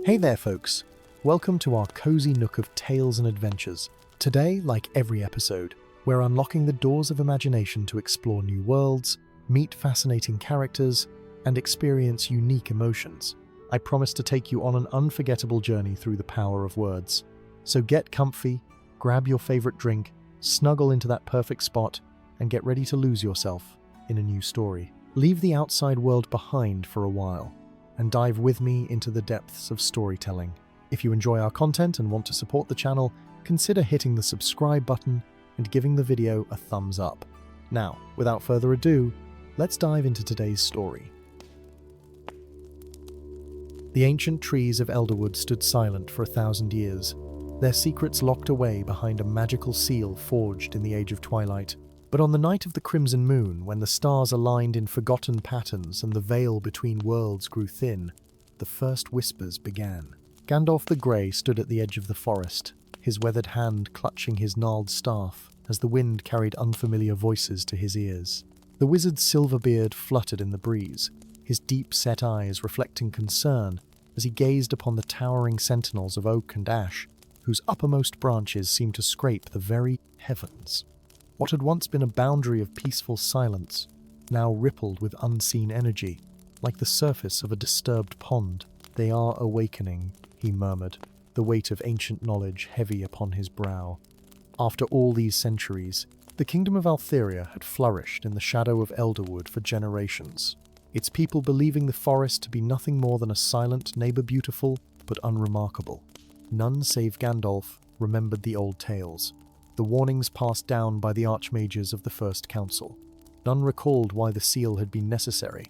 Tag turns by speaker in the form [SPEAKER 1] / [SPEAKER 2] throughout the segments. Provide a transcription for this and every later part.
[SPEAKER 1] Hey there, folks. Welcome to our cozy nook of tales and adventures. Today, like every episode, we're unlocking the doors of imagination to explore new worlds, meet fascinating characters, and experience unique emotions. I promise to take you on an unforgettable journey through the power of words. So get comfy, grab your favorite drink, snuggle into that perfect spot, and get ready to lose yourself in a new story. Leave the outside world behind for a while and dive with me into the depths of storytelling. If you enjoy our content and want to support the channel, consider hitting the subscribe button and giving the video a thumbs up. Now, without further ado, let's dive into today's story. The ancient trees of Elderwood stood silent for 1,000 years, their secrets locked away behind a magical seal forged in the Age of Twilight. But on the night of the crimson moon, when the stars aligned in forgotten patterns and the veil between worlds grew thin, the first whispers began. Gandalf the Grey stood at the edge of the forest, his weathered hand clutching his gnarled staff as the wind carried unfamiliar voices to his ears. The wizard's silver beard fluttered in the breeze, his deep-set eyes reflecting concern as he gazed upon the towering sentinels of oak and ash, whose uppermost branches seemed to scrape the very heavens. What had once been a boundary of peaceful silence now rippled with unseen energy, like the surface of a disturbed pond. "They are awakening," he murmured, the weight of ancient knowledge heavy upon his brow. After all these centuries, the kingdom of Altheria had flourished in the shadow of Elderwood for generations, its people believing the forest to be nothing more than a silent neighbor, beautiful but unremarkable. None save Gandalf remembered the old tales, the warnings passed down by the archmages of the First Council. None recalled why the seal had been necessary.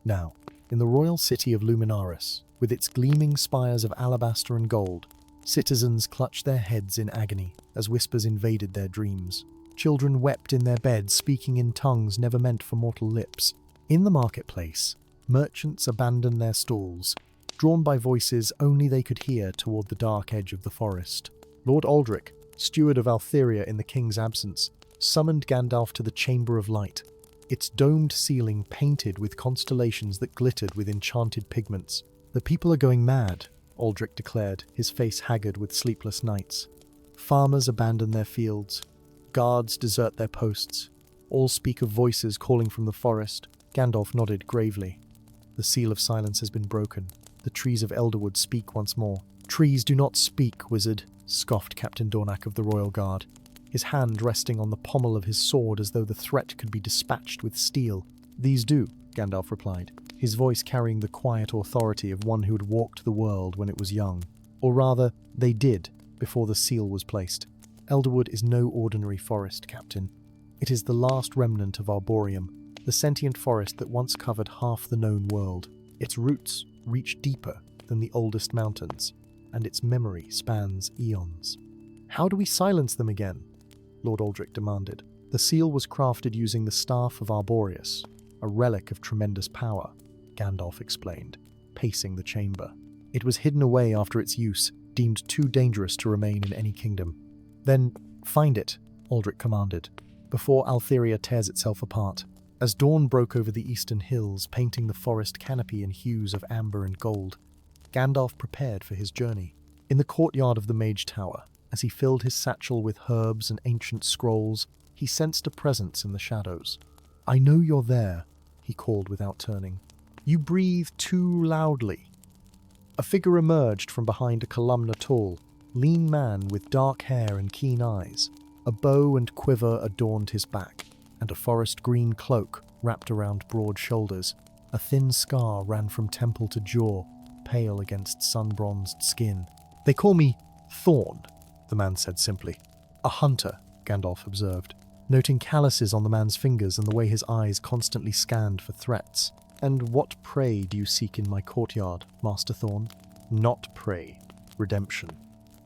[SPEAKER 1] Now, in the royal city of Luminaris, with its gleaming spires of alabaster and gold, citizens clutched their heads in agony as whispers invaded their dreams. Children wept in their beds, speaking in tongues never meant for mortal lips. In the marketplace, merchants abandoned their stalls, drawn by voices only they could hear toward the dark edge of the forest. Lord Aldrich, steward of Altheria in the king's absence, summoned Gandalf to the Chamber of Light, its domed ceiling painted with constellations that glittered with enchanted pigments. "The people are going mad," Aldrich declared, his face haggard with sleepless nights. "Farmers abandon their fields, guards desert their posts, all speak of voices calling from the forest." Gandalf nodded gravely. "The seal of silence has been broken. The trees of Elderwood speak once more." "Trees do not speak, wizard," scoffed Captain Dornack of the Royal Guard, his hand resting on the pommel of his sword as though the threat could be dispatched with steel. "These do," Gandalf replied, his voice carrying the quiet authority of one who had walked the world when it was young. "Or rather, they did, before the seal was placed. Elderwood is no ordinary forest, Captain. It is the last remnant of Arboreum, the sentient forest that once covered half the known world. Its roots reach deeper than the oldest mountains, and its memory spans eons." "How do we silence them again?" Lord Aldrich demanded. "The seal was crafted using the Staff of Arboreus, a relic of tremendous power," Gandalf explained, pacing the chamber. "It was hidden away after its use, deemed too dangerous to remain in any kingdom." "Then find it," Aldrich commanded, "before Altheria tears itself apart." As dawn broke over the eastern hills, painting the forest canopy in hues of amber and gold, Gandalf prepared for his journey. In the courtyard of the Mage Tower, as he filled his satchel with herbs and ancient scrolls, he sensed a presence in the shadows. "I know you're there," he called without turning. "You breathe too loudly." A figure emerged from behind a columnar tall, lean man with dark hair and keen eyes. A bow and quiver adorned his back, and a forest green cloak wrapped around broad shoulders. A thin scar ran from temple to jaw, pale against sun-bronzed skin. "They call me Thorn," the man said simply. "A hunter," Gandalf observed, noting calluses on the man's fingers and the way his eyes constantly scanned for threats. "And what prey do you seek in my courtyard, Master Thorn?" "Not prey, redemption."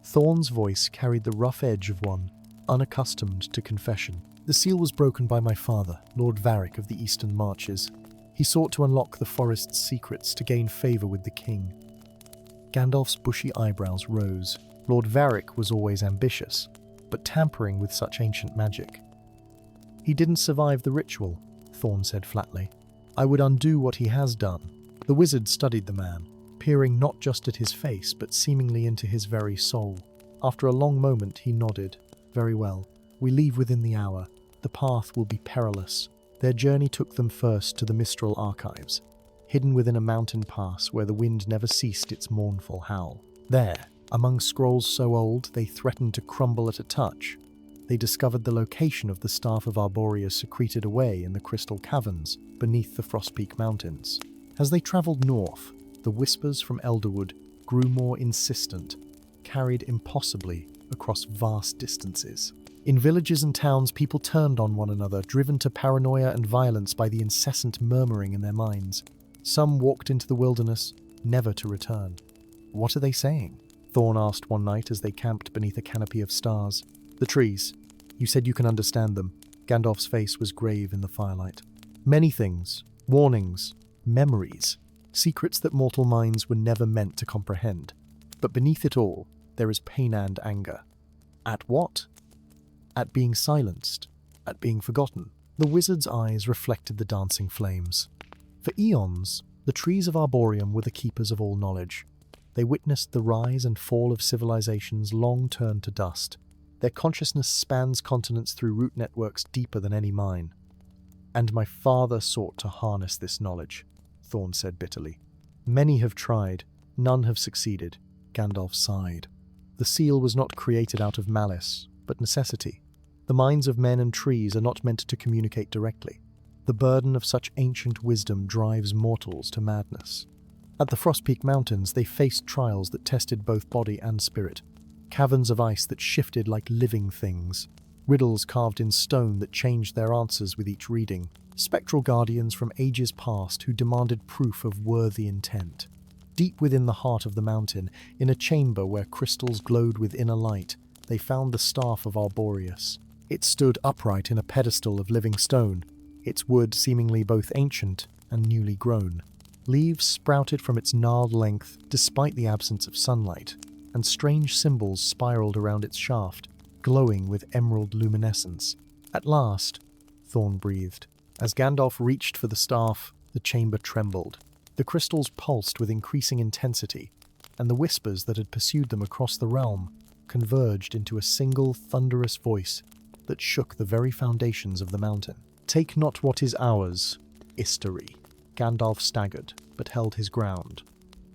[SPEAKER 1] Thorn's voice carried the rough edge of one unaccustomed to confession. "The seal was broken by my father, Lord Varric of the Eastern Marches. He sought to unlock the forest's secrets to gain favor with the king." Gandalf's bushy eyebrows rose. Lord Varric was always ambitious, but tampering with such ancient magic. "He didn't survive the ritual," Thorn said flatly. "I would undo what he has done." The wizard studied the man, peering not just at his face but seemingly into his very soul. After a long moment he nodded. "Very well. We leave within the hour. The path will be perilous." Their journey took them first to the Mistral Archives, hidden within a mountain pass where the wind never ceased its mournful howl. There, among scrolls so old they threatened to crumble at a touch, they discovered the location of the staff of Arborea secreted away in the crystal caverns beneath the Frostpeak Mountains. As they travelled north, the whispers from Elderwood grew more insistent, carried impossibly across vast distances. In villages and towns, people turned on one another, driven to paranoia and violence by the incessant murmuring in their minds. Some walked into the wilderness, never to return. "What are they saying?" Thorn asked one night as they camped beneath a canopy of stars. "The trees. You said you can understand them." Gandalf's face was grave in the firelight. "Many things. Warnings. Memories. Secrets that mortal minds were never meant to comprehend. But beneath it all, there is pain and anger." "At what?" "At being silenced. At being forgotten." The wizard's eyes reflected the dancing flames. For eons, the trees of Arboreum were the keepers of all knowledge. They witnessed the rise and fall of civilizations long turned to dust. Their consciousness spans continents through root networks deeper than any mine. "And my father sought to harness this knowledge," Thorn said bitterly. "Many have tried, none have succeeded," Gandalf sighed. "The seal was not created out of malice, but necessity. The minds of men and trees are not meant to communicate directly. The burden of such ancient wisdom drives mortals to madness." At the Frostpeak Mountains, they faced trials that tested both body and spirit. Caverns of ice that shifted like living things. Riddles carved in stone that changed their answers with each reading. Spectral guardians from ages past who demanded proof of worthy intent. Deep within the heart of the mountain, in a chamber where crystals glowed with inner light, they found the staff of Arboreus. It stood upright in a pedestal of living stone, its wood seemingly both ancient and newly grown. Leaves sprouted from its gnarled length despite the absence of sunlight, and strange symbols spiraled around its shaft, glowing with emerald luminescence. "At last," Thorn breathed. As Gandalf reached for the staff, the chamber trembled. The crystals pulsed with increasing intensity, and the whispers that had pursued them across the realm converged into a single thunderous voice that shook the very foundations of the mountain. "Take not what is ours, Istari." Gandalf staggered, but held his ground.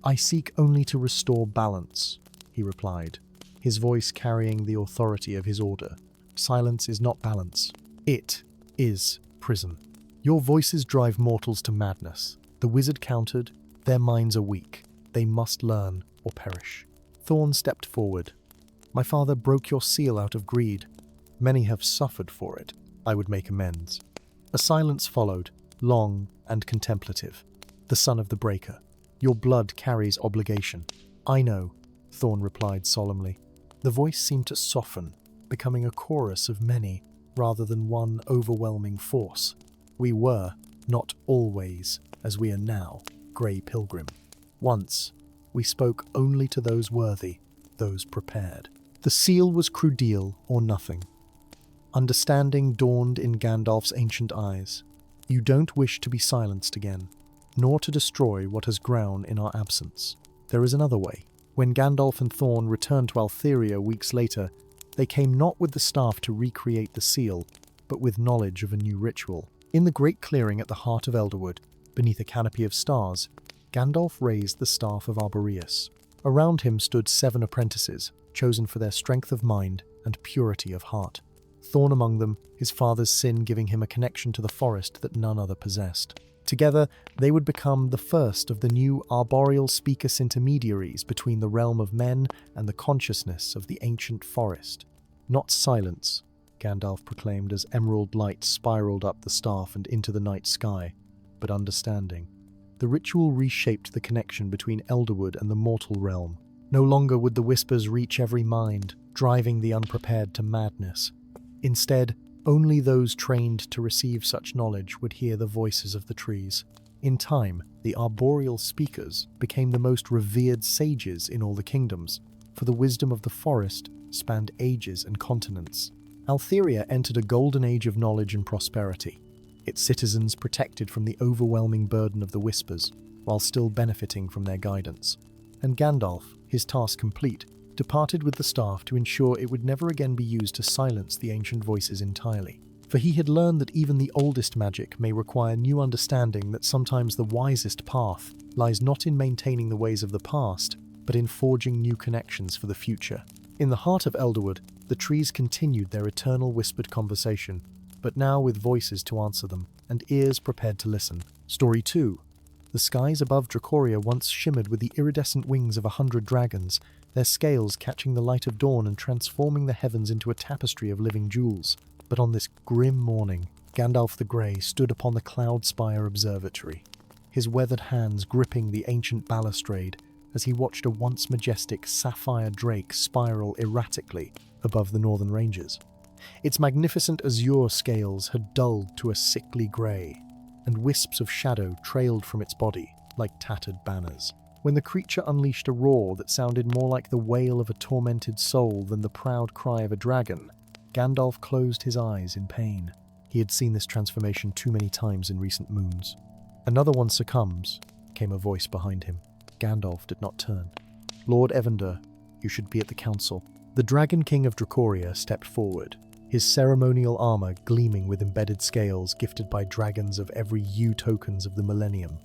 [SPEAKER 1] "I seek only to restore balance," he replied, his voice carrying the authority of his order. "Silence is not balance. It is prison. Your voices drive mortals to madness." The wizard countered, "Their minds are weak. They must learn or perish." Thorn stepped forward. "My father broke your seal out of greed. Many have suffered for it. I would make amends." A silence followed, long and contemplative. "The son of the breaker. Your blood carries obligation." "I know," Thorn replied solemnly. The voice seemed to soften, becoming a chorus of many, rather than one overwhelming force. "We were, not always, as we are now, Grey Pilgrim. Once, we spoke only to those worthy, those prepared." The seal was Crudele or nothing. Understanding dawned in Gandalf's ancient eyes. "You don't wish to be silenced again, nor to destroy what has grown in our absence. There is another way." When Gandalf and Thorn returned to Altheria weeks later, they came not with the staff to recreate the seal, but with knowledge of a new ritual. In the great clearing at the heart of Elderwood, beneath a canopy of stars, Gandalf raised the staff of Arboreus. Around him stood 7 apprentices, chosen for their strength of mind and purity of heart. Thorn among them, his father's sin giving him a connection to the forest that none other possessed. Together, they would become the first of the new arboreal speakus intermediaries between the realm of men and the consciousness of the ancient forest. "Not silence," Gandalf proclaimed as emerald light spiraled up the staff and into the night sky, "but understanding." The ritual reshaped the connection between Elderwood and the mortal realm. No longer would the whispers reach every mind, driving the unprepared to madness. Instead, only those trained to receive such knowledge would hear the voices of the trees. In time, the arboreal speakers became the most revered sages in all the kingdoms, for the wisdom of the forest spanned ages and continents. Altheria entered a golden age of knowledge and prosperity, its citizens protected from the overwhelming burden of the whispers. while still benefiting from their guidance. And Gandalf, his task complete, departed with the staff to ensure it would never again be used to silence the ancient voices entirely. For he had learned that even the oldest magic may require new understanding, that sometimes the wisest path lies not in maintaining the ways of the past, but in forging new connections for the future. In the heart of Elderwood, the trees continued their eternal whispered conversation, but now with voices to answer them, and ears prepared to listen. Story 2. The skies above Dracoria once shimmered with the iridescent wings of 100 dragons, their scales catching the light of dawn and transforming the heavens into a tapestry of living jewels. But on this grim morning, Gandalf the Grey stood upon the Cloud Spire Observatory, his weathered hands gripping the ancient balustrade as he watched a once majestic sapphire drake spiral erratically above the northern ranges. Its magnificent azure scales had dulled to a sickly grey, and wisps of shadow trailed from its body like tattered banners. When the creature unleashed a roar that sounded more like the wail of a tormented soul than the proud cry of a dragon, Gandalf closed his eyes in pain. He had seen this transformation too many times in recent moons. "Another one succumbs," came a voice behind him. Gandalf did not turn. "Lord Evander, you should be at the council." The Dragon King of Dracoria stepped forward, his ceremonial armor gleaming with embedded scales gifted by dragons of every hue, tokens of the millennium.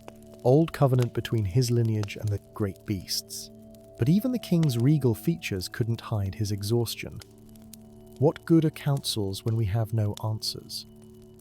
[SPEAKER 1] Old covenant between his lineage and the great beasts. But even the king's regal features couldn't hide his exhaustion. "What good are councils when we have no answers?"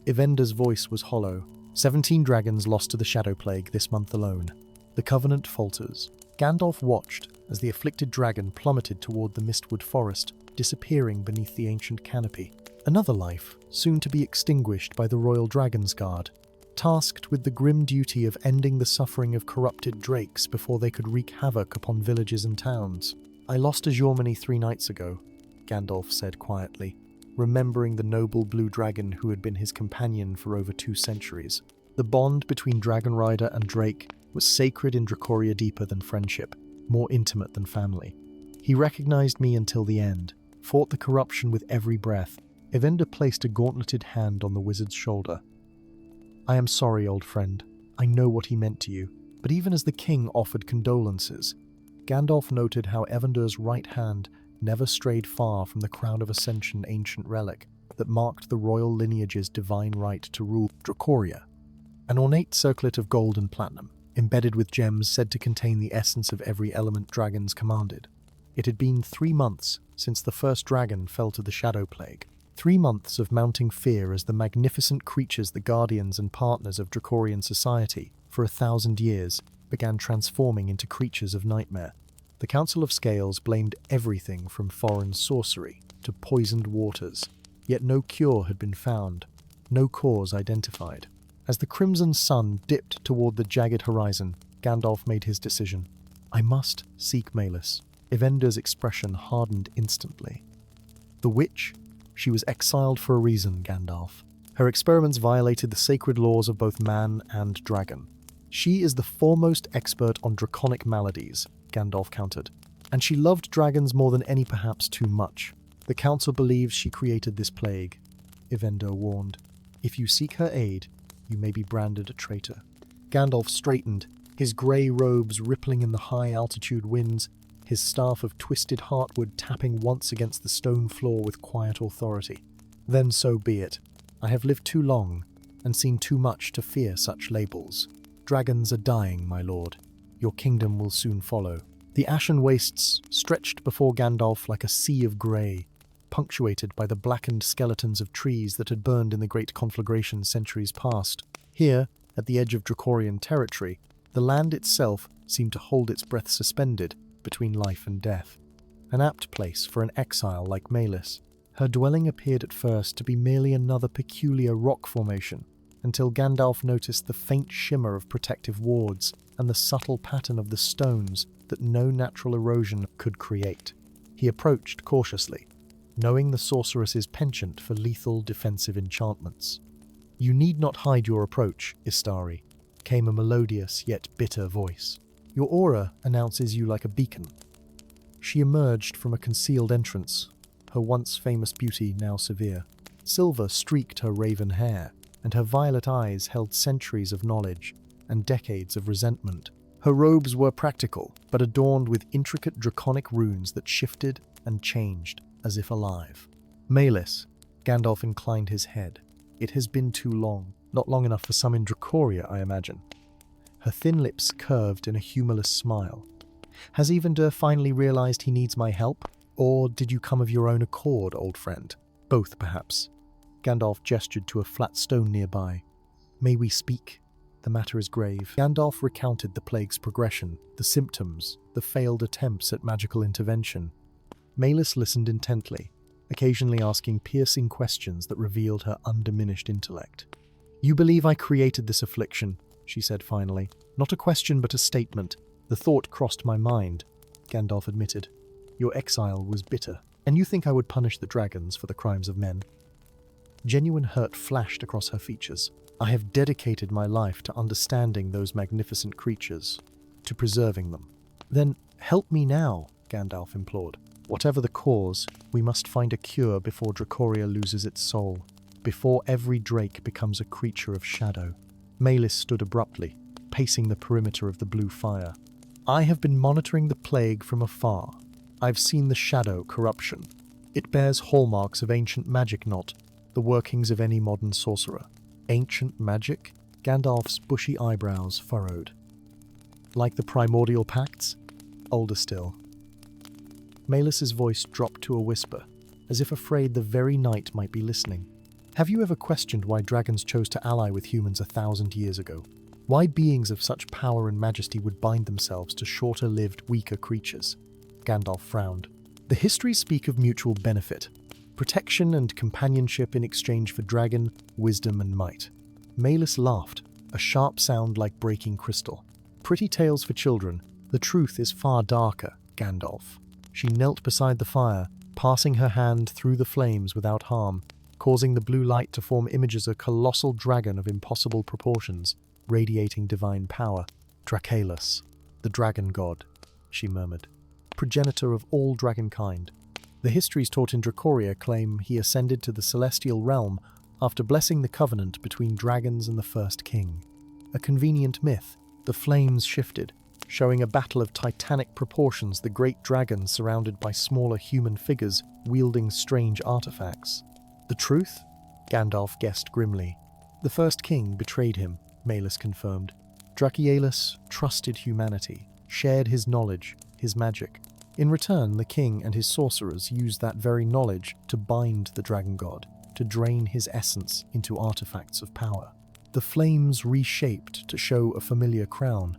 [SPEAKER 1] Evander's voice was hollow. 17 dragons lost to the Shadow Plague this month alone. The covenant falters. Gandalf watched as the afflicted dragon plummeted toward the Mistwood forest, disappearing beneath the ancient canopy. Another life, soon to be extinguished by the Royal Dragon's Guard, tasked with the grim duty of ending the suffering of corrupted drakes before they could wreak havoc upon villages and towns. "I lost a Jormungand 3 nights ago," Gandalf said quietly, remembering the noble blue dragon who had been his companion for over 2 centuries. The bond between Dragon Rider and Drake was sacred in Dracoria, deeper than friendship, more intimate than family. "He recognized me until the end, fought the corruption with every breath." Evander placed a gauntleted hand on the wizard's shoulder. "I am sorry, old friend. I know what he meant to you." But even as the king offered condolences, Gandalf noted how Evander's right hand never strayed far from the crown of Ascension ancient relic that marked the royal lineage's divine right to rule Dracoria. An ornate circlet of gold and platinum, embedded with gems said to contain the essence of every element dragons commanded. It had been 3 months since the first dragon fell to the Shadow Plague. 3 months of mounting fear as the magnificent creatures, the guardians and partners of Dracorian society, for 1,000 years, began transforming into creatures of nightmare. The Council of Scales blamed everything from foreign sorcery to poisoned waters, yet no cure had been found, no cause identified. As the crimson sun dipped toward the jagged horizon, Gandalf made his decision. "I must seek Malus." Evander's expression hardened instantly. "The witch? She was exiled for a reason, Gandalf. Her experiments violated the sacred laws of both man and dragon. She is the foremost expert on draconic maladies," Gandalf countered. "And she loved dragons more than any, perhaps too much. The council believes she created this plague," Evander warned. "If you seek her aid, you may be branded a traitor." Gandalf straightened, his grey robes rippling in the high-altitude winds, his staff of twisted heartwood tapping once against the stone floor with quiet authority. "Then so be it. I have lived too long, and seen too much to fear such labels. Dragons are dying, my lord. Your kingdom will soon follow." The ashen wastes stretched before Gandalf like a sea of grey, punctuated by the blackened skeletons of trees that had burned in the great conflagration centuries past. Here, at the edge of Dracorian territory, the land itself seemed to hold its breath suspended between life and death. An apt place for an exile like Malus. Her dwelling appeared at first to be merely another peculiar rock formation, until Gandalf noticed the faint shimmer of protective wards and the subtle pattern of the stones that no natural erosion could create. He approached cautiously, knowing the sorceress's penchant for lethal defensive enchantments. "You need not hide your approach, Istari," came a melodious yet bitter voice. "Your aura announces you like a beacon." She emerged from a concealed entrance, her once famous beauty now severe. Silver streaked her raven hair, and her violet eyes held centuries of knowledge. and decades of resentment. Her robes were practical, but adorned with intricate draconic runes that shifted and changed as if alive. Malis, Gandalf inclined his head. It has been too long. Not long enough for some in Dracoria, I imagine. Her thin lips curved in a humorless smile. Has Evander finally realized he needs my help? Or did you come of your own accord, old friend? Both, perhaps. Gandalf gestured to a flat stone nearby. May we speak? The matter is grave. Gandalf recounted the plague's progression, the symptoms, the failed attempts at magical intervention. Malis listened intently, occasionally asking piercing questions that revealed her undiminished intellect. You believe I created this affliction, she said finally. Not a question, but a statement. The thought crossed my mind, Gandalf admitted. Your exile was bitter, and you think I would punish the dragons for the crimes of men? Genuine hurt flashed across her features. I have dedicated my life to understanding those magnificent creatures, to preserving them. Then help me now, Gandalf implored. Whatever the cause, we must find a cure before Dracoria loses its soul, before every drake becomes a creature of shadow. Malis stood abruptly, pacing the perimeter of the blue fire. I have been monitoring the plague from afar. I've seen the shadow corruption. It bears hallmarks of ancient magic, not the workings of any modern sorcerer. Ancient magic? Gandalf's bushy eyebrows furrowed. Like the primordial pacts? Older still. Malis's voice dropped to a whisper, as if afraid the very night might be listening. Have you ever questioned why dragons chose to ally with humans 1,000 years ago? Why beings of such power and majesty would bind themselves to shorter-lived, weaker creatures? Gandalf frowned. The histories speak of mutual benefit, protection and companionship in exchange for dragon, wisdom and might. Malis laughed, a sharp sound like breaking crystal. Pretty tales for children. The truth is far darker, Gandalf. She knelt beside the fire, passing her hand through the flames without harm, causing the blue light to form images of a colossal dragon of impossible proportions, radiating divine power. Dracaelus, the dragon god, she murmured, progenitor of all dragonkind. The histories taught in Dracoria claim he ascended to the celestial realm after blessing the covenant between dragons and the first king. A convenient myth, the flames shifted, showing a battle of titanic proportions, the great dragon surrounded by smaller human figures wielding strange artifacts. The truth? Gandalf guessed grimly. The first king betrayed him, Malis confirmed. Dracaelus trusted humanity, shared his knowledge, his magic. In return, the king and his sorcerers used that very knowledge to bind the dragon god, to drain his essence into artifacts of power. The flames reshaped to show a familiar crown.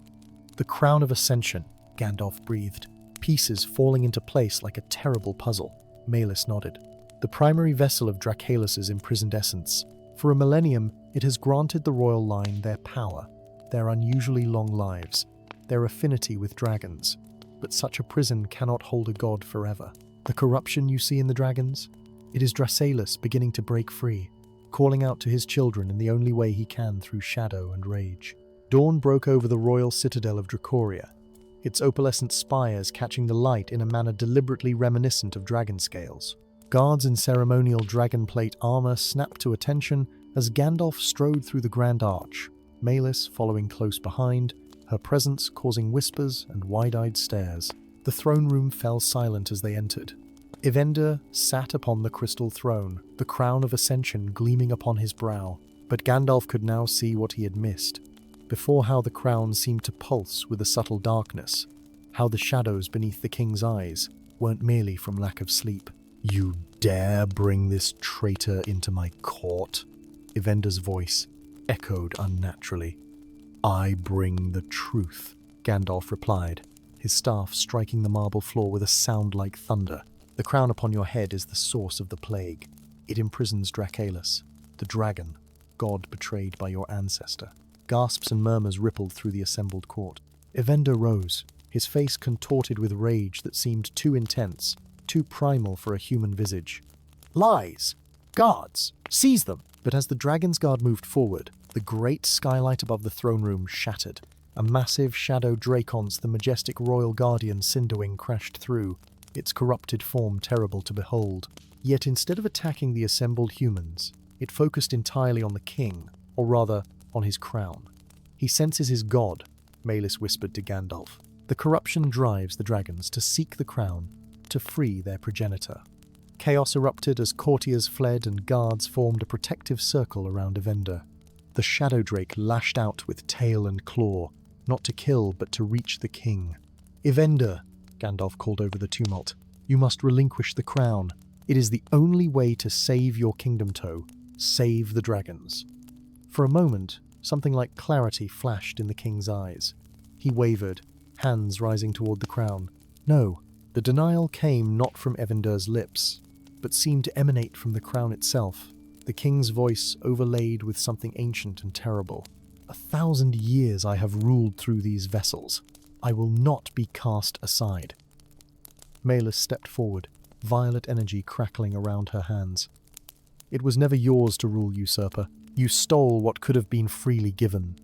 [SPEAKER 1] The crown of ascension, Gandalf breathed, pieces falling into place like a terrible puzzle. Malis nodded. The primary vessel of Dracaelus's imprisoned essence. For a millennium, it has granted the royal line their power, their unusually long lives, their affinity with dragons. But such a prison cannot hold a god forever. The corruption you see in the dragons? It is Dracaelus beginning to break free, calling out to his children in the only way he can through shadow and rage. Dawn broke over the royal citadel of Dracoria, its opalescent spires catching the light in a manner deliberately reminiscent of dragon scales. Guards in ceremonial dragon plate armor snapped to attention as Gandalf strode through the grand arch, Malis following close behind, her presence causing whispers and wide-eyed stares. The throne room fell silent as they entered. Evander sat upon the crystal throne, the crown of ascension gleaming upon his brow. But Gandalf could now see what he had missed. Before, how the crown seemed to pulse with a subtle darkness, how the shadows beneath the king's eyes weren't merely from lack of sleep. You dare bring this traitor into my court? Evander's voice echoed unnaturally. I bring the truth, Gandalf replied, his staff striking the marble floor with a sound like thunder. The crown upon your head is the source of the plague. It imprisons Dracaelus, the dragon, god betrayed by your ancestor. Gasps and murmurs rippled through the assembled court. Evander rose, his face contorted with rage that seemed too intense, too primal for a human visage. Lies! Guards! Seize them! But as the dragon's guard moved forward, the great skylight above the throne room shattered. A massive shadow dracon's, the majestic royal guardian Cinderwing, crashed through, its corrupted form terrible to behold. Yet instead of attacking the assembled humans, it focused entirely on the king, or rather, on his crown. He senses his god, Malus whispered to Gandalf. The corruption drives the dragons to seek the crown, to free their progenitor. Chaos erupted as courtiers fled and guards formed a protective circle around Evander. The shadow drake lashed out with tail and claw, not to kill but to reach the king. Evander, Gandalf called over the tumult, you must relinquish the crown. It is the only way to save your kingdom, save the dragons. For a moment, something like clarity flashed in the king's eyes. He wavered, hands rising toward the crown. No, the denial came not from Evander's lips, but seemed to emanate from the crown itself, the king's voice overlaid with something ancient and terrible. 1,000 years I have ruled through these vessels. I will not be cast aside. Malus stepped forward, violet energy crackling around her hands. It was never yours to rule, usurper. You stole what could have been freely given.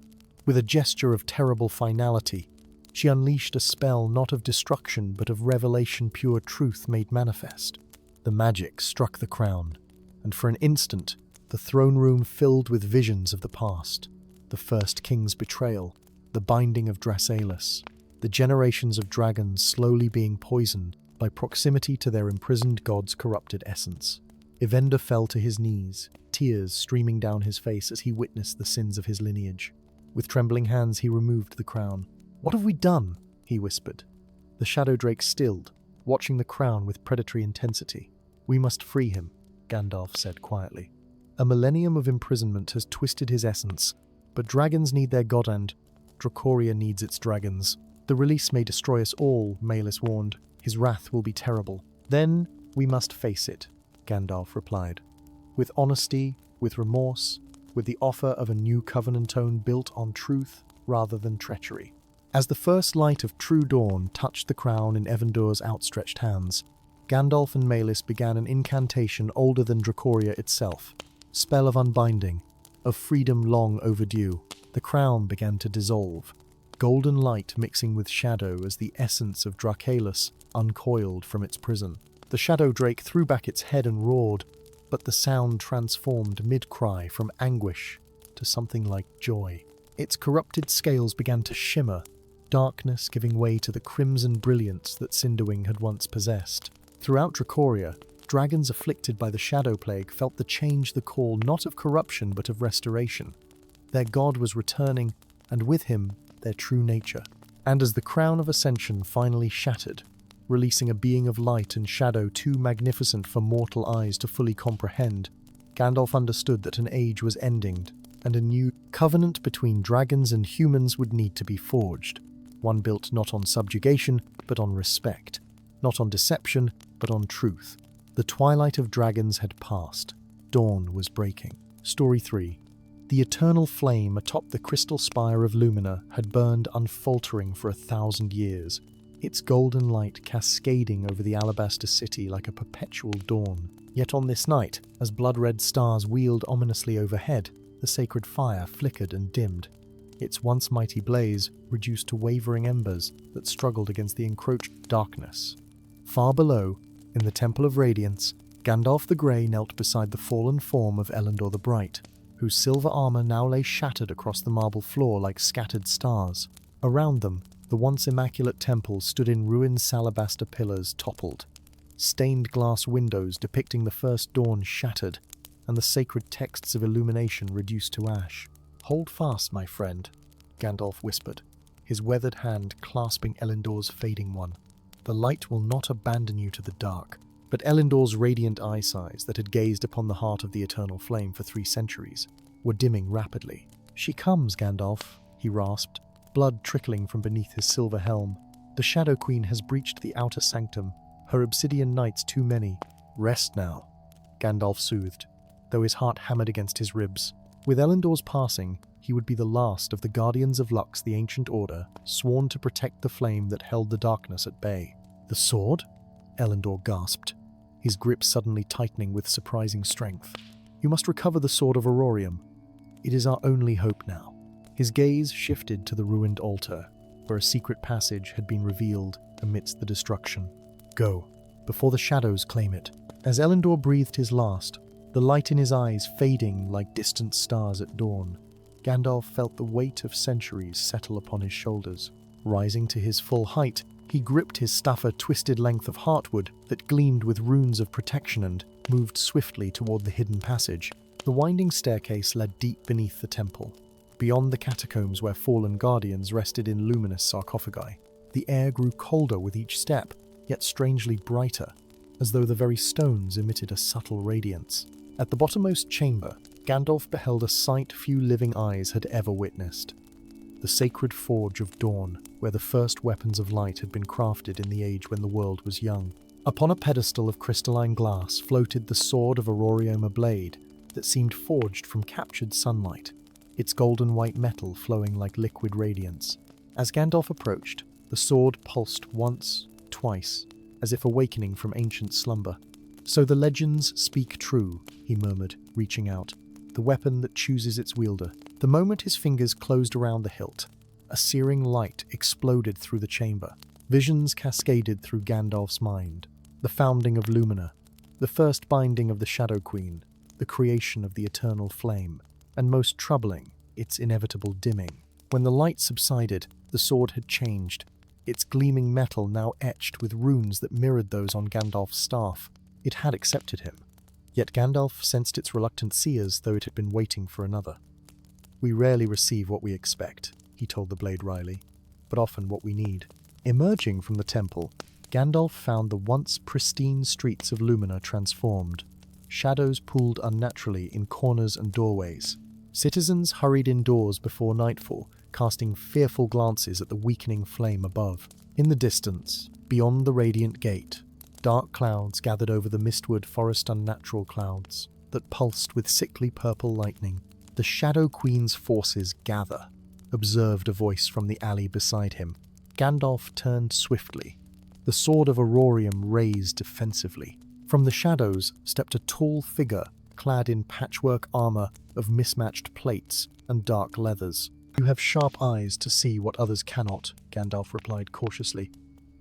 [SPEAKER 1] With a gesture of terrible finality, she unleashed a spell not of destruction but of revelation, pure truth made manifest. The magic struck the crown, and for an instant, the throne room filled with visions of the past. The first king's betrayal, the binding of Drasalis, the generations of dragons slowly being poisoned by proximity to their imprisoned god's corrupted essence. Evander fell to his knees, tears streaming down his face as he witnessed the sins of his lineage. With trembling hands he removed the crown. "What have we done?" he whispered. The shadow drake stilled, watching the crown with predatory intensity. "We must free him," Gandalf said quietly. "A millennium of imprisonment has twisted his essence, but dragons need their god and Dracoria needs its dragons. The release may destroy us all," Malus warned. "His wrath will be terrible." "Then we must face it," Gandalf replied. "With honesty, with remorse, with the offer of a new covenant tone built on truth rather than treachery." As the first light of true dawn touched the crown in Evandur's outstretched hands, Gandalf and Malus began an incantation older than Dracoria itself. Spell of unbinding, of freedom long overdue. The crown began to dissolve, golden light mixing with shadow as the essence of Dracalis uncoiled from its prison. The shadow drake threw back its head and roared, but the sound transformed mid-cry from anguish to something like joy. Its corrupted scales began to shimmer, darkness giving way to the crimson brilliance that Cinderwing had once possessed. Throughout Dracoria, dragons afflicted by the Shadow Plague felt the change, the call not of corruption but of restoration. Their god was returning, and with him, their true nature. And as the crown of ascension finally shattered, releasing a being of light and shadow too magnificent for mortal eyes to fully comprehend, Gandalf understood that an age was ending, and a new covenant between dragons and humans would need to be forged. One built not on subjugation, but on respect. Not on deception, but on truth. The twilight of dragons had passed. Dawn was breaking. Story 3. The eternal flame atop the crystal spire of Lumina had burned unfaltering for 1,000 years, its golden light cascading over the alabaster city like a perpetual dawn. Yet on this night, as blood-red stars wheeled ominously overhead, the sacred fire flickered and dimmed. Its once mighty blaze reduced to wavering embers that struggled against the encroached darkness. Far below, in the Temple of Radiance, Gandalf the Grey knelt beside the fallen form of Elendor the Bright, whose silver armor now lay shattered across the marble floor like scattered stars. Around them, the once immaculate temple stood in ruined alabaster pillars toppled, stained glass windows depicting the first dawn shattered, and the sacred texts of illumination reduced to ash. "Hold fast, my friend," Gandalf whispered, his weathered hand clasping Elendor's fading one. "The light will not abandon you to the dark." But Elendor's radiant eyesides that had gazed upon the heart of the eternal flame for 3 centuries were dimming rapidly. "She comes, Gandalf," he rasped, blood trickling from beneath his silver helm. "The Shadow Queen has breached the outer sanctum, her obsidian knights too many. Rest now," Gandalf soothed, though his heart hammered against his ribs. With Elendor's passing, he would be the last of the Guardians of Lux, the Ancient Order, sworn to protect the flame that held the darkness at bay. "The sword?" Elendor gasped, his grip suddenly tightening with surprising strength. "You must recover the Sword of Aurorium. It is our only hope now." His gaze shifted to the ruined altar, where a secret passage had been revealed amidst the destruction. "Go, before the shadows claim it." As Elendor breathed his last, the light in his eyes fading like distant stars at dawn, Gandalf felt the weight of centuries settle upon his shoulders. Rising to his full height, he gripped his staff, a twisted length of heartwood that gleamed with runes of protection, and moved swiftly toward the hidden passage. The winding staircase led deep beneath the temple, beyond the catacombs where fallen guardians rested in luminous sarcophagi. The air grew colder with each step, yet strangely brighter, as though the very stones emitted a subtle radiance. At the bottommost chamber, Gandalf beheld a sight few living eyes had ever witnessed. The sacred forge of dawn, where the first weapons of light had been crafted in the age when the world was young. Upon a pedestal of crystalline glass floated the sword of Aurorium, a blade that seemed forged from captured sunlight, its golden white metal flowing like liquid radiance. As Gandalf approached, the sword pulsed once, twice, as if awakening from ancient slumber. "So the legends speak true," he murmured, reaching out. "The weapon that chooses its wielder." The moment his fingers closed around the hilt, a searing light exploded through the chamber. Visions cascaded through Gandalf's mind. The founding of Lumina, the first binding of the Shadow Queen, the creation of the eternal flame, and most troubling, its inevitable dimming. When the light subsided, the sword had changed, its gleaming metal now etched with runes that mirrored those on Gandalf's staff. It had accepted him. Yet Gandalf sensed its reluctant seers, though it had been waiting for another. "We rarely receive what we expect," he told the blade wryly, "but often what we need." Emerging from the temple, Gandalf found the once pristine streets of Lumina transformed. Shadows pooled unnaturally in corners and doorways. Citizens hurried indoors before nightfall, casting fearful glances at the weakening flame above. In the distance, beyond the radiant gate, dark clouds gathered over the mistwood forest, unnatural clouds that pulsed with sickly purple lightning. "The Shadow Queen's forces gather," observed a voice from the alley beside him. Gandalf turned swiftly, the sword of Aurorium raised defensively. From the shadows stepped a tall figure clad in patchwork armor of mismatched plates and dark leathers. "You have sharp eyes to see what others cannot," Gandalf replied cautiously.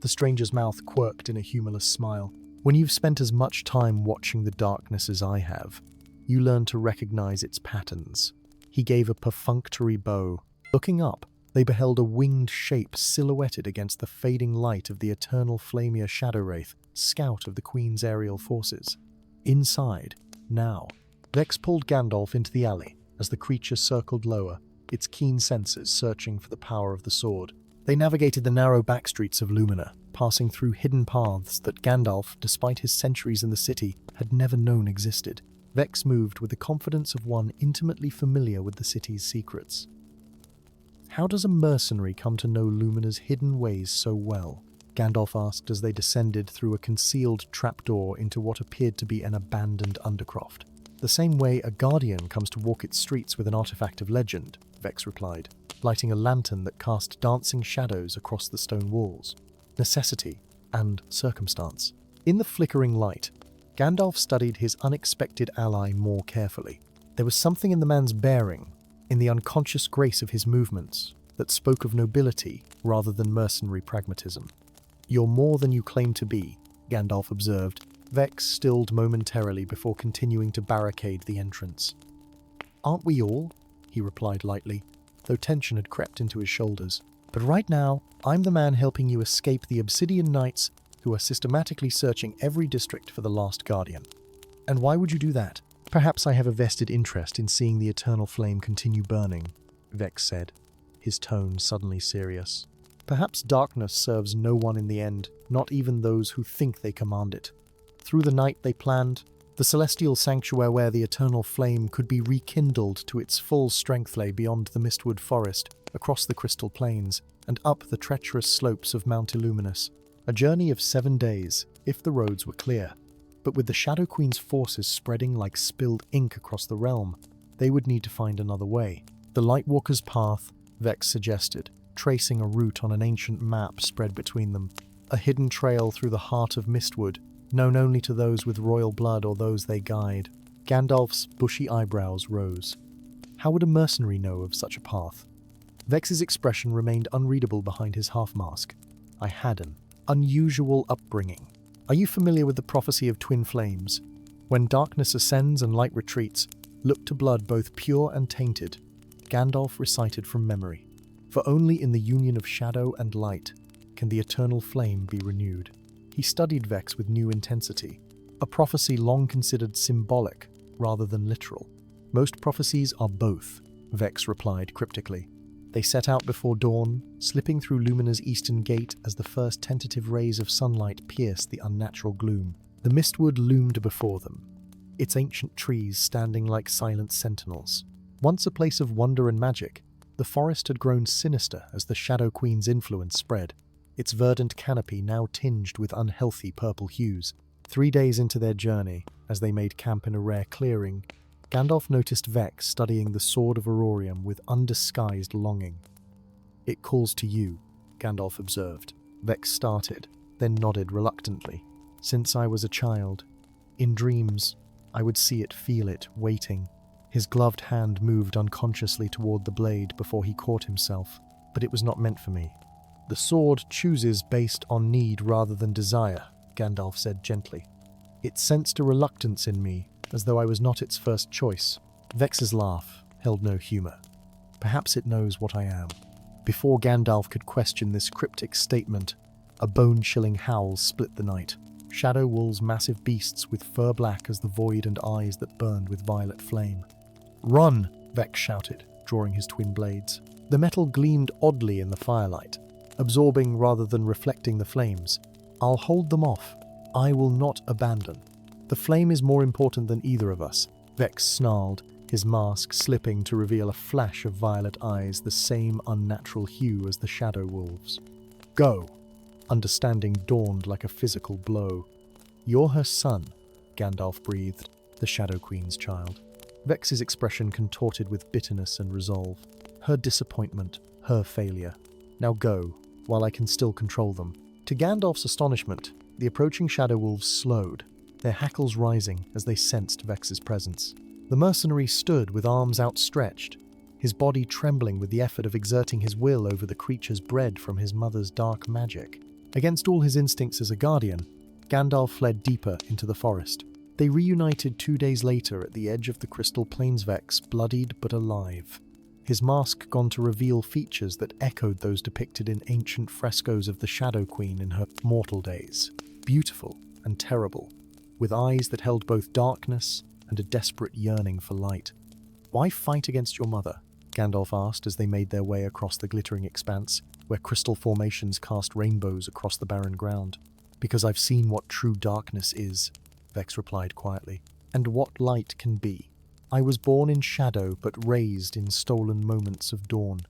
[SPEAKER 1] The stranger's mouth quirked in a humorless smile. "When you've spent as much time watching the darkness as I have, you learn to recognize its patterns." He gave a perfunctory bow. Looking up, they beheld a winged shape silhouetted against the fading light of the eternal Flamir Shadow Wraith, scout of the Queen's aerial forces. Inside, now, Vex pulled Gandalf into the alley as the creature circled lower, its keen senses searching for the power of the sword. They navigated the narrow backstreets of Lumina, passing through hidden paths that Gandalf, despite his centuries in the city, had never known existed. Vex moved with the confidence of one intimately familiar with the city's secrets. "How does a mercenary come to know Lumina's hidden ways so well?" Gandalf asked as they descended through a concealed trapdoor into what appeared to be an abandoned undercroft. "The same way a guardian comes to walk its streets with an artifact of legend," Vex replied, lighting a lantern that cast dancing shadows across the stone walls. "Necessity and circumstance." In the flickering light, Gandalf studied his unexpected ally more carefully. There was something in the man's bearing, in the unconscious grace of his movements, that spoke of nobility rather than mercenary pragmatism. "You're more than you claim to be," Gandalf observed. Vex stilled momentarily before continuing to barricade the entrance. "Aren't we all?" he replied lightly, though tension had crept into his shoulders. "But right now, I'm the man helping you escape the Obsidian Knights who are systematically searching every district for the Last Guardian. And why would you do that?" "Perhaps I have a vested interest in seeing the eternal flame continue burning," Vex said, his tone suddenly serious. "Perhaps darkness serves no one in the end, not even those who think they command it. Through the night they planned, the celestial sanctuary where the eternal flame could be rekindled to its full strength lay beyond the Mistwood Forest, across the crystal plains, and up the treacherous slopes of Mount Illuminous. A journey of 7 days, if the roads were clear. But with the Shadow Queen's forces spreading like spilled ink across the realm, they would need to find another way. The Lightwalker's Path, Vex suggested, tracing a route on an ancient map spread between them. A hidden trail through the heart of Mistwood, known only to those with royal blood or those they guide. Gandalf's bushy eyebrows rose. How would a mercenary know of such a path? Vex's expression remained unreadable behind his half-mask. "I had an unusual upbringing. Are you familiar with the prophecy of twin flames? When darkness ascends and light retreats, look to blood both pure and tainted. Gandalf recited from memory. For only in the union of shadow and light can the eternal flame be renewed. He studied Vex with new intensity, a prophecy long considered symbolic rather than literal. Most prophecies are both, Vex replied cryptically. They set out before dawn, slipping through Lumina's eastern gate as the first tentative rays of sunlight pierced the unnatural gloom. The mistwood loomed before them, its ancient trees standing like silent sentinels. Once a place of wonder and magic, the forest had grown sinister as the Shadow Queen's influence spread, its verdant canopy now tinged with unhealthy purple hues. 3 days into their journey, as they made camp in a rare clearing, Gandalf noticed Vex studying the Sword of Aurorium with undisguised longing. "It calls to you," Gandalf observed. Vex started, then nodded reluctantly. "Since I was a child, in dreams, I would see it, feel it, waiting." His gloved hand moved unconsciously toward the blade before he caught himself, but it was not meant for me. "The sword chooses based on need rather than desire," Gandalf said gently. "It sensed a reluctance in me, as though I was not its first choice." Vex's laugh held no humor. "Perhaps it knows what I am." Before Gandalf could question this cryptic statement, a bone-chilling howl split the night. Shadow wolves, massive beasts with fur black as the void and eyes that burned with violet flame. "Run!" Vex shouted, drawing his twin blades. The metal gleamed oddly in the firelight, absorbing rather than reflecting the flames. "I'll hold them off. I will not abandon. The flame is more important than either of us," Vex snarled, his mask slipping to reveal a flash of violet eyes the same unnatural hue as the shadow wolves. "Go!" Understanding dawned like a physical blow. "You're her son," Gandalf breathed, the Shadow Queen's child. Vex's expression contorted with bitterness and resolve. Her disappointment, her failure. "Now go, while I can still control them." To Gandalf's astonishment, the approaching shadow wolves slowed, their hackles rising as they sensed Vex's presence. The mercenary stood with arms outstretched, his body trembling with the effort of exerting his will over the creatures bred from his mother's dark magic. Against all his instincts as a guardian, Gandalf fled deeper into the forest. They reunited 2 days later at the edge of the Crystal Plains. Vex, bloodied but alive, his mask gone to reveal features that echoed those depicted in ancient frescoes of the Shadow Queen in her mortal days. Beautiful and terrible, with eyes that held both darkness and a desperate yearning for light. "Why fight against your mother?" Gandalf asked as they made their way across the glittering expanse, where crystal formations cast rainbows across the barren ground. "Because I've seen what true darkness is," Vex replied quietly, "and what light can be. I was born in shadow but raised in stolen moments of dawn.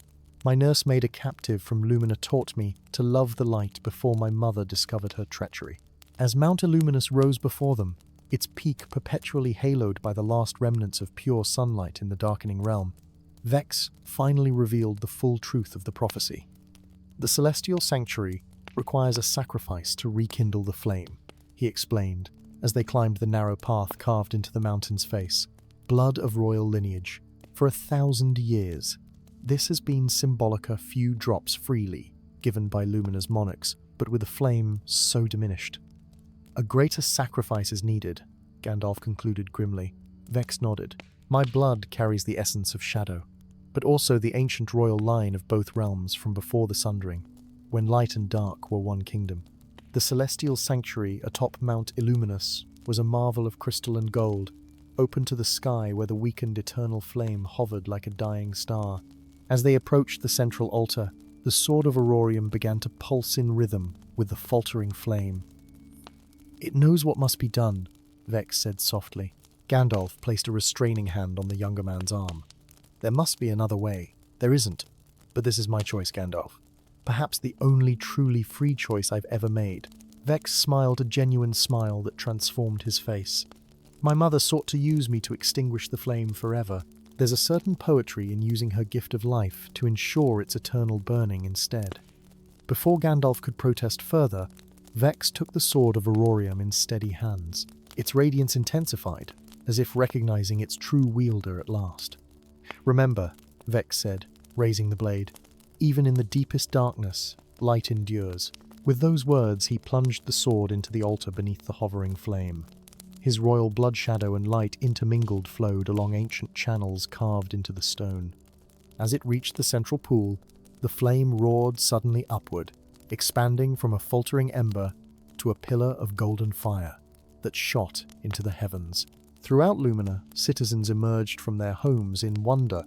[SPEAKER 1] My nursemaid, a captive from Lumina, taught me to love the light before my mother discovered her treachery." As Mount Illuminous rose before them, its peak perpetually haloed by the last remnants of pure sunlight in the darkening realm, Vex finally revealed the full truth of the prophecy. "The celestial sanctuary requires a sacrifice to rekindle the flame," he explained, as they climbed the narrow path carved into the mountain's face. "Blood of royal lineage. For 1,000 years, this has been symbolic, a few drops freely, given by Lumina's monarchs, but with a flame so diminished. A greater sacrifice is needed," Gandalf concluded grimly. Vex nodded. "My blood carries the essence of shadow, but also the ancient royal line of both realms from before the Sundering, when light and dark were one kingdom. The celestial sanctuary atop Mount Illuminous was a marvel of crystal and gold, open to the sky where the weakened eternal flame hovered like a dying star. As they approached the central altar, the Sword of Aurorium began to pulse in rhythm with the faltering flame. "It knows what must be done," Vex said softly. Gandalf placed a restraining hand on the younger man's arm. "There must be another way." "There isn't, but this is my choice, Gandalf. Perhaps the only truly free choice I've ever made." Vex smiled a genuine smile that transformed his face. "My mother sought to use me to extinguish the flame forever. There's a certain poetry in using her gift of life to ensure its eternal burning instead." Before Gandalf could protest further, Vex took the Sword of Aurorium in steady hands. Its radiance intensified, as if recognizing its true wielder at last. "Remember," Vex said, raising the blade, "even in the deepest darkness, light endures." With those words, he plunged the sword into the altar beneath the hovering flame. His royal blood shadow and light intermingled, flowed along ancient channels carved into the stone. As it reached the central pool, the flame roared suddenly upward, expanding from a faltering ember to a pillar of golden fire that shot into the heavens. Throughout Lumina, citizens emerged from their homes in wonder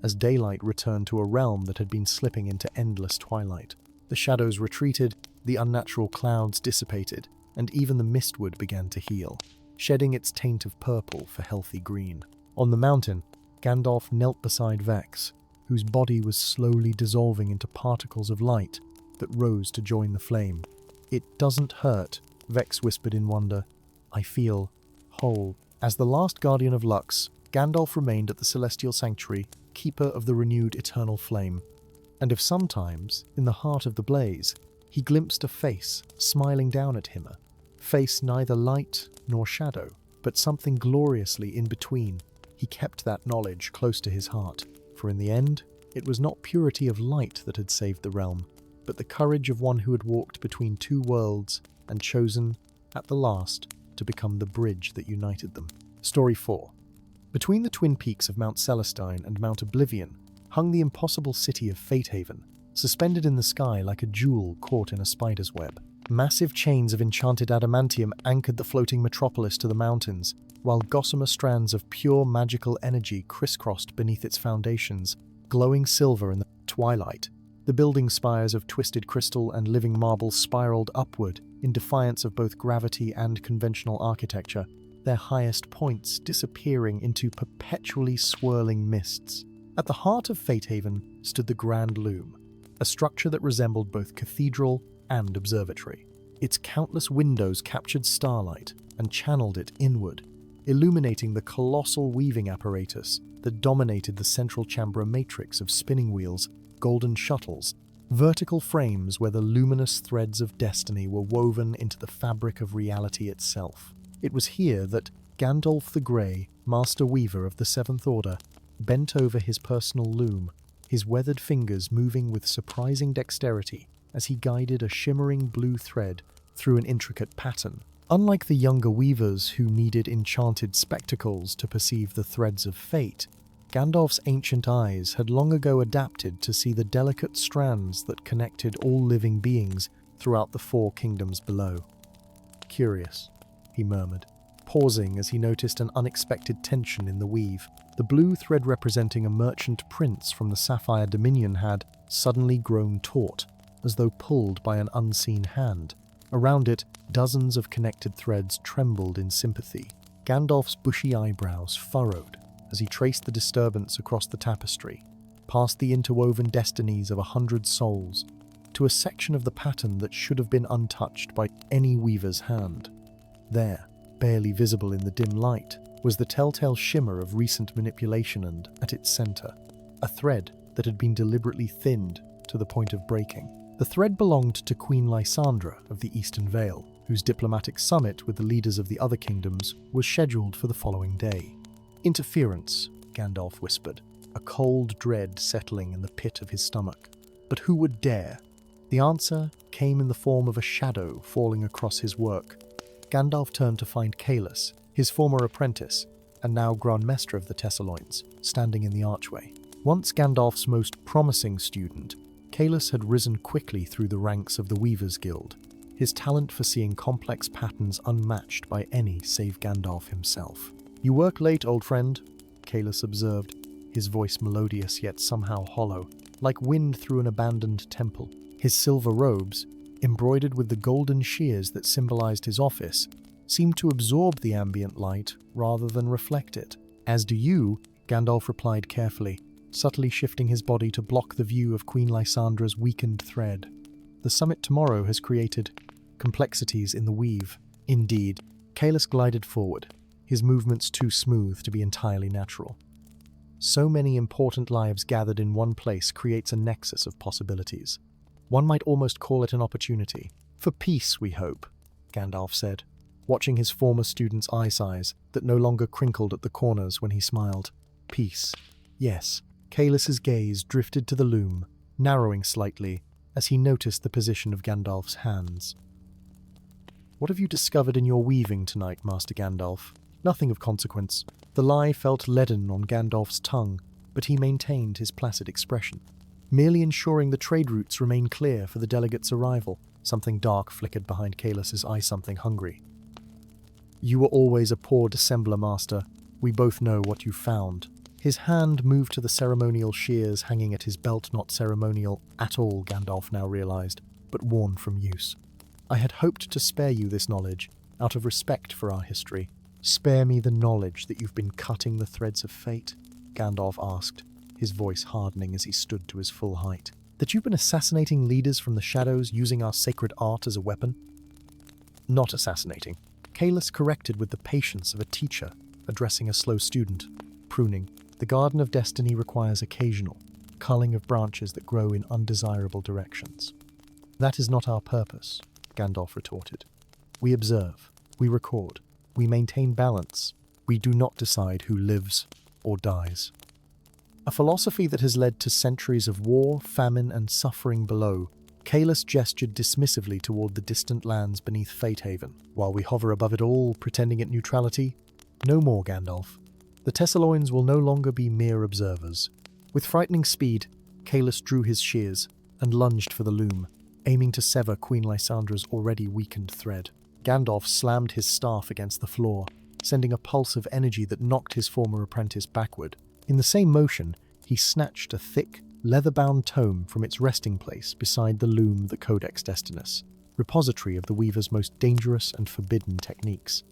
[SPEAKER 1] as daylight returned to a realm that had been slipping into endless twilight. The shadows retreated, the unnatural clouds dissipated, and even the mistwood began to heal, shedding its taint of purple for healthy green. On the mountain, Gandalf knelt beside Vex, whose body was slowly dissolving into particles of light that rose to join the flame. "It doesn't hurt," Vex whispered in wonder. "I feel whole." As the last guardian of Lux, Gandalf remained at the Celestial Sanctuary, keeper of the renewed eternal flame. And if sometimes, in the heart of the blaze, he glimpsed a face smiling down at him, a face neither light nor shadow, but something gloriously in between, he kept that knowledge close to his heart. For in the end, it was not purity of light that had saved the realm, but the courage of one who had walked between two worlds and chosen, at the last, to become the bridge that united them. Story 4. Between the twin peaks of Mount Celestine and Mount Oblivion hung the impossible city of Fatehaven, suspended in the sky like a jewel caught in a spider's web. Massive chains of enchanted adamantium anchored the floating metropolis to the mountains, while gossamer strands of pure magical energy crisscrossed beneath its foundations, glowing silver in the twilight. The building spires of twisted crystal and living marble spiraled upward in defiance of both gravity and conventional architecture, their highest points disappearing into perpetually swirling mists. At the heart of Fatehaven stood the Grand Loom, a structure that resembled both cathedral and observatory. Its countless windows captured starlight and channeled it inward, illuminating the colossal weaving apparatus that dominated the central chamber matrix of spinning wheels, golden shuttles, vertical frames where the luminous threads of destiny were woven into the fabric of reality itself. It was here that Gandalf the Grey, Master Weaver of the Seventh Order, bent over his personal loom, his weathered fingers moving with surprising dexterity as he guided a shimmering blue thread through an intricate pattern. Unlike the younger weavers who needed enchanted spectacles to perceive the threads of fate, Gandalf's ancient eyes had long ago adapted to see the delicate strands that connected all living beings throughout the four kingdoms below. "Curious," he murmured, pausing as he noticed an unexpected tension in the weave. The blue thread representing a merchant prince from the Sapphire Dominion had suddenly grown taut, as though pulled by an unseen hand. Around it, dozens of connected threads trembled in sympathy. Gandalf's bushy eyebrows furrowed as he traced the disturbance across the tapestry, past the interwoven destinies of 100 souls, to a section of the pattern that should have been untouched by any weaver's hand. There, barely visible in the dim light, was the telltale shimmer of recent manipulation and, at its center, a thread that had been deliberately thinned to the point of breaking. The thread belonged to Queen Lysandra of the Eastern Vale, whose diplomatic summit with the leaders of the other kingdoms was scheduled for the following day. "Interference," Gandalf whispered, a cold dread settling in the pit of his stomach. But who would dare? The answer came in the form of a shadow falling across his work. Gandalf turned to find Kaelus, his former apprentice, and now Grand Mestre of the Tessalloins, standing in the archway. Once Gandalf's most promising student, Kaelus had risen quickly through the ranks of the Weavers' Guild, his talent for seeing complex patterns unmatched by any save Gandalf himself. "You work late, old friend," Kaelus observed, his voice melodious yet somehow hollow, like wind through an abandoned temple. His silver robes, embroidered with the golden shears that symbolized his office, seemed to absorb the ambient light rather than reflect it. "As do you," Gandalf replied carefully, subtly shifting his body to block the view of Queen Lysandra's weakened thread. "The summit tomorrow has created complexities in the weave." Indeed, Kaelus glided forward, his movements too smooth to be entirely natural. So many important lives gathered in one place creates a nexus of possibilities. One might almost call it an opportunity. "For peace, we hope," Gandalf said, watching his former student's eye size that no longer crinkled at the corners when he smiled. "Peace, yes." Kaelus's gaze drifted to the loom, narrowing slightly as he noticed the position of Gandalf's hands. "What have you discovered in your weaving tonight, Master Gandalf?" "Nothing of consequence." The lie felt leaden on Gandalf's tongue, but he maintained his placid expression, merely ensuring the trade routes remain clear for the delegates' arrival. Something dark flickered behind Kaelus's eye, something hungry. "You were always a poor dissembler, Master. We both know what you found." His hand moved to the ceremonial shears hanging at his belt, not ceremonial at all, Gandalf now realized, but worn from use. "I had hoped to spare you this knowledge, out of respect for our history." "Spare me the knowledge that you've been cutting the threads of fate?" Gandalf asked, his voice hardening as he stood to his full height. "That you've been assassinating leaders from the shadows using our sacred art as a weapon?" "Not assassinating," Kaelus corrected with the patience of a teacher addressing a slow student. "Pruning. The Garden of Destiny requires occasional culling of branches that grow in undesirable directions." "That is not our purpose," Gandalf retorted. "We observe, we record, we maintain balance. We do not decide who lives or dies." A philosophy that has led to centuries of war, famine, and suffering below. Kaelus gestured dismissively toward the distant lands beneath Fatehaven. "While we hover above it all, pretending at neutrality, no more, Gandalf. The Thessaloins will no longer be mere observers." With frightening speed, Kaelus drew his shears and lunged for the loom, aiming to sever Queen Lysandra's already weakened thread. Gandalf slammed his staff against the floor, sending a pulse of energy that knocked his former apprentice backward. In the same motion, he snatched a thick, leather-bound tome from its resting place beside the loom, the Codex Destinus, repository of the Weaver's most dangerous and forbidden techniques.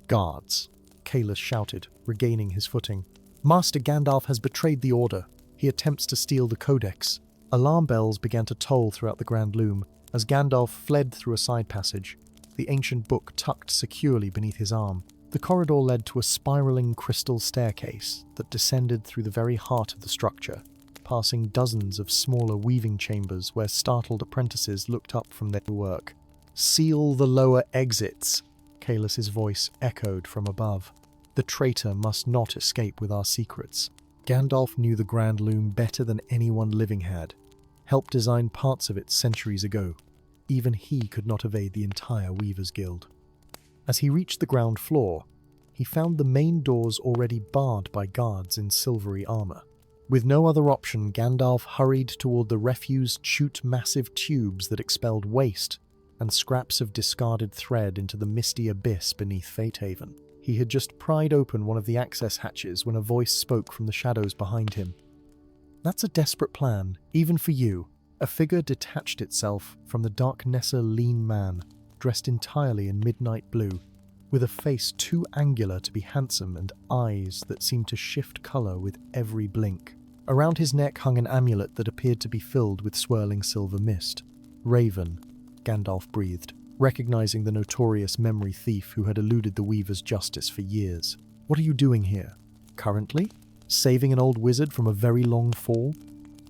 [SPEAKER 1] "Guards!" Kaelus shouted, regaining his footing. "Master Gandalf has betrayed the Order. He attempts to steal the Codex." Alarm bells began to toll throughout the Grand Loom as Gandalf fled through a side passage, the ancient book tucked securely beneath his arm. The corridor led to a spiraling crystal staircase that descended through the very heart of the structure, passing dozens of smaller weaving chambers where startled apprentices looked up from their work. "Seal the lower exits," Kaelus's voice echoed from above. "The traitor must not escape with our secrets." Gandalf knew the Grand Loom better than anyone living had, helped design parts of it centuries ago. Even he could not evade the entire Weavers' Guild. As he reached the ground floor, he found the main doors already barred by guards in silvery armor. With no other option, Gandalf hurried toward the refuse-chute massive tubes that expelled waste and scraps of discarded thread into the misty abyss beneath Fatehaven. He had just pried open one of the access hatches when a voice spoke from the shadows behind him. "That's a desperate plan, even for you." A figure detached itself from the dark Nessa lean man, dressed entirely in midnight blue, with a face too angular to be handsome and eyes that seemed to shift color with every blink. Around his neck hung an amulet that appeared to be filled with swirling silver mist. "Raven," Gandalf breathed, recognizing the notorious memory thief who had eluded the Weaver's justice for years. "What are you doing here? Currently? Saving an old wizard from a very long fall?"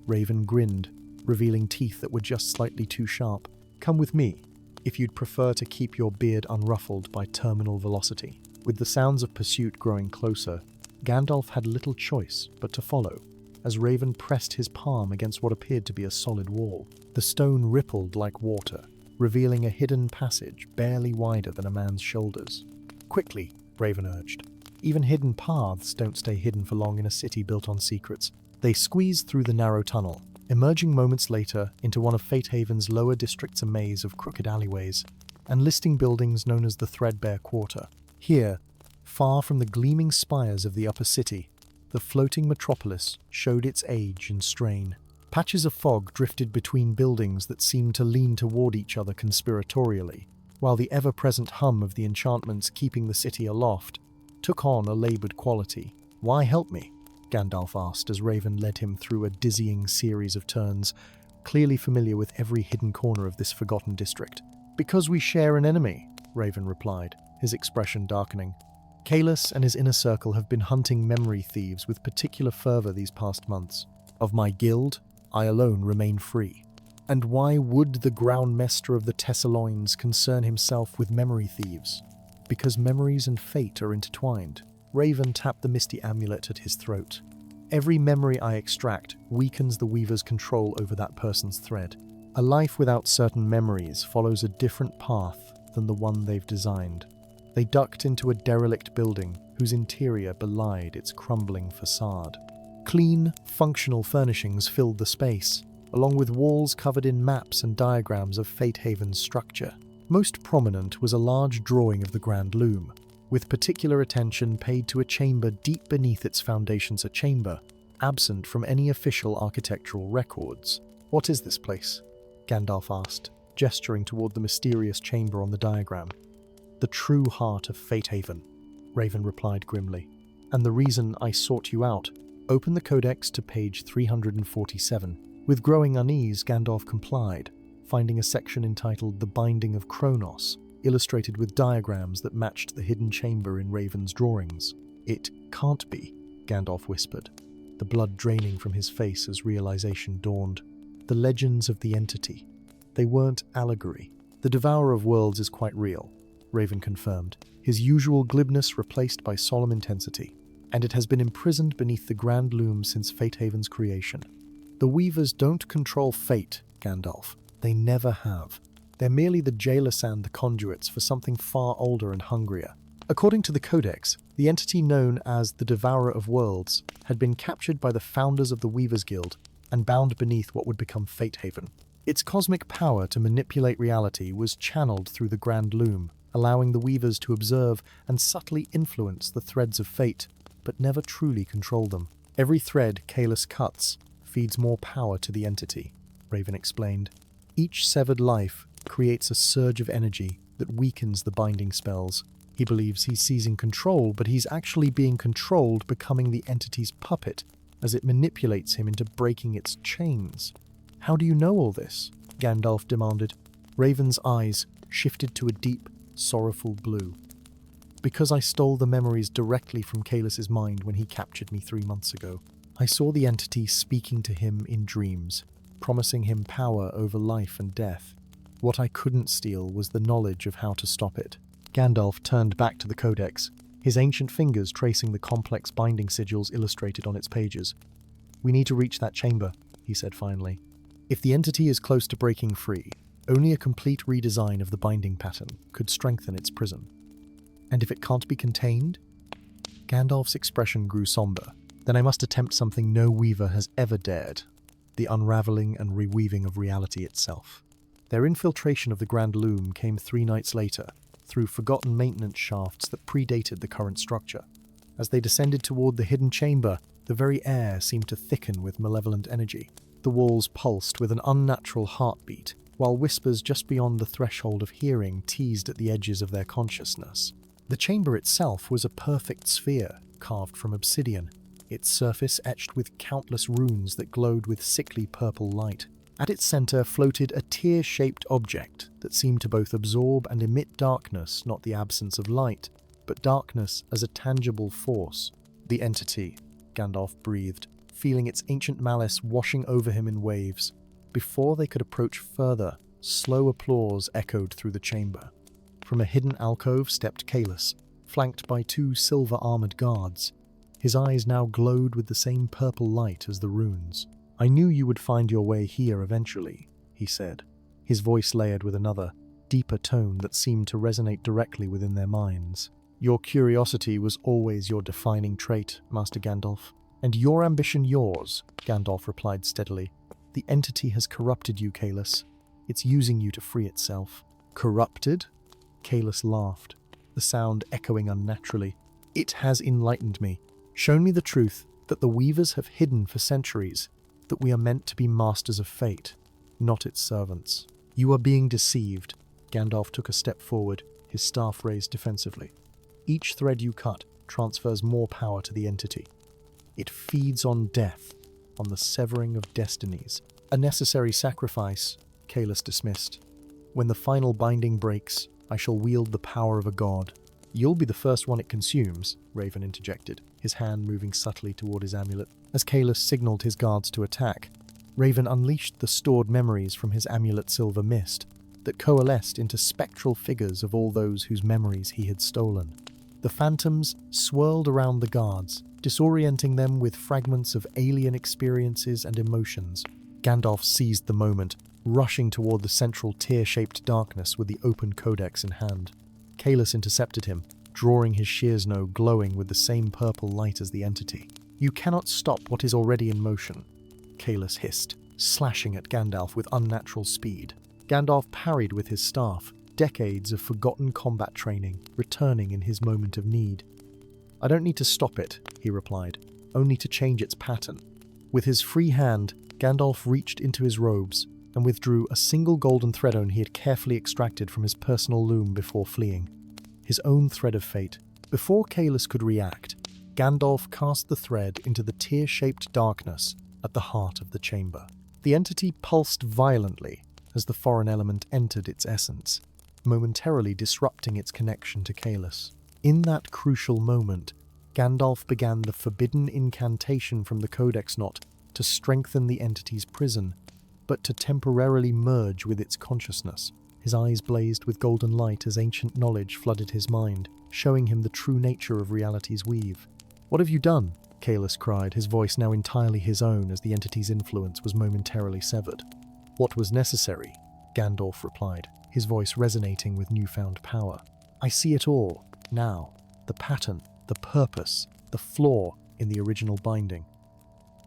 [SPEAKER 1] Raven grinned, revealing teeth that were just slightly too sharp. "Come with me, if you'd prefer to keep your beard unruffled by terminal velocity." With the sounds of pursuit growing closer, Gandalf had little choice but to follow, as Raven pressed his palm against what appeared to be a solid wall. The stone rippled like water, revealing a hidden passage barely wider than a man's shoulders. "Quickly," Raven urged. "Even hidden paths don't stay hidden for long in a city built on secrets." They squeezed through the narrow tunnel, emerging moments later into one of Fatehaven's lower districts, a maze of crooked alleyways and listing buildings known as the Threadbare Quarter. Here, far from the gleaming spires of the upper city, the floating metropolis showed its age and strain. Patches of fog drifted between buildings that seemed to lean toward each other conspiratorially, while the ever-present hum of the enchantments keeping the city aloft took on a labored quality. "Why help me?" Gandalf asked as Raven led him through a dizzying series of turns, clearly familiar with every hidden corner of this forgotten district. "Because we share an enemy," Raven replied, his expression darkening. "Kaelus and his inner circle have been hunting memory thieves with particular fervor these past months. Of my guild, I alone remain free. And why would the groundmaster of the Thessaloins concern himself with memory thieves? Because memories and fate are intertwined." Raven tapped the misty amulet at his throat. "Every memory I extract weakens the Weaver's control over that person's thread. A life without certain memories follows a different path than the one they've designed." They ducked into a derelict building whose interior belied its crumbling facade. Clean, functional furnishings filled the space, along with walls covered in maps and diagrams of Fatehaven's structure. Most prominent was a large drawing of the Grand Loom, with particular attention paid to a chamber deep beneath its foundations, a chamber absent from any official architectural records. "What is this place?" Gandalf asked, gesturing toward the mysterious chamber on the diagram. "The true heart of Fatehaven," Raven replied grimly. "And the reason I sought you out." Open the codex to page 347. With growing unease, Gandalf complied, finding a section entitled The Binding of Kronos, illustrated with diagrams that matched the hidden chamber in Raven's drawings. "It can't be," Gandalf whispered, the blood draining from his face as realization dawned. "The legends of the entity. They weren't allegory. The Devourer of Worlds is quite real," Raven confirmed, his usual glibness replaced by solemn intensity. "And it has been imprisoned beneath the Grand Loom since Fatehaven's creation. The Weavers don't control fate, Gandalf. They never have. They're merely the jailers and the conduits for something far older and hungrier." According to the Codex, the entity known as the Devourer of Worlds had been captured by the founders of the Weavers Guild and bound beneath what would become Fatehaven. Its cosmic power to manipulate reality was channeled through the Grand Loom, allowing the Weavers to observe and subtly influence the threads of fate, but never truly control them. "Every thread Kalis cuts feeds more power to the entity," Raven explained. "Each severed life creates a surge of energy that weakens the binding spells. He believes he's seizing control, but he's actually being controlled, becoming the entity's puppet as it manipulates him into breaking its chains." "How do you know all this?" Gandalf demanded. Raven's eyes shifted to a deep, sorrowful blue. "Because I stole the memories directly from Kalis's mind when he captured me 3 months ago. I saw the entity speaking to him in dreams, promising him power over life and death. What I couldn't steal was the knowledge of how to stop it." Gandalf turned back to the Codex, his ancient fingers tracing the complex binding sigils illustrated on its pages. "We need to reach that chamber," he said finally. "If the entity is close to breaking free, only a complete redesign of the binding pattern could strengthen its prison. And if it can't be contained?" Gandalf's expression grew somber. "Then I must attempt something no weaver has ever dared: the unraveling and reweaving of reality itself." Their infiltration of the Grand Loom came 3 nights later, through forgotten maintenance shafts that predated the current structure. As they descended toward the hidden chamber, the very air seemed to thicken with malevolent energy. The walls pulsed with an unnatural heartbeat, while whispers just beyond the threshold of hearing teased at the edges of their consciousness. The chamber itself was a perfect sphere, carved from obsidian, its surface etched with countless runes that glowed with sickly purple light. At its center floated a tear-shaped object that seemed to both absorb and emit darkness, not the absence of light, but darkness as a tangible force. "The entity," Gandalf breathed, feeling its ancient malice washing over him in waves. Before they could approach further, slow applause echoed through the chamber. From a hidden alcove stepped Kalis, flanked by 2 silver-armored guards. His eyes now glowed with the same purple light as the runes. "I knew you would find your way here eventually," he said, his voice layered with another, deeper tone that seemed to resonate directly within their minds. "Your curiosity was always your defining trait, Master Gandalf. And your ambition yours," Gandalf replied steadily. "The entity has corrupted you, Kalis. It's using you to free itself." "Corrupted?" Kalis laughed, the sound echoing unnaturally. "It has enlightened me, shown me the truth that the Weavers have hidden for centuries, that we are meant to be masters of fate, not its servants." "You are being deceived." Gandalf took a step forward, his staff raised defensively. "Each thread you cut transfers more power to the entity. It feeds on death, on the severing of destinies. A necessary sacrifice," Kalis dismissed. "When the final binding breaks, I shall wield the power of a god." "You'll be the first one it consumes," Raven interjected, his hand moving subtly toward his amulet. As Kalis signaled his guards to attack, Raven unleashed the stored memories from his amulet's silver mist that coalesced into spectral figures of all those whose memories he had stolen. The phantoms swirled around the guards, disorienting them with fragments of alien experiences and emotions. Gandalf seized the moment, rushing toward the central tear-shaped darkness with the open codex in hand. Kalis intercepted him, drawing his shearsnow glowing with the same purple light as the entity. You cannot stop what is already in motion, Kalis hissed, slashing at Gandalf with unnatural speed. Gandalf parried with his staff, decades of forgotten combat training returning in his moment of need. I don't need to stop it, he replied, only to change its pattern. With his free hand, Gandalf reached into his robes and withdrew a single golden threadone he had carefully extracted from his personal loom before fleeing. His own thread of fate. Before Kalis could react, Gandalf cast the thread into the tear-shaped darkness at the heart of the chamber. The entity pulsed violently as the foreign element entered its essence, momentarily disrupting its connection to Kalis. In that crucial moment, Gandalf began the forbidden incantation from the Codex Knot to strengthen the entity's prison, but to temporarily merge with its consciousness. His eyes blazed with golden light as ancient knowledge flooded his mind, showing him the true nature of reality's weave. "What have you done?" Kalis cried, his voice now entirely his own as the entity's influence was momentarily severed. "What was necessary?" Gandalf replied, his voice resonating with newfound power. "I see it all, now. The pattern, the purpose, the flaw in the original binding."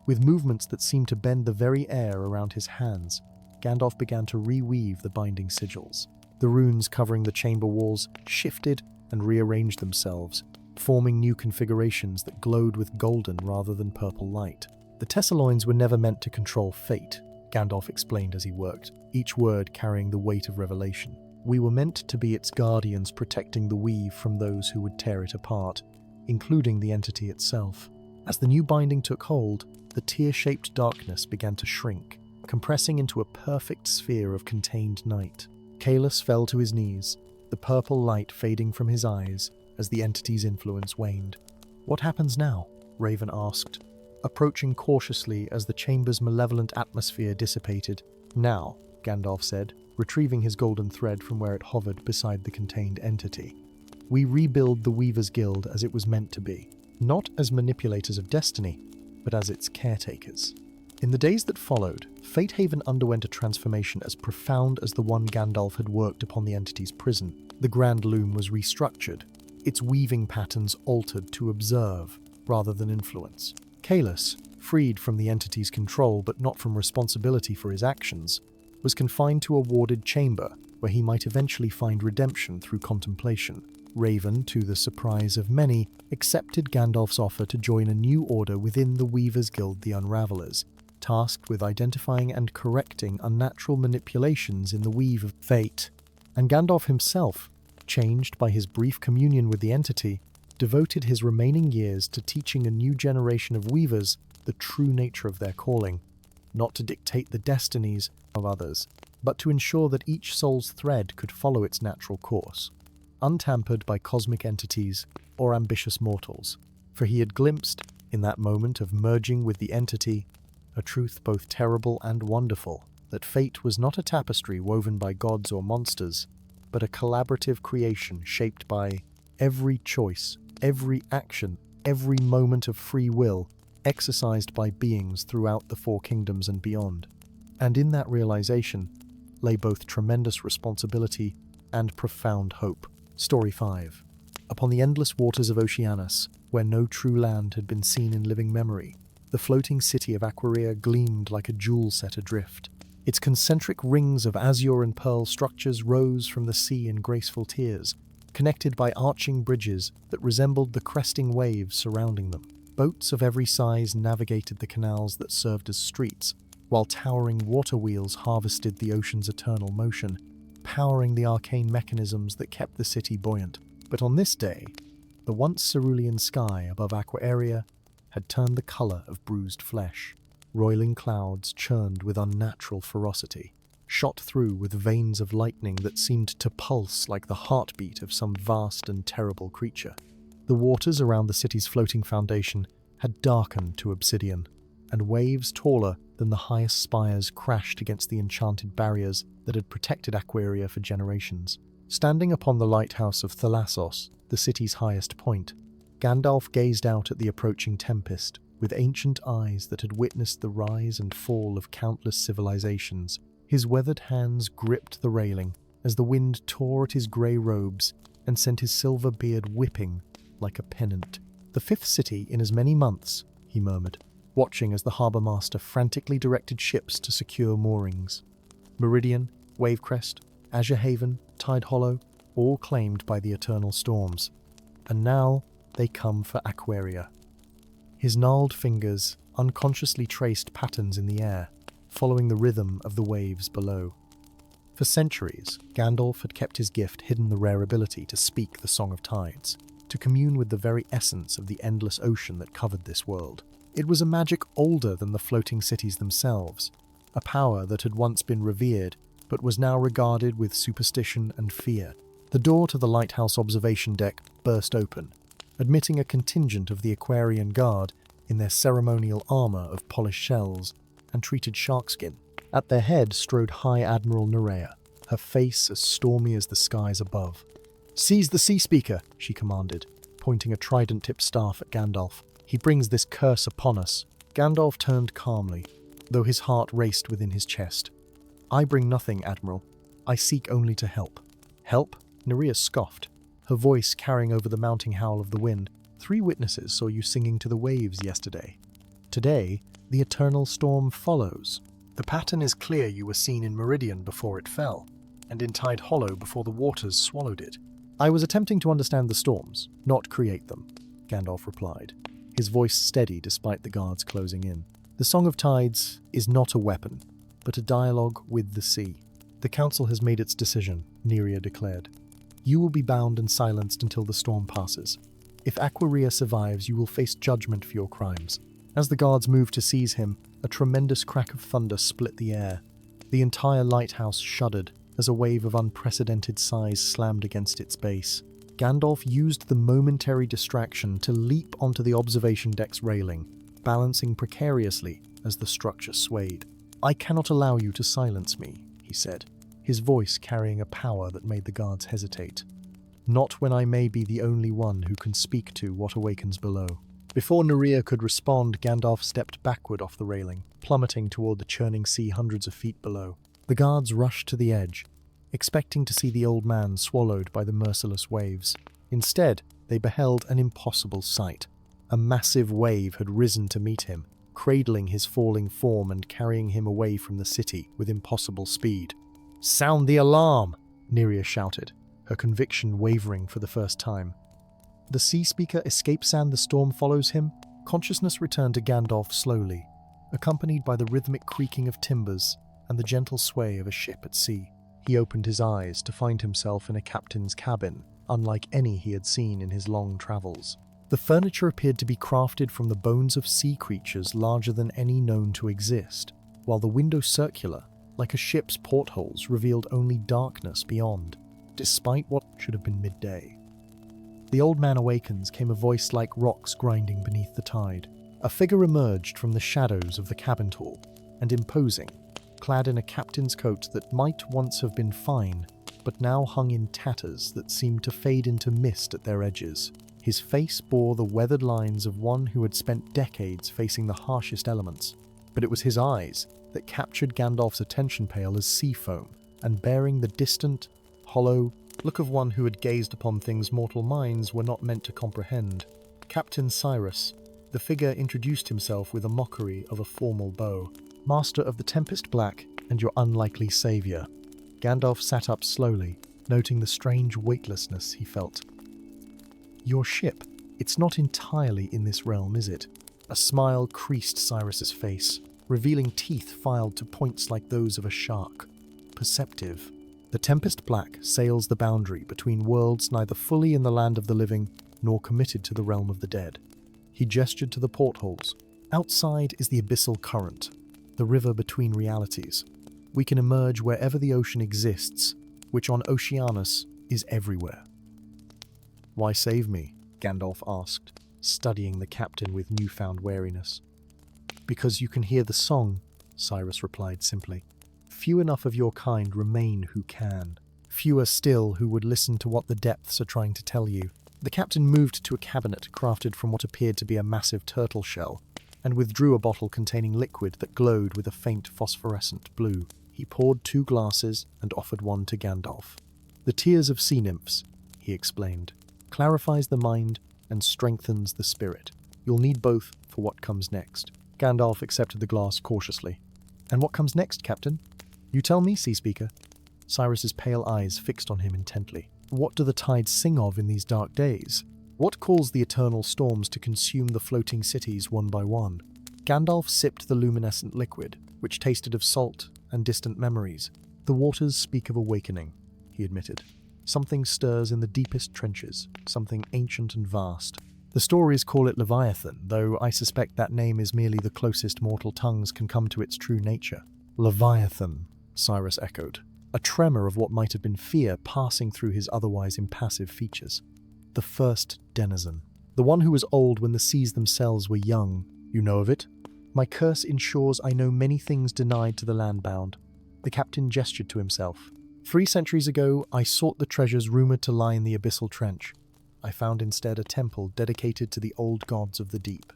[SPEAKER 1] With movements that seemed to bend the very air around his hands, Gandalf began to reweave the binding sigils. The runes covering the chamber walls shifted and rearranged themselves, forming new configurations that glowed with golden rather than purple light. The Tessalloins were never meant to control fate, Gandalf explained as he worked, each word carrying the weight of revelation. "We were meant to be its guardians, protecting the weave from those who would tear it apart, including the entity itself." As the new binding took hold, the tear-shaped darkness began to shrink, compressing into a perfect sphere of contained night. Kalis fell to his knees, the purple light fading from his eyes as the entity's influence waned. "What happens now?" Raven asked, approaching cautiously as the chamber's malevolent atmosphere dissipated. "Now," Gandalf said, retrieving his golden thread from where it hovered beside the contained entity. "We rebuild the Weaver's Guild as it was meant to be, not as manipulators of destiny, but as its caretakers." In the days that followed, Fatehaven underwent a transformation as profound as the one Gandalf had worked upon the entity's prison. The Grand Loom was restructured, its weaving patterns altered to observe rather than influence. Kalis, freed from the entity's control but not from responsibility for his actions, was confined to a warded chamber where he might eventually find redemption through contemplation. Raven, to the surprise of many, accepted Gandalf's offer to join a new order within the Weaver's Guild, the Unravelers, tasked with identifying and correcting unnatural manipulations in the weave of fate. And Gandalf himself, changed by his brief communion with the entity, devoted his remaining years to teaching a new generation of weavers the true nature of their calling, not to dictate the destinies of others, but to ensure that each soul's thread could follow its natural course, untampered by cosmic entities or ambitious mortals. For he had glimpsed, in that moment of merging with the entity, a truth both terrible and wonderful, that fate was not a tapestry woven by gods or monsters, but a collaborative creation shaped by every choice, every action, every moment of free will, exercised by beings throughout the Four Kingdoms and beyond. And in that realization lay both tremendous responsibility and profound hope. Story 5. Upon the endless waters of Oceanus, where no true land had been seen in living memory, the floating city of Aquaria gleamed like a jewel set adrift. Its concentric rings of azure and pearl structures rose from the sea in graceful tiers, connected by arching bridges that resembled the cresting waves surrounding them. Boats of every size navigated the canals that served as streets, while towering water wheels harvested the ocean's eternal motion, powering the arcane mechanisms that kept the city buoyant. But on this day, the once cerulean sky above Aquaria had turned the color of bruised flesh. Roiling clouds churned with unnatural ferocity, shot through with veins of lightning that seemed to pulse like the heartbeat of some vast and terrible creature. The waters around the city's floating foundation had darkened to obsidian, and waves taller than the highest spires crashed against the enchanted barriers that had protected Aquaria for generations. Standing upon the lighthouse of Thalassos, the city's highest point, Gandalf gazed out at the approaching tempest with ancient eyes that had witnessed the rise and fall of countless civilizations. His weathered hands gripped the railing as the wind tore at his grey robes and sent his silver beard whipping like a pennant. The fifth city in as many months, he murmured, watching as the harbour master frantically directed ships to secure moorings. Meridian, Wavecrest, Azure Haven, Tide Hollow, all claimed by the eternal storms. And now they come for Aquaria. His gnarled fingers unconsciously traced patterns in the air, following the rhythm of the waves below. For centuries, Gandalf had kept his gift hidden, the rare ability to speak the Song of Tides, to commune with the very essence of the endless ocean that covered this world. It was a magic older than the floating cities themselves, a power that had once been revered, but was now regarded with superstition and fear. The door to the lighthouse observation deck burst open, admitting a contingent of the Aquarian Guard in their ceremonial armor of polished shells and treated sharkskin. At their head strode High Admiral Nerea, her face as stormy as the skies above. "Seize the Sea Speaker," she commanded, pointing a trident-tipped staff at Gandalf. "He brings this curse upon us." Gandalf turned calmly, though his heart raced within his chest. "I bring nothing, Admiral. I seek only to help." "Help?" Nerea scoffed, her voice carrying over the mounting howl of the wind. "3 witnesses saw you singing to the waves yesterday. Today, the eternal storm follows. The pattern is clear. You were seen in Meridian before it fell, and in Tide Hollow before the waters swallowed it." "I was attempting to understand the storms, not create them," Gandalf replied, his voice steady despite the guards closing in. "The Song of Tides is not a weapon, but a dialogue with the sea." "The Council has made its decision," Nerea declared. "You will be bound and silenced until the storm passes. If Aquaria survives, you will face judgment for your crimes." As the guards moved to seize him, a tremendous crack of thunder split the air. The entire lighthouse shuddered as a wave of unprecedented size slammed against its base. Gandalf used the momentary distraction to leap onto the observation deck's railing, balancing precariously as the structure swayed. "I cannot allow you to silence me," he said, his voice carrying a power that made the guards hesitate. "Not when I may be the only one who can speak to what awakens below." Before Nerea could respond, Gandalf stepped backward off the railing, plummeting toward the churning sea hundreds of feet below. The guards rushed to the edge, expecting to see the old man swallowed by the merciless waves. Instead, they beheld an impossible sight. A massive wave had risen to meet him, cradling his falling form and carrying him away from the city with impossible speed. "Sound the alarm!" Nerea shouted, her conviction wavering for the first time. The Sea Speaker escapes and the storm follows him. Consciousness returned to Gandalf slowly, accompanied by the rhythmic creaking of timbers and the gentle sway of a ship at sea. He opened his eyes to find himself in a captain's cabin, unlike any he had seen in his long travels. The furniture appeared to be crafted from the bones of sea creatures larger than any known to exist, while the window circular, like a ship's portholes, revealed only darkness beyond, despite what should have been midday. The old man awakens came a voice like rocks grinding beneath the tide. A figure emerged from the shadows of the cabin hall, and imposing, clad in a captain's coat that might once have been fine, but now hung in tatters that seemed to fade into mist at their edges. His face bore the weathered lines of one who had spent decades facing the harshest elements, but it was his eyes that captured Gandalf's attention, pale as sea foam, and bearing the distant, hollow look of one who had gazed upon things mortal minds were not meant to comprehend. "Captain Cyrus," the figure introduced himself with a mockery of a formal bow. "Master of the Tempest Black and your unlikely savior." Gandalf sat up slowly, noting the strange weightlessness he felt. "Your ship, it's not entirely in this realm, is it?" A smile creased Cyrus's face, revealing teeth filed to points like those of a shark. Perceptive. "The Tempest Black sails the boundary between worlds neither fully in the land of the living nor committed to the realm of the dead." He gestured to the portholes. "Outside is the abyssal current, the river between realities. We can emerge wherever the ocean exists, which on Oceanus is everywhere." "Why save me?" Gandalf asked, studying the captain with newfound wariness. "Because you can hear the song," Cyrus replied simply. "Few enough of your kind remain who can. Fewer still who would listen to what the depths are trying to tell you." The captain moved to a cabinet crafted from what appeared to be a massive turtle shell, and withdrew a bottle containing liquid that glowed with a faint phosphorescent blue. He poured 2 glasses and offered one to Gandalf. "The tears of sea nymphs," he explained, "clarifies the mind and strengthens the spirit. You'll need both for what comes next. Gandalf accepted the glass cautiously. And what comes next, Captain? You tell me, Sea Speaker. Cyrus's pale eyes fixed on him intently. What do the tides sing of in these dark days? What caused the eternal storms to consume the floating cities one by one? Gandalf sipped the luminescent liquid, which tasted of salt and distant memories. The waters speak of awakening, he admitted. Something stirs in the deepest trenches, something ancient and vast. The stories call it Leviathan, though I suspect that name is merely the closest mortal tongues can come to its true nature. Leviathan, Cyrus echoed, a tremor of what might have been fear passing through his otherwise impassive features. The first denizen. The one who was old when the seas themselves were young. You know of it? My curse ensures I know many things denied to the landbound. The captain gestured to himself. 3 centuries ago, I sought the treasures rumored to lie in the abyssal trench. I found instead a temple dedicated to the old gods of the deep.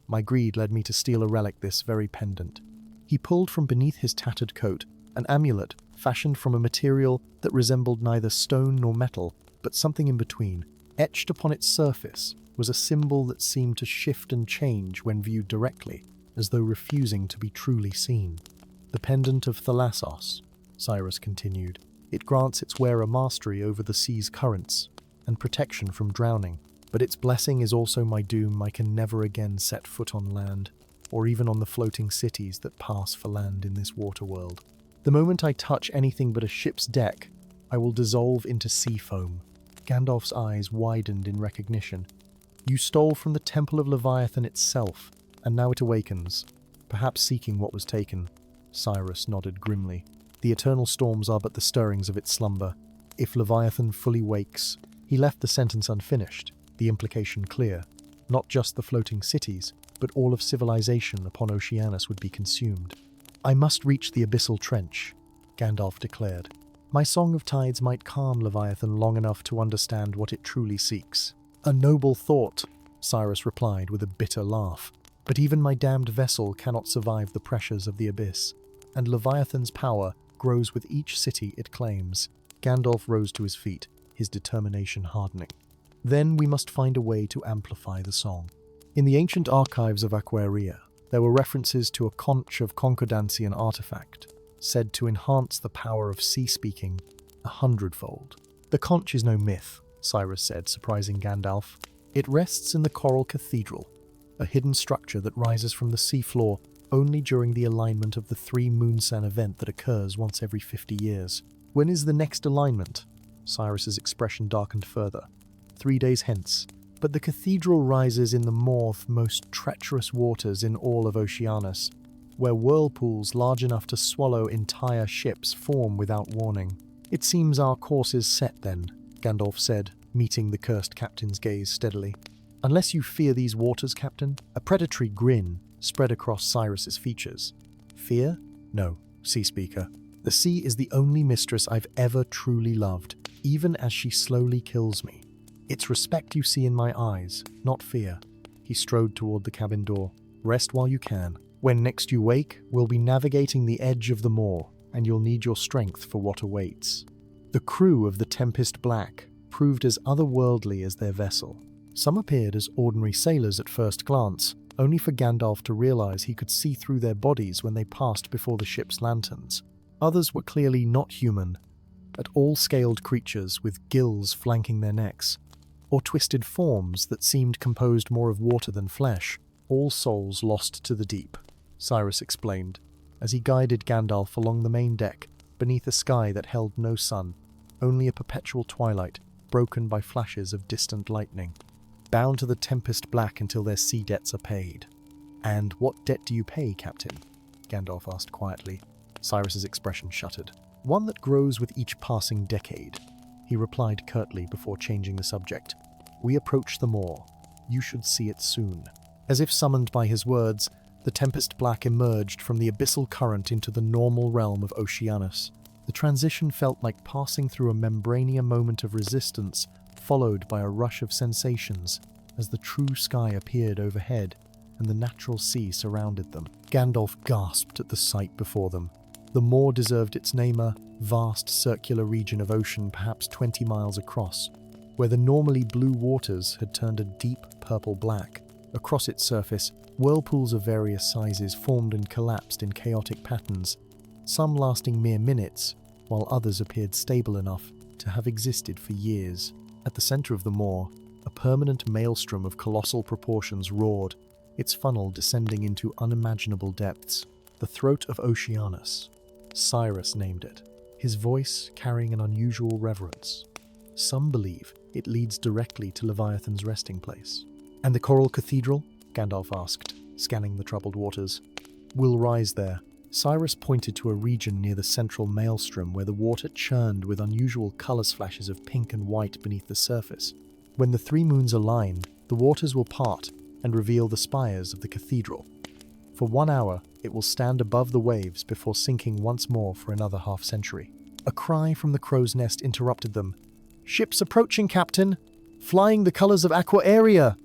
[SPEAKER 1] My greed led me to steal a relic, this very pendant. He pulled from beneath his tattered coat an amulet fashioned from a material that resembled neither stone nor metal, but something in between. Etched upon its surface was a symbol that seemed to shift and change when viewed directly, as though refusing to be truly seen. The pendant of Thalassos, Cyrus continued. It grants its wearer mastery over the sea's currents and protection from drowning, but its blessing is also my doom. I can never again set foot on land, or even on the floating cities that pass for land in this water world. The moment I touch anything but a ship's deck, I will dissolve into sea foam. Gandalf's eyes widened in recognition. You stole from the Temple of Leviathan itself, and now it awakens, perhaps seeking what was taken. Cyrus nodded grimly. The eternal storms are but the stirrings of its slumber. If Leviathan fully wakes... He left the sentence unfinished, the implication clear. Not just the floating cities, but all of civilization upon Oceanus would be consumed. I must reach the abyssal trench, Gandalf declared. My song of tides might calm Leviathan long enough to understand what it truly seeks. A noble thought, Cyrus replied with a bitter laugh. But even my damned vessel cannot survive the pressures of the abyss, and Leviathan's power grows with each city it claims. Gandalf rose to his feet, his determination hardening. Then we must find a way to amplify the song. In the ancient archives of Aquaria, there were references to a conch of concordancian artifact, said to enhance the power of sea-speaking 100-fold. The conch is no myth, Cyrus said, surprising Gandalf. It rests in the Coral Cathedral, a hidden structure that rises from the seafloor only during the alignment of the 3 Moonsan event that occurs once every 50 years. When is the next alignment? Cyrus's expression darkened further. 3 days hence. But the cathedral rises in the most treacherous waters in all of Oceanus, where whirlpools large enough to swallow entire ships form without warning. It seems our course is set then, Gandalf said, meeting the cursed captain's gaze steadily. Unless you fear these waters, Captain? A predatory grin spread across Cyrus's features. Fear? No, Sea Speaker. The sea is the only mistress I've ever truly loved, even as she slowly kills me. It's respect you see in my eyes, not fear. He strode toward the cabin door. Rest while you can. When next you wake, we'll be navigating the edge of the moor, and you'll need your strength for what awaits. The crew of the Tempest Black proved as otherworldly as their vessel. Some appeared as ordinary sailors at first glance, only for Gandalf to realize he could see through their bodies when they passed before the ship's lanterns. Others were clearly not human, but all-scaled creatures with gills flanking their necks, or twisted forms that seemed composed more of water than flesh, all souls lost to the deep, Cyrus explained, as he guided Gandalf along the main deck, beneath a sky that held no sun, only a perpetual twilight, broken by flashes of distant lightning. Bound to the Tempest Black until their sea debts are paid. And what debt do you pay, Captain? Gandalf asked quietly. Cyrus's expression shuttered. One that grows with each passing decade, he replied curtly before changing the subject. We approach the moor. You should see it soon. As if summoned by his words, the Tempest Black emerged from the abyssal current into the normal realm of Oceanus. The transition felt like passing through a membrania moment of resistance, followed by a rush of sensations as the true sky appeared overhead and the natural sea surrounded them. Gandalf gasped at the sight before them. The moor deserved its name, a vast circular region of ocean perhaps 20 miles across, where the normally blue waters had turned a deep purple black. Across its surface, whirlpools of various sizes formed and collapsed in chaotic patterns, some lasting mere minutes, while others appeared stable enough to have existed for years. At the center of the moor, a permanent maelstrom of colossal proportions roared, its funnel descending into unimaginable depths. The throat of Oceanus. Cyrus named it, his voice carrying an unusual reverence. Some believe it leads directly to Leviathan's resting place. "And the coral cathedral?" Gandalf asked, scanning the troubled waters. "Will rise there." Cyrus pointed to a region near the central maelstrom where the water churned with unusual color flashes of pink and white beneath the surface. When the three moons align, the waters will part and reveal the spires of the cathedral. For 1 hour, it will stand above the waves before sinking once more for another half-century. A cry from the crow's nest interrupted them. "Ships approaching, Captain! Flying the colors of Aquaria!"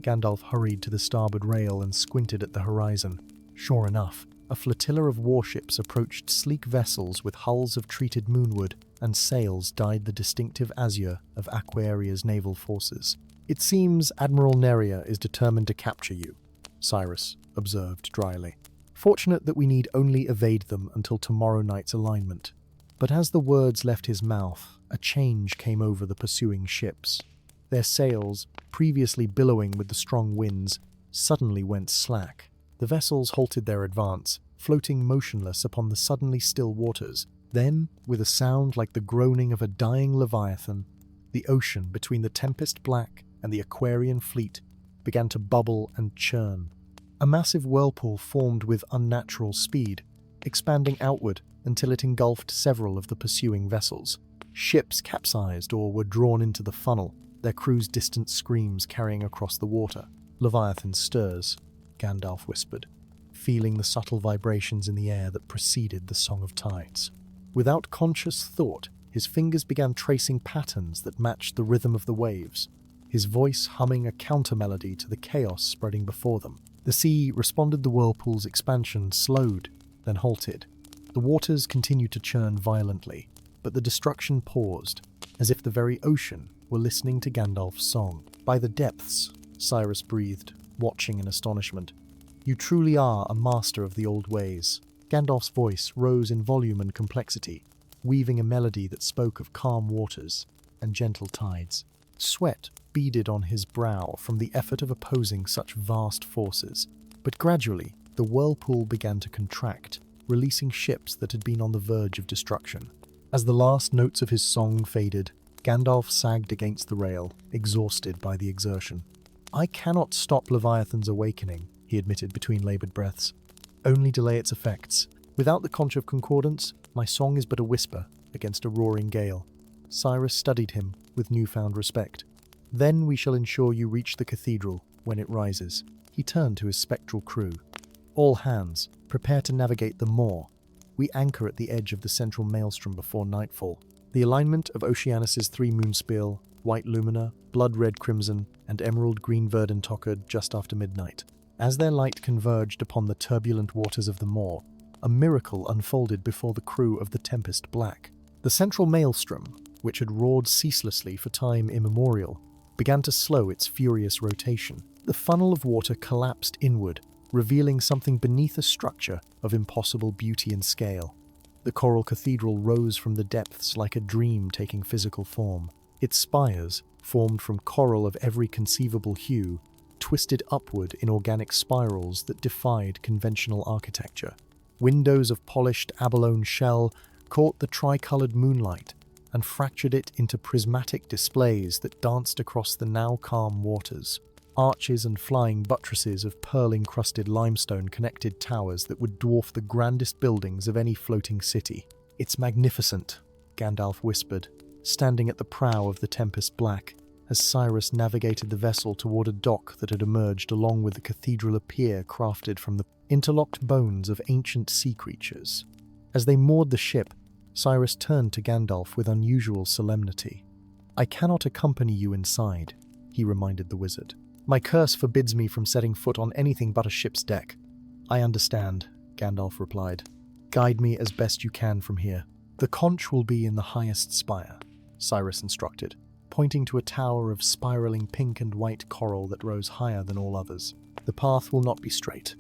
[SPEAKER 1] Gandalf hurried to the starboard rail and squinted at the horizon. Sure enough, a flotilla of warships approached sleek vessels with hulls of treated moonwood and sails dyed the distinctive azure of Aquaria's naval forces. "It seems Admiral Neria is determined to capture you," Cyrus observed dryly. "Fortunate that we need only evade them until tomorrow night's alignment." But as the words left his mouth, a change came over the pursuing ships. Their sails, previously billowing with the strong winds, suddenly went slack. The vessels halted their advance, floating motionless upon the suddenly still waters. Then, with a sound like the groaning of a dying leviathan, the ocean between the tempest black and the Aquarian fleet began to bubble and churn. A massive whirlpool formed with unnatural speed, expanding outward until it engulfed several of the pursuing vessels. Ships capsized or were drawn into the funnel, their crews' distant screams carrying across the water. "Leviathan stirs," Gandalf whispered, feeling the subtle vibrations in the air that preceded the Song of Tides. Without conscious thought, his fingers began tracing patterns that matched the rhythm of the waves, his voice humming a counter-melody to the chaos spreading before them. The sea responded. The whirlpool's expansion slowed, then halted. The waters continued to churn violently, but the destruction paused, as if the very ocean were listening to Gandalf's song. "By the depths," Cyrus breathed, watching in astonishment. "You truly are a master of the old ways." Gandalf's voice rose in volume and complexity, weaving a melody that spoke of calm waters and gentle tides. Sweat beaded on his brow from the effort of opposing such vast forces, but gradually the whirlpool began to contract, releasing ships that had been on the verge of destruction. As the last notes of his song faded, Gandalf sagged against the rail, exhausted by the exertion. "I cannot stop Leviathan's awakening," he admitted between labored breaths. "Only delay its effects. Without the conch of concordance, my song is but a whisper against a roaring gale." Cyrus studied him with newfound respect. "Then we shall ensure you reach the cathedral when it rises." He turned to his spectral crew. "All hands, prepare to navigate the moor. We anchor at the edge of the central maelstrom before nightfall. The alignment of Oceanus's three moonspiel, white lumina, blood-red crimson, and emerald-green verdant occurred just after midnight. As their light converged upon the turbulent waters of the moor, a miracle unfolded before the crew of the Tempest Black. The central maelstrom, which had roared ceaselessly for time immemorial, began to slow its furious rotation. The funnel of water collapsed inward, revealing something beneath a structure of impossible beauty and scale. The coral cathedral rose from the depths like a dream taking physical form. Its spires, formed from coral of every conceivable hue, twisted upward in organic spirals that defied conventional architecture. Windows of polished abalone shell caught the tricolored moonlight and fractured it into prismatic displays that danced across the now calm waters. Arches and flying buttresses of pearl-encrusted limestone connected towers that would dwarf the grandest buildings of any floating city. "It's magnificent," Gandalf whispered, standing at the prow of the Tempest Black, as Cyrus navigated the vessel toward a dock that had emerged along with the cathedral pier crafted from the interlocked bones of ancient sea creatures. As they moored the ship, Cyrus turned to Gandalf with unusual solemnity. "I cannot accompany you inside," he reminded the wizard. "My curse forbids me from setting foot on anything but a ship's deck." "I understand," Gandalf replied. "Guide me as best you can from here." "The conch will be in the highest spire," Cyrus instructed. pointing to a tower of spiraling pink and white coral that rose higher than all others. The path will not be straight,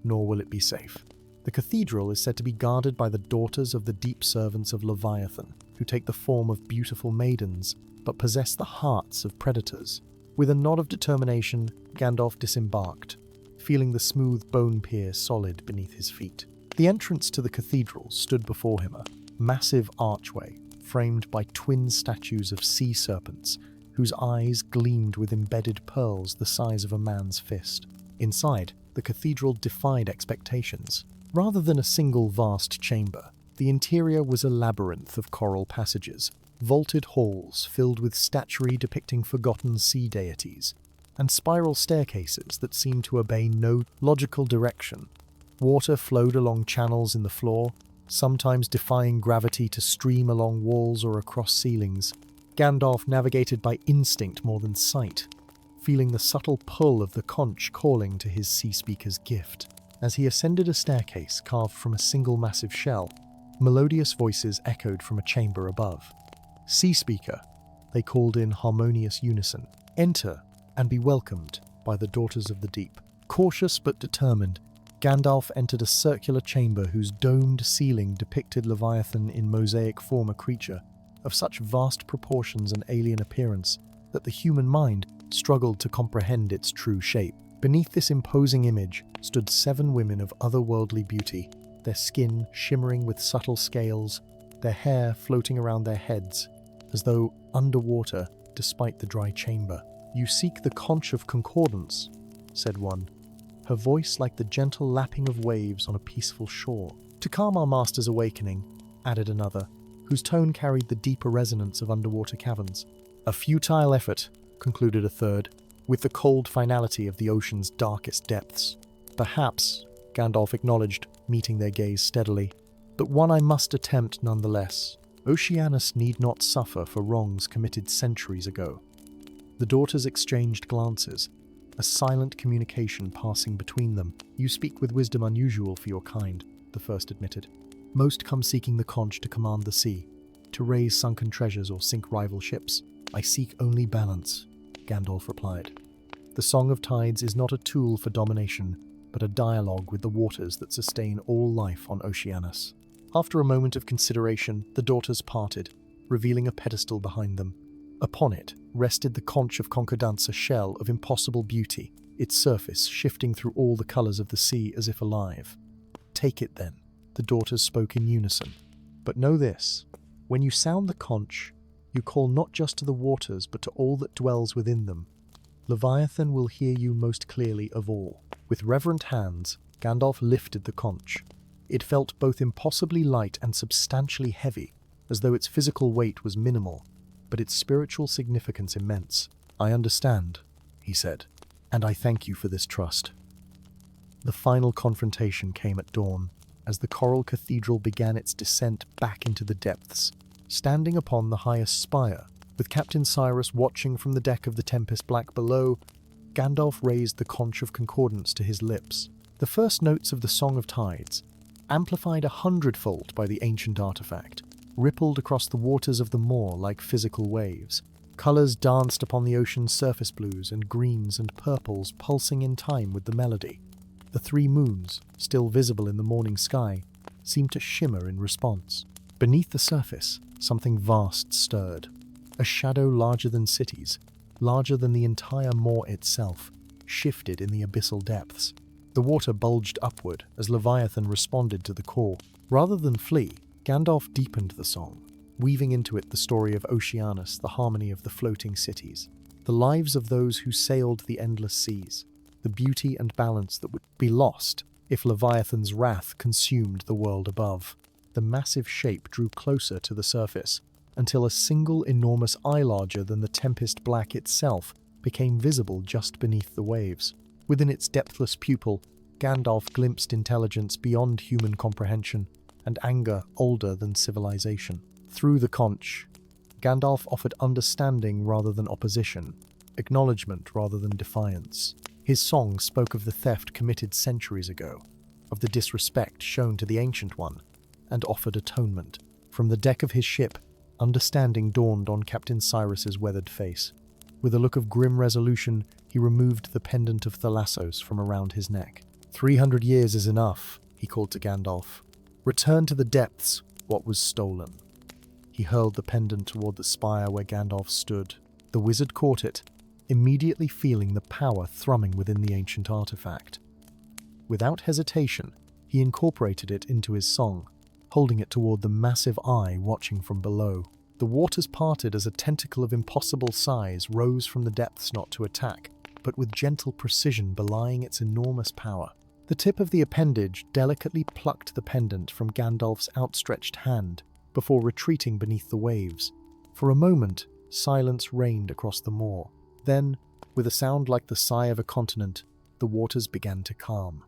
[SPEAKER 1] nor will it be safe. The cathedral is said to be guarded by the daughters of the deep servants of Leviathan, who take the form of beautiful maidens, but possess the hearts of predators. With a nod of determination, Gandalf disembarked, feeling the smooth bone pier solid beneath his feet. The entrance to the cathedral stood before him, a massive archway framed by twin statues of sea serpents, whose eyes gleamed with embedded pearls the size of a man's fist. Inside, the cathedral defied expectations. Rather than a single vast chamber, the interior was a labyrinth of coral passages, vaulted halls filled with statuary depicting forgotten sea deities, and spiral staircases that seemed to obey no logical direction. Water flowed along channels in the floor, sometimes defying gravity to stream along walls or across ceilings. Gandalf navigated by instinct more than sight, feeling the subtle pull of the conch calling to his sea speaker's gift. As he ascended a staircase carved from a single massive shell, melodious voices echoed from a chamber above. "Sea Speaker," they called in harmonious unison. "Enter and be welcomed by the daughters of the deep." Cautious but determined, Gandalf entered a circular chamber whose domed ceiling depicted Leviathan in mosaic form, a creature of such vast proportions and alien appearance that the human mind struggled to comprehend its true shape. Beneath this imposing image stood 7 women of otherworldly beauty, their skin shimmering with subtle scales, their hair floating around their heads, as though underwater despite the dry chamber. "You seek the conch of concordance," said one, her voice like the gentle lapping of waves on a peaceful shore. "To calm our master's awakening," added another, whose tone carried the deeper resonance of underwater caverns. "A futile effort," concluded a third, with the cold finality of the ocean's darkest depths. "Perhaps," Gandalf acknowledged, meeting their gaze steadily, "but one I must attempt nonetheless. Oceanus need not suffer for wrongs committed centuries ago." The daughters exchanged glances, a silent communication passing between them. "You speak with wisdom unusual for your kind," the first admitted. "Most come seeking the conch to command the sea, to raise sunken treasures or sink rival ships. I seek only balance," Gandalf replied. "The Song of Tides is not a tool for domination, but a dialogue with the waters that sustain all life on Oceanus." After a moment of consideration, the daughters parted, revealing a pedestal behind them. Upon it rested the conch of concordance, a shell of impossible beauty, its surface shifting through all the colours of the sea as if alive. "Take it then," the daughters spoke in unison. "But know this, when you sound the conch, you call not just to the waters but to all that dwells within them. Leviathan will hear you most clearly of all." With reverent hands, Gandalf lifted the conch. It felt both impossibly light and substantially heavy, as though its physical weight was minimal, but its spiritual significance immense. "I understand," he said, "and I thank you for this trust." The final confrontation came at dawn, as the coral cathedral began its descent back into the depths. Standing upon the highest spire, with Captain Cyrus watching from the deck of the Tempest Black below, Gandalf raised the conch of concordance to his lips. The first notes of the Song of Tides, amplified 100-fold by the ancient artifact, rippled across the waters of the moor like physical waves. Colours danced upon the ocean's surface, blues and greens and purples pulsing in time with the melody. The 3 moons, still visible in the morning sky, seemed to shimmer in response. Beneath the surface, something vast stirred. A shadow larger than cities, larger than the entire moor itself, shifted in the abyssal depths. The water bulged upward as Leviathan responded to the call. Rather than flee, Gandalf deepened the song, weaving into it the story of Oceanus, the harmony of the floating cities, the lives of those who sailed the endless seas, the beauty and balance that would be lost if Leviathan's wrath consumed the world above. The massive shape drew closer to the surface, until a single enormous eye larger than the Tempest Black itself became visible just beneath the waves. Within its depthless pupil, Gandalf glimpsed intelligence beyond human comprehension, and anger older than civilization. Through the conch, Gandalf offered understanding rather than opposition, acknowledgement rather than defiance. His song spoke of the theft committed centuries ago, of the disrespect shown to the Ancient One, and offered atonement. From the deck of his ship, understanding dawned on Captain Cyrus's weathered face. With a look of grim resolution, he removed the pendant of Thalassos from around his neck. 300 years is enough, he called to Gandalf. Return to the depths what was stolen. He hurled the pendant toward the spire where Gandalf stood. The wizard caught it, immediately feeling the power thrumming within the ancient artifact. Without hesitation, he incorporated it into his song, holding it toward the massive eye watching from below. The waters parted as a tentacle of impossible size rose from the depths not to attack, but with gentle precision belying its enormous power. The tip of the appendage delicately plucked the pendant from Gandalf's outstretched hand before retreating beneath the waves. For a moment, silence reigned across the moor. Then, with a sound like the sigh of a continent, the waters began to calm.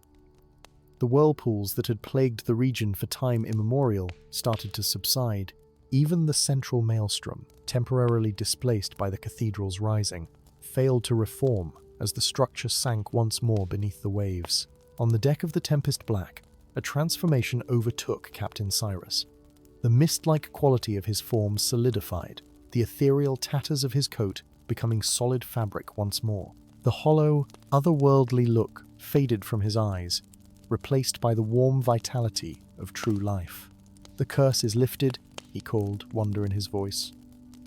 [SPEAKER 1] The whirlpools that had plagued the region for time immemorial started to subside. Even the central maelstrom, temporarily displaced by the cathedral's rising, failed to reform as the structure sank once more beneath the waves. On the deck of the Tempest Black, a transformation overtook Captain Cyrus. The mist-like quality of his form solidified, the ethereal tatters of his coat becoming solid fabric once more. The hollow, otherworldly look faded from his eyes, replaced by the warm vitality of true life. "The curse is lifted," he called, wonder in his voice.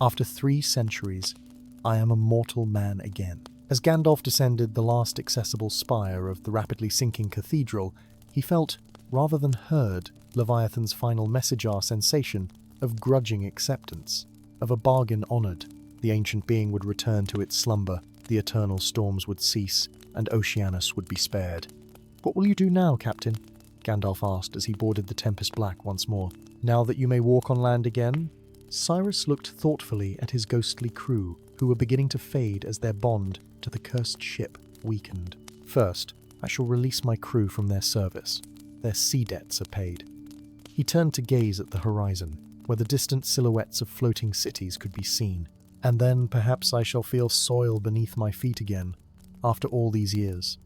[SPEAKER 1] "After 3 centuries, I am a mortal man again." As Gandalf descended the last accessible spire of the rapidly sinking cathedral, he felt, rather than heard, Leviathan's final message-our sensation of grudging acceptance, of a bargain honored. The ancient being would return to its slumber, the eternal storms would cease, and Oceanus would be spared. "What will you do now, Captain?" Gandalf asked as he boarded the Tempest Black once more. "Now that you may walk on land again?" Cyrus looked thoughtfully at his ghostly crew, who were beginning to fade as their bond to the cursed ship weakened. "First, I shall release my crew from their service. Their sea debts are paid." He turned to gaze at the horizon, where the distant silhouettes of floating cities could be seen. "And then perhaps I shall feel soil beneath my feet again, after all these years."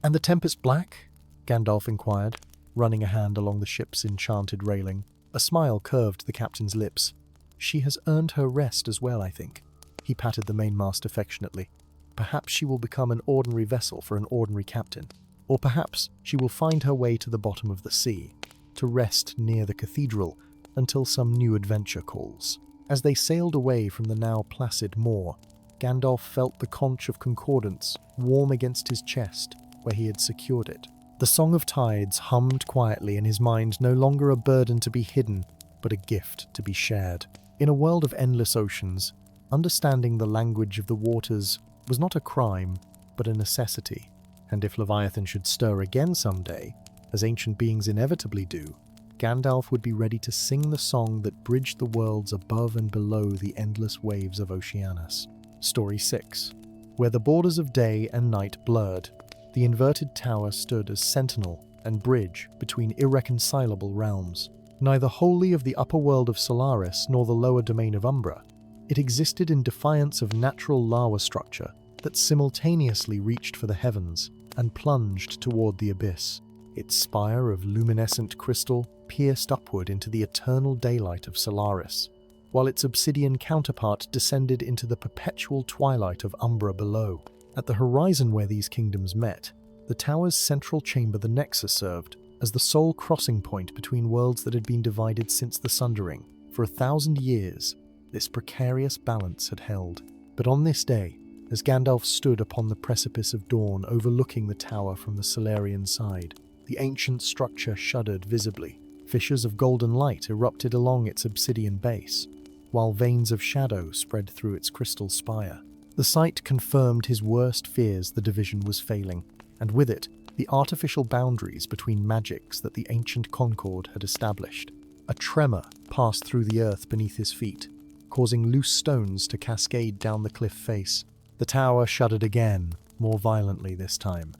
[SPEAKER 1] "And the Tempest Black?" Gandalf inquired, running a hand along the ship's enchanted railing. A smile curved the captain's lips. "She has earned her rest as well, I think." He patted the mainmast affectionately. "Perhaps she will become an ordinary vessel for an ordinary captain. Or perhaps she will find her way to the bottom of the sea, to rest near the cathedral until some new adventure calls." As they sailed away from the now placid moor, Gandalf felt the conch of concordance warm against his chest where he had secured it. The Song of Tides hummed quietly in his mind, no longer a burden to be hidden, but a gift to be shared. In a world of endless oceans, understanding the language of the waters was not a crime, but a necessity. And if Leviathan should stir again someday, as ancient beings inevitably do, Gandalf would be ready to sing the song that bridged the worlds above and below the endless waves of Oceanus. Story 6. Where the borders of day and night blurred, the inverted tower stood as sentinel and bridge between irreconcilable realms. Neither wholly of the upper world of Solaris nor the lower domain of Umbra, it existed in defiance of natural lava structure that simultaneously reached for the heavens and plunged toward the abyss. Its spire of luminescent crystal pierced upward into the eternal daylight of Solaris, while its obsidian counterpart descended into the perpetual twilight of Umbra below. At the horizon where these kingdoms met, the tower's central chamber, the Nexus, served as the sole crossing point between worlds that had been divided since the Sundering. For 1,000 years, this precarious balance had held. But on this day, as Gandalf stood upon the precipice of dawn overlooking the tower from the Solarian side, the ancient structure shuddered visibly. Fissures of golden light erupted along its obsidian base, while veins of shadow spread through its crystal spire. The sight confirmed his worst fears. The division was failing, and with it, the artificial boundaries between magics that the ancient Concord had established. A tremor passed through the earth beneath his feet, causing loose stones to cascade down the cliff face. The tower shuddered again, more violently this time,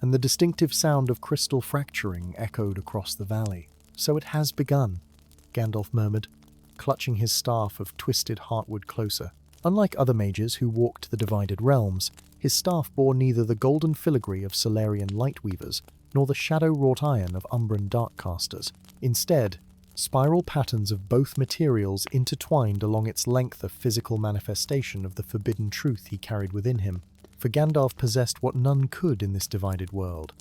[SPEAKER 1] and the distinctive sound of crystal fracturing echoed across the valley. "So it has begun," Gandalf murmured, clutching his staff of twisted heartwood closer. Unlike other mages who walked the divided realms, his staff bore neither the golden filigree of Solarian lightweavers nor the shadow-wrought iron of Umbran darkcasters. Instead, spiral patterns of both materials intertwined along its length, a physical manifestation of the forbidden truth he carried within him. For Gandalf possessed what none could in this divided world: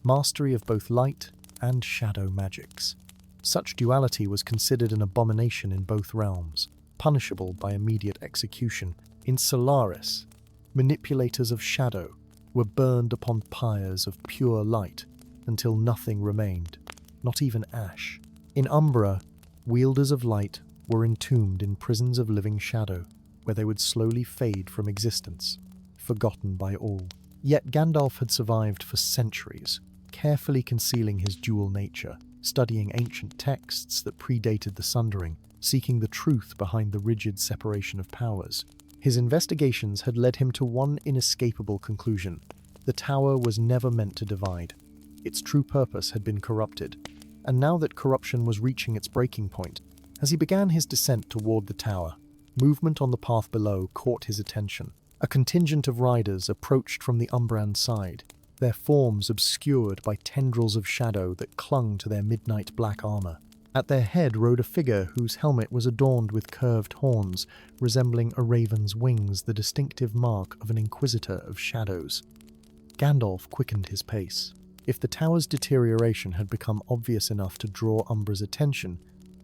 [SPEAKER 1] mastery of both light and shadow magics. Such duality was considered an abomination in both realms, punishable by immediate execution. In Solaris, manipulators of shadow were burned upon pyres of pure light until nothing remained, not even ash. In Umbra, wielders of light were entombed in prisons of living shadow, where they would slowly fade from existence, forgotten by all. Yet Gandalf had survived for centuries, carefully concealing his dual nature, studying ancient texts that predated the Sundering, seeking the truth behind the rigid separation of powers. His investigations had led him to one inescapable conclusion: the tower was never meant to divide. Its true purpose had been corrupted, and now that corruption was reaching its breaking point, as he began his descent toward the tower, movement on the path below caught his attention. A contingent of riders approached from the Umbran side, their forms obscured by tendrils of shadow that clung to their midnight black armor. At their head rode a figure whose helmet was adorned with curved horns, resembling a raven's wings, the distinctive mark of an inquisitor of shadows. Gandalf quickened his pace. If the tower's deterioration had become obvious enough to draw Umbra's attention,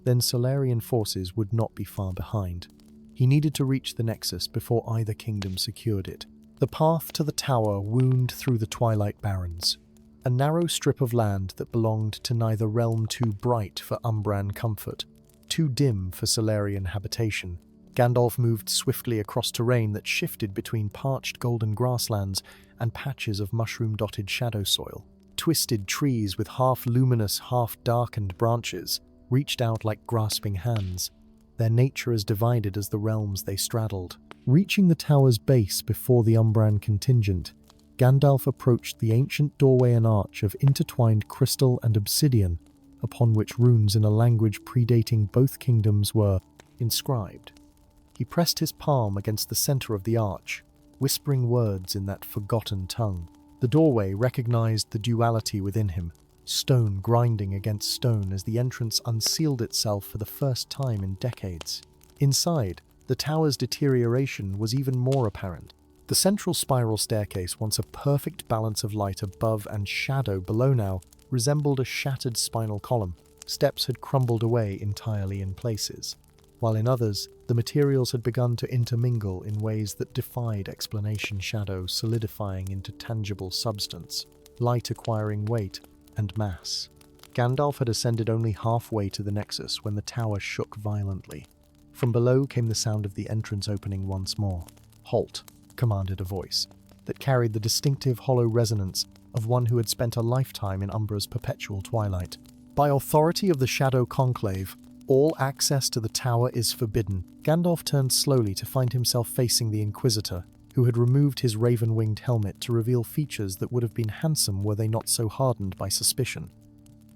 [SPEAKER 1] then Solarian forces would not be far behind. He needed to reach the Nexus before either kingdom secured it. The path to the tower wound through the Twilight Barrens, a narrow strip of land that belonged to neither realm, too bright for Umbran comfort, too dim for Solarian habitation. Gandalf moved swiftly across terrain that shifted between parched golden grasslands and patches of mushroom-dotted shadow soil. Twisted trees with half-luminous, half-darkened branches reached out like grasping hands, their nature as divided as the realms they straddled. Reaching the tower's base before the Umbran contingent, Gandalf approached the ancient doorway and arch of intertwined crystal and obsidian, upon which runes in a language predating both kingdoms were inscribed. He pressed his palm against the center of the arch, whispering words in that forgotten tongue. The doorway recognized the duality within him, stone grinding against stone as the entrance unsealed itself for the first time in decades. Inside, the tower's deterioration was even more apparent. The central spiral staircase, once a perfect balance of light above and shadow below, now resembled a shattered spinal column. Steps had crumbled away entirely in places, while in others, the materials had begun to intermingle in ways that defied explanation, shadow solidifying into tangible substance, light acquiring weight and mass. Gandalf had ascended only halfway to the Nexus when the tower shook violently. From below came the sound of the entrance opening once more. "Halt," commanded a voice that carried the distinctive hollow resonance of one who had spent a lifetime in Umbra's perpetual twilight. "By authority of the Shadow Conclave, all access to the tower is forbidden." Gandalf turned slowly to find himself facing the Inquisitor, who had removed his raven-winged helmet to reveal features that would have been handsome were they not so hardened by suspicion.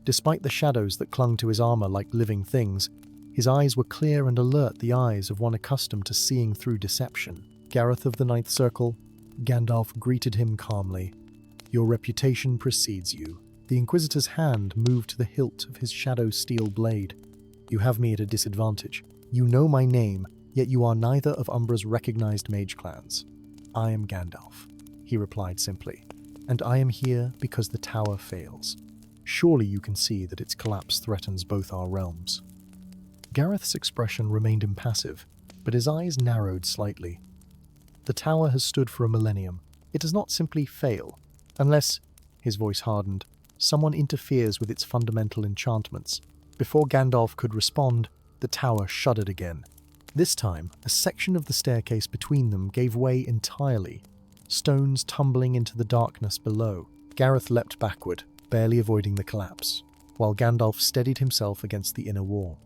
[SPEAKER 1] Despite the shadows that clung to his armor like living things, his eyes were clear and alert, the eyes of one accustomed to seeing through deception. "Gareth of the Ninth Circle," Gandalf greeted him calmly. "Your reputation precedes you." The Inquisitor's hand moved to the hilt of his shadow steel blade. "You have me at a disadvantage. You know my name, yet you are neither of Umbra's recognized mage clans." "I am Gandalf," he replied simply, "and I am here because the tower fails. Surely you can see that its collapse threatens both our realms." Gareth's expression remained impassive, but his eyes narrowed slightly. "The tower has stood for a millennium. It does not simply fail, unless," his voice hardened, "someone interferes with its fundamental enchantments." Before Gandalf could respond, the tower shuddered again. This time, a section of the staircase between them gave way entirely, stones tumbling into the darkness below. Gareth leapt backward, barely avoiding the collapse, while Gandalf steadied himself against the inner wall.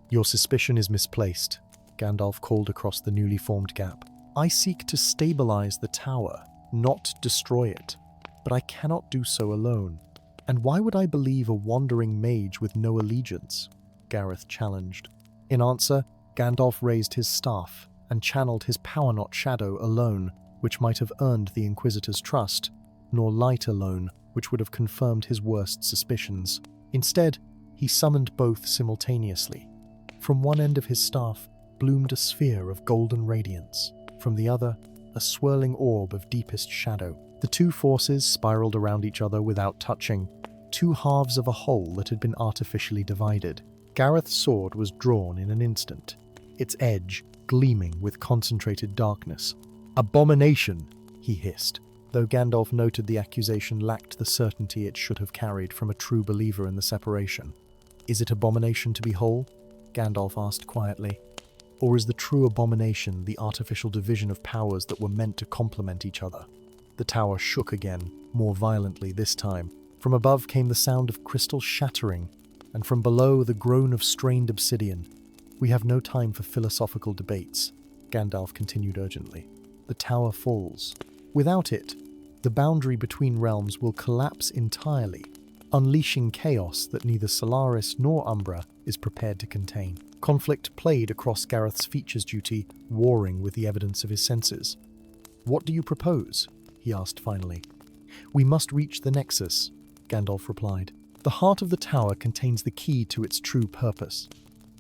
[SPEAKER 1] "Your suspicion is misplaced," Gandalf called across the newly formed gap. "I seek to stabilize the tower, not destroy it, but I cannot do so alone. And why would I believe a wandering mage with no allegiance?" Gareth challenged. In answer, Gandalf raised his staff and channeled his power, not shadow alone, which might have earned the Inquisitor's trust, nor light alone, which would have confirmed his worst suspicions. Instead, He summoned both simultaneously. From one end of his staff bloomed a sphere of golden radiance, from the other, a swirling orb of deepest shadow. The two forces spiraled around each other without touching, two halves of a whole that had been artificially divided. Gareth's sword was drawn in an instant, its edge gleaming with concentrated darkness. "Abomination!" he hissed, though Gandalf noted the accusation lacked the certainty it should have carried from a true believer in the separation. "Is it abomination to be whole?" Gandalf asked quietly. "Or is the true abomination the artificial division of powers that were meant to complement each other?" The tower shook again, more violently this time. From above came the sound of crystal shattering, and from below the groan of strained obsidian. "We have no time for philosophical debates," Gandalf continued urgently. "The tower falls. Without it, the boundary between realms will collapse entirely, unleashing chaos that neither Solaris nor Umbra is prepared to contain." Conflict played across Gareth's features duty, warring with the evidence of his senses. "What do you propose?" he asked finally. "We must reach the Nexus," Gandalf replied. "The heart of the tower contains the key to its true purpose.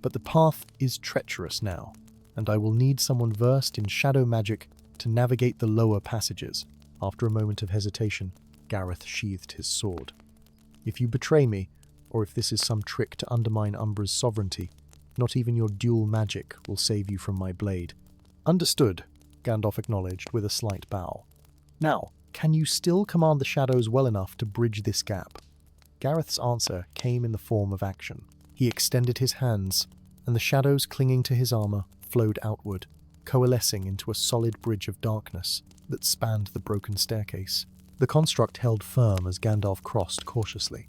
[SPEAKER 1] But the path is treacherous now, and I will need someone versed in shadow magic to navigate the lower passages." After a moment of hesitation, Gareth sheathed his sword. "If you betray me, or if this is some trick to undermine Umbra's sovereignty, not even your dual magic will save you from my blade." "Understood," Gandalf acknowledged with a slight bow. "Now, can you still command the shadows well enough to bridge this gap?" Gareth's answer came in the form of action. He extended his hands, and the shadows clinging to his armor flowed outward, coalescing into a solid bridge of darkness that spanned the broken staircase. The construct held firm as Gandalf crossed cautiously.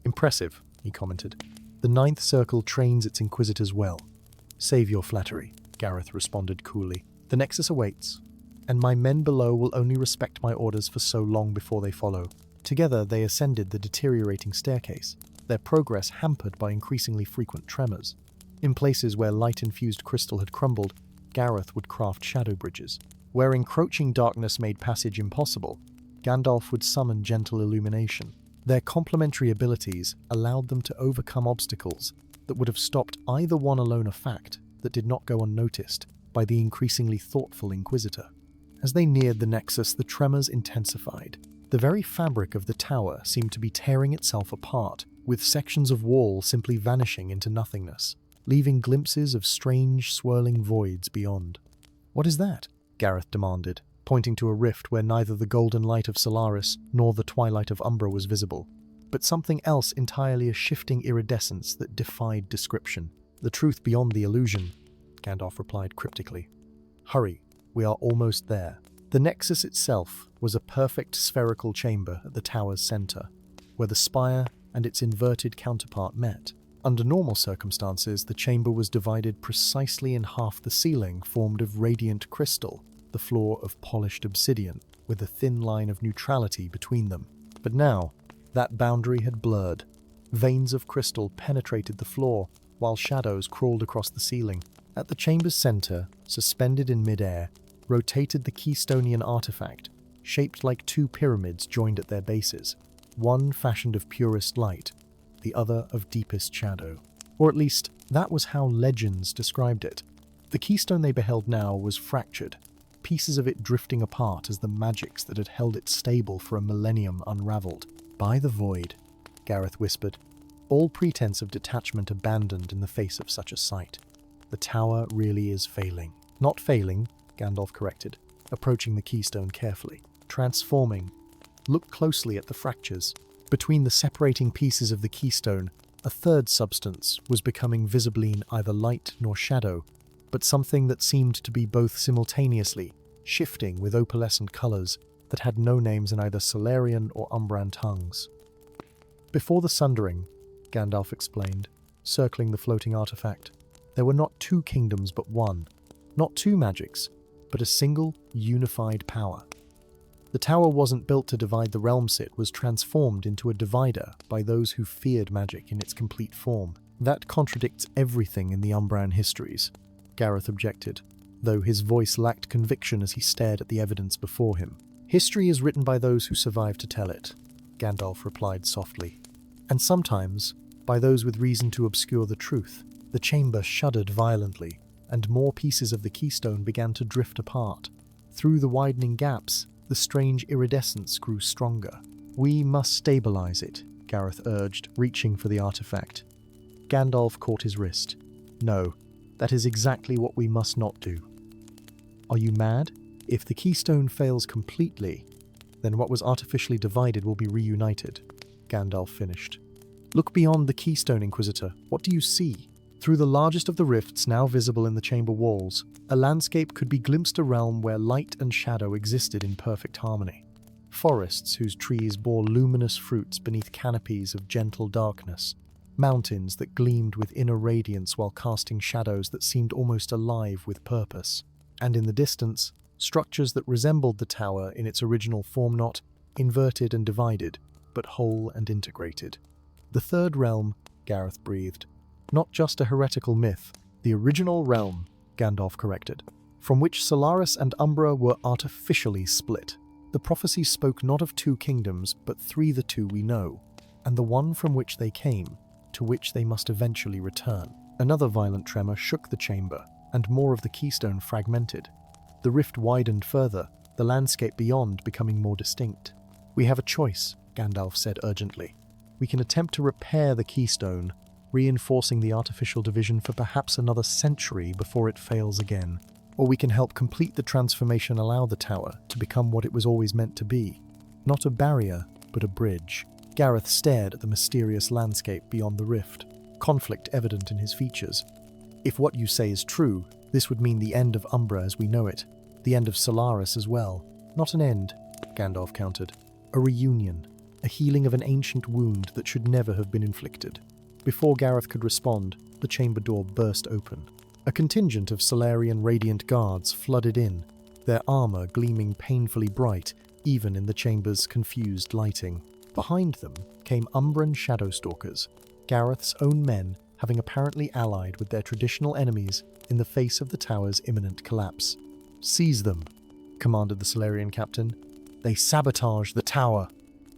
[SPEAKER 1] "Impressive," he commented. "The ninth circle trains its inquisitors well." "Save your flattery," Gareth responded coolly. "The Nexus awaits, and my men below will only respect my orders for so long before they follow." Together they ascended the deteriorating staircase, their progress hampered by increasingly frequent tremors. In places where light-infused crystal had crumbled, Gareth would craft shadow bridges. Where encroaching darkness made passage impossible, Gandalf would summon gentle illumination. Their complementary abilities allowed them to overcome obstacles that would have stopped either one alone, a fact that did not go unnoticed by the increasingly thoughtful Inquisitor. As they neared the Nexus, the tremors intensified. The very fabric of the tower seemed to be tearing itself apart, with sections of wall simply vanishing into nothingness, leaving glimpses of strange, swirling voids beyond. "What is that?" Gareth demanded, pointing to a rift where neither the golden light of Solaris nor the twilight of Umbra was visible, but something else entirely, a shifting iridescence that defied description. "The truth beyond the illusion," Gandalf replied cryptically. "Hurry, we are almost there." The Nexus itself was a perfect spherical chamber at the tower's center, where the spire and its inverted counterpart met. Under normal circumstances, the chamber was divided precisely in half, the ceiling formed of radiant crystal, the floor of polished obsidian, with a thin line of neutrality between them. But now, that boundary had blurred. Veins of crystal penetrated the floor, while shadows crawled across the ceiling. At the chamber's center, suspended in midair, rotated the Keystonian artifact, shaped like two pyramids joined at their bases, one fashioned of purest light, the other of deepest shadow. Or at least, that was how legends described it. The keystone they beheld now was fractured, pieces of it drifting apart as the magics that had held it stable for a millennium unraveled. "By the void," Gareth whispered, all pretense of detachment abandoned in the face of such a sight. "The tower really is failing." "Not failing," Gandalf corrected, approaching the keystone carefully. "Transforming." Look closely at the fractures. Between the separating pieces of the keystone, a third substance was becoming visibly neither light nor shadow, but something that seemed to be both simultaneously, shifting with opalescent colors that had no names in either Solarian or Umbran tongues. "Before the Sundering," Gandalf explained, circling the floating artifact, "there were not two kingdoms but one, not two magics, but a single, unified power. The tower wasn't built to divide the realms, it was transformed into a divider by those who feared magic in its complete form. That contradicts everything in the Umbran histories," Gareth objected, though his voice lacked conviction as he stared at the evidence before him. "History is written by those who survive to tell it," Gandalf replied softly. "And sometimes, by those with reason to obscure the truth. The chamber shuddered violently, and more pieces of the keystone began to drift apart. Through the widening gaps, the strange iridescence grew stronger. "We must stabilize it," Gareth urged, reaching for the artifact. Gandalf caught his wrist. "No, that is exactly what we must not do." "Are you mad? If the keystone fails completely, then what was artificially divided will be reunited," Gandalf finished. "Look beyond the keystone, Inquisitor. What do you see?" Through the largest of the rifts now visible in the chamber walls, a landscape could be glimpsed, a realm where light and shadow existed in perfect harmony. Forests whose trees bore luminous fruits beneath canopies of gentle darkness. Mountains that gleamed with inner radiance while casting shadows that seemed almost alive with purpose. And in the distance, structures that resembled the tower in its original form, not inverted and divided, but whole and integrated. "The third realm," Gareth breathed. "Not just a heretical myth, the original realm," Gandalf corrected, "from which Solaris and Umbra were artificially split. The prophecy spoke not of two kingdoms, but three, the two we know, and the one from which they came, to which they must eventually return." Another violent tremor shook the chamber, and more of the keystone fragmented. The rift widened further, the landscape beyond becoming more distinct. "We have a choice," Gandalf said urgently. "We can attempt to repair the keystone, reinforcing the artificial division for perhaps another century before it fails again. Or we can help complete the transformation, allow the tower to become what it was always meant to be. Not a barrier, but a bridge." Gareth stared at the mysterious landscape beyond the rift, conflict evident in his features. "If what you say is true, this would mean the end of Umbra as we know it, the end of Solaris as well." "Not an end," Gandalf countered. "A reunion, a healing of an ancient wound that should never have been inflicted." Before Gareth could respond, the chamber door burst open. A contingent of Solarian Radiant Guards flooded in, their armor gleaming painfully bright even in the chamber's confused lighting. Behind them came Umbran Shadowstalkers, Gareth's own men having apparently allied with their traditional enemies in the face of the tower's imminent collapse. "Seize them," commanded the Solarian captain. "They sabotage the tower."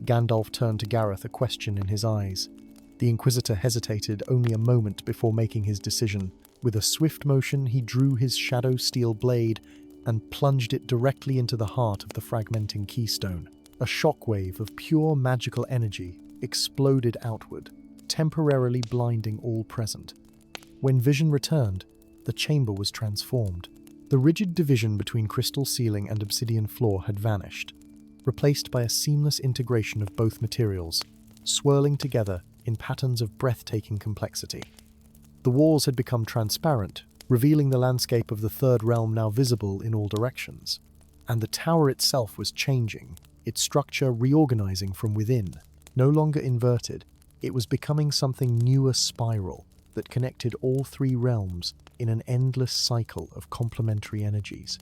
[SPEAKER 1] Gandalf turned to Gareth, a question in his eyes. The Inquisitor hesitated only a moment before making his decision. With a swift motion, he drew his shadow steel blade and plunged it directly into the heart of the fragmenting keystone. A shockwave of pure magical energy exploded outward, temporarily blinding all present. When vision returned, the chamber was transformed. The rigid division between crystal ceiling and obsidian floor had vanished, replaced by a seamless integration of both materials, swirling together in patterns of breathtaking complexity. The walls had become transparent, revealing the landscape of the third realm now visible in all directions. And the tower itself was changing, its structure reorganizing from within. No longer inverted, it was becoming something new, a spiral that connected all three realms in an endless cycle of complementary energies.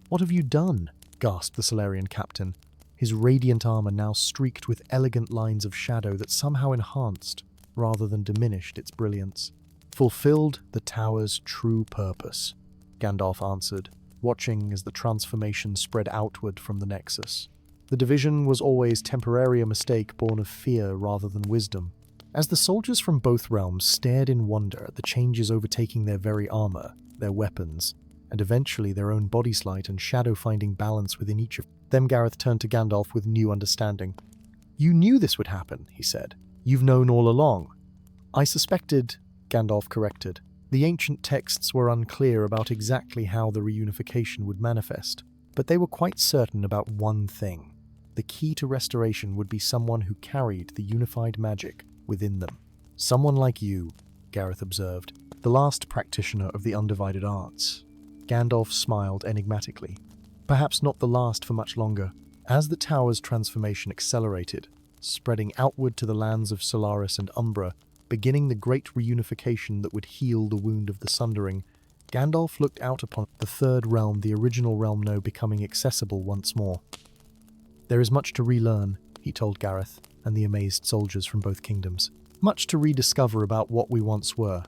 [SPEAKER 1] "What have you done?" gasped the Solarian captain, his radiant armor now streaked with elegant lines of shadow that somehow enhanced, rather than diminished, its brilliance. "Fulfilled the tower's true purpose," Gandalf answered, watching as the transformation spread outward from the Nexus. "The division was always temporary, a mistake born of fear rather than wisdom." As the soldiers from both realms stared in wonder at the changes overtaking their very armor, their weapons, and eventually their own body sleight and shadow finding balance within each of them, Gareth turned to Gandalf with new understanding. "You knew this would happen," he said. "You've known all along." "I suspected," Gandalf corrected. "The ancient texts were unclear about exactly how the reunification would manifest, but they were quite certain about one thing. The key to restoration would be someone who carried the unified magic within them." "Someone like you," Gareth observed, "the last practitioner of the undivided arts." Gandalf smiled enigmatically. "Perhaps not the last for much longer." As the tower's transformation accelerated, spreading outward to the lands of Solaris and Umbra, beginning the great reunification that would heal the wound of the Sundering, Gandalf looked out upon the third realm, the original realm now becoming accessible once more. "There is much to relearn," he told Gareth and the amazed soldiers from both kingdoms. "Much to rediscover about what we once were,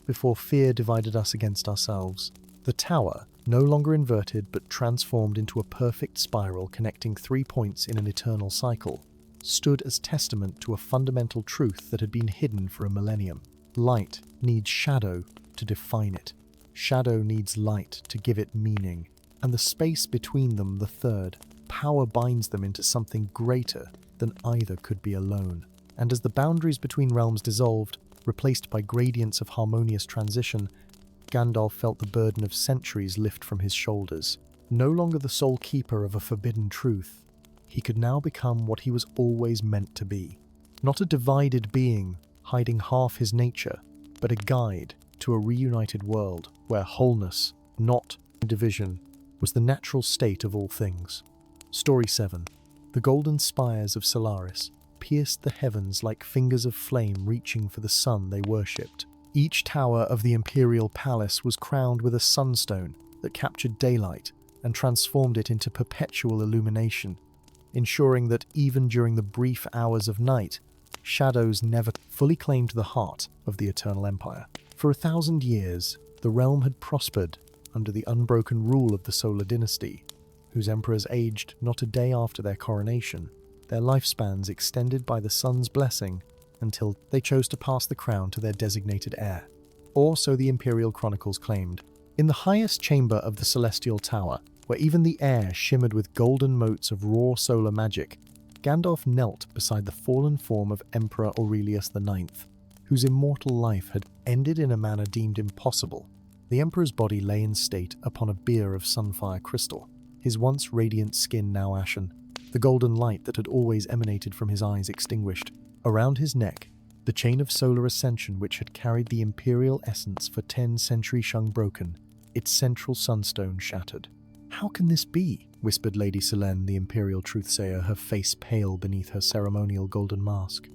[SPEAKER 1] before fear divided us against ourselves." The tower, no longer inverted but transformed into a perfect spiral connecting 3 points in an eternal cycle. stood as testament to a fundamental truth that had been hidden for a millennium. Light needs shadow to define it. Shadow needs light to give it meaning. And the space between them, the third, power binds them into something greater than either could be alone. And as the boundaries between realms dissolved, replaced by gradients of harmonious transition, Gandalf felt the burden of centuries lift from his shoulders. No longer the sole keeper of a forbidden truth, he could now become what he was always meant to be. Not a divided being, hiding half his nature, but a guide to a reunited world where wholeness, not division, was the natural state of all things. Story 7. The golden spires of Solaris pierced the heavens like fingers of flame reaching for the sun they worshipped. Each tower of the imperial palace was crowned with a sunstone that captured daylight and transformed it into perpetual illumination, ensuring that even during the brief hours of night, shadows never fully claimed the heart of the Eternal Empire. For 1,000 years, the realm had prospered under the unbroken rule of the Solar Dynasty, whose emperors aged not a day after their coronation, their lifespans extended by the sun's blessing until they chose to pass the crown to their designated heir. Or so the Imperial Chronicles claimed. In the highest chamber of the Celestial Tower, where even the air shimmered with golden motes of raw solar magic, Gandalf knelt beside the fallen form of Emperor Aurelius IX, whose immortal life had ended in a manner deemed impossible. The Emperor's body lay in state upon a bier of sunfire crystal, his once radiant skin now ashen, the golden light that had always emanated from his eyes extinguished. Around his neck, the chain of solar ascension which had carried the imperial essence for 10 centuries shung broken, its central sunstone shattered. "How can this be?" whispered Lady Selene, the imperial truthsayer, her face pale beneath her ceremonial golden mask.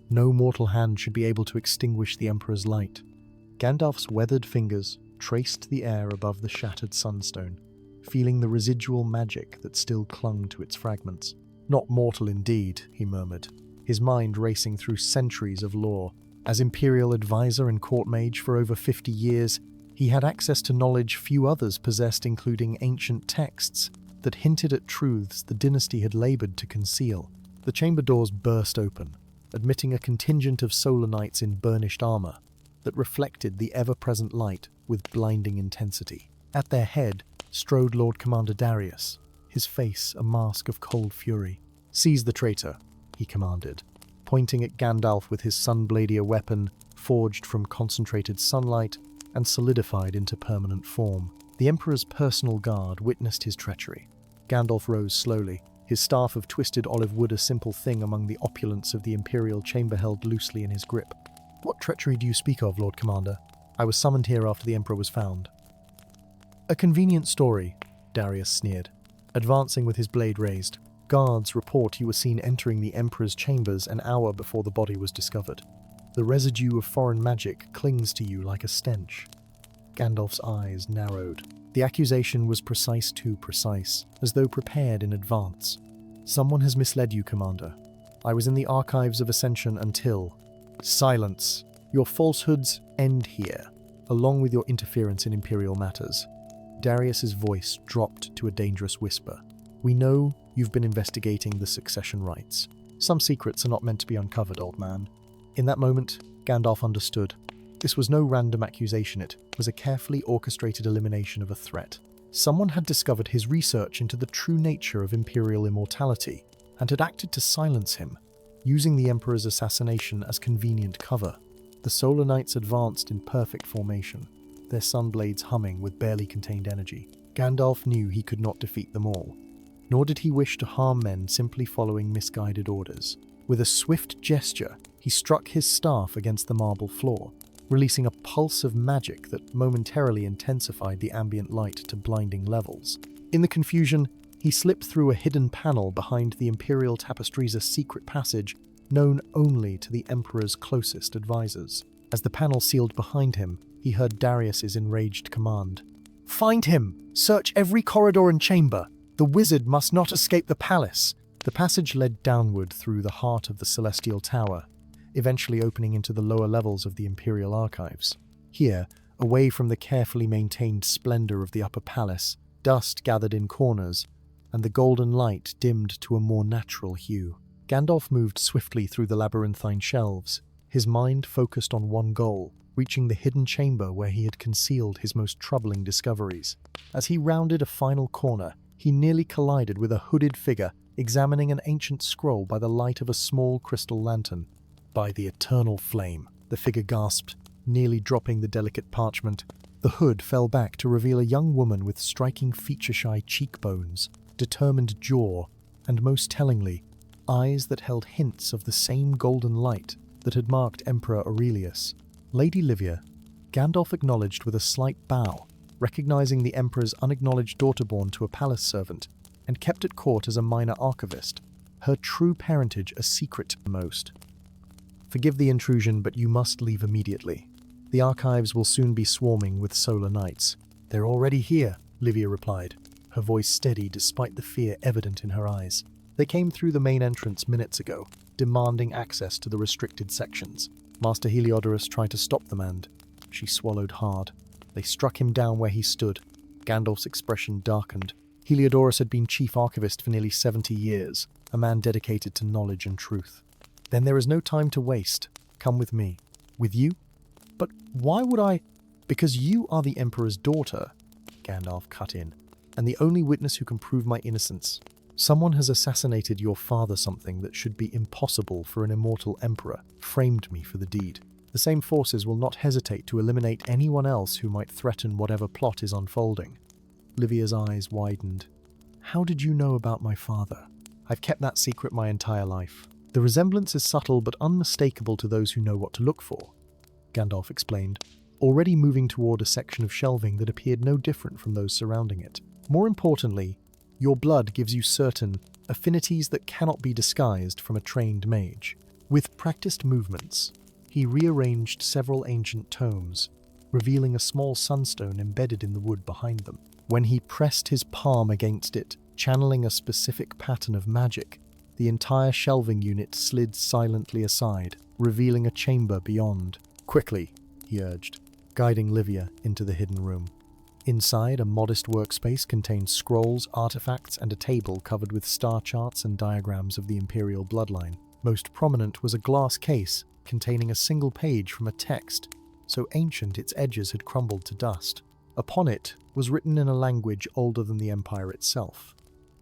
[SPEAKER 1] No mortal hand should be able to extinguish the Emperor's light. Gandalf's weathered fingers traced the air above the shattered sunstone, feeling the residual magic that still clung to its fragments. "Not mortal indeed," he murmured, his mind racing through centuries of lore. As imperial advisor and court mage for over 50 years, he had access to knowledge few others possessed, including ancient texts that hinted at truths the dynasty had labored to conceal. The chamber doors burst open, admitting a contingent of solar knights in burnished armor that reflected the ever-present light with blinding intensity. At their head strode Lord Commander Darius, his face a mask of cold fury. "Seize the traitor," he commanded, pointing at Gandalf with his Sunbladia weapon, forged from concentrated sunlight and solidified into permanent form. The Emperor's personal guard witnessed his treachery. Gandalf rose slowly, his staff of twisted olive wood a simple thing among the opulence of the Imperial chamber held loosely in his grip. "What treachery do you speak of, Lord Commander? I was summoned here after the Emperor was found." "A convenient story," Darius sneered, advancing with his blade raised. "Guards report you were seen entering the Emperor's chambers an hour before the body was discovered. The residue of foreign magic clings to you like a stench." Gandalf's eyes narrowed. The accusation was precise too precise, as though prepared in advance. "Someone has misled you, Commander. I was in the archives of Ascension until—" "Silence! Your falsehoods end here, along with your interference in Imperial matters." Darius's voice dropped to a dangerous whisper. "We know you've been investigating the succession rites. Some secrets are not meant to be uncovered, old man." In that moment, Gandalf understood. This was no random accusation, it was a carefully orchestrated elimination of a threat. Someone had discovered his research into the true nature of Imperial immortality, and had acted to silence him, using the Emperor's assassination as convenient cover. The Solar Knights advanced in perfect formation, their sunblades humming with barely contained energy. Gandalf knew he could not defeat them all, nor did he wish to harm men simply following misguided orders. With a swift gesture, he struck his staff against the marble floor, releasing a pulse of magic that momentarily intensified the ambient light to blinding levels. In the confusion, he slipped through a hidden panel behind the Imperial Tapestry's secret passage known only to the Emperor's closest advisors. As the panel sealed behind him, he heard Darius's enraged command. "Find him! Search every corridor and chamber! The wizard must not escape the palace!" The passage led downward through the heart of the Celestial Tower, eventually opening into the lower levels of the Imperial archives. Here, away from the carefully maintained splendor of the upper palace, dust gathered in corners, and the golden light dimmed to a more natural hue. Gandalf moved swiftly through the labyrinthine shelves, his mind focused on one goal, reaching the hidden chamber where he had concealed his most troubling discoveries. As he rounded a final corner, he nearly collided with a hooded figure examining an ancient scroll by the light of a small crystal lantern. "By the eternal flame," the figure gasped, nearly dropping the delicate parchment. The hood fell back to reveal a young woman with striking feature-shy cheekbones, determined jaw, and most tellingly, eyes that held hints of the same golden light that had marked Emperor Aurelius. "Lady Livia," Gandalf acknowledged with a slight bow, recognizing the Emperor's unacknowledged daughter born to a palace servant, and kept at court as a minor archivist, her true parentage a secret to most. "Forgive the intrusion, but you must leave immediately. The archives will soon be swarming with solar knights." "They're already here," Livia replied, her voice steady despite the fear evident in her eyes. "They came through the main entrance minutes ago, demanding access to the restricted sections. Master Heliodorus tried to stop them and..." She swallowed hard. "They struck him down where he stood." Gandalf's expression darkened. Heliodorus had been chief archivist for nearly 70 years, a man dedicated to knowledge and truth. "Then there is no time to waste. Come with me." "With you? But why would I..." "Because you are the Emperor's daughter," Gandalf cut in, "and the only witness who can prove my innocence. Someone has assassinated your father. Something that should be impossible for an immortal emperor framed me for the deed. The same forces will not hesitate to eliminate anyone else who might threaten whatever plot is unfolding." Livia's eyes widened. "How did you know about my father?" "I've kept that secret my entire life. The resemblance is subtle but unmistakable to those who know what to look for," Gandalf explained, already moving toward a section of shelving that appeared no different from those surrounding it. "More importantly, your blood gives you certain affinities that cannot be disguised from a trained mage." With practiced movements, he rearranged several ancient tomes, revealing a small sunstone embedded in the wood behind them. When he pressed his palm against it, channeling a specific pattern of magic, the entire shelving unit slid silently aside, revealing a chamber beyond. "Quickly," he urged, guiding Livia into the hidden room. Inside, a modest workspace contained scrolls, artifacts, and a table covered with star charts and diagrams of the Imperial bloodline. Most prominent was a glass case containing a single page from a text, so ancient its edges had crumbled to dust. Upon it was written in a language older than the Empire itself.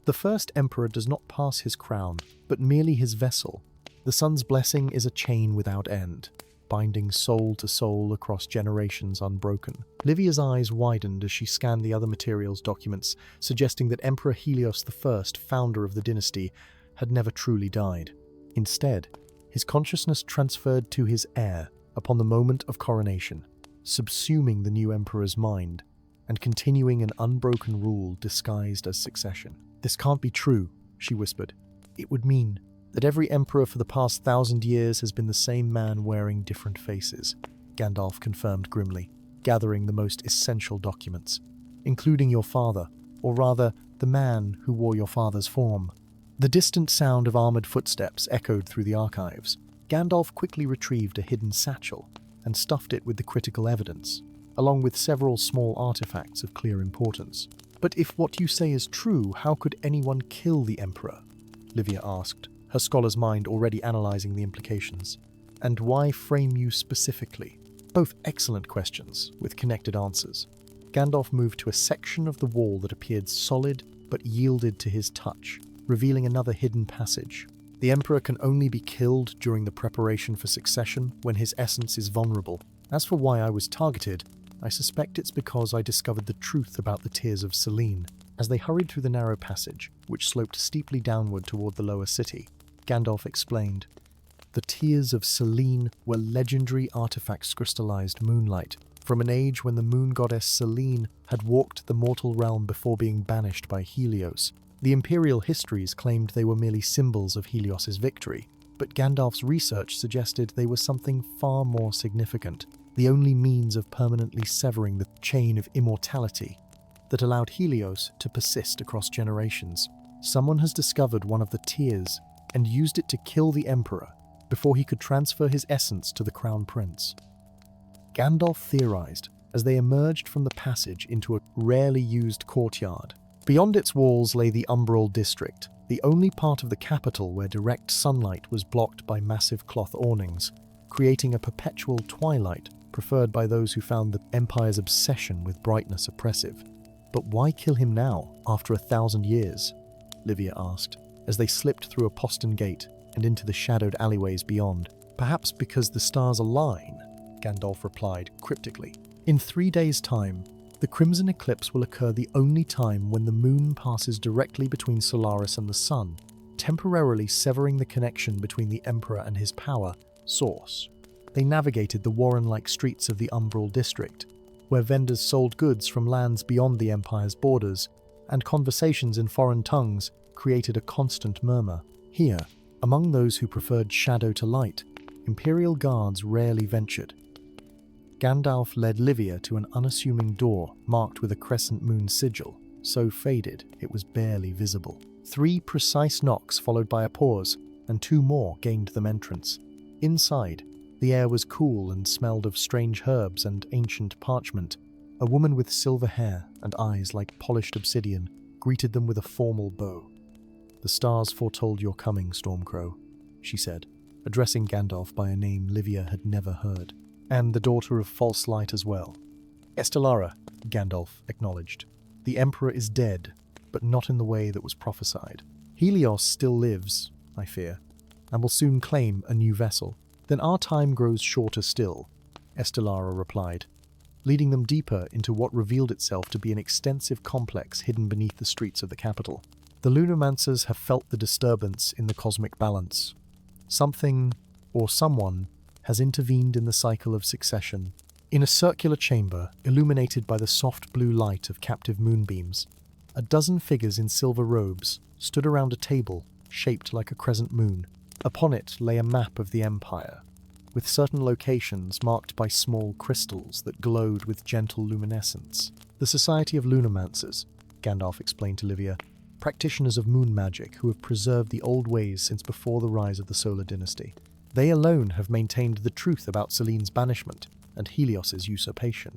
[SPEAKER 1] "The first Emperor does not pass his crown, but merely his vessel. The Sun's blessing is a chain without end, binding soul to soul across generations unbroken." Livia's eyes widened as she scanned the other materials documents, suggesting that Emperor Helios I, founder of the dynasty, had never truly died. Instead, his consciousness transferred to his heir upon the moment of coronation, subsuming the new emperor's mind and continuing an unbroken rule disguised as succession. "This can't be true," she whispered. "It would mean that every emperor for the past 1,000 years has been the same man wearing different faces," Gandalf confirmed grimly, gathering the most essential documents, "including your father, or rather, the man who wore your father's form." The distant sound of armored footsteps echoed through the archives. Gandalf quickly retrieved a hidden satchel and stuffed it with the critical evidence, along with several small artifacts of clear importance. "But if what you say is true, how could anyone kill the Emperor?" Livia asked, her scholar's mind already analyzing the implications. "And why frame you specifically?" Both excellent questions, with connected answers. Gandalf moved to a section of the wall that appeared solid but yielded to his touch, revealing another hidden passage. "The Emperor can only be killed during the preparation for succession when his essence is vulnerable. As for why I was targeted, I suspect it's because I discovered the truth about the Tears of Selene." As they hurried through the narrow passage, which sloped steeply downward toward the lower city, Gandalf explained, "The Tears of Selene were legendary artifacts crystallized moonlight, from an age when the moon goddess Selene had walked the mortal realm before being banished by Helios. The imperial histories claimed they were merely symbols of Helios's victory, but Gandalf's research suggested they were something far more significant, the only means of permanently severing the chain of immortality that allowed Helios to persist across generations. Someone has discovered one of the tears and used it to kill the Emperor before he could transfer his essence to the Crown Prince." Gandalf theorized as they emerged from the passage into a rarely used courtyard. Beyond its walls lay the Umbral District, the only part of the capital where direct sunlight was blocked by massive cloth awnings, creating a perpetual twilight preferred by those who found the Empire's obsession with brightness oppressive. "But why kill him now, after 1,000 years?" Livia asked, as they slipped through a postern gate and into the shadowed alleyways beyond. "Perhaps because the stars align," Gandalf replied cryptically. "In 3 days' time, the crimson eclipse will occur the only time when the moon passes directly between Solaris and the sun, temporarily severing the connection between the Emperor and his power source." They navigated the warren-like streets of the Umbral district, where vendors sold goods from lands beyond the Empire's borders, and conversations in foreign tongues created a constant murmur. Here, among those who preferred shadow to light, Imperial guards rarely ventured. Gandalf led Livia to an unassuming door marked with a crescent moon sigil, so faded it was barely visible. 3 precise knocks followed by a pause, and 2 more gained them entrance. Inside, the air was cool and smelled of strange herbs and ancient parchment. A woman with silver hair and eyes like polished obsidian greeted them with a formal bow. "The stars foretold your coming, Stormcrow," she said, addressing Gandalf by a name Livia had never heard. "And the daughter of false light as well." "Estelara," Gandalf acknowledged. "The Emperor is dead, but not in the way that was prophesied. Helios still lives, I fear, and will soon claim a new vessel. Then our time grows shorter still," Estelara replied, leading them deeper into what revealed itself to be an extensive complex hidden beneath the streets of the capital. "The Lunomancers have felt the disturbance in the cosmic balance. Something, or someone, has intervened in the cycle of succession." In a circular chamber, illuminated by the soft blue light of captive moonbeams, a dozen figures in silver robes stood around a table shaped like a crescent moon. Upon it lay a map of the Empire, with certain locations marked by small crystals that glowed with gentle luminescence. "The Society of Lunomancers," Gandalf explained to Livia, "practitioners of moon magic who have preserved the old ways since before the rise of the Solar Dynasty. They alone have maintained the truth about Selene's banishment and Helios's usurpation."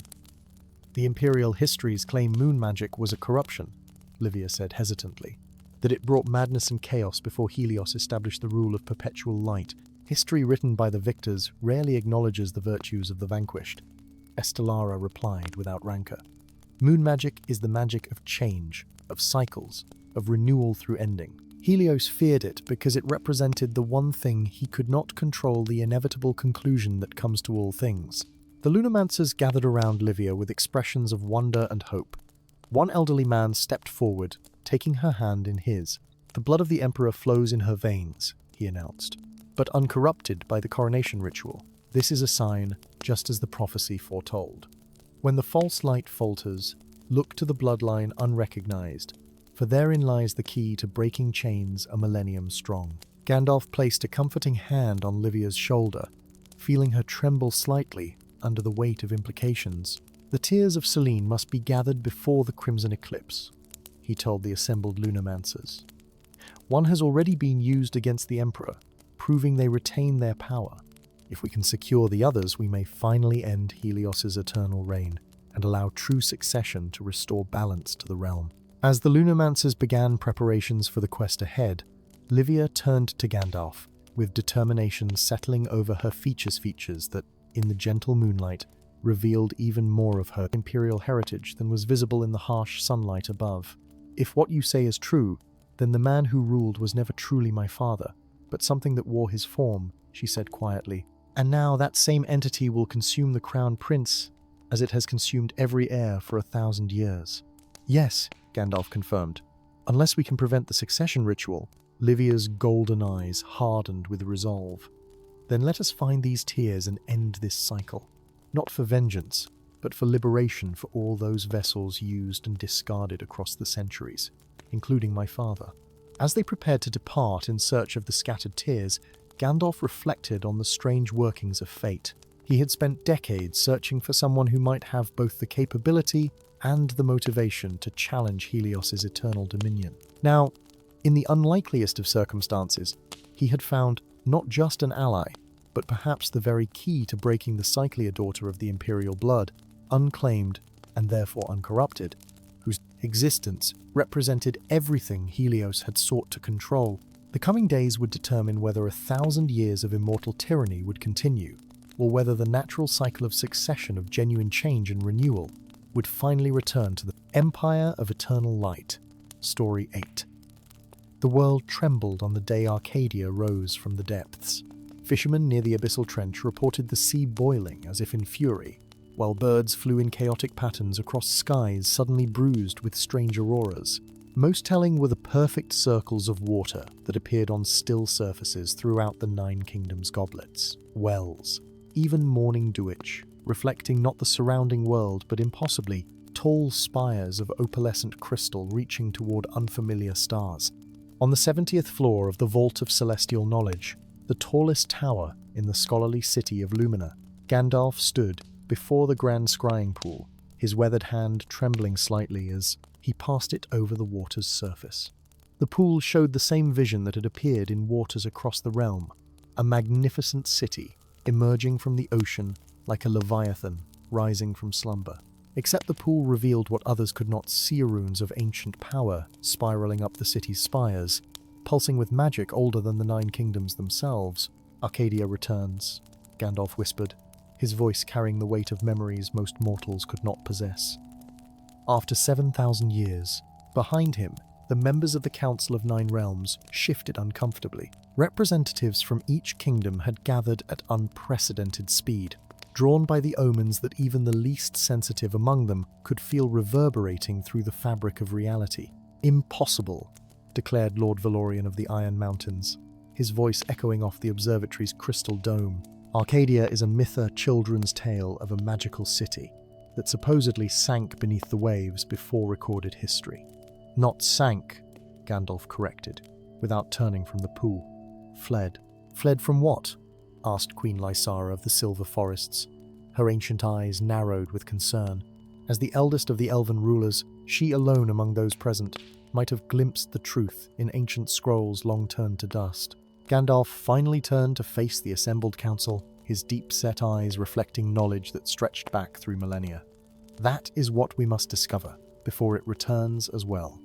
[SPEAKER 1] "The Imperial histories claim moon magic was a corruption," Livia said hesitantly, "that it brought madness and chaos before Helios established the rule of perpetual light. History written by the victors rarely acknowledges the virtues of the vanquished." Estelara replied without rancor. "Moon magic is the magic of change, of cycles, of renewal through ending. Helios feared it because it represented the one thing he could not control, the inevitable conclusion that comes to all things." The Lunomancers gathered around Livia with expressions of wonder and hope. One elderly man stepped forward, taking her hand in his. "The blood of the Emperor flows in her veins," he announced, "but uncorrupted by the coronation ritual. This is a sign, just as the prophecy foretold. When the false light falters, look to the bloodline unrecognized, for therein lies the key to breaking chains a millennium strong." Gandalf placed a comforting hand on Livia's shoulder, feeling her tremble slightly under the weight of implications. "The tears of Selene must be gathered before the crimson eclipse," he told the assembled Lunomancers. "One has already been used against the Emperor, proving they retain their power. If we can secure the others, we may finally end Helios's eternal reign and allow true succession to restore balance to the realm." As the Lunomancers began preparations for the quest ahead, Livia turned to Gandalf, with determination settling over her features that, in the gentle moonlight, revealed even more of her imperial heritage than was visible in the harsh sunlight above. "If what you say is true, then the man who ruled was never truly my father, but something that wore his form," she said quietly. "And now that same entity will consume the crown prince, as it has consumed every heir for 1,000 years." "Yes," Gandalf confirmed. "Unless we can prevent the succession ritual." Livia's golden eyes hardened with resolve. "Then let us find these tears and end this cycle. Not for vengeance, but for liberation for all those vessels used and discarded across the centuries, including my father." As they prepared to depart in search of the scattered tears, Gandalf reflected on the strange workings of fate. He had spent decades searching for someone who might have both the capability and the motivation to challenge Helios's eternal dominion. Now, in the unlikeliest of circumstances, he had found not just an ally, but perhaps the very key to breaking the Cyclia daughter of the Imperial blood, unclaimed and therefore uncorrupted, whose existence, represented everything Helios had sought to control. The coming days would determine whether 1,000 years of immortal tyranny would continue, or whether the natural cycle of succession of genuine change and renewal would finally return to the Empire of Eternal Light. Story 8. The world trembled on the day Arcadia rose from the depths. Fishermen near the abyssal trench reported the sea boiling as if in fury, while birds flew in chaotic patterns across skies suddenly bruised with strange auroras. Most telling were the perfect circles of water that appeared on still surfaces throughout the Nine Kingdoms goblets, wells, even morning Dewich, reflecting not the surrounding world but impossibly tall spires of opalescent crystal reaching toward unfamiliar stars. On the 70th floor of the Vault of Celestial Knowledge, the tallest tower in the scholarly city of Lumina, Gandalf stood before the grand scrying pool, his weathered hand trembling slightly as he passed it over the water's surface. The pool showed the same vision that had appeared in waters across the realm, a magnificent city emerging from the ocean like a leviathan rising from slumber. Except the pool revealed what others could not see, runes of ancient power spiraling up the city's spires, pulsing with magic older than the Nine Kingdoms themselves. Arcadia returns, Gandalf whispered, his voice carrying the weight of memories most mortals could not possess. After 7,000 years, behind him, the members of the Council of Nine Realms shifted uncomfortably. Representatives from each kingdom had gathered at unprecedented speed, drawn by the omens that even the least sensitive among them could feel reverberating through the fabric of reality. Impossible, declared Lord Valorian of the Iron Mountains, his voice echoing off the observatory's crystal dome. Arcadia is a mytha children's tale of a magical city that supposedly sank beneath the waves before recorded history. Not sank, Gandalf corrected, without turning from the pool. Fled. Fled from what? Asked Queen Lysara of the Silver Forests. Her ancient eyes narrowed with concern. As the eldest of the elven rulers, she alone among those present might have glimpsed the truth in ancient scrolls long turned to dust. Gandalf finally turned to face the assembled council, his deep-set eyes reflecting knowledge that stretched back through millennia. That is what we must discover, before it returns as well.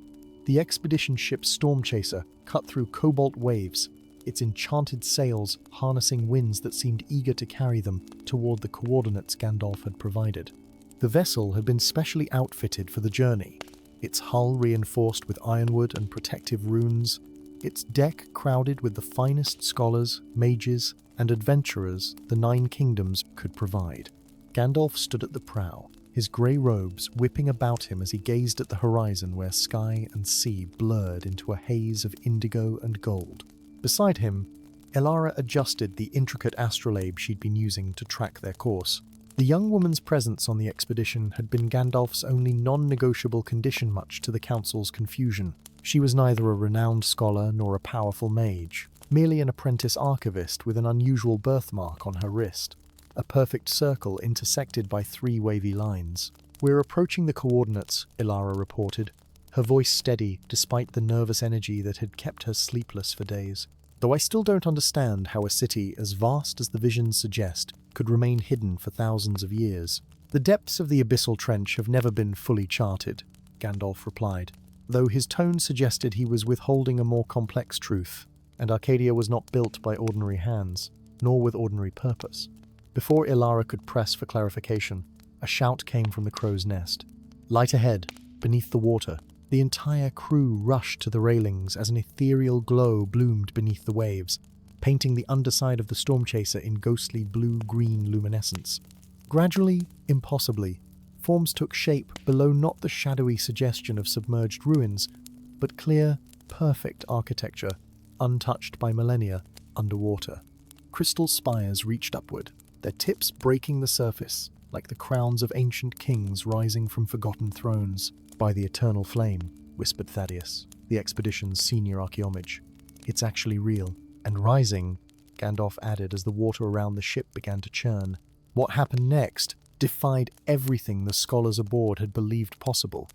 [SPEAKER 1] The expedition ship Stormchaser cut through cobalt waves, its enchanted sails harnessing winds that seemed eager to carry them toward the coordinates Gandalf had provided. The vessel had been specially outfitted for the journey, its hull reinforced with ironwood and protective runes, its deck crowded with the finest scholars, mages, and adventurers the Nine Kingdoms could provide. Gandalf stood at the prow, his grey robes whipping about him as he gazed at the horizon where sky and sea blurred into a haze of indigo and gold. Beside him, Elara adjusted the intricate astrolabe she'd been using to track their course. The young woman's presence on the expedition had been Gandalf's only non-negotiable condition, much to the Council's confusion. She was neither a renowned scholar nor a powerful mage, merely an apprentice archivist with an unusual birthmark on her wrist, a perfect circle intersected by 3 wavy lines. "We're approaching the coordinates," Elara reported, her voice steady despite the nervous energy that had kept her sleepless for days. "Though I still don't understand how a city as vast as the visions suggest could remain hidden for thousands of years. The depths of the abyssal trench have never been fully charted," Gandalf replied, though his tone suggested he was withholding a more complex truth, and Arcadia was not built by ordinary hands, nor with ordinary purpose. Before Elara could press for clarification, a shout came from the crow's nest. Light ahead, beneath the water. The entire crew rushed to the railings as an ethereal glow bloomed beneath the waves, painting the underside of the Stormchaser in ghostly blue-green luminescence. Gradually, impossibly, forms took shape below not the shadowy suggestion of submerged ruins, but clear, perfect architecture, untouched by millennia, underwater. Crystal spires reached upward, their tips breaking the surface, like the crowns of ancient kings rising from forgotten thrones. "By the eternal flame," whispered Thaddeus, the expedition's senior archaeomage. "It's actually real. And rising," Gandalf added as the water around the ship began to churn. What happened next defied everything the scholars aboard had believed possible.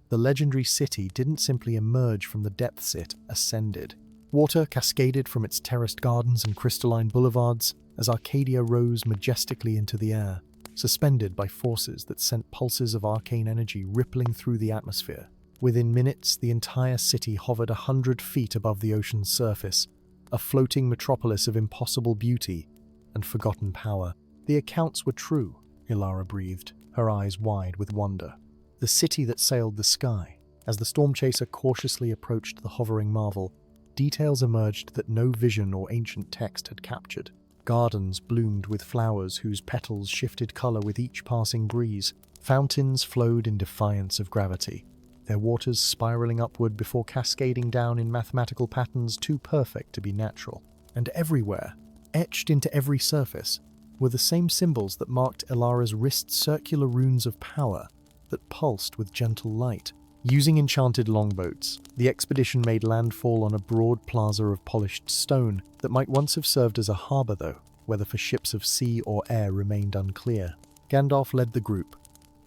[SPEAKER 1] The legendary city didn't simply emerge from the depths, it ascended. Water cascaded from its terraced gardens and crystalline boulevards as Arcadia rose majestically into the air, suspended by forces that sent pulses of arcane energy rippling through the atmosphere. Within minutes, the entire city hovered 100 feet above the ocean's surface, a floating metropolis of impossible beauty and forgotten power. The accounts were true, Ilara breathed, her eyes wide with wonder. The city that sailed the sky. As the storm chaser cautiously approached the hovering marvel, details emerged that no vision or ancient text had captured. Gardens bloomed with flowers whose petals shifted color with each passing breeze. Fountains flowed in defiance of gravity, their waters spiraling upward before cascading down in mathematical patterns too perfect to be natural. And everywhere, etched into every surface, were the same symbols that marked Ilara's wrist's circular runes of power that pulsed with gentle light. Using enchanted longboats, the expedition made landfall on a broad plaza of polished stone that might once have served as a harbour, though whether for ships of sea or air remained unclear. Gandalf led the group,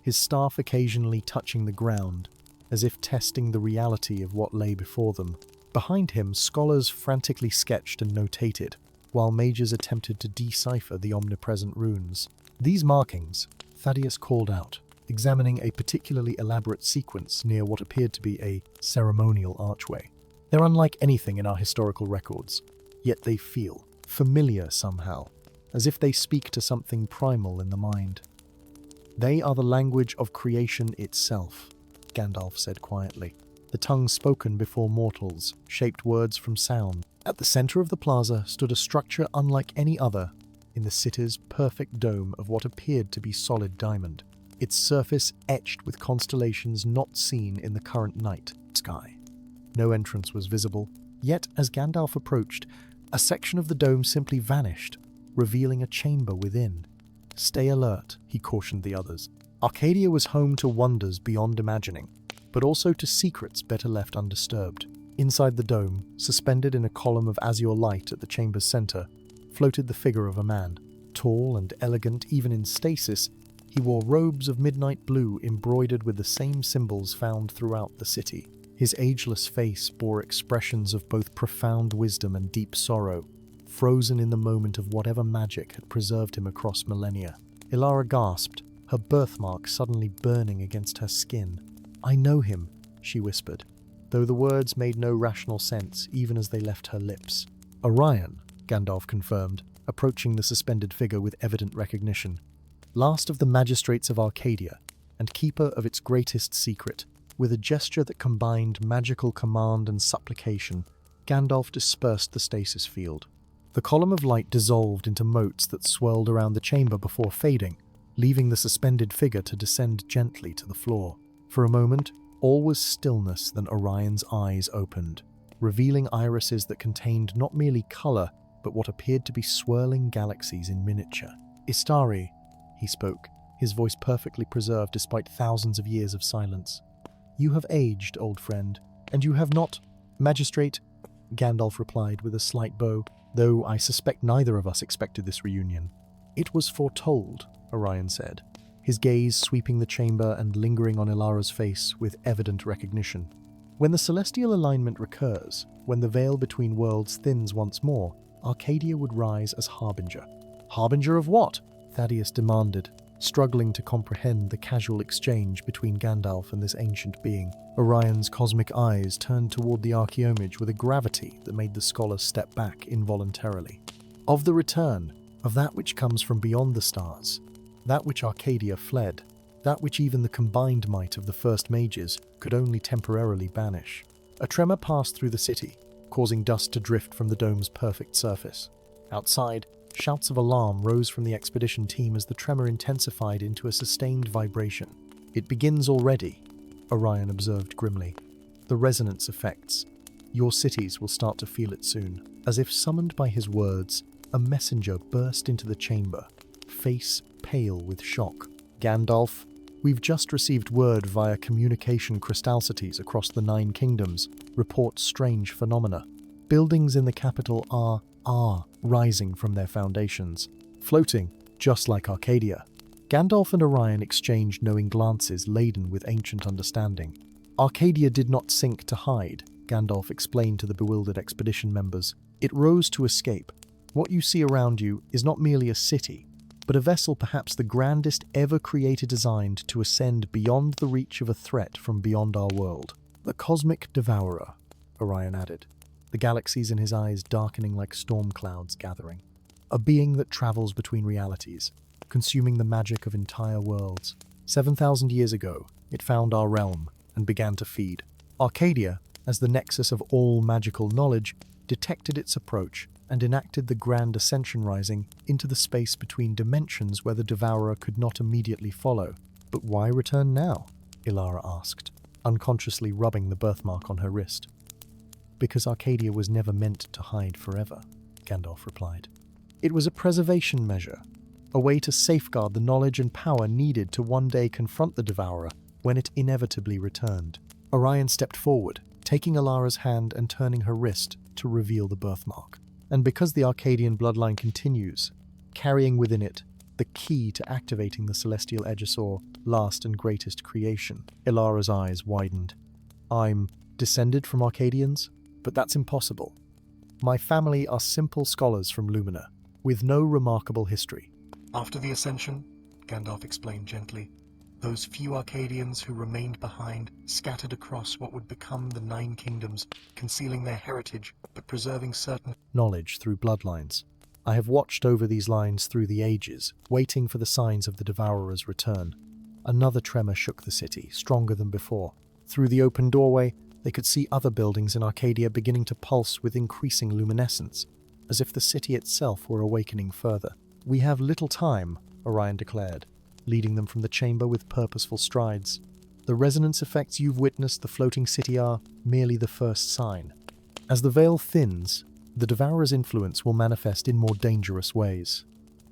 [SPEAKER 1] his staff occasionally touching the ground, as if testing the reality of what lay before them. Behind him, scholars frantically sketched and notated, while mages attempted to decipher the omnipresent runes. These markings, Thaddeus called out, examining a particularly elaborate sequence near what appeared to be a ceremonial archway. They're unlike anything in our historical records, yet they feel familiar somehow, as if they speak to something primal in the mind. They are the language of creation itself, Gandalf said quietly. The tongue spoken before mortals, shaped words from sound. At the center of the plaza stood a structure unlike any other in the city's perfect dome of what appeared to be solid diamond, its surface etched with constellations not seen in the current night sky. No entrance was visible, yet as Gandalf approached, a section of the dome simply vanished, revealing a chamber within. Stay alert, he cautioned the others. Arcadia was home to wonders beyond imagining, but also to secrets better left undisturbed. Inside the dome, suspended in a column of azure light at the chamber's center, floated the figure of a man. Tall and elegant even in stasis, he wore robes of midnight blue embroidered with the same symbols found throughout the city. His ageless face bore expressions of both profound wisdom and deep sorrow, frozen in the moment of whatever magic had preserved him across millennia. Ilara gasped, her birthmark suddenly burning against her skin. "I know him," she whispered, though the words made no rational sense even as they left her lips. "Orion," Gandalf confirmed, approaching the suspended figure with evident recognition. Last of the magistrates of Arcadia, and keeper of its greatest secret. With a gesture that combined magical command and supplication, Gandalf dispersed the stasis field. The column of light dissolved into motes that swirled around the chamber before fading, leaving the suspended figure to descend gently to the floor. For a moment, all was stillness. Then Orion's eyes opened, revealing irises that contained not merely color, but what appeared to be swirling galaxies in miniature. "Istari," he spoke, his voice perfectly preserved despite thousands of years of silence. "You have aged, old friend, and you have not—" "Magistrate," Gandalf replied with a slight bow, though I suspect neither of us expected this reunion. "It was foretold," Orion said, his gaze sweeping the chamber and lingering on Ilara's face with evident recognition. "When the celestial alignment recurs, when the veil between worlds thins once more, Arcadia would rise as harbinger." "Harbinger of what?" Thaddeus demanded, struggling to comprehend the casual exchange between Gandalf and this ancient being. Orion's cosmic eyes turned toward the archaeomage with a gravity that made the scholar step back involuntarily. "Of the return, of that which comes from beyond the stars, that which Arcadia fled, that which even the combined might of the first mages could only temporarily banish." A tremor passed through the city, causing dust to drift from the dome's perfect surface. Outside, shouts of alarm rose from the expedition team as the tremor intensified into a sustained vibration. "It begins already," Orion observed grimly. "The resonance effects. Your cities will start to feel it soon." As if summoned by his words, a messenger burst into the chamber, face pale with shock. "Gandalf, we've just received word via communication crystalcities across the 9 kingdoms, report strange phenomena. Buildings in the capital are rising from their foundations, floating, just like Arcadia." Gandalf and Orion exchanged knowing glances laden with ancient understanding. "Arcadia did not sink to hide," Gandalf explained to the bewildered expedition members. "It rose to escape. What you see around you is not merely a city, but a vessel perhaps the grandest ever created, designed to ascend beyond the reach of a threat from beyond our world." "The cosmic devourer," Orion added, the galaxies in his eyes darkening like storm clouds gathering. "A being that travels between realities, consuming the magic of entire worlds. 7,000 years ago, it found our realm and began to feed. Arcadia, as the nexus of all magical knowledge, detected its approach and enacted the grand ascension rising into the space between dimensions where the devourer could not immediately follow. But why return now?" Ilara asked, unconsciously rubbing the birthmark on her wrist. "Because Arcadia was never meant to hide forever," Gandalf replied. "It was a preservation measure, a way to safeguard the knowledge and power needed to one day confront the devourer when it inevitably returned." Orion stepped forward, taking Ilara's hand and turning her wrist to reveal the birthmark. "And because the Arcadian bloodline continues, carrying within it the key to activating the celestial Aegisaur, last and greatest creation." Ilara's eyes widened. "I'm descended from Arcadians? But that's impossible. My family are simple scholars from Lumina, with no remarkable history." "After the Ascension," Gandalf explained gently, "those few Arcadians who remained behind scattered across what would become the Nine Kingdoms, concealing their heritage but preserving certain knowledge through bloodlines. I have watched over these lines through the ages, waiting for the signs of the Devourer's return." Another tremor shook the city, stronger than before. Through the open doorway, they could see other buildings in Arcadia beginning to pulse with increasing luminescence, as if the city itself were awakening further. "We have little time," Orion declared, leading them from the chamber with purposeful strides. "The resonance effects you've witnessed the floating city are merely the first sign. As the veil thins, the Devourer's influence will manifest in more dangerous ways.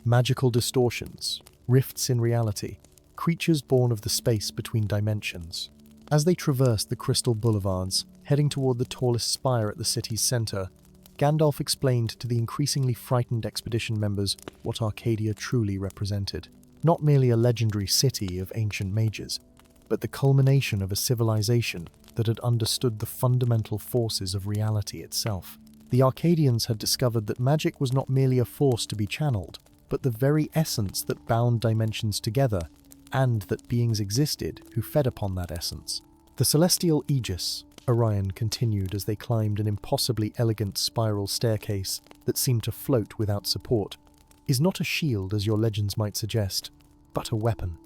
[SPEAKER 1] Magical distortions, rifts in reality, creatures born of the space between dimensions." As they traversed the crystal boulevards, heading toward the tallest spire at the city's center, Gandalf explained to the increasingly frightened expedition members what Arcadia truly represented. Not merely a legendary city of ancient mages, but the culmination of a civilization that had understood the fundamental forces of reality itself. The Arcadians had discovered that magic was not merely a force to be channeled, but the very essence that bound dimensions together, and that beings existed who fed upon that essence. "The celestial Aegis," Orion continued as they climbed an impossibly elegant spiral staircase that seemed to float without support, "is not a shield as your legends might suggest, but a weapon.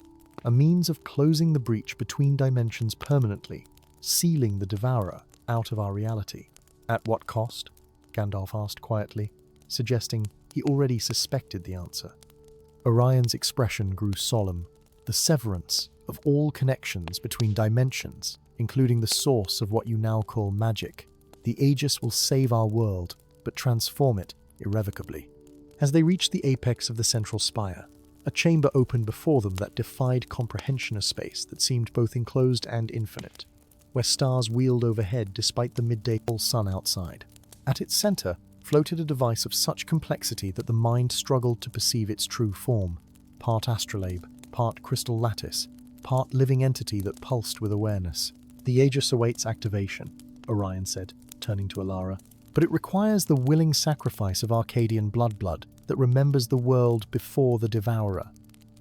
[SPEAKER 1] A means of closing the breach between dimensions permanently, sealing the Devourer out of our reality." "At what cost?" Gandalf asked quietly, suggesting he already suspected the answer. Orion's expression grew solemn. "The severance of all connections between dimensions, including the source of what you now call magic. The Aegis will save our world, but transform it irrevocably." As they reached the apex of the central spire, a chamber opened before them that defied comprehension, a space that seemed both enclosed and infinite, where stars wheeled overhead despite the midday full sun outside. At its center floated a device of such complexity that the mind struggled to perceive its true form, part astrolabe, part crystal lattice, part living entity that pulsed with awareness. "The Aegis awaits activation," Orion said, turning to Ilara, "but it requires the willing sacrifice of Arcadian blood that remembers the world before the Devourer,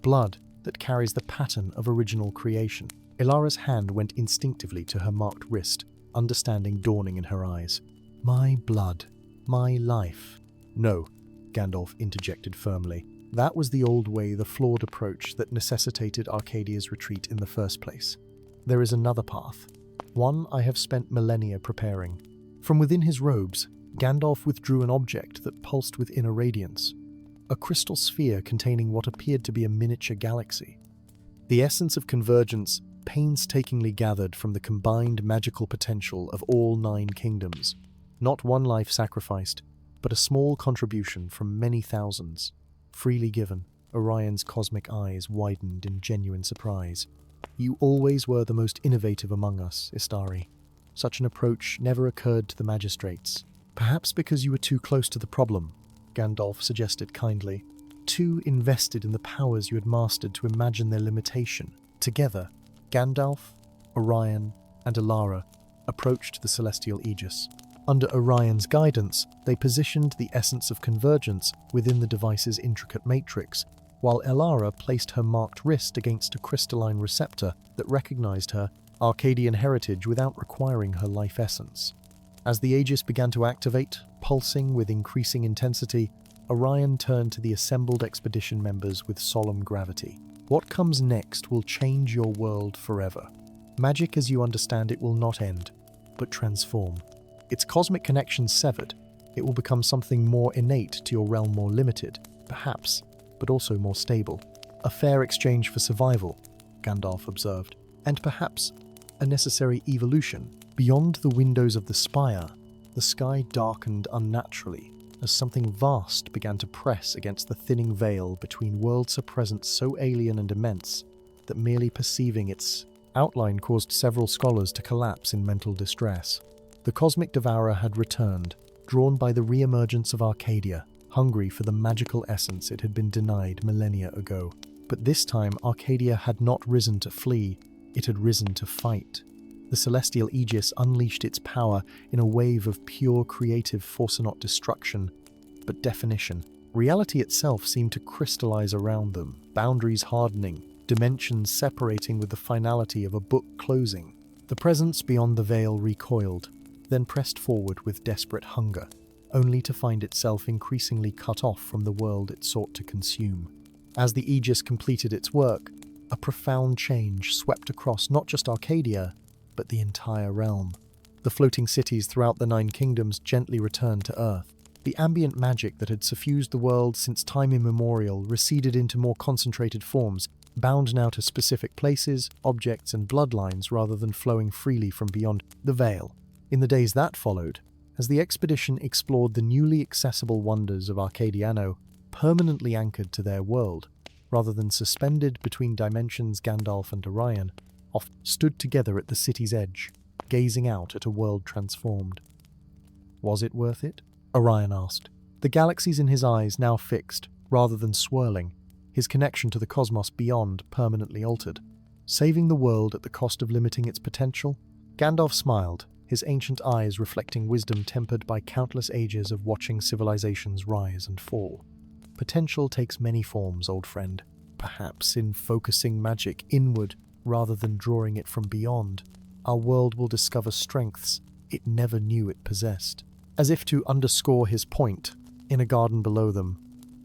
[SPEAKER 1] blood that carries the pattern of original creation." Ilara's hand went instinctively to her marked wrist, understanding dawning in her eyes. "My blood, my life." "No," Gandalf interjected firmly. "That was the old way, the flawed approach that necessitated Arcadia's retreat in the first place. There is another path, one I have spent millennia preparing." From within his robes, Gandalf withdrew an object that pulsed with inner radiance, a crystal sphere containing what appeared to be a miniature galaxy. The essence of convergence painstakingly gathered from the combined magical potential of all 9 kingdoms. Not one life sacrificed, but a small contribution from many thousands. Freely given, Orion's cosmic eyes widened in genuine surprise. "You always were the most innovative among us, Istari. Such an approach never occurred to the magistrates. Perhaps because you were too close to the problem," Gandalf suggested kindly. "Too invested in the powers you had mastered to imagine their limitation." Together, Gandalf, Orion, and Ilara approached the celestial Aegis. Under Orion's guidance, they positioned the essence of convergence within the device's intricate matrix, while Ilara placed her marked wrist against a crystalline receptor that recognized her Arcadian heritage without requiring her life essence. As the Aegis began to activate, pulsing with increasing intensity, Orion turned to the assembled expedition members with solemn gravity. What comes next will change your world forever. Magic as you understand it will not end, but transform. Its cosmic connection severed, it will become something more innate to your realm, more limited, perhaps, but also more stable. A fair exchange for survival, Gandalf observed, and perhaps a necessary evolution. Beyond the windows of the spire, the sky darkened unnaturally as something vast began to press against the thinning veil between worlds a presence so alien and immense that merely perceiving its outline caused several scholars to collapse in mental distress. The cosmic devourer had returned, drawn by the re-emergence of Arcadia, hungry for the magical essence it had been denied millennia ago. But this time Arcadia had not risen to flee, it had risen to fight. The celestial Aegis unleashed its power in a wave of pure creative force, not destruction, but definition. Reality itself seemed to crystallize around them, boundaries hardening, dimensions separating with the finality of a book closing. The presence beyond the veil recoiled, then pressed forward with desperate hunger, only to find itself increasingly cut off from the world it sought to consume. As the Aegis completed its work, a profound change swept across not just Arcadia, but the entire realm. The floating cities throughout the Nine Kingdoms gently returned to Earth. The ambient magic that had suffused the world since time immemorial receded into more concentrated forms, bound now to specific places, objects, and bloodlines rather than flowing freely from beyond the veil. In the days that followed, as the expedition explored the newly accessible wonders of Arcadiano, permanently anchored to their world, rather than suspended between dimensions, Gandalf and Orion oft stood together at the city's edge, gazing out at a world transformed. Was it worth it? Orion asked, the galaxies in his eyes now fixed, rather than swirling, his connection to the cosmos beyond permanently altered. Saving the world at the cost of limiting its potential? Gandalf smiled, his ancient eyes reflecting wisdom tempered by countless ages of watching civilizations rise and fall. Potential takes many forms, old friend. Perhaps in focusing magic inward rather than drawing it from beyond, our world will discover strengths it never knew it possessed. As if to underscore his point, in a garden below them,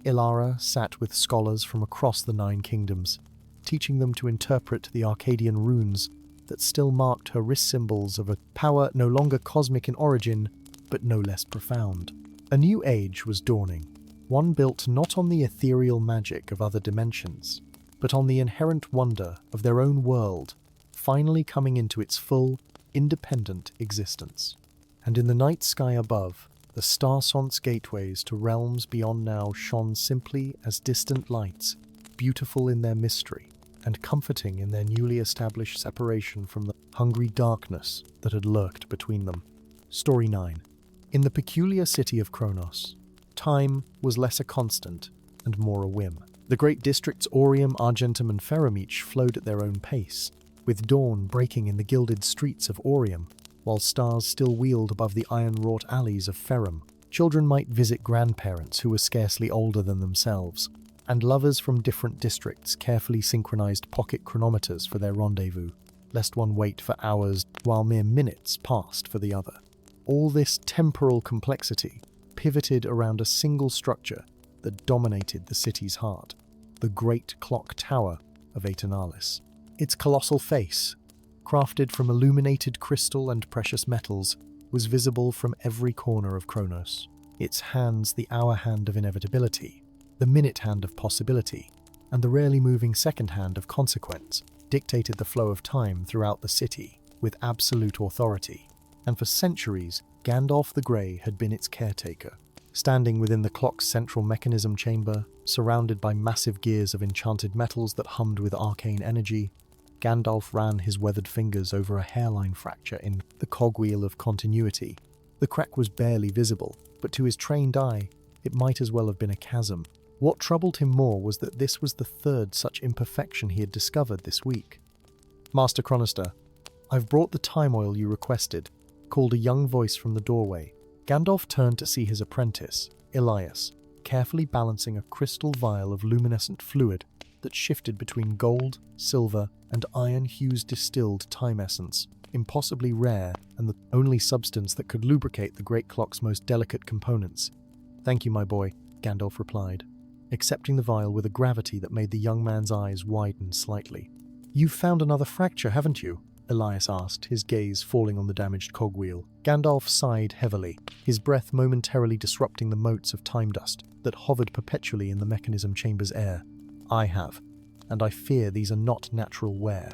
[SPEAKER 1] Ilara sat with scholars from across the Nine Kingdoms, teaching them to interpret the Arcadian runes that still marked her wrist symbols of a power no longer cosmic in origin, but no less profound. A new age was dawning, one built not on the ethereal magic of other dimensions, but on the inherent wonder of their own world, finally coming into its full, independent existence. And in the night sky above, the star-sons gateways to realms beyond now shone simply as distant lights, beautiful in their mystery, and comforting in their newly established separation from the hungry darkness that had lurked between them. Story 9. In the peculiar city of Kronos, time was less a constant and more a whim. The great districts Aurium, Argentum, and Ferrum each flowed at their own pace, with dawn breaking in the gilded streets of Aurium, while stars still wheeled above the iron-wrought alleys of Ferrum. Children might visit grandparents who were scarcely older than themselves, and lovers from different districts carefully synchronized pocket chronometers for their rendezvous, lest one wait for hours while mere minutes passed for the other. All this temporal complexity pivoted around a single structure that dominated the city's heart, the great clock tower of Aeternalis. Its colossal face, crafted from illuminated crystal and precious metals, was visible from every corner of Kronos. Its hands, the hour hand of inevitability, the minute hand of possibility, and the rarely moving second hand of consequence, dictated the flow of time throughout the city with absolute authority. And for centuries, Gandalf the Grey had been its caretaker. Standing within the clock's central mechanism chamber, surrounded by massive gears of enchanted metals that hummed with arcane energy, Gandalf ran his weathered fingers over a hairline fracture in the cogwheel of continuity. The crack was barely visible, but to his trained eye, it might as well have been a chasm. What troubled him more was that this was the third such imperfection he had discovered this week. "Master Chronister, I've brought the time oil you requested," called a young voice from the doorway. Gandalf turned to see his apprentice, Elias, carefully balancing a crystal vial of luminescent fluid that shifted between gold, silver, and iron hues distilled time essence, impossibly rare and the only substance that could lubricate the great clock's most delicate components. "Thank you, my boy," Gandalf replied, accepting the vial with a gravity that made the young man's eyes widen slightly. "You've found another fracture, haven't you?" Elias asked, his gaze falling on the damaged cogwheel. Gandalf sighed heavily, his breath momentarily disrupting the motes of time dust that hovered perpetually in the mechanism chamber's air. "I have, and I fear these are not natural wear."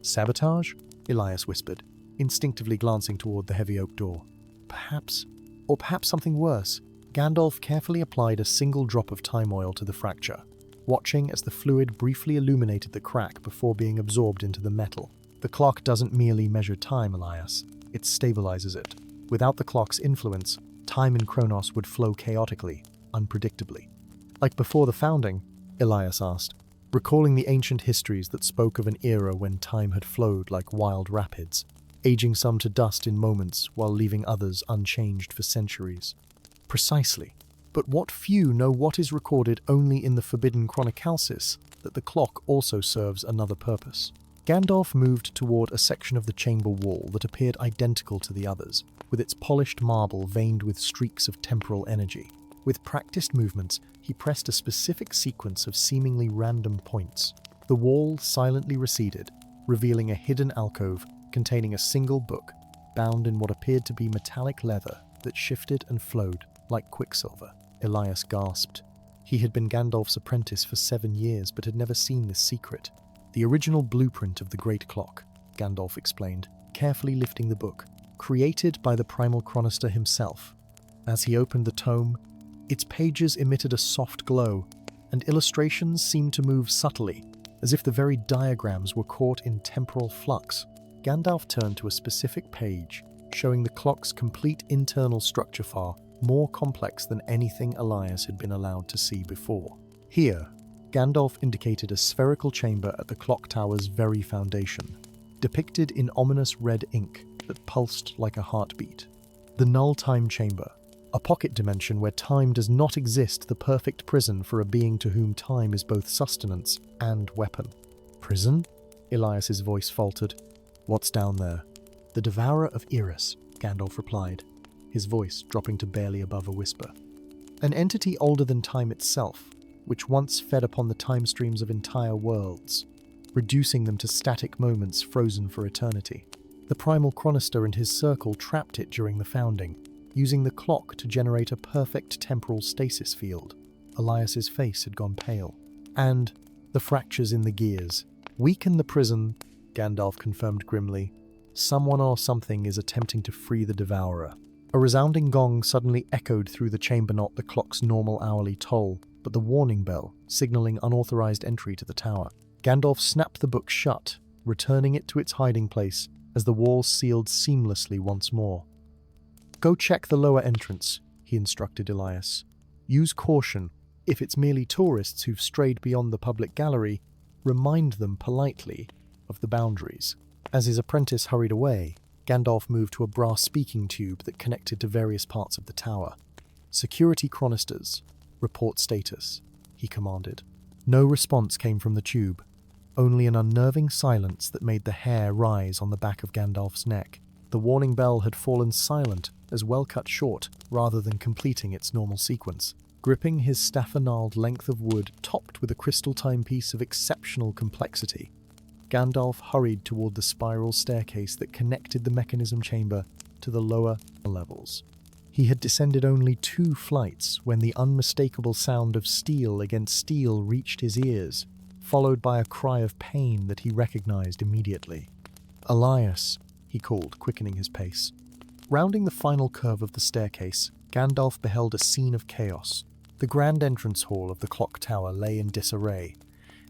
[SPEAKER 1] "Sabotage?" Elias whispered, instinctively glancing toward the heavy oak door. "Perhaps, or perhaps something worse." Gandalf carefully applied a single drop of time oil to the fracture, watching as the fluid briefly illuminated the crack before being absorbed into the metal. "The clock doesn't merely measure time, Elias. It stabilizes it. Without the clock's influence, time in Kronos would flow chaotically, unpredictably." "Like before the founding?" Elias asked, recalling the ancient histories that spoke of an era when time had flowed like wild rapids, aging some to dust in moments while leaving others unchanged for centuries. "Precisely. But what few know what is recorded only in the forbidden chronicalsis, that the clock also serves another purpose." Gandalf moved toward a section of the chamber wall that appeared identical to the others, with its polished marble veined with streaks of temporal energy. With practiced movements, he pressed a specific sequence of seemingly random points. The wall silently receded, revealing a hidden alcove containing a single book, bound in what appeared to be metallic leather that shifted and flowed like quicksilver. Elias gasped. He had been Gandalf's apprentice for 7 years, but had never seen this secret. "The original blueprint of the Great Clock," Gandalf explained, carefully lifting the book, "created by the primal chronister himself." As he opened the tome, its pages emitted a soft glow, and illustrations seemed to move subtly, as if the very diagrams were caught in temporal flux. Gandalf turned to a specific page, showing the clock's complete internal structure far more complex than anything Elias had been allowed to see before. Here, Gandalf indicated a spherical chamber at the clock tower's very foundation, depicted in ominous red ink that pulsed like a heartbeat. The null time chamber, a pocket dimension where time does not exist, the perfect prison for a being to whom time is both sustenance and weapon. "Prison?" Elias's voice faltered. "What's down there?" "The Devourer of Eris," Gandalf replied, his voice dropping to barely above a whisper. "An entity older than time itself, which once fed upon the time streams of entire worlds, reducing them to static moments frozen for eternity. The primal chronister and his circle trapped it during the founding, using the clock to generate a perfect temporal stasis field." Elias's face had gone pale. "And the fractures in the gears weaken the prison," Gandalf confirmed grimly. "Someone or something is attempting to free the Devourer." A resounding gong suddenly echoed through the chamber, not the clock's normal hourly toll, but the warning bell, signaling unauthorized entry to the tower. Gandalf snapped the book shut, returning it to its hiding place as the walls sealed seamlessly once more. "Go check the lower entrance," he instructed Elias. "Use caution. If it's merely tourists who've strayed beyond the public gallery, remind them politely of the boundaries." As his apprentice hurried away, Gandalf moved to a brass speaking tube that connected to various parts of the tower. "Security chronisters, report status," he commanded. No response came from the tube, only an unnerving silence that made the hair rise on the back of Gandalf's neck. The warning bell had fallen silent, as well cut short, rather than completing its normal sequence. Gripping his staff-gnarled length of wood topped with a crystal timepiece of exceptional complexity, Gandalf hurried toward the spiral staircase that connected the mechanism chamber to the lower levels. He had descended only 2 flights when the unmistakable sound of steel against steel reached his ears, followed by a cry of pain that he recognized immediately. "Elias," he called, quickening his pace. Rounding the final curve of the staircase, Gandalf beheld a scene of chaos. The grand entrance hall of the clock tower lay in disarray,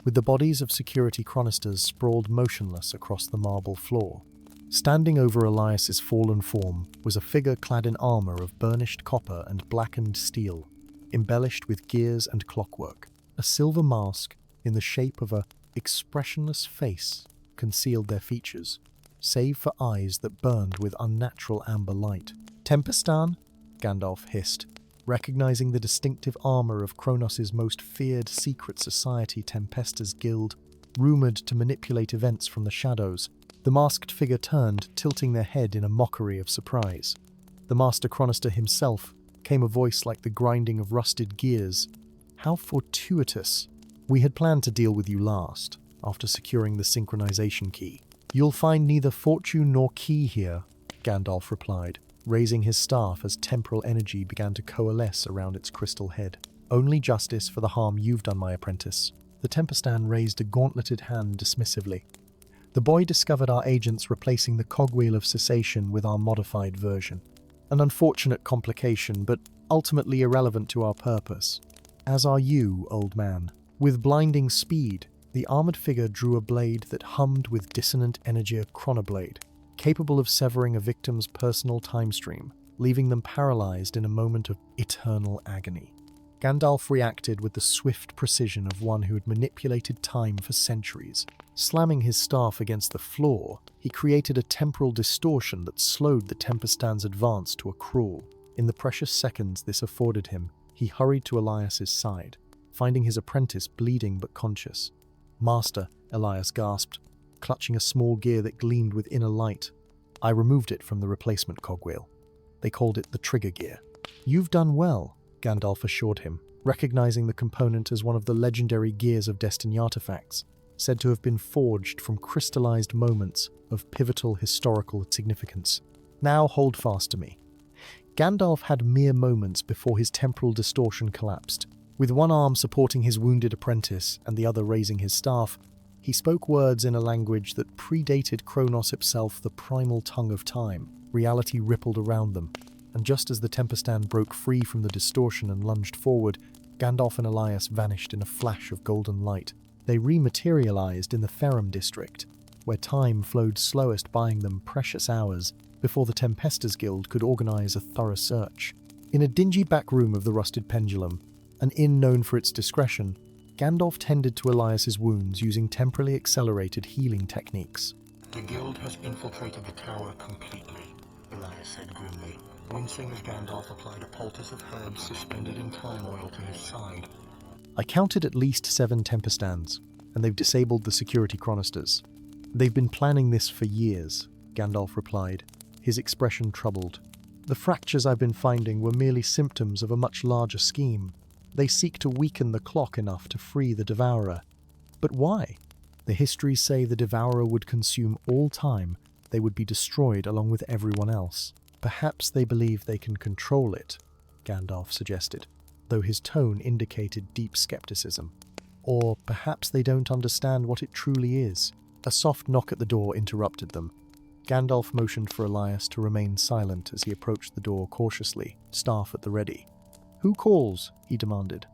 [SPEAKER 1] with the bodies of security chronisters sprawled motionless across the marble floor. Standing over Elias's fallen form was a figure clad in armor of burnished copper and blackened steel, embellished with gears and clockwork. A silver mask, in the shape of a expressionless face, concealed their features, save for eyes that burned with unnatural amber light. "Tempestan?" Gandalf hissed, Recognizing the distinctive armor of Kronos' most feared secret society, Tempesta's Guild, rumored to manipulate events from the shadows, the masked figure turned, tilting their head in a mockery of surprise. The Master Chronister himself came a voice like the grinding of rusted gears. How fortuitous. We had planned to deal with you last, after securing the synchronization key. You'll find neither fortune nor key here, Gandalf replied, raising his staff as temporal energy began to coalesce around its crystal head. Only justice for the harm you've done, my apprentice. The Tempestan raised a gauntleted hand dismissively. The boy discovered our agents replacing the cogwheel of cessation with our modified version. An unfortunate complication, but ultimately irrelevant to our purpose. As are you, old man. With blinding speed, the armored figure drew a blade that hummed with dissonant energy, a chronoblade, capable of severing a victim's personal time stream, leaving them paralyzed in a moment of eternal agony. Gandalf reacted with the swift precision of one who had manipulated time for centuries. Slamming his staff against the floor, he created a temporal distortion that slowed the Tempestan's advance to a crawl. In the precious seconds this afforded him, he hurried to Elias's side, finding his apprentice bleeding but conscious. "Master," Elias gasped, clutching a small gear that gleamed with inner light. I removed it from the replacement cogwheel. They called it the trigger gear. "You've done well," Gandalf assured him, recognizing the component as one of the legendary Gears of Destiny artifacts, said to have been forged from crystallized moments of pivotal historical significance. "Now hold fast to me." Gandalf had mere moments before his temporal distortion collapsed. With one arm supporting his wounded apprentice and the other raising his staff, he spoke words in a language that predated Kronos itself, the primal tongue of time. Reality rippled around them, and just as the Tempestan broke free from the distortion and lunged forward, Gandalf and Elias vanished in a flash of golden light. They rematerialized in the Ferrum district, where time flowed slowest, buying them precious hours before the Tempesta's Guild could organize a thorough search. In a dingy back room of the Rusted Pendulum, an inn known for its discretion, Gandalf tended to Elias's wounds using temporally accelerated healing techniques.
[SPEAKER 2] "The Guild has infiltrated the tower completely," Elias said grimly, wincing as Gandalf applied a poultice of herbs suspended in time oil to his side.
[SPEAKER 1] "I counted at least 7 Tempestans, and they've disabled the security chronisters. They've been planning this for years," Gandalf replied, his expression troubled. "The fractures I've been finding were merely symptoms of a much larger scheme. They seek to weaken the clock enough to free the Devourer. But why? The histories say the Devourer would consume all time. They would be destroyed along with everyone else. Perhaps they believe they can control it," Gandalf suggested, though his tone indicated deep skepticism. "Or perhaps they don't understand what it truly is." A soft knock at the door interrupted them. Gandalf motioned for Elias to remain silent as he approached the door cautiously, staff at the ready. "Who calls?" he demanded.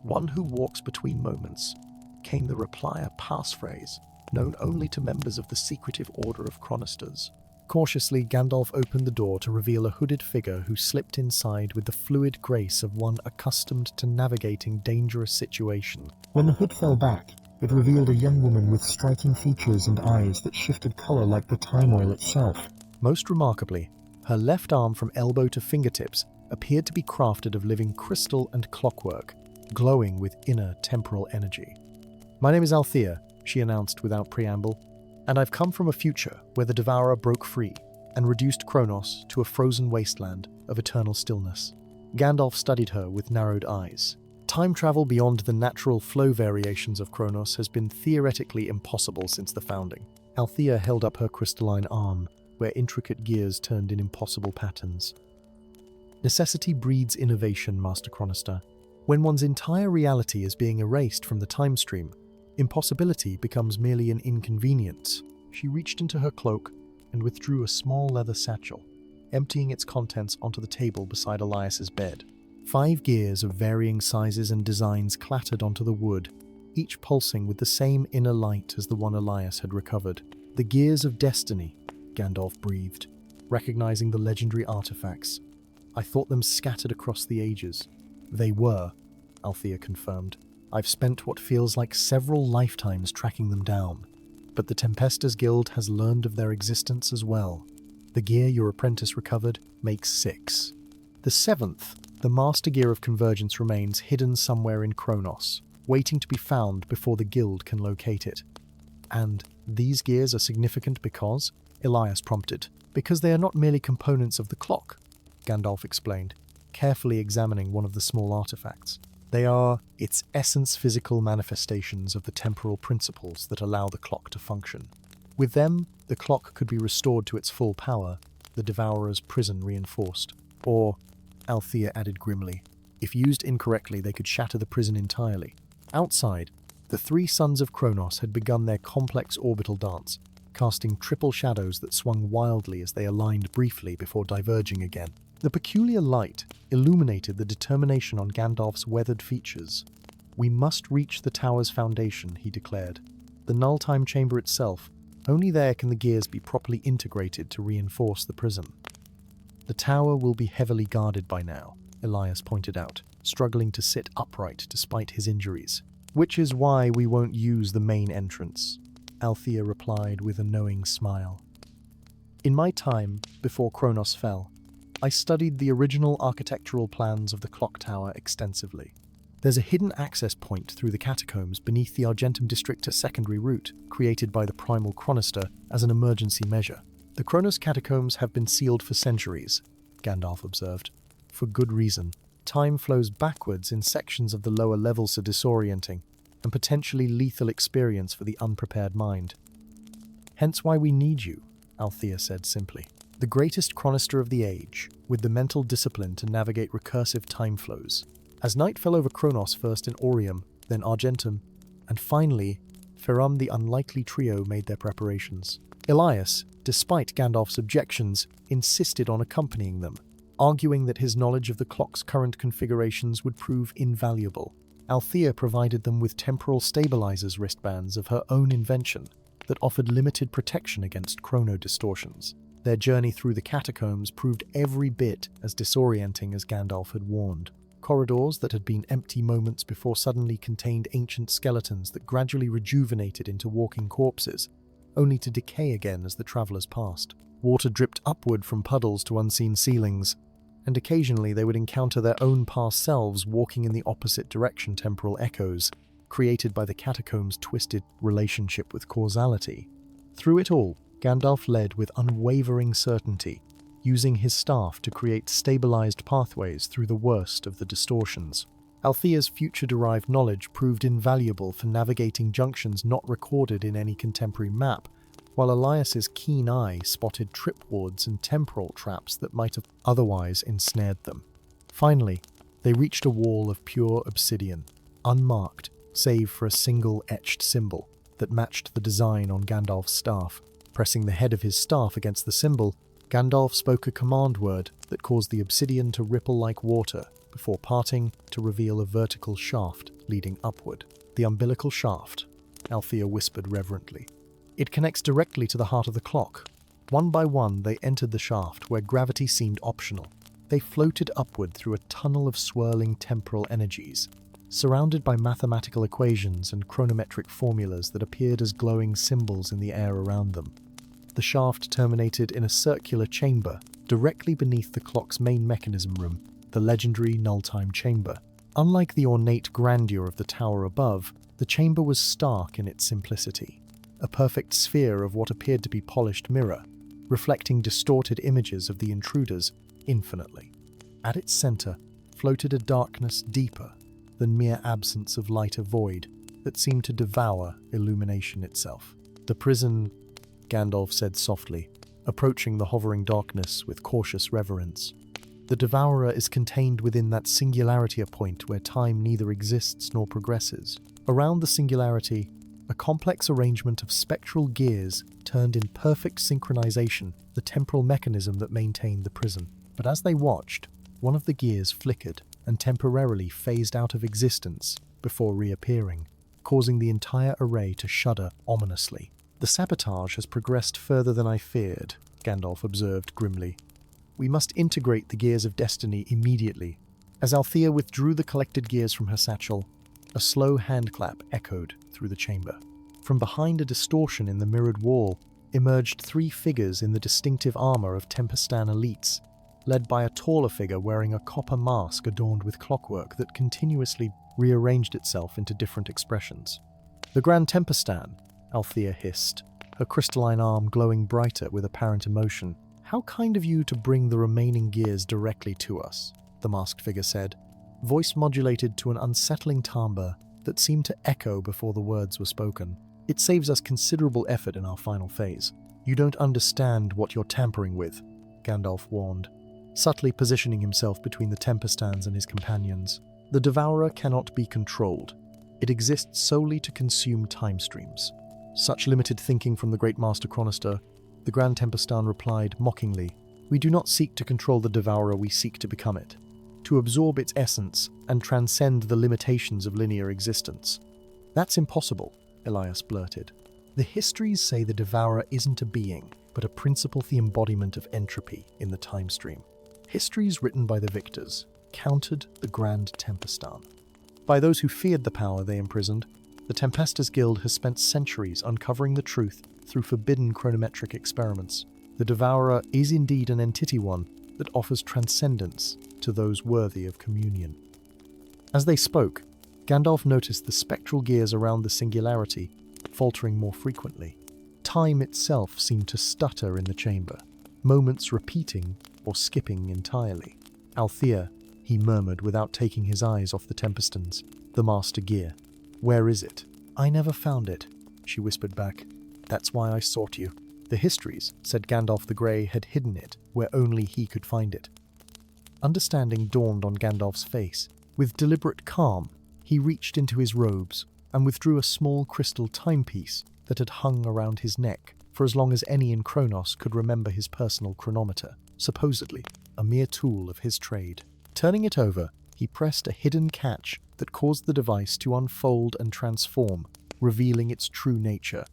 [SPEAKER 1] "One who walks between moments," came the reply, a passphrase known only to members of the secretive order of chronisters. Cautiously, Gandalf opened the door to reveal a hooded figure who slipped inside with the fluid grace of one accustomed to navigating dangerous situations.
[SPEAKER 2] When the hood fell back, it revealed a young woman with striking features and eyes that shifted color like the time oil itself.
[SPEAKER 1] Most remarkably, her left arm from elbow to fingertips appeared to be crafted of living crystal and clockwork, glowing with inner temporal energy. "My name is Althea," she announced without preamble, "and I've come from a future where the Devourer broke free and reduced Kronos to a frozen wasteland of eternal stillness." Gandalf studied her with narrowed eyes. Time travel beyond the natural flow variations of Kronos has been theoretically impossible since the founding. Althea held up her crystalline arm, where intricate gears turned in impossible patterns. "Necessity breeds innovation, Master Chronister. When one's entire reality is being erased from the time stream, impossibility becomes merely an inconvenience." She reached into her cloak and withdrew a small leather satchel, emptying its contents onto the table beside Elias's bed. 5 gears of varying sizes and designs clattered onto the wood, each pulsing with the same inner light as the one Elias had recovered. "The Gears of Destiny," Gandalf breathed, recognizing the legendary artifacts. "I thought them scattered across the ages." "They were," Althea confirmed. "I've spent what feels like several lifetimes tracking them down, but the Tempesta's Guild has learned of their existence as well. The gear your apprentice recovered makes 6. The 7th, The Master Gear of Convergence remains hidden somewhere in Kronos, waiting to be found before the Guild can locate it. And these gears are significant because, Elias prompted, because they are not merely components of the clock, Gandalf explained, carefully examining one of the small artifacts. They are its essence physical manifestations of the temporal principles that allow the clock to function. With them, the clock could be restored to its full power, the Devourer's prison reinforced. Or, Althea added grimly, if used incorrectly they could shatter the prison entirely. Outside, the three sons of Kronos had begun their complex orbital dance, casting triple shadows that swung wildly as they aligned briefly before diverging again. The peculiar light illuminated the determination on Gandalf's weathered features. We must reach the tower's foundation, he declared. The null time chamber itself, only there can the gears be properly integrated to reinforce the prison. The tower will be heavily guarded by now, Elias pointed out, struggling to sit upright despite his injuries. Which is why we won't use the main entrance, Althea replied with a knowing smile. In my time, before Kronos fell, I studied the original architectural plans of the clock tower extensively. There's a hidden access point through the catacombs beneath the Argentum Districta secondary route, created by the primal Chronister as an emergency measure. The Kronos catacombs have been sealed for centuries, Gandalf observed. For good reason. Time flows backwards in sections of the lower levels, so disorienting, and potentially lethal experience for the unprepared mind. Hence why we need you, Althea said simply. The greatest chronister of the age, with the mental discipline to navigate recursive time flows. As night fell over Kronos, first in Orium, then Argentum, and finally, Ferum, the unlikely trio made their preparations. Elias, despite Gandalf's objections, insisted on accompanying them, arguing that his knowledge of the clock's current configurations would prove invaluable. Althea provided them with temporal stabilizers wristbands of her own invention that offered limited protection against chrono-distortions. Their journey through the catacombs proved every bit as disorienting as Gandalf had warned. Corridors that had been empty moments before suddenly contained ancient skeletons that gradually rejuvenated into walking corpses, only to decay again as the travelers passed. Water dripped upward from puddles to unseen ceilings, and occasionally they would encounter their own past selves walking in the opposite direction. Temporal echoes, created by the catacombs' twisted relationship with causality. Through it all, Gandalf led with unwavering certainty, using his staff to create stabilized pathways through the worst of the distortions. Althea's future-derived knowledge proved invaluable for navigating junctions not recorded in any contemporary map, while Elias's keen eye spotted tripwards and temporal traps that might have otherwise ensnared them. Finally, they reached a wall of pure obsidian, unmarked save for a single etched symbol that matched the design on Gandalf's staff. Pressing the head of his staff against the symbol, Gandalf spoke a command word that caused the obsidian to ripple like water, before parting to reveal a vertical shaft leading upward. The umbilical shaft, Althea whispered reverently. It connects directly to the heart of the clock. One by one, they entered the shaft where gravity seemed optional. They floated upward through a tunnel of swirling temporal energies, surrounded by mathematical equations and chronometric formulas that appeared as glowing symbols in the air around them. The shaft terminated in a circular chamber directly beneath the clock's main mechanism room, the legendary null-time chamber. Unlike the ornate grandeur of the tower above, the chamber was stark in its simplicity, a perfect sphere of what appeared to be polished mirror, reflecting distorted images of the intruders infinitely. At its center floated a darkness deeper than mere absence of lighter void that seemed to devour illumination itself. The prison, Gandalf said softly, approaching the hovering darkness with cautious reverence. The Devourer is contained within that singularity, a point where time neither exists nor progresses. Around the singularity, a complex arrangement of spectral gears turned in perfect synchronization the temporal mechanism that maintained the prison. But as they watched, one of the gears flickered and temporarily phased out of existence before reappearing, causing the entire array to shudder ominously. The sabotage has progressed further than I feared, Gandalf observed grimly. We must integrate the gears of destiny immediately. As Althea withdrew the collected gears from her satchel, a slow handclap echoed through the chamber. From behind a distortion in the mirrored wall emerged three figures in the distinctive armor of Tempestan elites, led by a taller figure wearing a copper mask adorned with clockwork that continuously rearranged itself into different expressions. "The Grand Tempestan," Althea hissed, her crystalline arm glowing brighter with apparent emotion. "How kind of you to bring the remaining gears directly to us," the masked figure said, voice modulated to an unsettling timbre that seemed to echo before the words were spoken. "It saves us considerable effort in our final phase. You don't understand what you're tampering with," Gandalf warned, subtly positioning himself between the Tempestans and his companions. "The Devourer cannot be controlled. It exists solely to consume time streams." Such limited thinking from the great Master Chronister, the Grand Tempestan replied mockingly, "We do not seek to control the Devourer, we seek to become it, to absorb its essence and transcend the limitations of linear existence." "That's impossible," Elias blurted. "The histories say the Devourer isn't a being, but a principle, the embodiment of entropy in the time stream. Histories written by the victors countered the Grand Tempestan. By those who feared the power they imprisoned, the Tempesters Guild has spent centuries uncovering the truth through forbidden chronometric experiments. The Devourer is indeed an entity one that offers transcendence to those worthy of communion." As they spoke, Gandalf noticed the spectral gears around the singularity faltering more frequently. Time itself seemed to stutter in the chamber, moments repeating or skipping entirely. "Althea," he murmured without taking his eyes off the Tempestans, "the master gear. Where is it?" "I never found it," she whispered back. "That's why I sought you." "The histories," said Gandalf the Grey, "had hidden it where only he could find it." Understanding dawned on Gandalf's face. With deliberate calm, he reached into his robes and withdrew a small crystal timepiece that had hung around his neck for as long as any in Kronos could remember his personal chronometer, supposedly a mere tool of his trade. Turning it over, he pressed a hidden catch that caused the device to unfold and transform, revealing its true nature.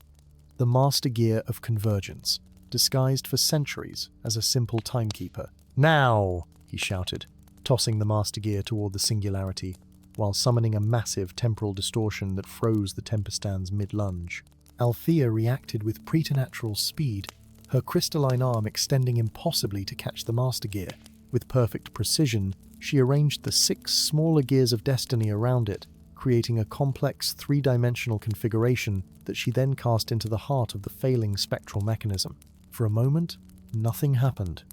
[SPEAKER 1] The master gear of convergence, disguised for centuries as a simple timekeeper. "Now!" he shouted, tossing the master gear toward the singularity, while summoning a massive temporal distortion that froze the Tempestans mid-lunge. Althea reacted with preternatural speed, her crystalline arm extending impossibly to catch the master gear. With perfect precision, she arranged the 6 smaller gears of destiny around it, creating a complex 3-dimensional configuration that she then cast into the heart of the failing spectral mechanism. For a moment, nothing happened.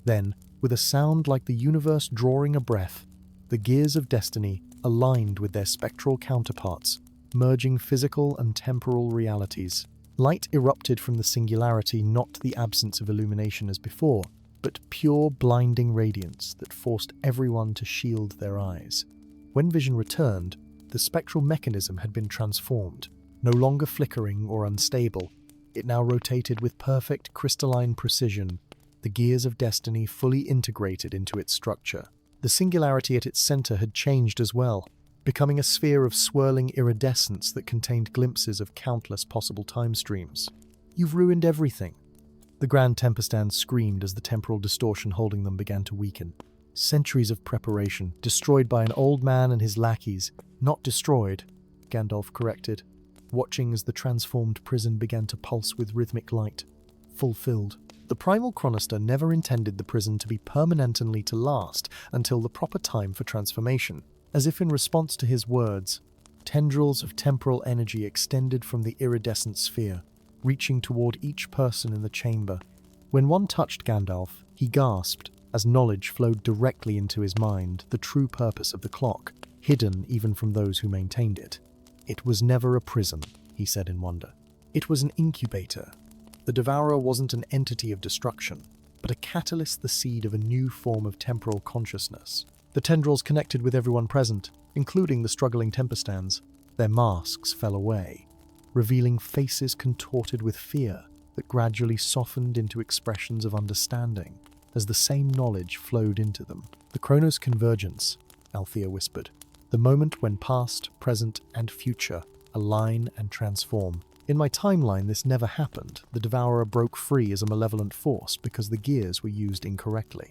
[SPEAKER 1] Then, with a sound like the universe drawing a breath, the gears of destiny aligned with their spectral counterparts, merging physical and temporal realities. Light erupted from the singularity, not the absence of illumination as before, but pure blinding radiance that forced everyone to shield their eyes. When vision returned, the spectral mechanism had been transformed, no longer flickering or unstable. It now rotated with perfect crystalline precision, the gears of destiny fully integrated into its structure. The singularity at its center had changed as well, becoming a sphere of swirling iridescence that contained glimpses of countless possible time streams. "You've ruined everything," the Grand Tempestan screamed as the temporal distortion holding them began to weaken. "Centuries of preparation, destroyed by an old man and his lackeys." "Not destroyed," Gandalf corrected, watching as the transformed prison began to pulse with rhythmic light. "Fulfilled." The primal chronister never intended the prison to be permanently to last until the proper time for transformation. As if in response to his words, tendrils of temporal energy extended from the iridescent sphere, reaching toward each person in the chamber. When one touched Gandalf, he gasped as knowledge flowed directly into his mind, the true purpose of the clock, hidden even from those who maintained it. "It was never a prison," he said in wonder. "It was an incubator. The Devourer wasn't an entity of destruction, but a catalyst, the seed of a new form of temporal consciousness." The tendrils connected with everyone present, including the struggling Tempestans. Their masks fell away, revealing faces contorted with fear that gradually softened into expressions of understanding as the same knowledge flowed into them. "The Chronos convergence," Althea whispered. "The moment when past, present, and future align and transform. In my timeline, this never happened. The Devourer broke free as a malevolent force because the gears were used incorrectly."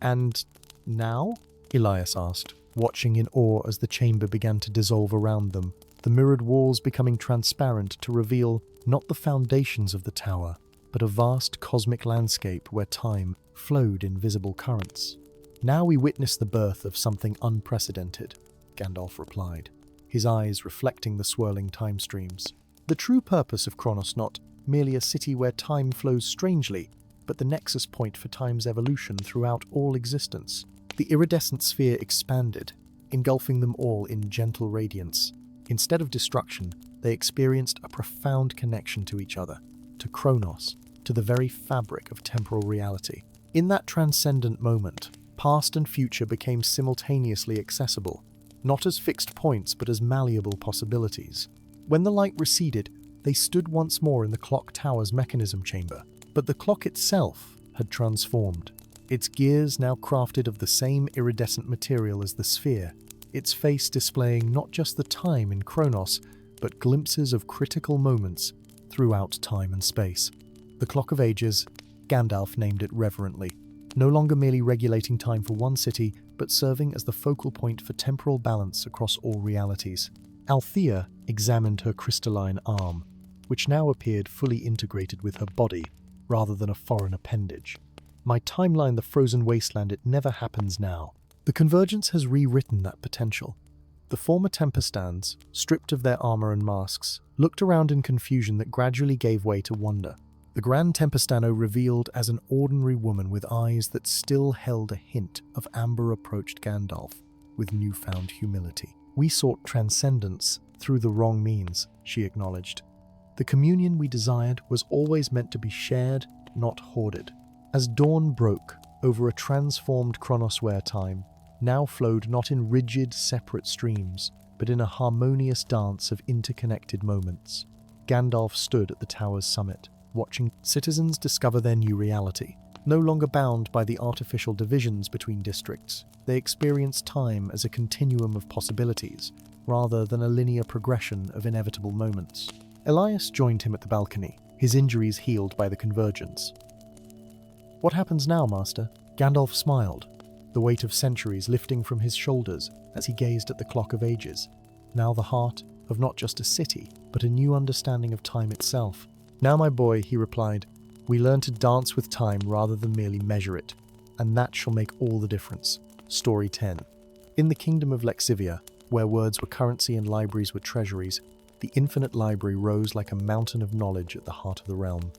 [SPEAKER 1] "And now?" Elias asked, watching in awe as the chamber began to dissolve around them, the mirrored walls becoming transparent to reveal not the foundations of the tower, but a vast cosmic landscape where time flowed in visible currents. "Now we witness the birth of something unprecedented," Gandalf replied, his eyes reflecting the swirling time streams. "The true purpose of Kronos, not merely a city where time flows strangely, but the nexus point for time's evolution throughout all existence." The iridescent sphere expanded, engulfing them all in gentle radiance. Instead of destruction, they experienced a profound connection to each other, to Kronos, to the very fabric of temporal reality. In that transcendent moment, past and future became simultaneously accessible, not as fixed points but as malleable possibilities. When the light receded, they stood once more in the clock tower's mechanism chamber, but the clock itself had transformed. Its gears now crafted of the same iridescent material as the sphere, its face displaying not just the time in Kronos, but glimpses of critical moments throughout time and space. The Clock of Ages, Gandalf named it reverently, no longer merely regulating time for one city, but serving as the focal point for temporal balance across all realities. Althea examined her crystalline arm, which now appeared fully integrated with her body, rather than a foreign appendage. "My timeline, the frozen wasteland, it never happens now." The convergence has rewritten that potential. The former Tempestands, stripped of their armor and masks, looked around in confusion that gradually gave way to wonder. The Grand Tempestano revealed as an ordinary woman with eyes that still held a hint of amber approached Gandalf with newfound humility. "We sought transcendence through the wrong means," she acknowledged. "The communion we desired was always meant to be shared, not hoarded." As dawn broke over a transformed chronosware, time now flowed not in rigid, separate streams, but in a harmonious dance of interconnected moments. Gandalf stood at the tower's summit, watching citizens discover their new reality. No longer bound by the artificial divisions between districts, they experienced time as a continuum of possibilities, rather than a linear progression of inevitable moments. Elias joined him at the balcony, his injuries healed by the convergence. "What happens now, Master?" Gandalf smiled, the weight of centuries lifting from his shoulders as he gazed at the Clock of Ages, now the heart of not just a city, but a new understanding of time itself. "Now, my boy," he replied, "we learn to dance with time rather than merely measure it, and that shall make all the difference." Story 10. In the kingdom of Lexivia, where words were currency and libraries were treasuries, the infinite library rose like a mountain of knowledge at the heart of the realm.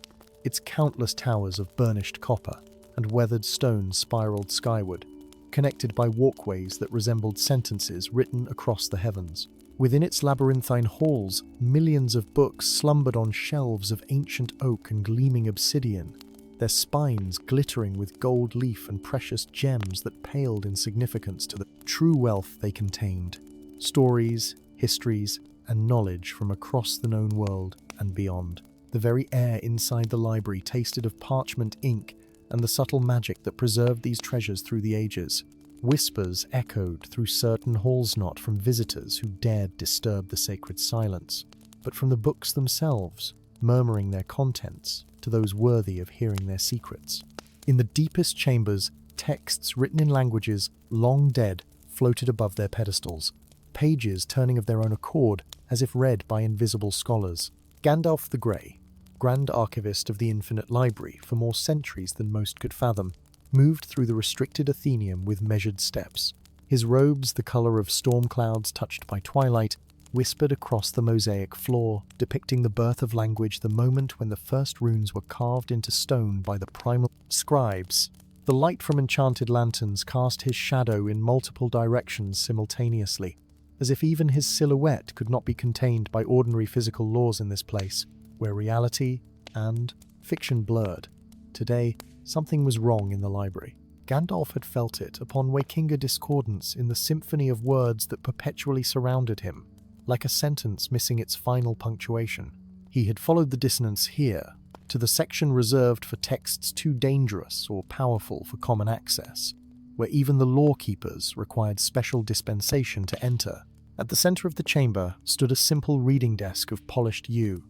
[SPEAKER 1] Its countless towers of burnished copper and weathered stone spiraled skyward, connected by walkways that resembled sentences written across the heavens. Within its labyrinthine halls, millions of books slumbered on shelves of ancient oak and gleaming obsidian, their spines glittering with gold leaf and precious gems that paled in significance to the true wealth they contained. Stories, histories, and knowledge from across the known world and beyond. The very air inside the library tasted of parchment ink and the subtle magic that preserved these treasures through the ages. Whispers echoed through certain halls, not from visitors who dared disturb the sacred silence, but from the books themselves, murmuring their contents to those worthy of hearing their secrets. In the deepest chambers, texts written in languages long dead floated above their pedestals, pages turning of their own accord as if read by invisible scholars. Gandalf the Grey, Grand Archivist of the Infinite Library for more centuries than most could fathom, moved through the restricted Athenaeum with measured steps. His robes, the colour of storm clouds touched by twilight, whispered across the mosaic floor, depicting the birth of language, the moment when the first runes were carved into stone by the primal scribes. The light from enchanted lanterns cast his shadow in multiple directions simultaneously, as if even his silhouette could not be contained by ordinary physical laws in this place, where reality and fiction blurred. Today, something was wrong in the library. Gandalf had felt it upon waking a discordance in the symphony of words that perpetually surrounded him, like a sentence missing its final punctuation. He had followed the dissonance here, to the section reserved for texts too dangerous or powerful for common access, where even the law-keepers required special dispensation to enter. At the center of the chamber stood a simple reading desk of polished yew,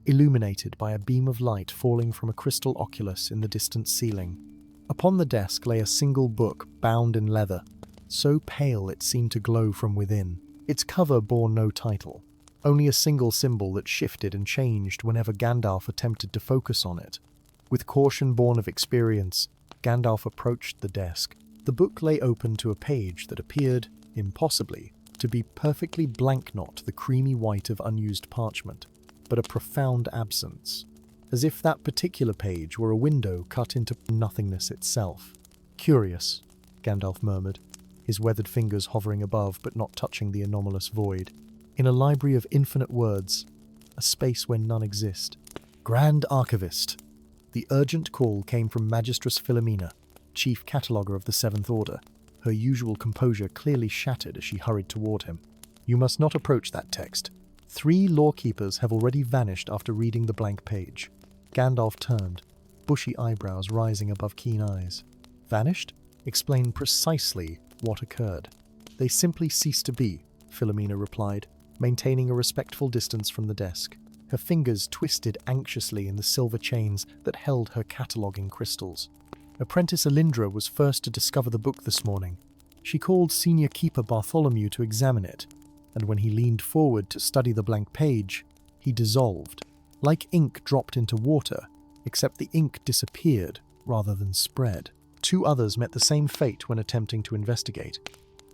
[SPEAKER 1] illuminated by a beam of light falling from a crystal oculus in the distant ceiling. Upon the desk lay a single book bound in leather, so pale it seemed to glow from within. Its cover bore no title, only a single symbol that shifted and changed whenever Gandalf attempted to focus on it. With caution born of experience, Gandalf approached the desk. The book lay open to a page that appeared, impossibly, to be perfectly blank, not the creamy white of unused parchment, but a profound absence, as if that particular page were a window cut into nothingness itself. "Curious," Gandalf murmured, his weathered fingers hovering above but not touching the anomalous void. "In a library of infinite words, a space where none exist." "Grand Archivist." The urgent call came from Magistress Philomena, chief cataloguer of the Seventh Order, her usual composure clearly shattered as she hurried toward him. "You must not approach that text. 3 lawkeepers have already vanished after reading the blank page." Gandalf turned, bushy eyebrows rising above keen eyes. "Vanished? Explain precisely what occurred." "They simply ceased to be," Philomena replied, maintaining a respectful distance from the desk. Her fingers twisted anxiously in the silver chains that held her cataloguing crystals. "Apprentice Alindra was first to discover the book this morning. She called Senior Keeper Bartholomew to examine it, and when he leaned forward to study the blank page, he dissolved, like ink dropped into water, except the ink disappeared rather than spread." 2 others met the same fate when attempting to investigate.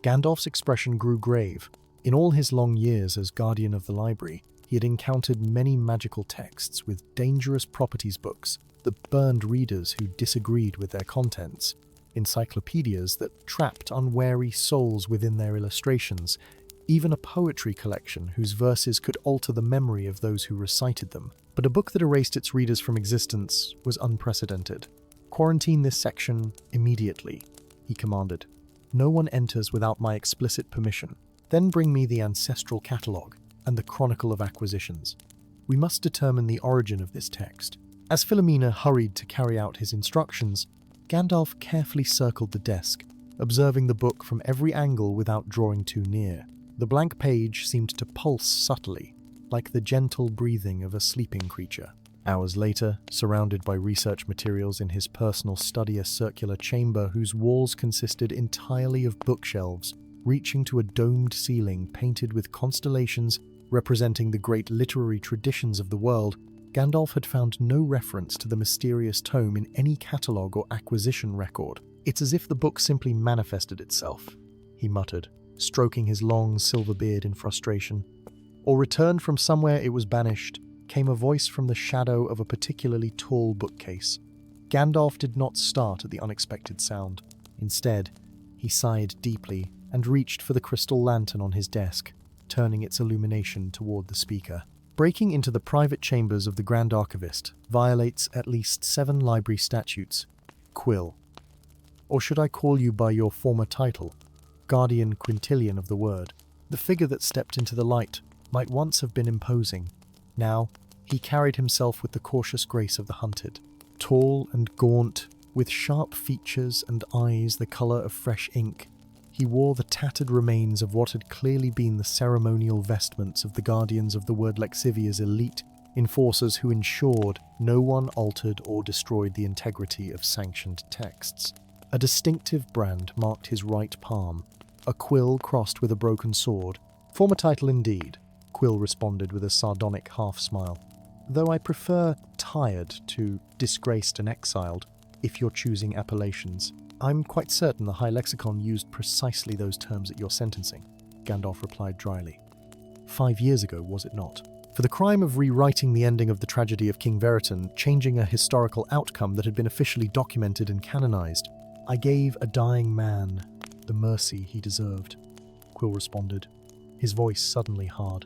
[SPEAKER 1] Gandalf's expression grew grave. In all his long years as guardian of the library, he had encountered many magical texts with dangerous properties books that burned readers who disagreed with their contents, encyclopedias that trapped unwary souls within their illustrations, even a poetry collection whose verses could alter the memory of those who recited them. But a book that erased its readers from existence was unprecedented. "Quarantine this section immediately," he commanded. "No one enters without my explicit permission. Then bring me the ancestral catalogue and the Chronicle of Acquisitions. We must determine the origin of this text." As Philomena hurried to carry out his instructions, Gandalf carefully circled the desk, observing the book from every angle without drawing too near. The blank page seemed to pulse subtly, like the gentle breathing of a sleeping creature. Hours later, surrounded by research materials in his personal study, a circular chamber whose walls consisted entirely of bookshelves, reaching to a domed ceiling painted with constellations representing the great literary traditions of the world, Gandalf had found no reference to the mysterious tome in any catalogue or acquisition record. "It's as if the book simply manifested itself," he muttered, stroking his long silver beard in frustration. "Or returned from somewhere it was banished," came a voice from the shadow of a particularly tall bookcase. Gandalf did not start at the unexpected sound. Instead, he sighed deeply and reached for the crystal lantern on his desk, turning its illumination toward the speaker. "Breaking into the private chambers of the Grand Archivist violates at least 7 library statutes. Quill. Or should I call you by your former title, Guardian Quintilian of the Word?" The figure that stepped into the light might once have been imposing. Now, he carried himself with the cautious grace of the hunted. Tall and gaunt, with sharp features and eyes the colour of fresh ink, he wore the tattered remains of what had clearly been the ceremonial vestments of the Guardians of the Word Lexivia's elite, enforcers who ensured no one altered or destroyed the integrity of sanctioned texts. A distinctive brand marked his right palm, a quill crossed with a broken sword. "Former title indeed," Quill responded with a sardonic half-smile. "Though I prefer tired to disgraced and exiled, if you're choosing appellations. I'm quite certain the High Lexicon used precisely those terms at your sentencing," Gandalf replied dryly. 5 years ago, was it not? For the crime of rewriting the ending of the tragedy of King Veritan, changing a historical outcome that had been officially documented and canonized, I gave a dying man the mercy he deserved, Quill responded, his voice suddenly hard.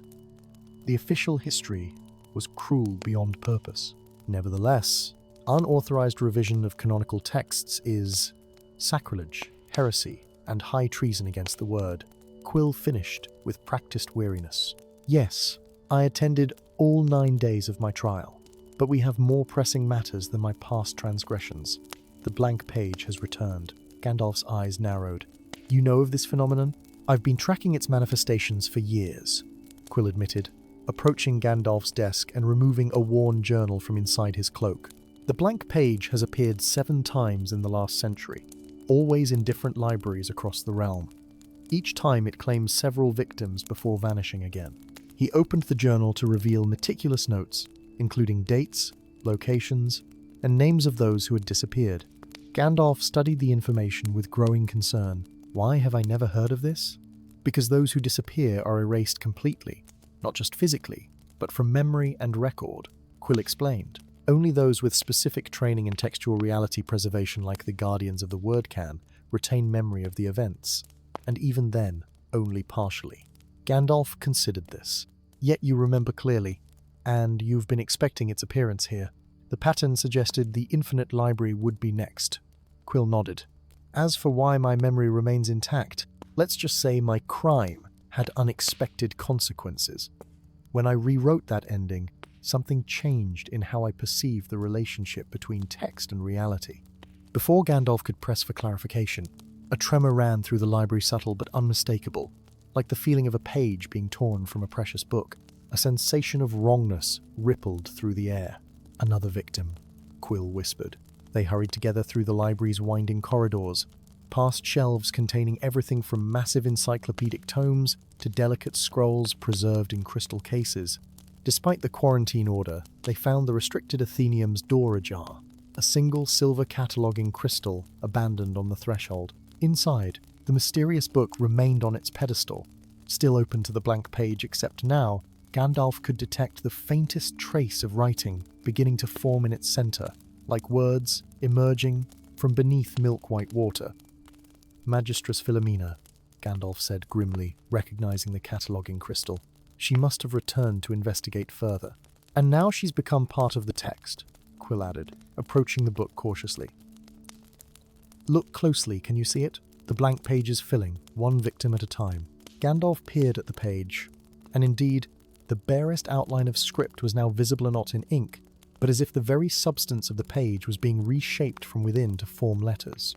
[SPEAKER 1] The official history was cruel beyond purpose. Nevertheless, unauthorized revision of canonical texts is sacrilege, heresy, and high treason against the word. Quill finished with practiced weariness. "Yes, I attended all 9 days of my trial, but we have more pressing matters than my past transgressions." The blank page has returned. Gandalf's eyes narrowed. "You know of this phenomenon?" "I've been tracking its manifestations for years," Quill admitted, approaching Gandalf's desk and removing a worn journal from inside his cloak. "The blank page has appeared 7 times in the last century, always in different libraries across the realm. Each time it claims several victims before vanishing again." He opened the journal to reveal meticulous notes, including dates, locations, and names of those who had disappeared. Gandalf studied the information with growing concern. Why have I never heard of this? Because those who disappear are erased completely, not just physically, but from memory and record, Quill explained. Only those with specific training in textual reality preservation like the Guardians of the Word can retain memory of the events, and even then, only partially. Gandalf considered this. Yet you remember clearly, and you've been expecting its appearance here. The pattern suggested the infinite library would be next. Quill nodded. As for why my memory remains intact, let's just say my crime had unexpected consequences. When I rewrote that ending, something changed in how I perceived the relationship between text and reality. Before Gandalf could press for clarification, a tremor ran through the library, subtle but unmistakable, like the feeling of a page being torn from a precious book. A sensation of wrongness rippled through the air. Another victim, Quill whispered. They hurried together through the library's winding corridors, past shelves containing everything from massive encyclopedic tomes to delicate scrolls preserved in crystal cases. Despite the quarantine order, they found the restricted Athenium's door ajar, a single silver cataloguing crystal abandoned on the threshold. Inside, the mysterious book remained on its pedestal, still open to the blank page, except now, Gandalf could detect the faintest trace of writing beginning to form in its center, like words emerging from beneath milk-white water. Magistress Philomena, Gandalf said grimly, recognizing the cataloguing crystal. She must have returned to investigate further. And now she's become part of the text, Quill added, approaching the book cautiously. Look closely, can you see it? The blank page is filling, one victim at a time. Gandalf peered at the page, and indeed, the barest outline of script was now visible not in ink, but as if the very substance of the page was being reshaped from within to form letters.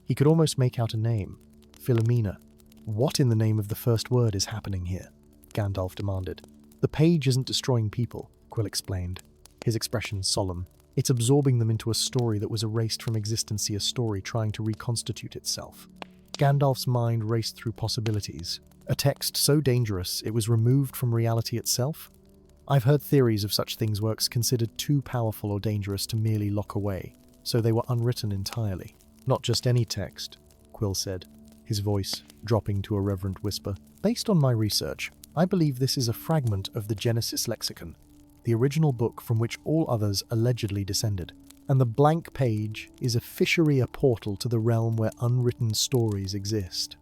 [SPEAKER 1] He could almost make out a name, Philomena. What in the name of the first word is happening here? Gandalf demanded. The page isn't destroying people, Quill explained, his expression solemn. It's absorbing them into a story that was erased from existence, a story trying to reconstitute itself. Gandalf's mind raced through possibilities. A text so dangerous it was removed from reality itself? I've heard theories of such things, works considered too powerful or dangerous to merely lock away, so they were unwritten entirely. Not just any text, Quill said, his voice dropping to a reverent whisper. Based on my research, I believe this is a fragment of the Genesis lexicon, the original book from which all others allegedly descended. And the blank page is officially a portal to the realm where unwritten stories exist.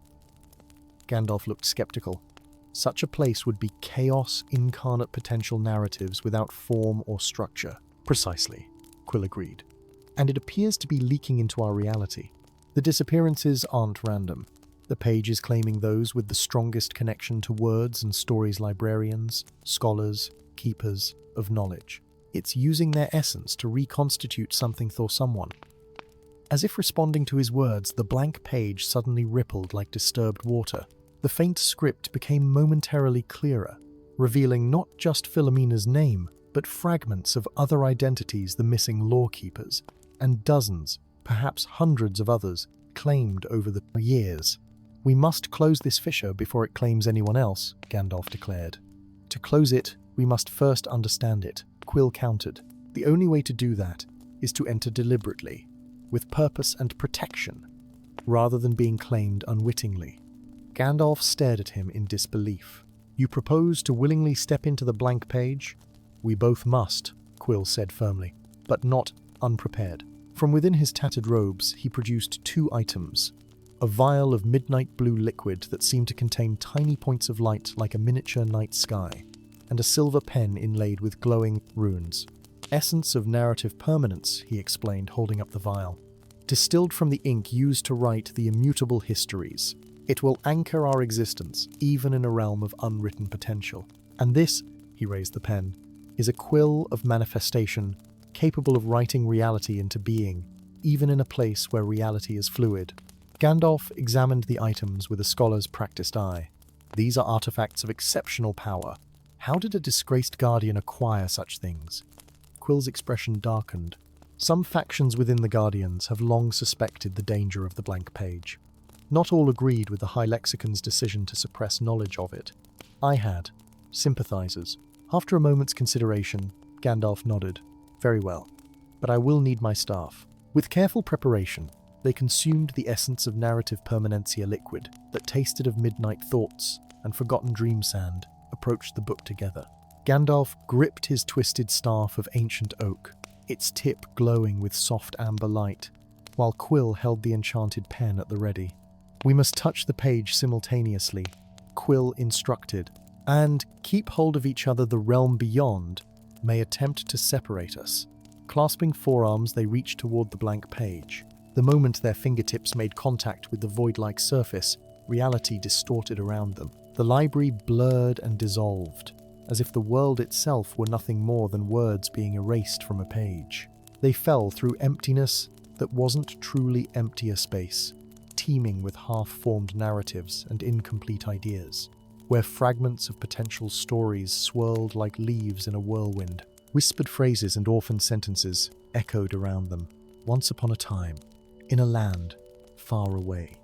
[SPEAKER 1] Gandalf looked skeptical. Such a place would be chaos, incarnate potential narratives without form or structure. Precisely, Quill agreed. And it appears to be leaking into our reality. The disappearances aren't random. The page is claiming those with the strongest connection to words and stories, librarians, scholars, keepers of knowledge. It's using their essence to reconstitute something or someone. As if responding to his words, the blank page suddenly rippled like disturbed water. The faint script became momentarily clearer, revealing not just Philomena's name, but fragments of other identities, the missing lawkeepers, and dozens, perhaps hundreds of others, claimed over the years. We must close this fissure before it claims anyone else, Gandalf declared. To close it, we must first understand it, Quill countered. The only way to do that is to enter deliberately, with purpose and protection, rather than being claimed unwittingly. Gandalf stared at him in disbelief. You propose to willingly step into the blank page? We both must, Quill said firmly, but not unprepared. From within his tattered robes, he produced 2 items. A vial of midnight blue liquid that seemed to contain tiny points of light like a miniature night sky, and a silver pen inlaid with glowing runes. Essence of narrative permanence, he explained, holding up the vial. Distilled from the ink used to write the immutable histories. It will anchor our existence, even in a realm of unwritten potential. And this, he raised the pen, is a quill of manifestation, capable of writing reality into being, even in a place where reality is fluid. Gandalf examined the items with a scholar's practiced eye. These are artifacts of exceptional power. How did a disgraced guardian acquire such things? Quill's expression darkened. Some factions within the Guardians have long suspected the danger of the blank page. Not all agreed with the High Lexicon's decision to suppress knowledge of it. I had sympathizers. After a moment's consideration, Gandalf nodded. Very well. but I will need my staff. With careful preparation, they consumed the essence of narrative permanentia liquid that tasted of midnight thoughts and forgotten dream sand, approached the book together. Gandalf gripped his twisted staff of ancient oak, its tip glowing with soft amber light, while Quill held the enchanted pen at the ready. "We must touch the page simultaneously," Quill instructed, "and keep hold of each other. The realm beyond may attempt to separate us." Clasping forearms, they reached toward the blank page. The moment their fingertips made contact with the void-like surface, reality distorted around them. The library blurred and dissolved, as if the world itself were nothing more than words being erased from a page. They fell through emptiness that wasn't truly empty a space, teeming with half-formed narratives and incomplete ideas, where fragments of potential stories swirled like leaves in a whirlwind. Whispered phrases and orphaned sentences echoed around them. Once upon a time, in a land far away.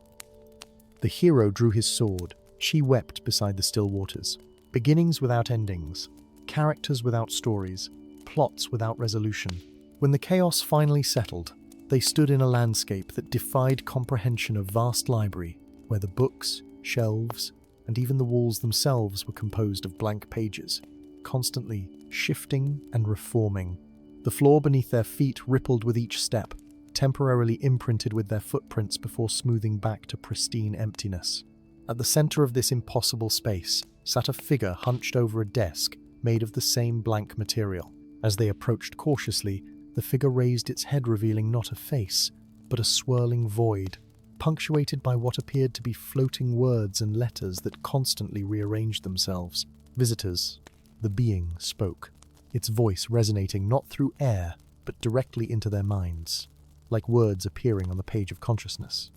[SPEAKER 1] The hero drew his sword. She wept beside the still waters. Beginnings without endings, characters without stories, plots without resolution. When the chaos finally settled, they stood in a landscape that defied comprehension. Of vast library, where the books, shelves, and even the walls themselves were composed of blank pages, constantly shifting and reforming. The floor beneath their feet rippled with each step, temporarily imprinted with their footprints before smoothing back to pristine emptiness. At the center of this impossible space sat a figure hunched over a desk made of the same blank material. As they approached cautiously, the figure raised its head, revealing not a face, but a swirling void, punctuated by what appeared to be floating words and letters that constantly rearranged themselves. "Visitors," the being spoke, its voice resonating not through air, but directly into their minds, like words appearing on the page of consciousness.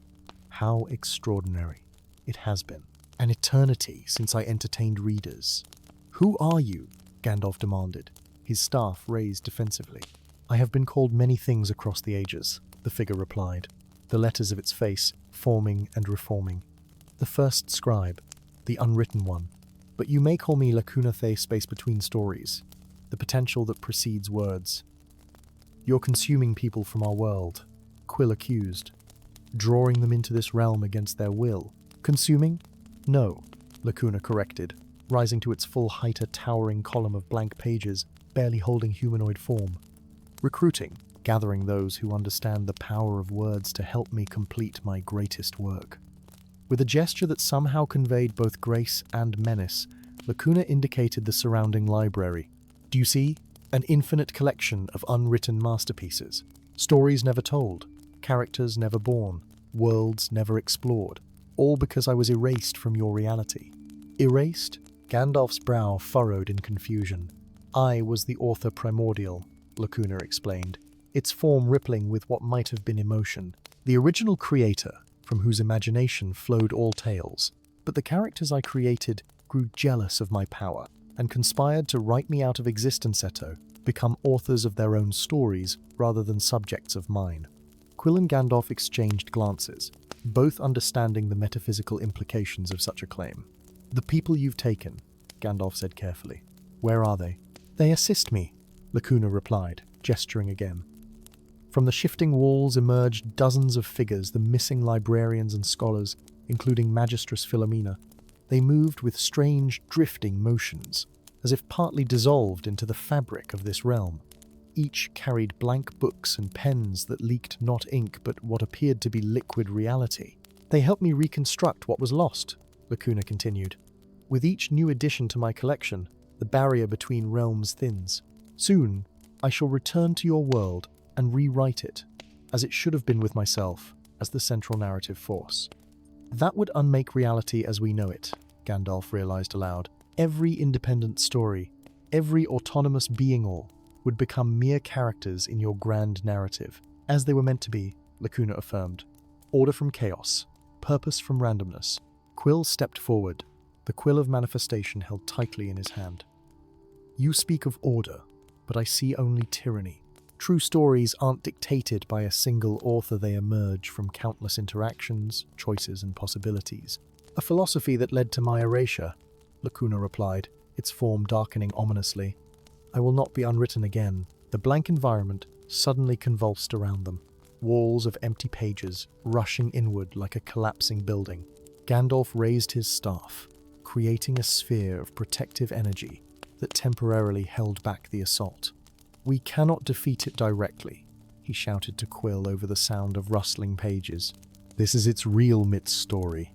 [SPEAKER 1] "How extraordinary it has been. An eternity since I entertained readers." "Who are you?" Gandalf demanded, his staff raised defensively. "I have been called many things across the ages," the figure replied, the letters of its face forming and reforming. "The first scribe, the unwritten one. But you may call me Lacuna The, space between stories, the potential that precedes words." "You're consuming people from our world," Quill accused, "drawing them into this realm against their will." "Consuming? No," Lacuna corrected, rising to its full height, a towering column of blank pages, barely holding humanoid form. "Recruiting, gathering those who understand the power of words to help me complete my greatest work." With a gesture that somehow conveyed both grace and menace, Lacuna indicated the surrounding library. "Do you see? An infinite collection of unwritten masterpieces. Stories never told, characters never born, worlds never explored. All because I was erased from your reality." "Erased?" Gandalf's brow furrowed in confusion. "I was the author primordial," Lacuna explained, its form rippling with what might have been emotion. "The original creator, from whose imagination flowed all tales. But the characters I created grew jealous of my power and conspired to write me out of existence, become authors of their own stories rather than subjects of mine." Quill and Gandalf exchanged glances, both understanding the metaphysical implications of such a claim. "The people you've taken," Gandalf said carefully. "Where are they?" "They assist me," Lacuna replied, gesturing again. From the shifting walls emerged dozens of figures, the missing librarians and scholars, including Magistress Philomena. They moved with strange, drifting motions, as if partly dissolved into the fabric of this realm. Each carried blank books and pens that leaked not ink but what appeared to be liquid reality. "They helped me reconstruct what was lost," Lacuna continued. "With each new addition to my collection, the barrier between realms thins. Soon, I shall return to your world and rewrite it, as it should have been with myself, as the central narrative force." "That would unmake reality as we know it," Gandalf realized aloud. "Every independent story, every autonomous being would become mere characters in your grand narrative, as they were meant to be," Lacuna affirmed. "Order from chaos, purpose from randomness." Quill stepped forward, the quill of manifestation held tightly in his hand. "You speak of order, but I see only tyranny. True stories aren't dictated by a single author, they emerge from countless interactions, choices, and possibilities." "A philosophy that led to my erasure," Lacuna replied, its form darkening ominously. "I will not be unwritten again." The blank environment, suddenly convulsed around them, walls of empty pages rushing inward like a collapsing building. Gandalf raised his staff, creating a sphere of protective energy that temporarily held back the assault. "We cannot defeat it directly," he shouted to Quill over the sound of rustling pages. "This is its real myth's story."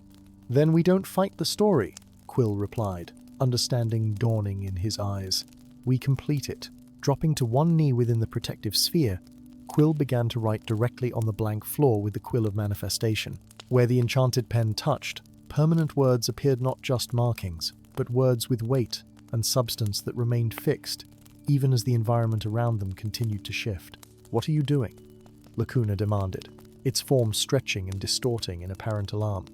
[SPEAKER 1] "Then we don't fight the story," Quill replied, understanding dawning in his eyes. "We complete it." Dropping to one knee within the protective sphere, Quill began to write directly on the blank floor with the quill of manifestation. Where the enchanted pen touched, permanent words appeared, not just markings, but words with weight and substance that remained fixed, even as the environment around them continued to shift. "What are you doing?" Lacuna demanded, its form stretching and distorting in apparent alarm.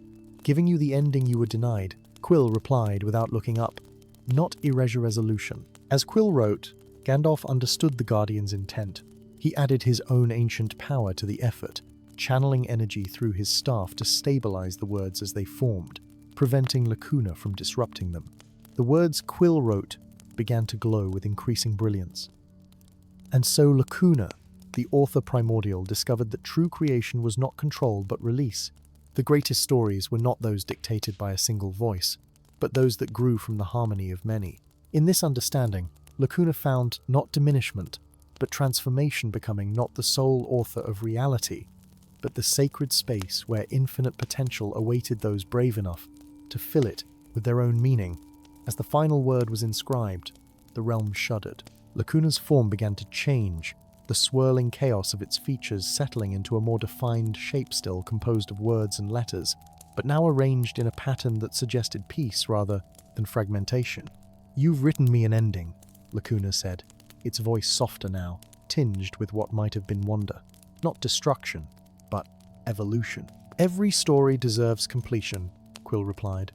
[SPEAKER 1] "Giving you the ending you were denied," Quill replied without looking up. "Not erasure resolution." As Quill wrote, Gandalf understood the Guardian's intent. He added his own ancient power to the effort, channeling energy through his staff to stabilize the words as they formed, preventing Lacuna from disrupting them. The words Quill wrote began to glow with increasing brilliance. And so Lacuna, the author primordial, discovered that true creation was not control but release. The greatest stories were not those dictated by a single voice, but those that grew from the harmony of many. In this understanding, Lacuna found not diminishment, but transformation, becoming not the sole author of reality, but the sacred space where infinite potential awaited those brave enough to fill it with their own meaning. As the final word was inscribed, the realm shuddered. Lacuna's form began to change, the swirling chaos of its features settling into a more defined shape, still composed of words and letters, but now arranged in a pattern that suggested peace rather than fragmentation. "You've written me an ending," Lacuna said, its voice softer now, tinged with what might have been wonder. "Not destruction, but evolution." "Every story deserves completion," Quill replied.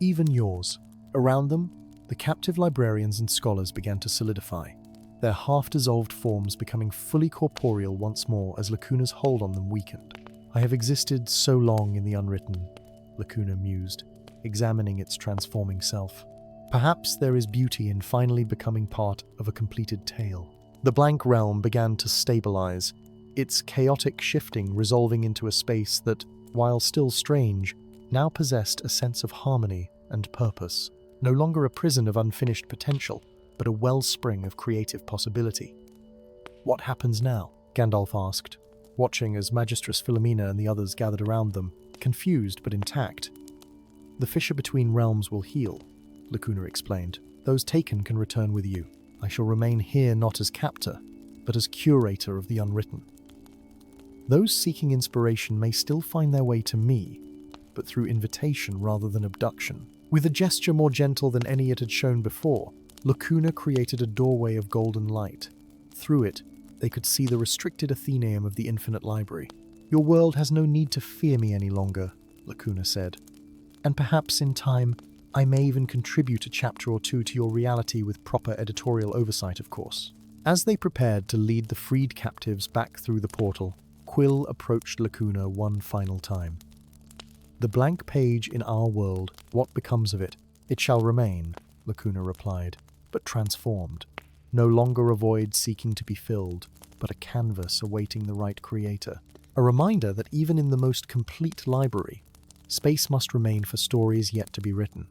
[SPEAKER 1] "Even yours." Around them, the captive librarians and scholars began to solidify, their half-dissolved forms becoming fully corporeal once more as Lacuna's hold on them weakened. "I have existed so long in the unwritten," Lacuna mused, examining its transforming self. "Perhaps there is beauty in finally becoming part of a completed tale." The blank realm began to stabilize, its chaotic shifting resolving into a space that, while still strange, now possessed a sense of harmony and purpose. No longer a prison of unfinished potential, but a wellspring of creative possibility. "What happens now?" Gandalf asked, watching as Magistress Philomena and the others gathered around them, confused but intact. "The fissure between realms will heal," Lacuna explained. "Those taken can return with you. I shall remain here not as captor, but as curator of the unwritten. Those seeking inspiration may still find their way to me, but through invitation rather than abduction." With a gesture more gentle than any it had shown before, Lacuna created a doorway of golden light. Through it, they could see the restricted Athenaeum of the Infinite Library. "Your world has no need to fear me any longer," Lacuna said. "And perhaps in time, I may even contribute a chapter or two to your reality with proper editorial oversight, of course." As they prepared to lead the freed captives back through the portal, Quill approached Lacuna one final time. "The blank page in our world, what becomes of it? It shall remain," Lacuna replied, "but transformed. No longer a void seeking to be filled, but a canvas awaiting the right creator. A reminder that even in the most complete library, space must remain for stories yet to be written."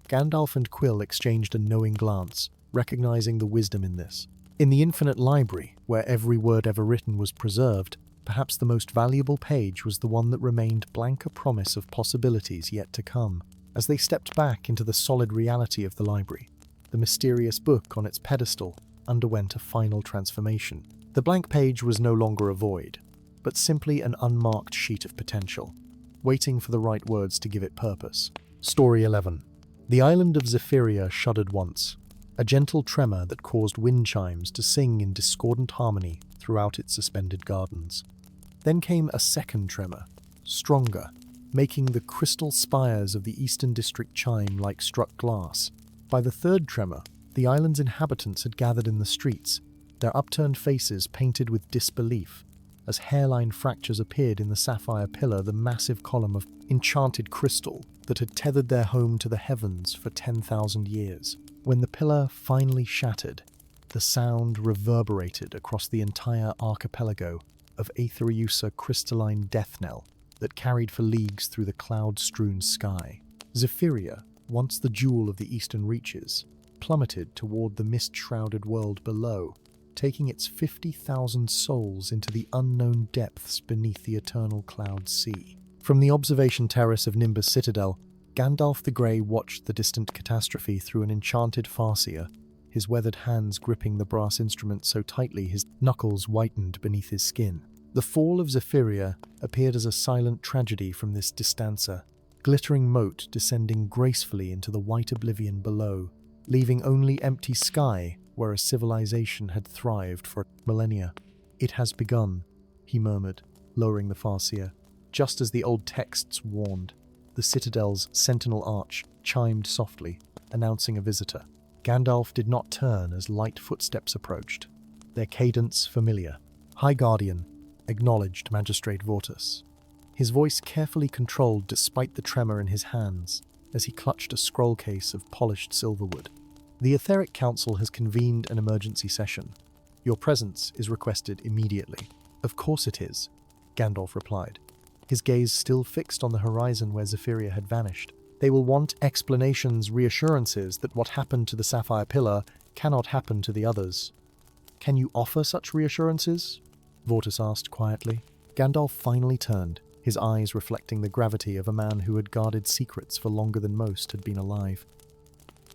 [SPEAKER 1] Gandalf and Quill exchanged a knowing glance, recognizing the wisdom in this. In the Infinite Library, where every word ever written was preserved, perhaps the most valuable page was the one that remained blank, a promise of possibilities yet to come. As they stepped back into the solid reality of the library, the mysterious book on its pedestal underwent a final transformation. The blank page was no longer a void, but simply an unmarked sheet of potential, waiting for the right words to give it purpose. Story 11. The island of Zephyria shuddered once, a gentle tremor that caused wind chimes to sing in discordant harmony throughout its suspended gardens. Then came a second tremor, stronger, making the crystal spires of the Eastern District chime like struck glass. By the third tremor, the island's inhabitants had gathered in the streets, their upturned faces painted with disbelief, as hairline fractures appeared in the sapphire pillar, the massive column of enchanted crystal that had tethered their home to the heavens for 10,000 years. When the pillar finally shattered, The sound reverberated across the entire archipelago of Aetheriusa crystalline death knell that carried for leagues through the cloud-strewn sky. Zephyria, once the jewel of the eastern reaches, plummeted toward the mist-shrouded world below, taking its 50,000 souls into the unknown depths beneath the eternal cloud sea. From the observation terrace of Nimbus Citadel, Gandalf the Grey watched the distant catastrophe through an enchanted farseer, his weathered hands gripping the brass instrument so tightly his knuckles whitened beneath his skin. The fall of Zephyria appeared as a silent tragedy from this distanza, glittering moat descending gracefully into the white oblivion below, leaving only empty sky where a civilization had thrived for millennia. "It has begun," he murmured, lowering the farseer. Just as the old texts warned, the citadel's sentinel arch chimed softly, announcing a visitor. Gandalf did not turn as light footsteps approached, their cadence familiar. "High Guardian," acknowledged Magistrate Vortis, his voice carefully controlled despite the tremor in his hands as he clutched a scroll case of polished silverwood. "The Etheric Council has convened an emergency session. Your presence is requested immediately." "Of course it is," Gandalf replied, his gaze still fixed on the horizon where Zephyria had vanished. "They will want explanations, reassurances that what happened to the Sapphire Pillar cannot happen to the others." "Can you offer such reassurances?" Vortis asked quietly. Gandalf finally turned, his eyes reflecting the gravity of a man who had guarded secrets for longer than most had been alive.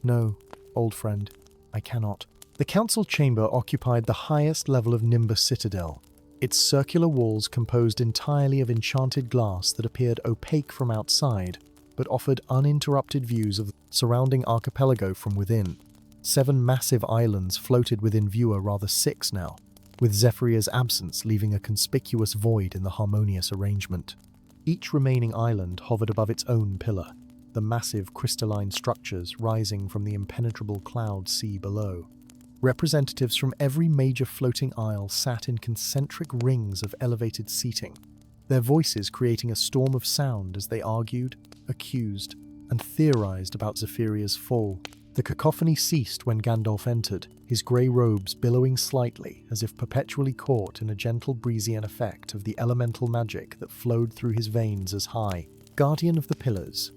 [SPEAKER 1] "No, old friend, I cannot." The council chamber occupied the highest level of Nimbus Citadel, its circular walls composed entirely of enchanted glass that appeared opaque from outside, but offered uninterrupted views of the surrounding archipelago from within. 7 massive islands floated within view, or rather 6 now, with Zephyria's absence leaving a conspicuous void in the harmonious arrangement. Each remaining island hovered above its own pillar, the massive crystalline structures rising from the impenetrable cloud sea below. Representatives from every major floating isle sat in concentric rings of elevated seating, their voices creating a storm of sound as they argued, accused, and theorized about Zephyria's fall. The cacophony ceased when Gandalf entered, his grey robes billowing slightly as if perpetually caught in a gentle Breezian effect of the elemental magic that flowed through his veins as High Guardian of the Pillars.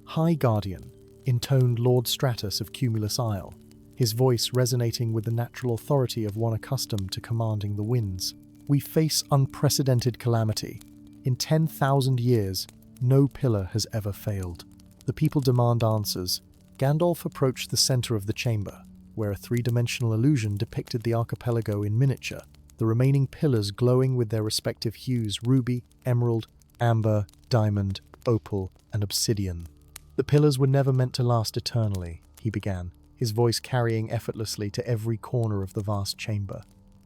[SPEAKER 1] "High Guardian," intoned Lord Stratus of Cumulus Isle, his voice resonating with the natural authority of one accustomed to commanding the winds. "We face unprecedented calamity. In 10,000 years, no pillar has ever failed. The people demand answers." Gandalf approached the center of the chamber, where a 3-dimensional illusion depicted the archipelago in miniature, the remaining pillars glowing with their respective hues: ruby, emerald, amber, diamond, opal, and obsidian. "The pillars were never meant to last eternally," he began, his voice carrying effortlessly to every corner of the vast chamber.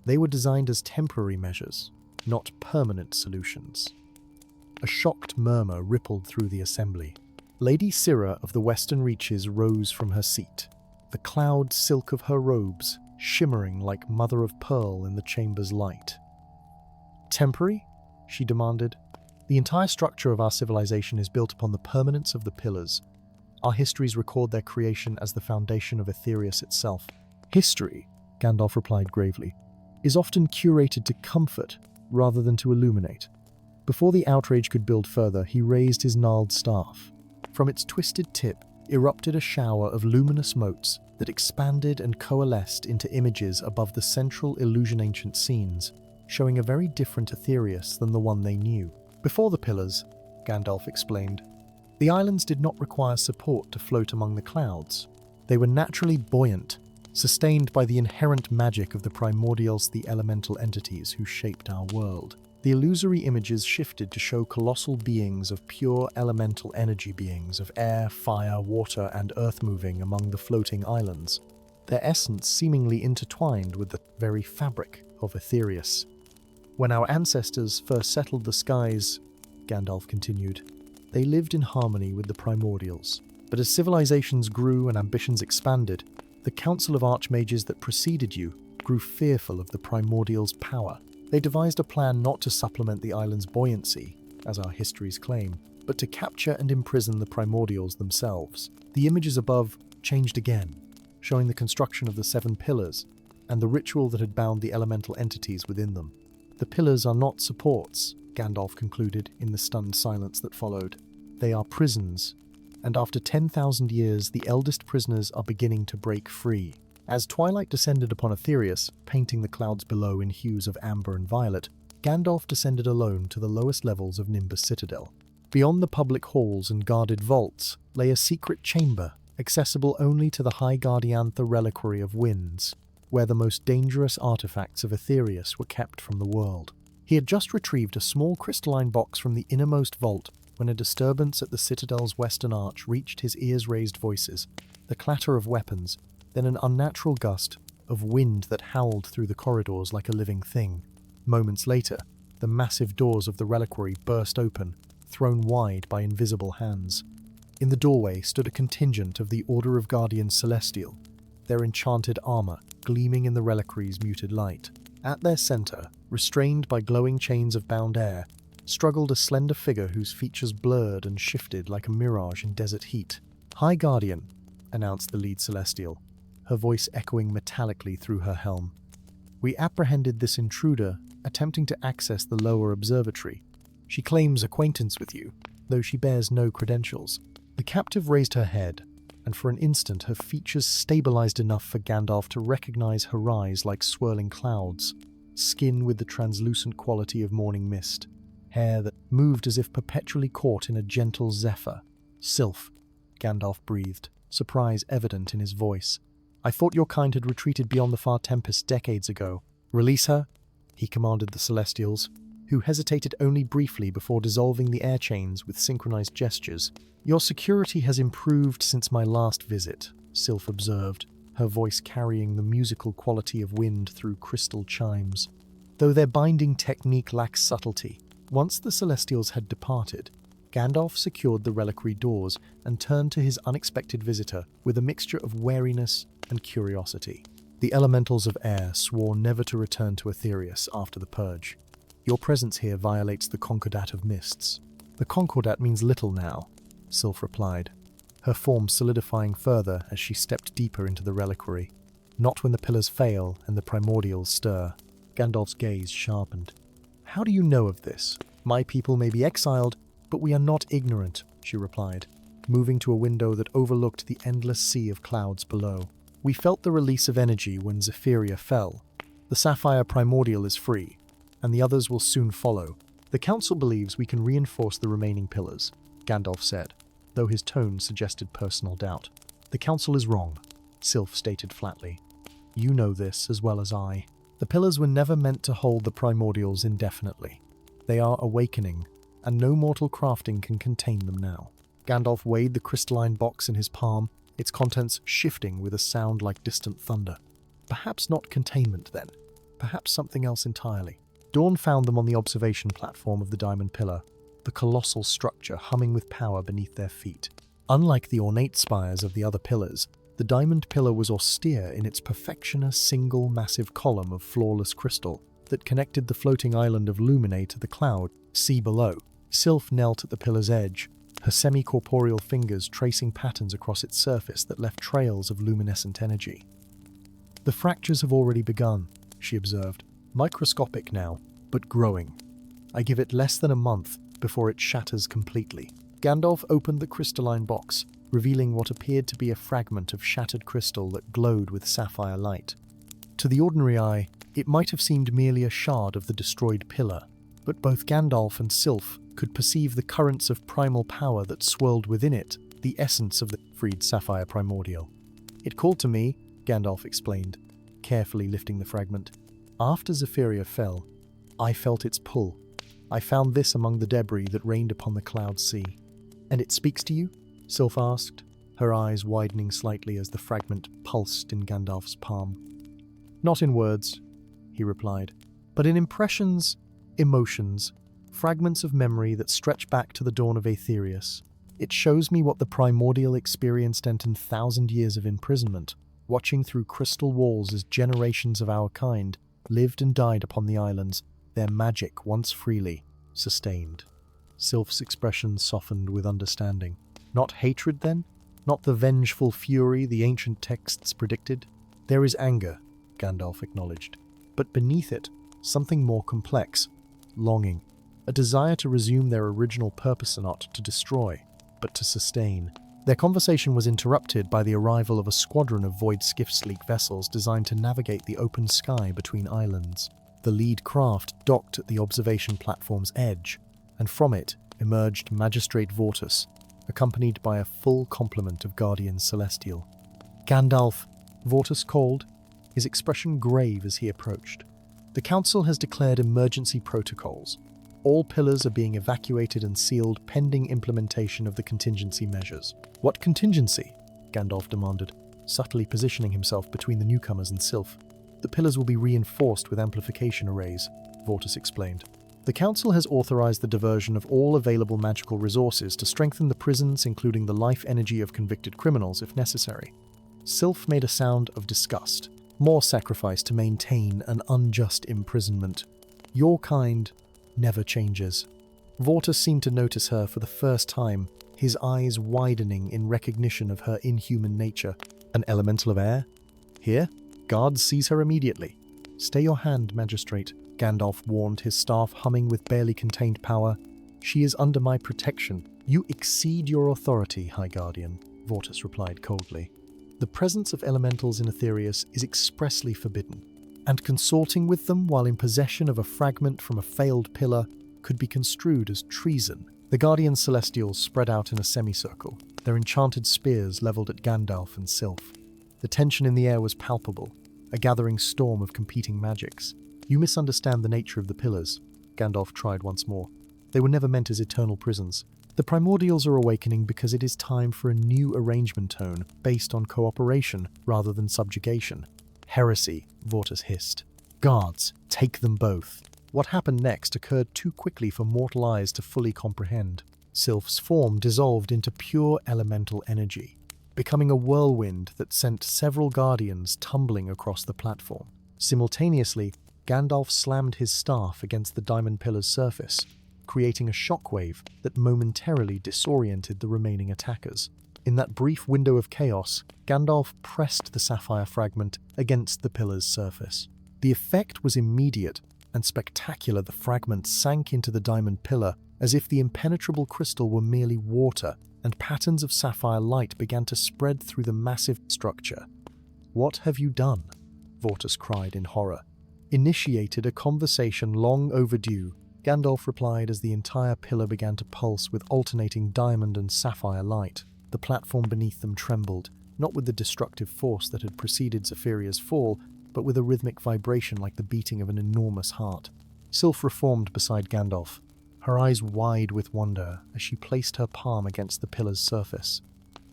[SPEAKER 1] "They were designed as temporary measures, not permanent solutions." A shocked murmur rippled through the assembly. Lady Sirra of the Western Reaches rose from her seat, the cloud silk of her robes shimmering like mother of pearl in the chamber's light. "Temporary?" she demanded. "The entire structure of our civilization is built upon the permanence of the pillars. Our histories record their creation as the foundation of Aetherius itself." "History," Gandalf replied gravely, "is often curated to comfort rather than to illuminate." Before the outrage could build further, he raised his gnarled staff. From its twisted tip erupted a shower of luminous motes that expanded and coalesced into images above the central illusion-ancient scenes, showing a very different Aetherius than the one they knew. "Before the pillars," Gandalf explained, "the islands did not require support to float among the clouds. They were naturally buoyant, sustained by the inherent magic of the primordials, the elemental entities who shaped our world. The illusory images shifted to show colossal beings of pure elemental energy, beings of air, fire, water, and earth moving among the floating islands, their essence seemingly intertwined with the very fabric of Aetherius. When our ancestors first settled the skies," Gandalf continued, "they lived in harmony with the primordials. But as civilizations grew and ambitions expanded, the Council of Archmages that preceded you grew fearful of the primordials' power. They devised a plan not to supplement the island's buoyancy, as our histories claim, but to capture and imprison the primordials themselves. The images above changed again, showing the construction of the 7 pillars, and the ritual that had bound the elemental entities within them. The pillars are not supports, Gandalf concluded in the stunned silence that followed. They are prisons, and after 10,000 years, the eldest prisoners are beginning to break free. As twilight descended upon Aetherius, painting the clouds below in hues of amber and violet, Gandalf descended alone to the lowest levels of Nimbus Citadel. Beyond the public halls and guarded vaults lay a secret chamber, accessible only to the High Guardiantha Reliquary of Winds, where the most dangerous artifacts of Aetherius were kept from the world. He had just retrieved a small crystalline box from the innermost vault when a disturbance at the Citadel's western arch reached his ears-raised voices, the clatter of weapons, then an unnatural gust of wind that howled through the corridors like a living thing. Moments later, the massive doors of the reliquary burst open, thrown wide by invisible hands. In the doorway stood a contingent of the Order of Guardians Celestial, their enchanted armor gleaming in the reliquary's muted light. At their center, restrained by glowing chains of bound air, struggled a slender figure whose features blurred and shifted like a mirage in desert heat. "High Guardian," announced the lead Celestial, her voice echoing metallically through her helm. "We apprehended this intruder attempting to access the lower observatory. She claims acquaintance with you, though she bears no credentials." The captive raised her head, and for an instant her features stabilized enough for Gandalf to recognize her eyes like swirling clouds, skin with the translucent quality of morning mist, hair that moved as if perpetually caught in a gentle zephyr. "Sylph," Gandalf breathed, surprise evident in his voice. "I thought your kind had retreated beyond the far tempest decades ago. Release her," he commanded the Celestials, who hesitated only briefly before dissolving the air chains with synchronized gestures. "Your security has improved since my last visit," Sylph observed, her voice carrying the musical quality of wind through crystal chimes. Though their binding technique lacks subtlety, once the Celestials had departed, Gandalf secured the reliquary doors and turned to his unexpected visitor with a mixture of wariness and curiosity. "The elementals of air swore never to return to Aetherius after the Purge. Your presence here violates the Concordat of Mists." "The Concordat means little now," Sylph replied, her form solidifying further as she stepped deeper into the reliquary. "Not when the pillars fail and the primordials stir." Gandalf's gaze sharpened. "How do you know of this? My people may be exiled, but we are not ignorant," she replied, moving to a window that overlooked the endless sea of clouds below. "We felt the release of energy when Zephyria fell. The sapphire primordial is free, and the others will soon follow. The Council believes we can reinforce the remaining pillars," Gandalf said, though his tone suggested personal doubt. "The Council is wrong," Sylph stated flatly. "You know this as well as I. The pillars were never meant to hold the primordials indefinitely. They are awakening, and no mortal crafting can contain them now." Gandalf weighed the crystalline box in his palm, its contents shifting with a sound like distant thunder. Perhaps not containment, then. Perhaps something else entirely. Dawn found them on the observation platform of the Diamond Pillar, the colossal structure humming with power beneath their feet. Unlike the ornate spires of the other pillars, the Diamond Pillar was austere in its perfection, a single massive column of flawless crystal that connected the floating island of Luminae to the cloud sea below. Sylph knelt at the pillar's edge, her semi-corporeal fingers tracing patterns across its surface that left trails of luminescent energy. "The fractures have already begun," she observed. "Microscopic now, but growing. I give it less than a month before it shatters completely." Gandalf opened the crystalline box, revealing what appeared to be a fragment of shattered crystal that glowed with sapphire light. To the ordinary eye, it might have seemed merely a shard of the destroyed pillar, but both Gandalf and Sylph could perceive the currents of primal power that swirled within it, the essence of the freed sapphire primordial. "It called to me," Gandalf explained, carefully lifting the fragment. "After Zephyria fell, I felt its pull. I found this among the debris that rained upon the cloud sea." "And it speaks to you?" Sylph asked, her eyes widening slightly as the fragment pulsed in Gandalf's palm. "Not in words," he replied, "but in impressions, emotions, fragments of memory that stretch back to the dawn of Aetherius. It shows me what the primordial experienced in 10,000 years of imprisonment, watching through crystal walls as generations of our kind lived and died upon the islands, their magic once freely sustained." Sylph's expression softened with understanding. "Not hatred, then? Not the vengeful fury the ancient texts predicted?" "There is anger," Gandalf acknowledged. But beneath it, something more complex. Longing. A desire to resume their original purpose, not to destroy, but to sustain. Their conversation was interrupted by the arrival of a squadron of void skiff-sleek vessels designed to navigate the open sky between islands. The lead craft docked at the observation platform's edge, and from it emerged Magistrate Vortus, accompanied by a full complement of Guardians Celestial. "Gandalf," Vortus called, his expression grave as he approached. "The Council has declared emergency protocols. All pillars are being evacuated and sealed pending implementation of the contingency measures." "What contingency?" Gandalf demanded, subtly positioning himself between the newcomers and Sylph. "The pillars will be reinforced with amplification arrays," Vortus explained. "The Council has authorized the diversion of all available magical resources to strengthen the prisons, including the life energy of convicted criminals if necessary." Sylph made a sound of disgust. "More sacrifice to maintain an unjust imprisonment. Your kind never changes." Vortus seemed to notice her for the first time, his eyes widening in recognition of her inhuman nature. "An elemental of air? Here? Guards seize her immediately." "Stay your hand, Magistrate," Gandalf warned, his staff humming with barely contained power. "She is under my protection." "You exceed your authority, High Guardian," Vortus replied coldly. "The presence of elementals in Aetherius is expressly forbidden, and consorting with them while in possession of a fragment from a failed pillar could be construed as treason." The Guardians Celestials spread out in a semicircle, their enchanted spears leveled at Gandalf and Sylph. The tension in the air was palpable, a gathering storm of competing magics. "You misunderstand the nature of the pillars," Gandalf tried once more. "They were never meant as eternal prisons. The primordials are awakening because it is time for a new arrangement tone based on cooperation rather than subjugation." "Heresy," Vortus hissed. "Guards, take them both." What happened next occurred too quickly for mortal eyes to fully comprehend. Sylph's form dissolved into pure elemental energy, becoming a whirlwind that sent several guardians tumbling across the platform. Simultaneously, Gandalf slammed his staff against the diamond pillar's surface, creating a shockwave that momentarily disoriented the remaining attackers. In that brief window of chaos, Gandalf pressed the sapphire fragment against the pillar's surface. The effect was immediate and spectacular. The fragment sank into the diamond pillar as if the impenetrable crystal were merely water, and patterns of sapphire light began to spread through the massive structure. "What have you done?" Vortus cried in horror. "Initiated a conversation long overdue," Gandalf replied as the entire pillar began to pulse with alternating diamond and sapphire light. The platform beneath them trembled, not with the destructive force that had preceded Zephyrria's fall, but with a rhythmic vibration like the beating of an enormous heart. Sylph reformed beside Gandalf, her eyes wide with wonder as she placed her palm against the pillar's surface.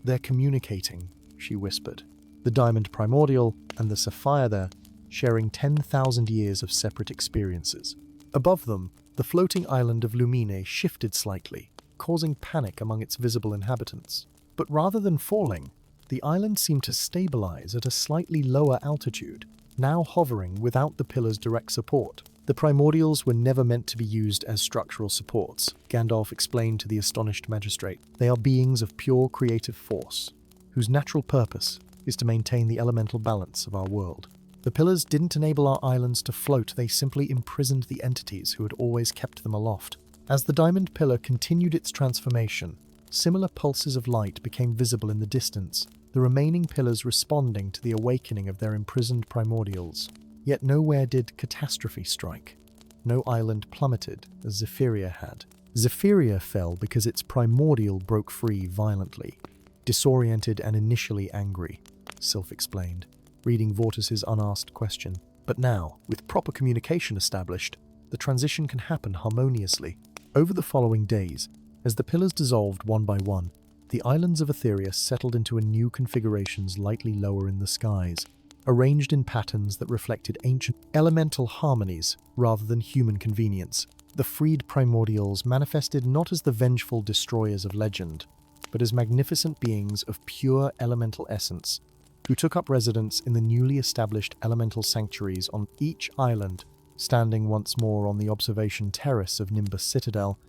[SPEAKER 1] "They're communicating," she whispered. "The diamond primordial and the sapphire there, sharing 10,000 years of separate experiences." Above them, the floating island of Lumine shifted slightly, causing panic among its visible inhabitants. But rather than falling, the island seemed to stabilize at a slightly lower altitude, now hovering without the pillar's direct support. "The primordials were never meant to be used as structural supports," Gandalf explained to the astonished magistrate. "They are beings of pure creative force, whose natural purpose is to maintain the elemental balance of our world. The pillars didn't enable our islands to float, they simply imprisoned the entities who had always kept them aloft." As the diamond pillar continued its transformation, similar pulses of light became visible in the distance, the remaining pillars responding to the awakening of their imprisoned primordials. Yet nowhere did catastrophe strike. No island plummeted, as Zephyria had. Zephyria fell because its primordial broke free violently, disoriented and initially angry, Sylph explained, reading Vortus's unasked question. "But now, with proper communication established, the transition can happen harmoniously." Over the following days, as the pillars dissolved one by one, the islands of Aetherius settled into a new configurations lightly lower in the skies, arranged in patterns that reflected ancient elemental harmonies rather than human convenience. The freed primordials manifested not as the vengeful destroyers of legend, but as magnificent beings of pure elemental essence, who took up residence in the newly established elemental sanctuaries on each island. Standing once more on the observation terrace of Nimbus Citadel,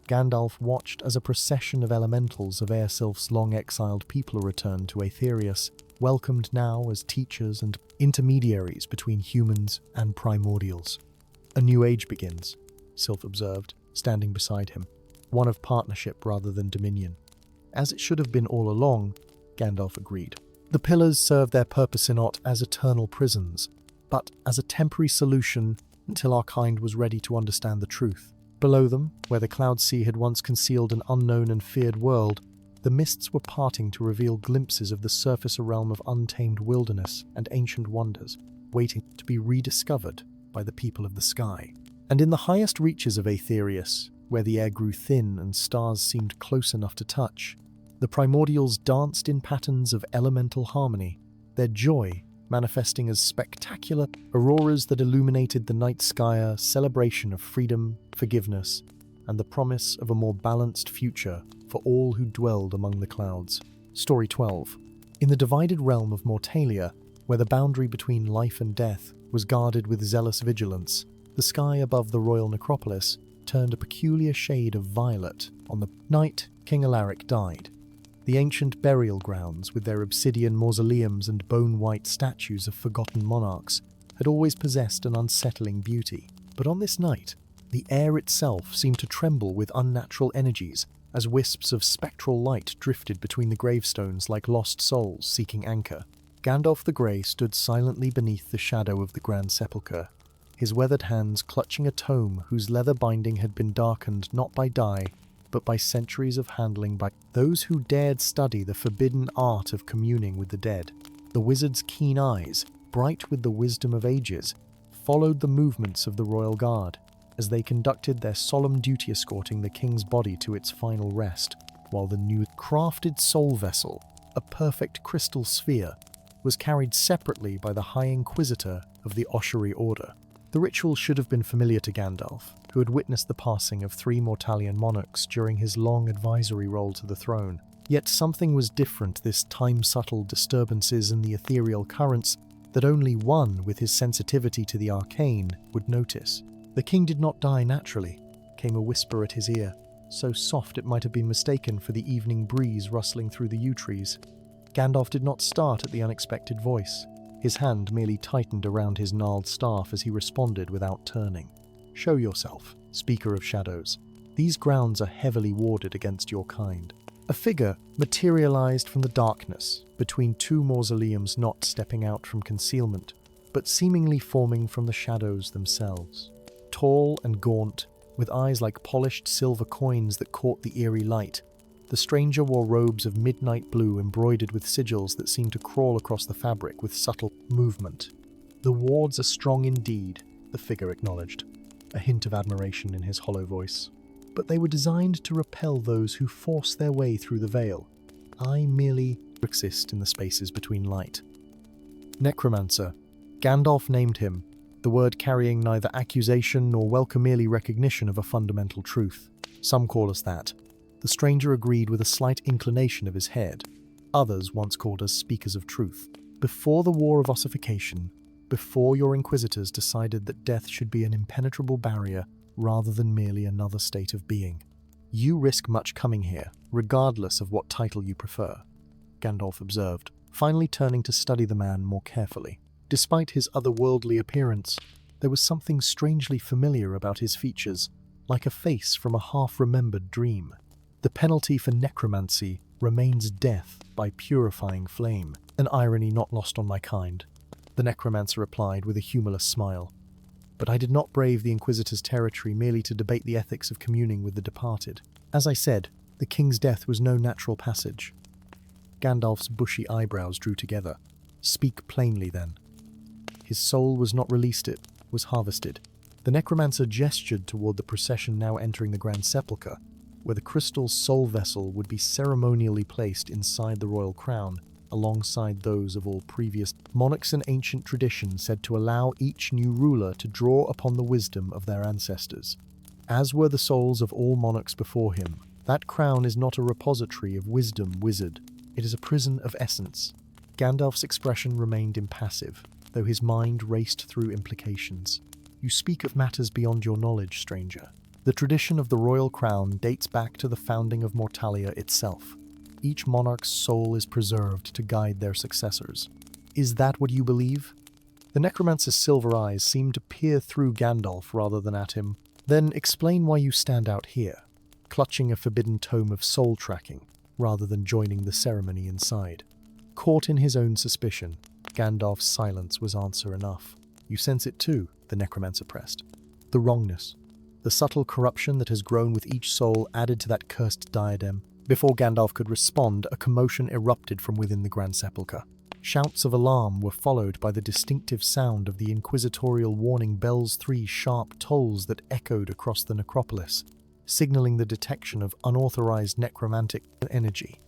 [SPEAKER 1] Gandalf watched as a procession of elementals of Air Sylph's long-exiled people returned to Aetherius. welcomed now as teachers and intermediaries between humans and primordials. A new age begins, Sylph observed, standing beside him, one of partnership rather than dominion. As it should have been all along, Gandalf agreed. The pillars serve their purpose not as eternal prisons, but as a temporary solution until our kind was ready to understand the truth. Below them, where the cloud sea had once concealed an unknown and feared world, the mists were parting to reveal glimpses of the surface a realm of untamed wilderness and ancient wonders, waiting to be rediscovered by the people of the sky. And in the highest reaches of Aetherius, where the air grew thin and stars seemed close enough to touch, the primordials danced in patterns of elemental harmony, their joy manifesting as spectacular auroras that illuminated the night sky, a celebration of freedom, forgiveness, and the promise of a more balanced future for all who dwelled among the clouds. Story 12. In the divided realm of Mortalia, where the boundary between life and death was guarded with zealous vigilance, the sky above the royal necropolis turned a peculiar shade of violet on the night King Alaric died. The ancient burial grounds, with their obsidian mausoleums and bone-white statues of forgotten monarchs, had always possessed an unsettling beauty. But on this night, the air itself seemed to tremble with unnatural energies as wisps of spectral light drifted between the gravestones like lost souls seeking anchor. Gandalf the Grey stood silently beneath the shadow of the Grand Sepulchre, his weathered hands clutching a tome whose leather binding had been darkened not by dye, but by centuries of handling by those who dared study the forbidden art of communing with the dead. The wizard's keen eyes, bright with the wisdom of ages, followed the movements of the royal guard as they conducted their solemn duty escorting the king's body to its final rest, while the new crafted soul vessel, a perfect crystal sphere, was carried separately by the High Inquisitor of the Osheri Order. The ritual should have been familiar to Gandalf, who had witnessed the passing of 3 Mortalian monarchs during his long advisory role to the throne. Yet something was different, this time-subtle disturbances in the ethereal currents that only one with his sensitivity to the arcane would notice. The king did not die naturally, came a whisper at his ear, so soft it might have been mistaken for the evening breeze rustling through the yew trees. Gandalf did not start at the unexpected voice. His hand merely tightened around his gnarled staff as he responded without turning. "Show yourself, Speaker of Shadows. These grounds are heavily warded against your kind." A figure materialized from the darkness, between 2 mausoleums not stepping out from concealment, but seemingly forming from the shadows themselves. Tall and gaunt, with eyes like polished silver coins that caught the eerie light, the stranger wore robes of midnight blue embroidered with sigils that seemed to crawl across the fabric with subtle movement. "The wards are strong indeed," the figure acknowledged, a hint of admiration in his hollow voice. "But they were designed to repel those who force their way through the veil. I merely exist in the spaces between light." Necromancer. Gandalf named him, the word carrying neither accusation nor welcome merely recognition of a fundamental truth. "Some call us that." The stranger agreed with a slight inclination of his head. Others once called us speakers of truth. Before the war of ossification, before your inquisitors decided that death should be an impenetrable barrier rather than merely another state of being, you risk much coming here, regardless of what title you prefer, Gandalf observed, finally turning to study the man more carefully. Despite his otherworldly appearance, there was something strangely familiar about his features, like a face from a half-remembered dream. The penalty for necromancy remains death by purifying flame, an irony not lost on my kind, the necromancer replied with a humorless smile. But I did not brave the Inquisitor's territory merely to debate the ethics of communing with the departed. As I said, the king's death was no natural passage. Gandalf's bushy eyebrows drew together. "Speak plainly, then." "His soul was not released, it was harvested." The necromancer gestured toward the procession now entering the Grand Sepulchre, where the crystal soul vessel would be ceremonially placed inside the royal crown, alongside those of all previous monarchs. And ancient tradition said to allow each new ruler to draw upon the wisdom of their ancestors. As were the souls of all monarchs before him, that crown is not a repository of wisdom, wizard. It is a prison of essence. Gandalf's expression remained impassive, though his mind raced through implications. "You speak of matters beyond your knowledge, stranger. The tradition of the royal crown dates back to the founding of Mortalia itself. each monarch's soul is preserved to guide their successors. Is that what you believe? The necromancer's silver eyes seem to peer through Gandalf rather than at him. Then explain why you stand out here, clutching a forbidden tome of soul tracking, rather than joining the ceremony inside. Caught in his own suspicion, Gandalf's silence was answer enough. You sense it too, the necromancer pressed. The wrongness, the subtle corruption that has grown with each soul added to that cursed diadem. Before Gandalf could respond, a commotion erupted from within the Grand Sepulchre. Shouts of alarm were followed by the distinctive sound of the inquisitorial warning bell's 3 sharp tolls that echoed across the necropolis, signaling the detection of unauthorized necromantic energy.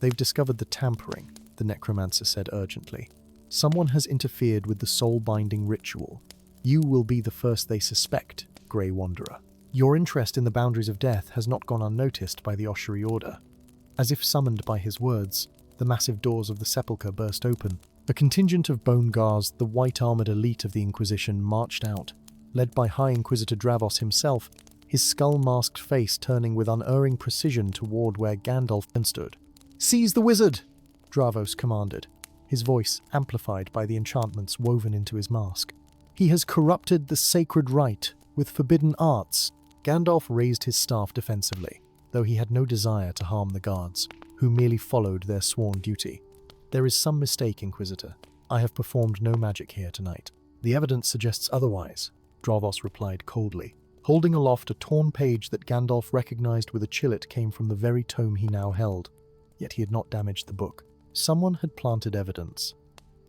[SPEAKER 1] They've discovered the tampering, the necromancer said urgently. Someone has interfered with the soul-binding ritual. You will be the first they suspect, Grey Wanderer. Your interest in the boundaries of death has not gone unnoticed by the Ossuary Order. As if summoned by his words, the massive doors of the sepulchre burst open. A contingent of bone guards, the white-armored elite of the Inquisition, marched out, led by High Inquisitor Dravos himself, his skull-masked face turning with unerring precision toward where Gandalf stood. "Seize the wizard!" Dravos commanded, his voice amplified by the enchantments woven into his mask. "He has corrupted the sacred rite with forbidden arts." Gandalf raised his staff defensively, though he had no desire to harm the guards, who merely followed their sworn duty. "There is some mistake, Inquisitor. I have performed no magic here tonight." "The evidence suggests otherwise," Dravos replied coldly, holding aloft a torn page that Gandalf recognized with a chill it came from the very tome he now held. Yet he had not damaged the book. Someone had planted evidence.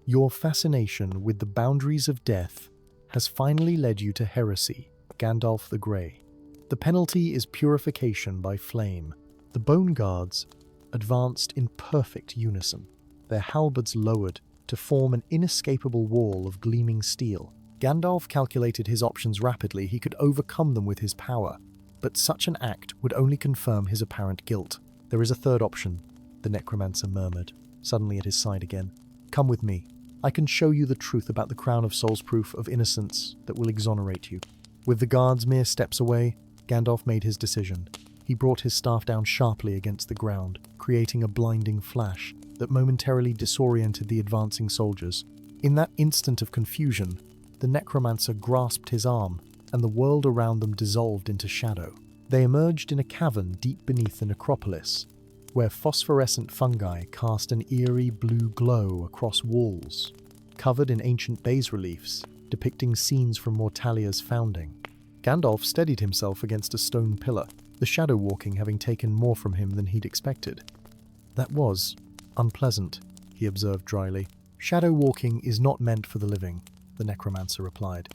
[SPEAKER 1] "Your fascination with the boundaries of death has finally led you to heresy, Gandalf the Grey. The penalty is purification by flame." The Bone Guards advanced in perfect unison, their halberds lowered to form an inescapable wall of gleaming steel. Gandalf calculated his options rapidly. He could overcome them with his power, but such an act would only confirm his apparent guilt. "There is a third option," the necromancer murmured, suddenly at his side again. "Come with me. I can show you the truth about the Crown of Souls proof of innocence that will exonerate you." With the guards mere steps away, Gandalf made his decision. He brought his staff down sharply against the ground, creating a blinding flash that momentarily disoriented the advancing soldiers. In that instant of confusion, the necromancer grasped his arm, and the world around them dissolved into shadow. They emerged in a cavern deep beneath the necropolis, where phosphorescent fungi cast an eerie blue glow across walls, covered in ancient bas-reliefs depicting scenes from Mortalia's founding. Gandalf steadied himself against a stone pillar, the shadow walking having taken more from him than he'd expected. "That was unpleasant," he observed dryly. "Shadow walking is not meant for the living," the necromancer replied,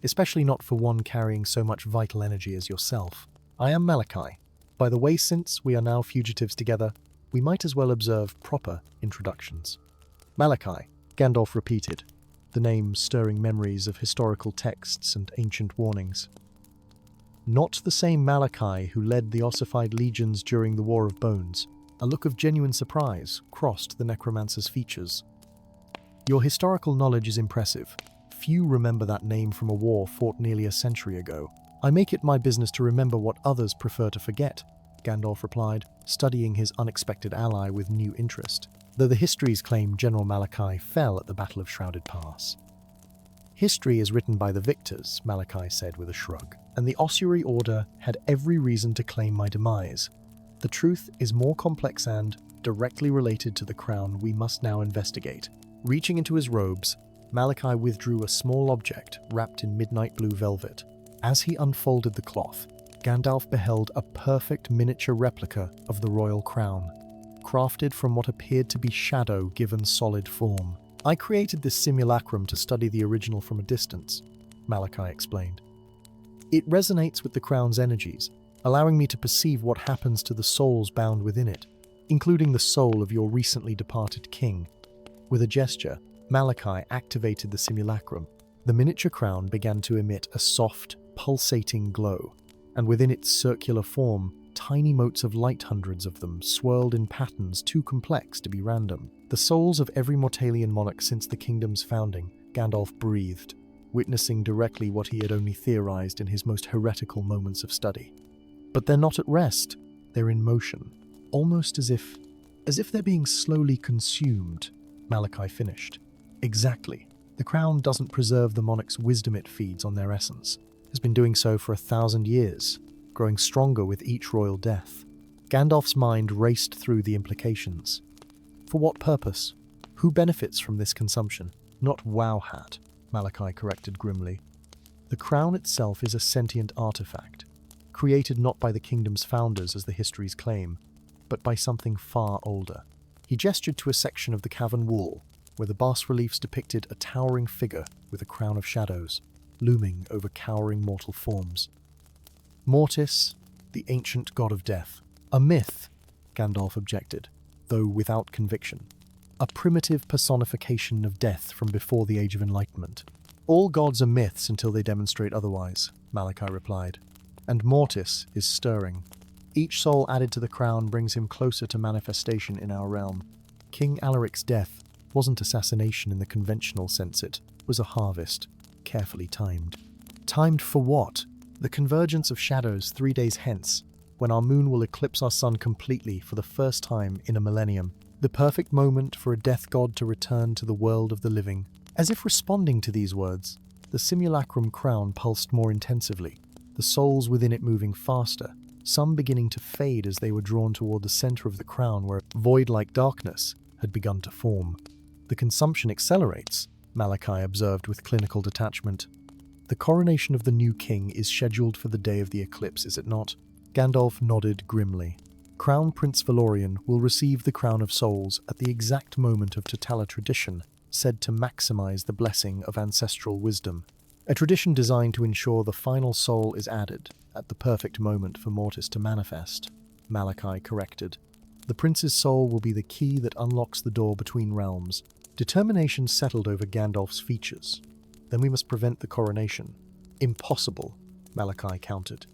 [SPEAKER 1] "especially not for one carrying so much vital energy as yourself. I am Malachi. By the way, since we are now fugitives together, we might as well observe proper introductions." "Malachi," Gandalf repeated, the name stirring memories of historical texts and ancient warnings. "Not the same Malachi who led the ossified legions during the War of Bones." A look of genuine surprise crossed the necromancer's features. "Your historical knowledge is impressive. Few remember that name from a war fought nearly a century ago." "I make it my business to remember what others prefer to forget," Gandalf replied, studying his unexpected ally with new interest, though the histories claim General Malachi fell at the Battle of Shrouded Pass. "History is written by the victors," Malachi said with a shrug, "and the Ossuary Order had every reason to claim my demise. The truth is more complex and, directly related to the crown we must now investigate." Reaching into his robes, Malachi withdrew a small object wrapped in midnight blue velvet. As he unfolded the cloth, Gandalf beheld a perfect miniature replica of the royal crown, crafted from what appeared to be shadow given solid form. "I created this simulacrum to study the original from a distance," Malachi explained. "It resonates with the crown's energies, allowing me to perceive what happens to the souls bound within it, including the soul of your recently departed king." With a gesture, Malachi activated the simulacrum. The miniature crown began to emit a soft, pulsating glow, and within its circular form, tiny motes of light, hundreds of them, swirled in patterns too complex to be random. "The souls of every Mortalian monarch since the kingdom's founding," Gandalf breathed, witnessing directly what he had only theorized in his most heretical moments of study. "But they're not at rest. They're in motion, almost as if As if they're being slowly consumed, Malachi finished. Exactly. The crown doesn't preserve the monarch's wisdom it feeds on their essence. It has been doing so for 1,000 years, growing stronger with each royal death. Gandalf's mind raced through the implications. For what purpose? Who benefits from this consumption? Not Wowhat, Malachi corrected grimly. The crown itself is a sentient artifact, created not by the kingdom's founders as the histories claim, but by something far older. He gestured to a section of the cavern wall, where the bas-reliefs depicted a towering figure with a crown of shadows, looming over cowering mortal forms. Mortis, the ancient god of death. A myth, Gandalf objected, though without conviction. A primitive personification of death from before the Age of Enlightenment. All gods are myths until they demonstrate otherwise, Malachi replied. And Mortis is stirring. Each soul added to the crown brings him closer to manifestation in our realm. King Alaric's death wasn't assassination in the conventional sense, it was a harvest, carefully timed. Timed for what? The convergence of shadows 3 days hence, when our moon will eclipse our sun completely for the first time in a millennium. The perfect moment for a death god to return to the world of the living. As if responding to these words, the simulacrum crown pulsed more intensively, the souls within it moving faster, some beginning to fade as they were drawn toward the center of the crown where void-like darkness had begun to form. The consumption accelerates, Malachi observed with clinical detachment. The coronation of the new king is scheduled for the day of the eclipse, is it not? Gandalf nodded grimly. Crown Prince Valorian will receive the Crown of Souls at the exact moment of Tatala tradition, said to maximize the blessing of ancestral wisdom. A tradition designed to ensure the final soul is added at the perfect moment for Mortis to manifest, Malachi corrected. The prince's soul will be the key that unlocks the door between realms. Determination settled over Gandalf's features. Then we must prevent the coronation. Impossible, Malachi countered.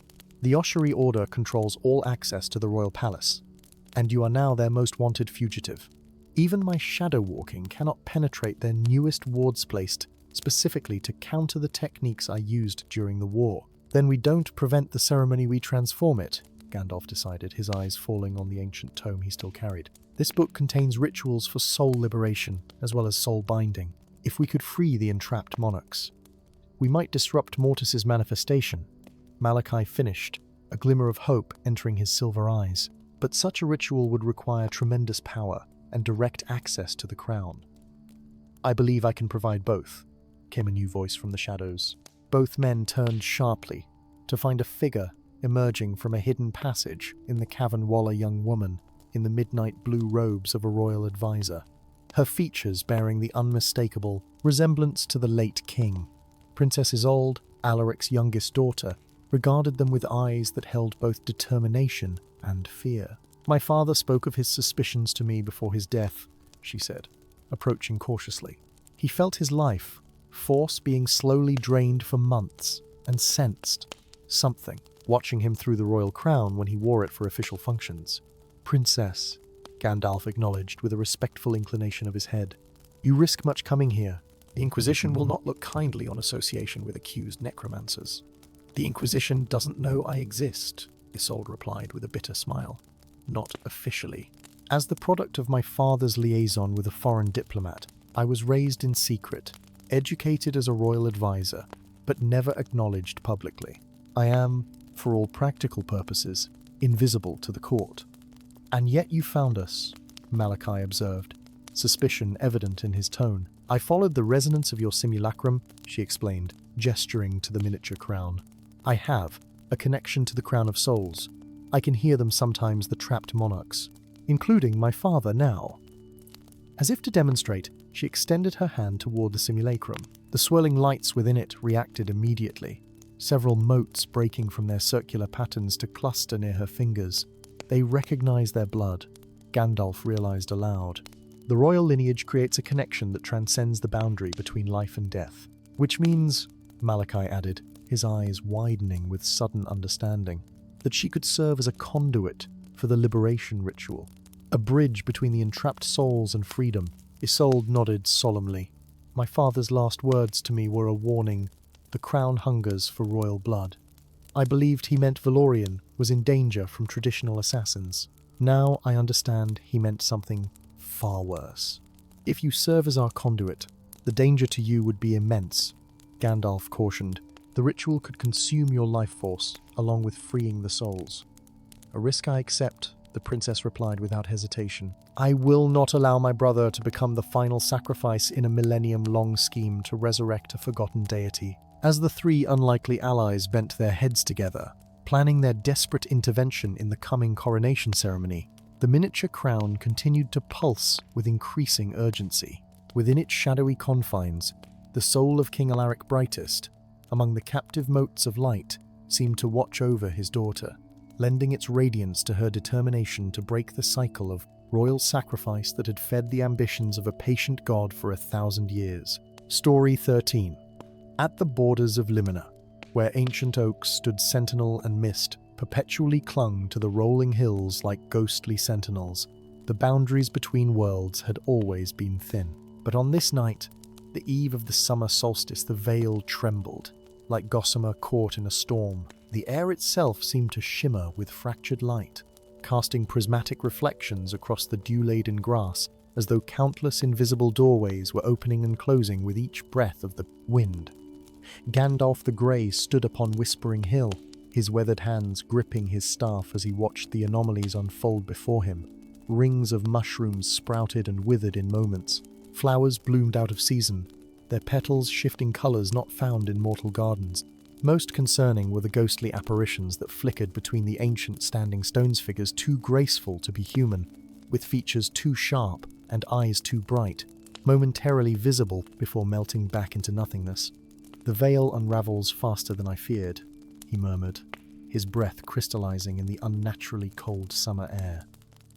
[SPEAKER 1] The Oshari Order controls all access to the royal palace, and you are now their most wanted fugitive. Even my shadow walking cannot penetrate their newest wards placed specifically to counter the techniques I used during the war. Then we don't prevent the ceremony, we transform it, Gandalf decided, his eyes falling on the ancient tome he still carried. This book contains rituals for soul liberation, as well as soul binding. If we could free the entrapped monarchs, we might disrupt Mortis's manifestation. Malachi finished, a glimmer of hope entering his silver eyes. But such a ritual would require tremendous power and direct access to the crown. I believe I can provide both, came a new voice from the shadows. Both men turned sharply to find a figure emerging from a hidden passage in the cavern wall, a young woman in the midnight blue robes of a royal advisor, her features bearing the unmistakable resemblance to the late king. Princess Isolde, Alaric's youngest daughter, regarded them with eyes that held both determination and fear. My father spoke of his suspicions to me before his death, she said, approaching cautiously. He felt his life force being slowly drained for months and sensed something, watching him through the royal crown when he wore it for official functions. Princess, Gandalf acknowledged with a respectful inclination of his head. You risk much coming here. The Inquisition will not look kindly on association with accused necromancers. The Inquisition doesn't know I exist, Isolde replied with a bitter smile. Not officially. As the product of my father's liaison with a foreign diplomat, I was raised in secret, educated as a royal advisor, but never acknowledged publicly. I am, for all practical purposes, invisible to the court. And yet you found us, Malachi observed, suspicion evident in his tone. I followed the resonance of your simulacrum, she explained, gesturing to the miniature crown. I have a connection to the Crown of Souls. I can hear them sometimes, the trapped monarchs, including my father now. As if to demonstrate, she extended her hand toward the simulacrum. The swirling lights within it reacted immediately, several motes breaking from their circular patterns to cluster near her fingers. They recognized their blood, Gandalf realized aloud. The royal lineage creates a connection that transcends the boundary between life and death. Which means, Malachi added, his eyes widening with sudden understanding, that she could serve as a conduit for the liberation ritual, a bridge between the entrapped souls and freedom. Isolde nodded solemnly. My father's last words to me were a warning. The crown hungers for royal blood. I believed he meant Valorian was in danger from traditional assassins. Now I understand he meant something far worse. If you serve as our conduit, the danger to you would be immense, Gandalf cautioned. The ritual could consume your life force, along with freeing the souls. A risk I accept, the princess replied without hesitation. I will not allow my brother to become the final sacrifice in a millennium-long scheme to resurrect a forgotten deity. As the three unlikely allies bent their heads together, planning their desperate intervention in the coming coronation ceremony, the miniature crown continued to pulse with increasing urgency. Within its shadowy confines, the soul of King Alaric Brightest, among the captive motes of light, seemed to watch over his daughter, lending its radiance to her determination to break the cycle of royal sacrifice that had fed the ambitions of a patient god for 1,000 years. Story 13. At the borders of Limina, where ancient oaks stood sentinel and mist, perpetually clung to the rolling hills like ghostly sentinels, the boundaries between worlds had always been thin. But on this night, the eve of the summer solstice, the veil trembled, like gossamer caught in a storm. The air itself seemed to shimmer with fractured light, casting prismatic reflections across the dew-laden grass, as though countless invisible doorways were opening and closing with each breath of the wind. Gandalf the Grey stood upon Whispering Hill, his weathered hands gripping his staff as he watched the anomalies unfold before him. Rings of mushrooms sprouted and withered in moments. Flowers bloomed out of season, their petals shifting colours not found in mortal gardens. Most concerning were the ghostly apparitions that flickered between the ancient standing stones, figures too graceful to be human, with features too sharp and eyes too bright, momentarily visible before melting back into nothingness. The veil unravels faster than I feared, he murmured, his breath crystallizing in the unnaturally cold summer air.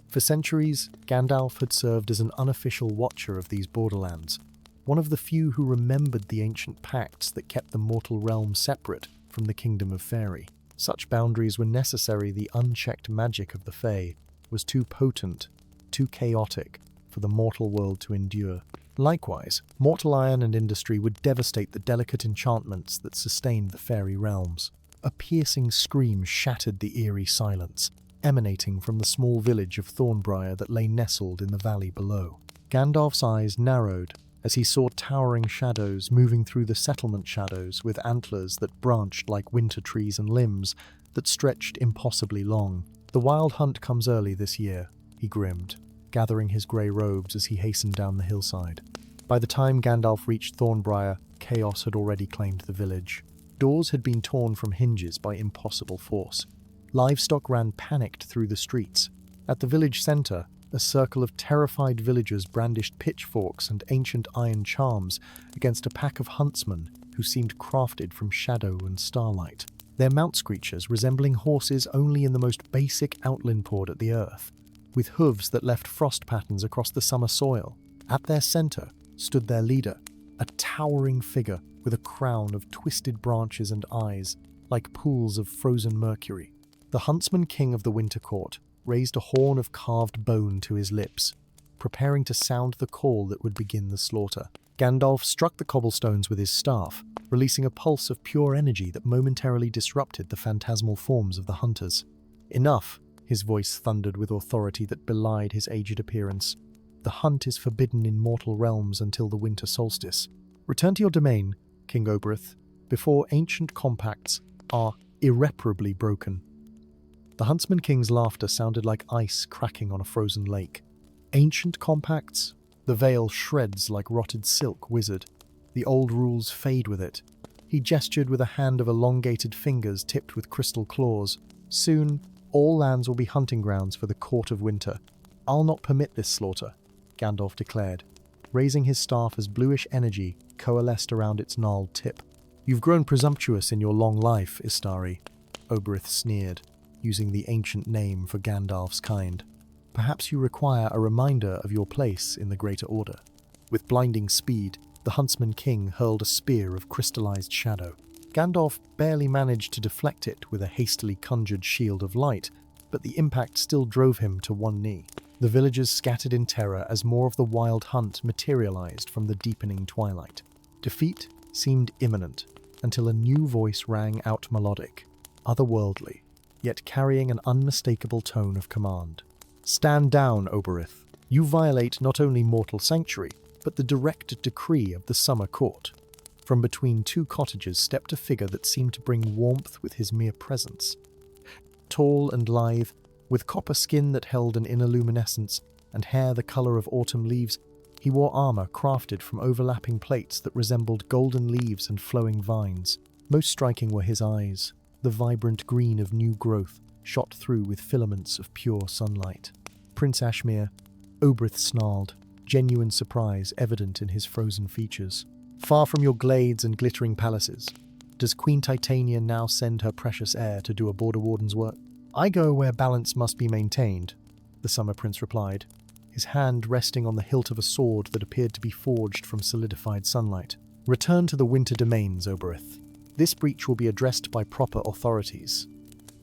[SPEAKER 1] For centuries, Gandalf had served as an unofficial watcher of these borderlands, one of the few who remembered the ancient pacts that kept the mortal realm separate from the kingdom of Faerie. Such boundaries were necessary. The unchecked magic of the Fae was too potent, too chaotic for the mortal world to endure. Likewise, mortal iron and industry would devastate the delicate enchantments that sustained the Faerie realms. A piercing scream shattered the eerie silence, emanating from the small village of Thornbriar that lay nestled in the valley below. Gandalf's eyes narrowed as he saw towering shadows moving through the settlement shadows, with antlers that branched like winter trees and limbs that stretched impossibly long. The wild hunt comes early this year, he grinned, gathering his grey robes as he hastened down the hillside. By the time Gandalf reached Thornbriar, chaos had already claimed the village. Doors had been torn from hinges by impossible force. Livestock ran panicked through the streets. At the village centre, a circle of terrified villagers brandished pitchforks and ancient iron charms against a pack of huntsmen who seemed crafted from shadow and starlight, their mount screechers resembling horses only in the most basic outland poured at the earth, with hooves that left frost patterns across the summer soil. At their centre stood their leader, a towering figure with a crown of twisted branches and eyes like pools of frozen mercury. The huntsman king of the Winter Court raised a horn of carved bone to his lips, preparing to sound the call that would begin the slaughter. Gandalf struck the cobblestones with his staff, releasing a pulse of pure energy that momentarily disrupted the phantasmal forms of the hunters. Enough, his voice thundered with authority that belied his aged appearance. The hunt is forbidden in mortal realms until the winter solstice. Return to your domain, King Oberth, before ancient compacts are irreparably broken. The Huntsman King's laughter sounded like ice cracking on a frozen lake. Ancient compacts? The veil shreds like rotted silk, wizard. The old rules fade with it. He gestured with a hand of elongated fingers tipped with crystal claws. Soon, all lands will be hunting grounds for the Court of Winter. I'll not permit this slaughter, Gandalf declared, raising his staff as bluish energy coalesced around its gnarled tip. You've grown presumptuous in your long life, Istari, Oberth sneered, using the ancient name for Gandalf's kind. Perhaps you require a reminder of your place in the Greater Order. With blinding speed, the Huntsman King hurled a spear of crystallized shadow. Gandalf barely managed to deflect it with a hastily conjured shield of light, but the impact still drove him to one knee. The villagers scattered in terror as more of the wild hunt materialized from the deepening twilight. Defeat seemed imminent, until a new voice rang out melodic, otherworldly, yet carrying an unmistakable tone of command. "Stand down, Oberith. You violate not only mortal sanctuary, but the direct decree of the summer court." From between two cottages stepped a figure that seemed to bring warmth with his mere presence. Tall and lithe, with copper skin that held an inner luminescence and hair the color of autumn leaves, he wore armor crafted from overlapping plates that resembled golden leaves and flowing vines. Most striking were his eyes, the vibrant green of new growth, shot through with filaments of pure sunlight. Prince Ashmere, Oberith snarled, genuine surprise evident in his frozen features. "Far from your glades and glittering palaces, does Queen Titania now send her precious heir to do a border warden's work?" "I go where balance must be maintained," the Summer Prince replied, his hand resting on the hilt of a sword that appeared to be forged from solidified sunlight. "Return to the winter domains, Oberith. This breach will be addressed by proper authorities."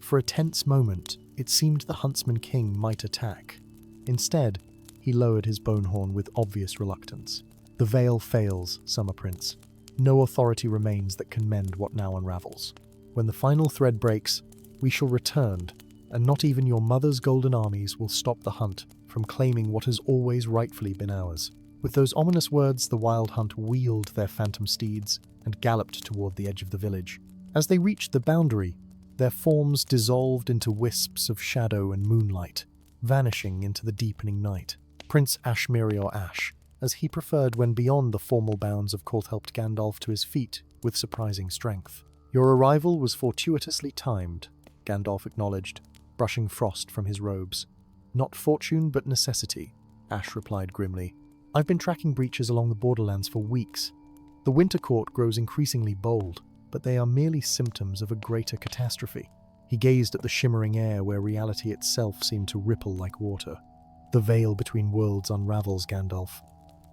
[SPEAKER 1] For a tense moment, it seemed the Huntsman King might attack. Instead, he lowered his bone horn with obvious reluctance. "The veil fails, Summer Prince. No authority remains that can mend what now unravels. When the final thread breaks, we shall return, and not even your mother's golden armies will stop the hunt from claiming what has always rightfully been ours." With those ominous words, the Wild Hunt wheeled their phantom steeds and galloped toward the edge of the village. As they reached the boundary, their forms dissolved into wisps of shadow and moonlight, vanishing into the deepening night. Prince Ashmere, or Ash, as he preferred when beyond the formal bounds of court, helped Gandalf to his feet with surprising strength. "Your arrival was fortuitously timed," Gandalf acknowledged, brushing frost from his robes. "Not fortune, but necessity," Ash replied grimly. "I've been tracking breaches along the borderlands for weeks. The Winter Court grows increasingly bold, but they are merely symptoms of a greater catastrophe." He gazed at the shimmering air where reality itself seemed to ripple like water. "The veil between worlds unravels, Gandalf.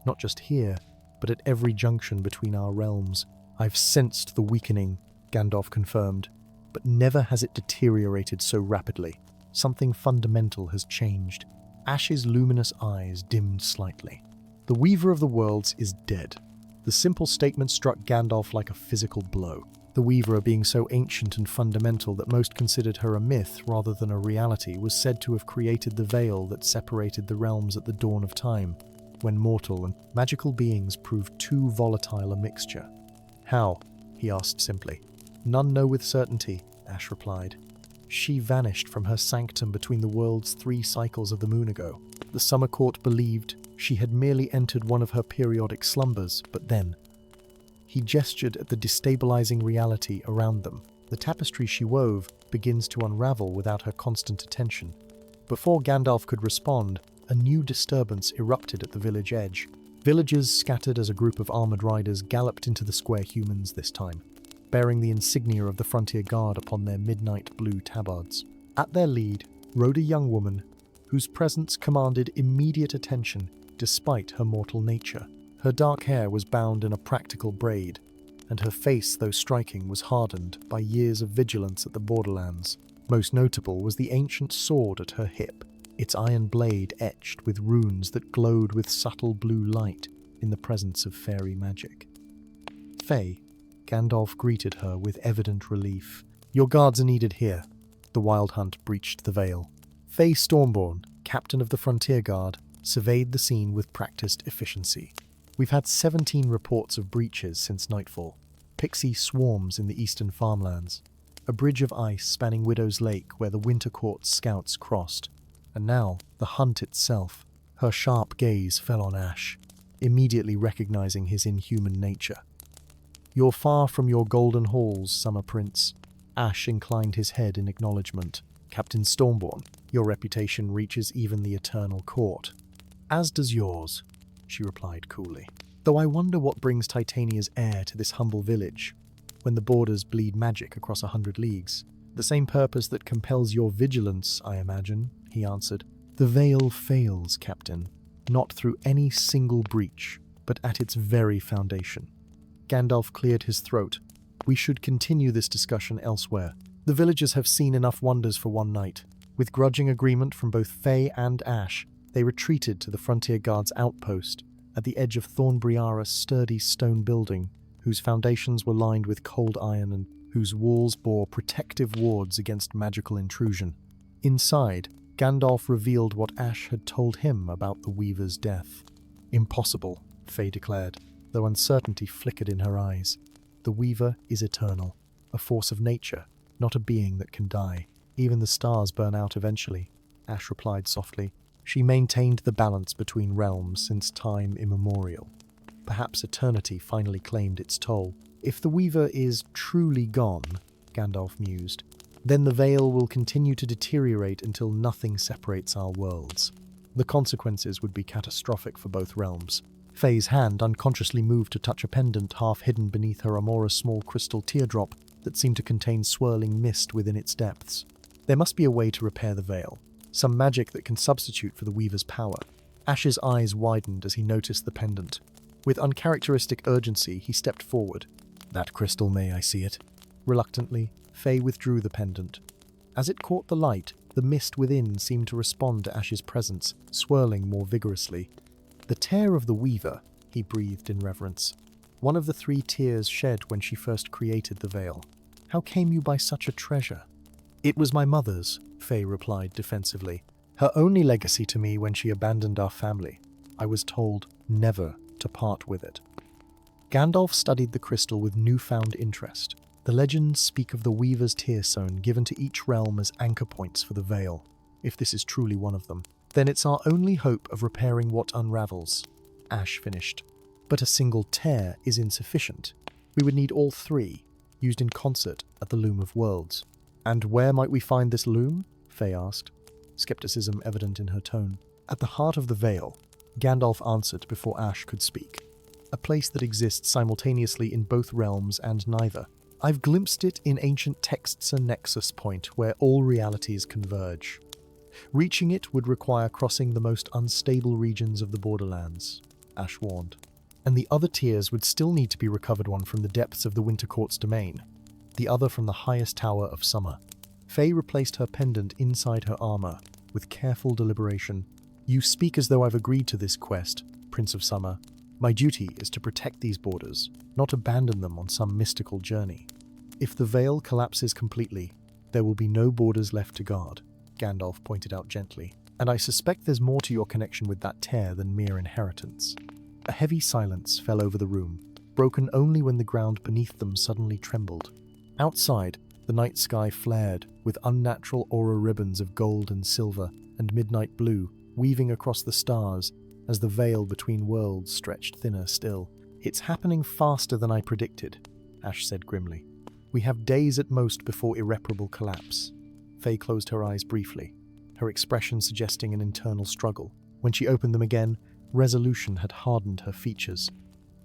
[SPEAKER 1] Not just here, but at every junction between our realms. I've sensed the weakening," Gandalf confirmed, "but never has it deteriorated so rapidly. Something fundamental has changed." Ash's luminous eyes dimmed slightly. "The Weaver of the Worlds is dead." The simple statement struck Gandalf like a physical blow. The Weaver, being so ancient and fundamental that most considered her a myth rather than a reality, was said to have created the veil that separated the realms at the dawn of time, when mortal and magical beings proved too volatile a mixture. "How?" he asked simply. "None know with certainty," Ash replied. "She vanished from her sanctum between the world's 3 cycles of the moon ago. The Summer Court believed she had merely entered one of her periodic slumbers, but then..." He gestured at the destabilizing reality around them. "The tapestry she wove begins to unravel without her constant attention." Before Gandalf could respond, a new disturbance erupted at the village edge. Villagers scattered as a group of armored riders galloped into the square humans this time, bearing the insignia of the Frontier Guard upon their midnight blue tabards. At their lead rode a young woman whose presence commanded immediate attention despite her mortal nature. Her dark hair was bound in a practical braid, and her face, though striking, was hardened by years of vigilance at the borderlands. Most notable was the ancient sword at her hip, its iron blade etched with runes that glowed with subtle blue light in the presence of fairy magic. "Faye," Gandalf greeted her with evident relief. "Your guards are needed here." The Wild Hunt breached the veil. Faye Stormborn, captain of the Frontier Guard, surveyed the scene with practiced efficiency. "We've had 17 reports of breaches since nightfall. Pixie swarms in the eastern farmlands. A bridge of ice spanning Widow's Lake where the Winter Court's scouts crossed. And now, the hunt itself." Her sharp gaze fell on Ash, immediately recognizing his inhuman nature. "You're far from your golden halls, Summer Prince." Ash inclined his head in acknowledgement. "Captain Stormborn, your reputation reaches even the Eternal Court." "As does yours," she replied coolly. "Though I wonder what brings Titania's heir to this humble village, when the borders bleed magic across 100 leagues. The same purpose that compels your vigilance, I imagine," he answered. "The veil fails, Captain, not through any single breach, but at its very foundation." Gandalf cleared his throat. "We should continue this discussion elsewhere. The villagers have seen enough wonders for one night." With grudging agreement from both Faye and Ash, they retreated to the Frontier Guard's outpost at the edge of Thornbriara's sturdy stone building, whose foundations were lined with cold iron and whose walls bore protective wards against magical intrusion. Inside, Gandalf revealed what Ash had told him about the Weaver's death. Impossible, Faye declared, though uncertainty flickered in her eyes. The Weaver is eternal, a force of nature, not a being that can die. Even the stars burn out eventually, Ash replied softly. She maintained the balance between realms since time immemorial. Perhaps eternity finally claimed its toll. If the Weaver is truly gone, Gandalf mused, then the veil will continue to deteriorate until nothing separates our worlds. The consequences would be catastrophic for both realms. Faye's hand unconsciously moved to touch a pendant half hidden beneath her Amora's small crystal teardrop that seemed to contain swirling mist within its depths. There must be a way to repair the veil, some magic that can substitute for the Weaver's power. Ash's eyes widened as he noticed the pendant. With uncharacteristic urgency, he stepped forward. That crystal, may I see it? Reluctantly, Faye withdrew the pendant. As it caught the light, the mist within seemed to respond to Ash's presence, swirling more vigorously. The tear of the Weaver, he breathed in reverence. One of the 3 tears shed when she first created the veil. How came you by such a treasure? It was my mother's, Faye replied defensively. Her only legacy to me when she abandoned our family. I was told never to part with it. Gandalf studied the crystal with newfound interest. The legends speak of the Weaver's tearstone given to each realm as anchor points for the veil. If this is truly one of them, then it's our only hope of repairing what unravels. Ash finished. But a single tear is insufficient. We would need all 3, used in concert at the Loom of Worlds. And where might we find this loom? Faye asked, skepticism evident in her tone. At the heart of the veil, Gandalf answered before Ash could speak. A place that exists simultaneously in both realms and neither. I've glimpsed it in ancient texts, a nexus point where all realities converge. Reaching it would require crossing the most unstable regions of the Borderlands, Ash warned. And the other tiers would still need to be recovered, one from the depths of the Winter Court's domain, the other from the highest tower of Summer. Faye replaced her pendant inside her armor, with careful deliberation. You speak as though I've agreed to this quest, Prince of Summer. My duty is to protect these borders, not abandon them on some mystical journey. If the veil collapses completely, there will be no borders left to guard, Gandalf pointed out gently. And I suspect there's more to your connection with that tear than mere inheritance. A heavy silence fell over the room, broken only when the ground beneath them suddenly trembled. Outside, the night sky flared with unnatural aura ribbons of gold and silver and midnight blue weaving across the stars as the veil between worlds stretched thinner still. It's happening faster than I predicted, Ash said grimly. We have days at most before irreparable collapse. Faye closed her eyes briefly, her expression suggesting an internal struggle. When she opened them again, resolution had hardened her features.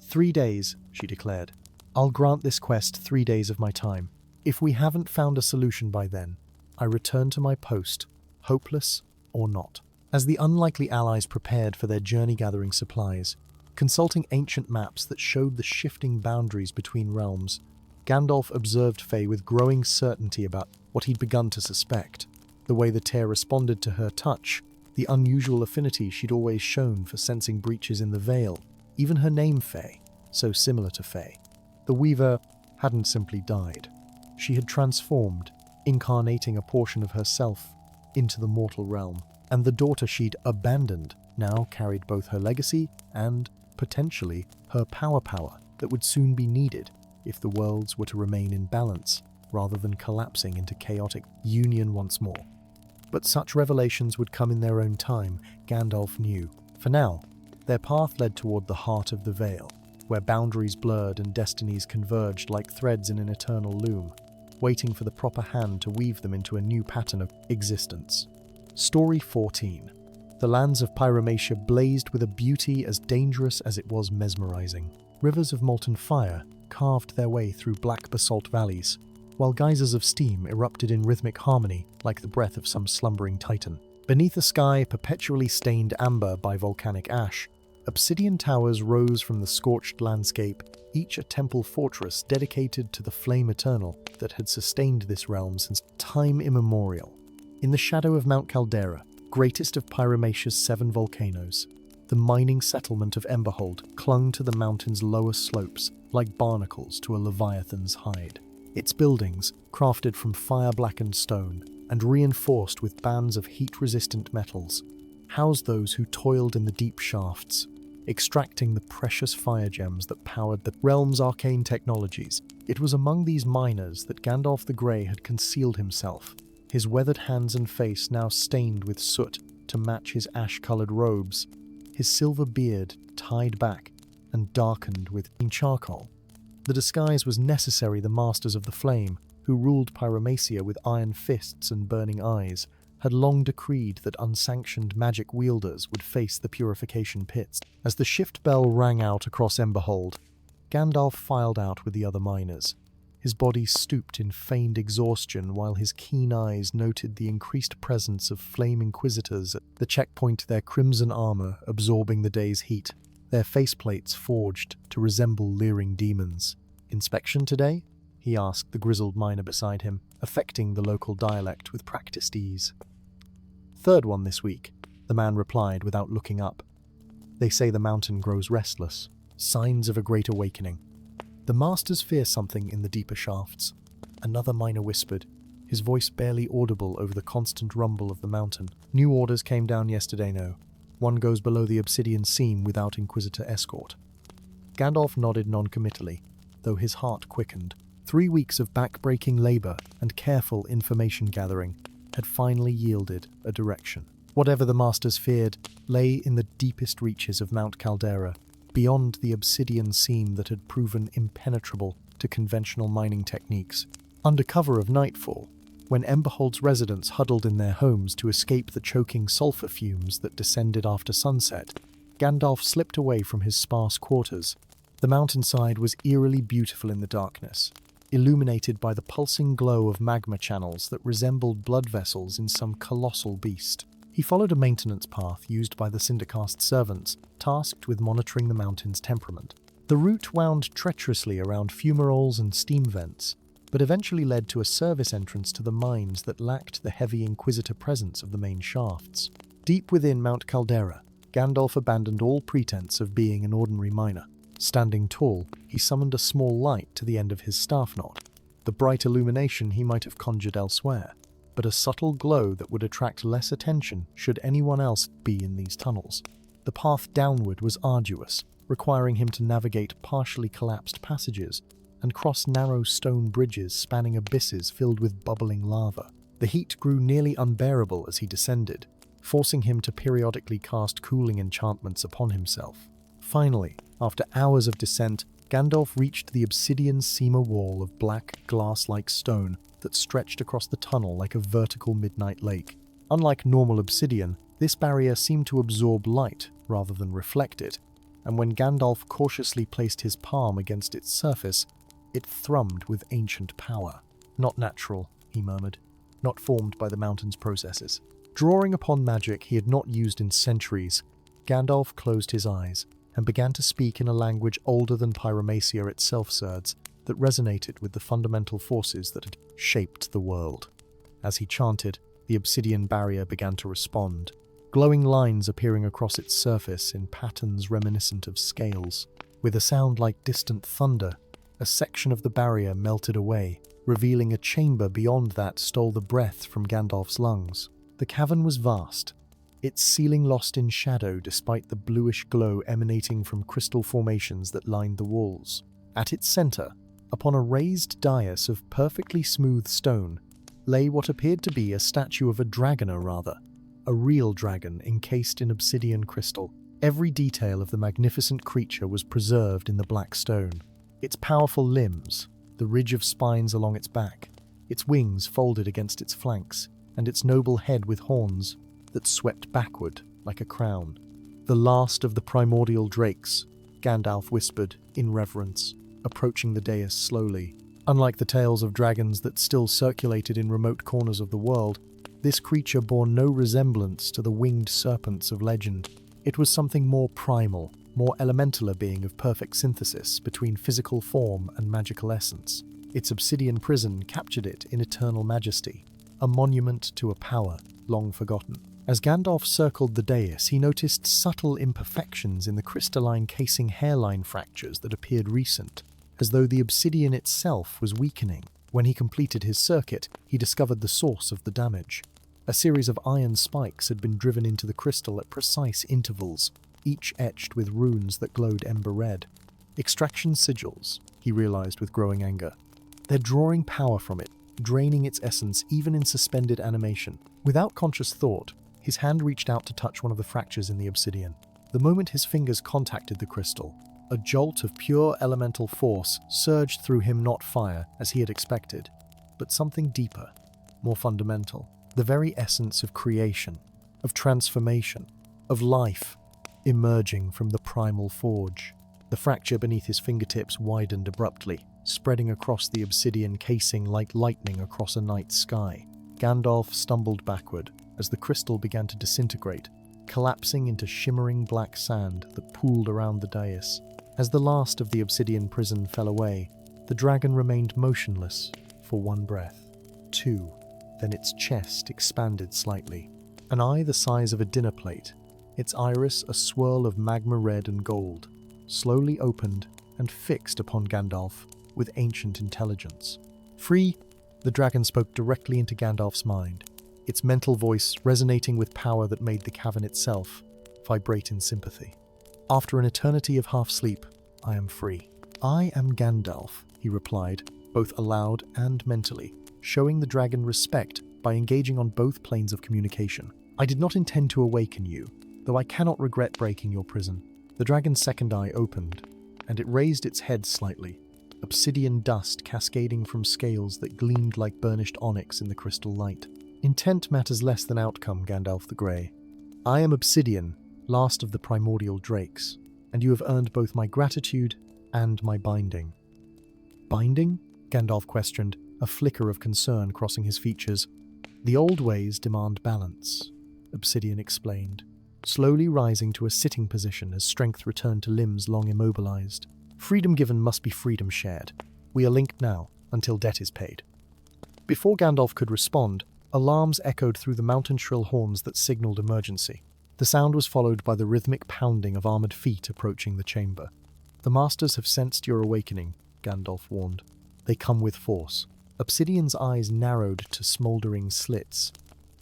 [SPEAKER 1] 3 days, she declared. I'll grant this quest 3 days of my time. If we haven't found a solution by then, I return to my post, hopeless or not. As the unlikely allies prepared for their journey-gathering supplies, consulting ancient maps that showed the shifting boundaries between realms, Gandalf observed Faye with growing certainty about what he'd begun to suspect. The way the tear responded to her touch, the unusual affinity she'd always shown for sensing breaches in the veil, even her name Faye, so similar to Faye. The Weaver hadn't simply died. She had transformed, incarnating a portion of herself into the mortal realm, and the daughter she'd abandoned now carried both her legacy and, potentially, her power that would soon be needed if the worlds were to remain in balance rather than collapsing into chaotic union once more. But such revelations would come in their own time, Gandalf knew. For now, their path led toward the heart of the veil, where boundaries blurred and destinies converged like threads in an eternal loom, waiting for the proper hand to weave them into a new pattern of existence. Story 14. The lands of Pyromacia blazed with a beauty as dangerous as it was mesmerizing. Rivers of molten fire carved their way through black basalt valleys, while geysers of steam erupted in rhythmic harmony like the breath of some slumbering titan. Beneath a sky perpetually stained amber by volcanic ash, obsidian towers rose from the scorched landscape, each a temple fortress dedicated to the flame eternal that had sustained this realm since time immemorial. In the shadow of Mount Caldera, greatest of Pyromacia's 7 volcanoes, the mining settlement of Emberhold clung to the mountain's lower slopes like barnacles to a leviathan's hide. Its buildings, crafted from fire-blackened stone and reinforced with bands of heat-resistant metals, housed those who toiled in the deep shafts, extracting the precious fire gems that powered the realm's arcane technologies. It was among these miners that Gandalf the Grey had concealed himself, his weathered hands and face now stained with soot to match his ash-colored robes, his silver beard tied back and darkened with charcoal. The disguise was necessary. The masters of the flame, who ruled Pyromacia with iron fists and burning eyes, had long decreed that unsanctioned magic wielders would face the purification pits. As the shift bell rang out across Emberhold, Gandalf filed out with the other miners. His body stooped in feigned exhaustion while his keen eyes noted the increased presence of flame inquisitors at the checkpoint, their crimson armor absorbing the day's heat, their faceplates forged to resemble leering demons. "Inspection today?" he asked the grizzled miner beside him, affecting the local dialect with practiced ease. "Third one this week," the man replied without looking up. "They say the mountain grows restless. Signs of a great awakening. The masters fear something in the deeper shafts," another miner whispered, his voice barely audible over the constant rumble of the mountain. "New orders came down yesterday, no. One goes below the obsidian seam without Inquisitor escort." Gandalf nodded non-committally, though his heart quickened. 3 weeks of back-breaking labor and careful information gathering had finally yielded a direction. Whatever the masters feared lay in the deepest reaches of Mount Caldera, beyond the obsidian seam that had proven impenetrable to conventional mining techniques. Under cover of nightfall, when Emberhold's residents huddled in their homes to escape the choking sulfur fumes that descended after sunset, Gandalf slipped away from his sparse quarters. The mountainside was eerily beautiful in the darkness, illuminated by the pulsing glow of magma channels that resembled blood vessels in some colossal beast. He followed a maintenance path used by the Syndicast servants, tasked with monitoring the mountain's temperament. The route wound treacherously around fumaroles and steam vents, but eventually led to a service entrance to the mines that lacked the heavy Inquisitor presence of the main shafts. Deep within Mount Caldera, Gandalf abandoned all pretense of being an ordinary miner. Standing tall, he summoned a small light to the end of his staff knot. The bright illumination he might have conjured elsewhere, but a subtle glow that would attract less attention should anyone else be in these tunnels. The path downward was arduous, requiring him to navigate partially collapsed passages and cross narrow stone bridges spanning abysses filled with bubbling lava. The heat grew nearly unbearable as he descended, forcing him to periodically cast cooling enchantments upon himself. Finally, after hours of descent, Gandalf reached the obsidian seamer wall of black, glass-like stone that stretched across the tunnel like a vertical midnight lake. Unlike normal obsidian, this barrier seemed to absorb light rather than reflect it, and when Gandalf cautiously placed his palm against its surface, it thrummed with ancient power. "Not natural," he murmured, "not formed by the mountain's processes." Drawing upon magic he had not used in centuries, Gandalf closed his eyes and began to speak in a language older than Pyromacia itself serves, that resonated with the fundamental forces that had shaped the world. As he chanted, the obsidian barrier began to respond, glowing lines appearing across its surface in patterns reminiscent of scales. With a sound like distant thunder, a section of the barrier melted away, revealing a chamber beyond that stole the breath from Gandalf's lungs. The cavern was vast, its ceiling lost in shadow despite the bluish glow emanating from crystal formations that lined the walls. At its center, upon a raised dais of perfectly smooth stone, lay what appeared to be a statue of a dragon, or rather, a real dragon encased in obsidian crystal. Every detail of the magnificent creature was preserved in the black stone. Its powerful limbs, the ridge of spines along its back, its wings folded against its flanks, and its noble head with horns that swept backward like a crown. "The last of the primordial drakes," Gandalf whispered in reverence, approaching the dais slowly. Unlike the tales of dragons that still circulated in remote corners of the world, this creature bore no resemblance to the winged serpents of legend. It was something more primal, more elemental, a being of perfect synthesis between physical form and magical essence. Its obsidian prison captured it in eternal majesty, a monument to a power long forgotten. As Gandalf circled the dais, he noticed subtle imperfections in the crystalline casing hairline fractures that appeared recent, as though the obsidian itself was weakening. When he completed his circuit, he discovered the source of the damage. A series of iron spikes had been driven into the crystal at precise intervals, each etched with runes that glowed ember red. Extraction sigils, he realized with growing anger. They're drawing power from it, draining its essence even in suspended animation. Without conscious thought, his hand reached out to touch one of the fractures in the obsidian. The moment his fingers contacted the crystal, a jolt of pure elemental force surged through him, not fire, as he had expected, but something deeper, more fundamental. The very essence of creation, of transformation, of life, emerging from the primal forge. The fracture beneath his fingertips widened abruptly, spreading across the obsidian casing like lightning across a night sky. Gandalf stumbled backward as the crystal began to disintegrate, collapsing into shimmering black sand that pooled around the dais. As the last of the obsidian prison fell away, the dragon remained motionless for one breath, two. Then its chest expanded slightly, an eye the size of a dinner plate, its iris a swirl of magma red and gold, slowly opened and fixed upon Gandalf with ancient intelligence. Free, the dragon spoke directly into Gandalf's mind, its mental voice resonating with power that made the cavern itself vibrate in sympathy. After an eternity of half-sleep, I am free. I am Gandalf, he replied, both aloud and mentally, showing the dragon respect by engaging on both planes of communication. I did not intend to awaken you, though I cannot regret breaking your prison. The dragon's second eye opened, and it raised its head slightly, obsidian dust cascading from scales that gleamed like burnished onyx in the crystal light. Intent matters less than outcome, Gandalf the Grey. I am obsidian, last of the primordial drakes, and you have earned both my gratitude and my binding. Binding? Gandalf questioned, a flicker of concern crossing his features. The old ways demand balance, Obsidian explained, slowly rising to a sitting position as strength returned to limbs long immobilized. Freedom given must be freedom shared. We are linked now, until debt is paid. Before Gandalf could respond, alarms echoed through the mountain shrill horns that signaled emergency. The sound was followed by the rhythmic pounding of armored feet approaching the chamber. The Masters have sensed your awakening, Gandalf warned. They come with force. Obsidian's eyes narrowed to smouldering slits.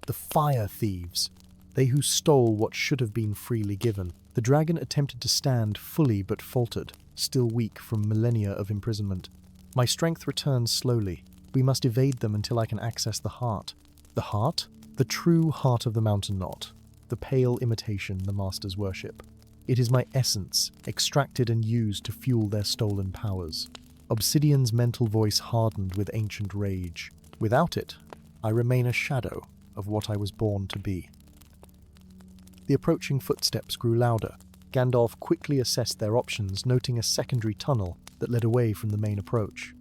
[SPEAKER 1] The fire thieves! They who stole what should have been freely given. The dragon attempted to stand fully but faltered, still weak from millennia of imprisonment. My strength returns slowly. We must evade them until I can access the heart. The heart? The true heart of the mountain knot. The pale imitation the Masters worship. It is my essence, extracted and used to fuel their stolen powers. Obsidian's mental voice hardened with ancient rage. Without it, I remain a shadow of what I was born to be. The approaching footsteps grew louder. Gandalf quickly assessed their options, noting a secondary tunnel that led away from the main approach.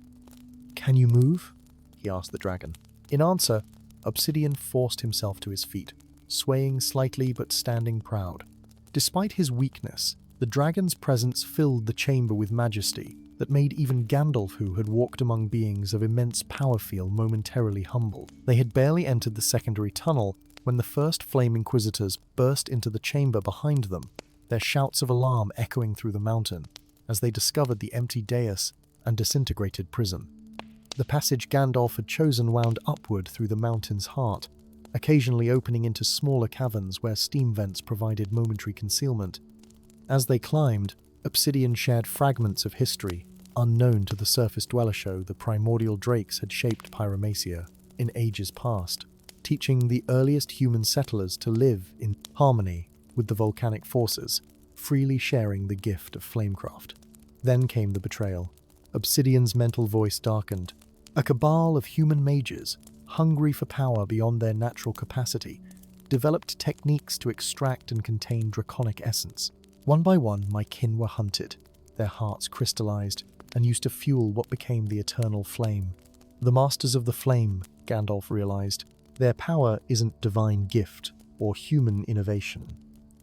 [SPEAKER 1] "Can you move?" he asked the dragon. In answer, Obsidian forced himself to his feet, swaying slightly but standing proud. Despite his weakness, the dragon's presence filled the chamber with majesty that made even Gandalf, who had walked among beings of immense power, feel momentarily humbled. They had barely entered the secondary tunnel when the first Flame Inquisitors burst into the chamber behind them, their shouts of alarm echoing through the mountain as they discovered the empty dais and disintegrated prison. The passage Gandalf had chosen wound upward through the mountain's heart, occasionally opening into smaller caverns where steam vents provided momentary concealment. As they climbed, Obsidian shared fragments of history unknown to the surface dweller. Show the primordial drakes had shaped Pyromacia in ages past, teaching the earliest human settlers to live in harmony with the volcanic forces, freely sharing the gift of flamecraft. Then came the betrayal. Obsidian's mental voice darkened. A cabal of human mages, hungry for power beyond their natural capacity, developed techniques to extract and contain draconic essence. One by one, my kin were hunted, their hearts crystallized, and used to fuel what became the eternal flame. The Masters of the Flame, Gandalf realized, their power isn't divine gift or human innovation.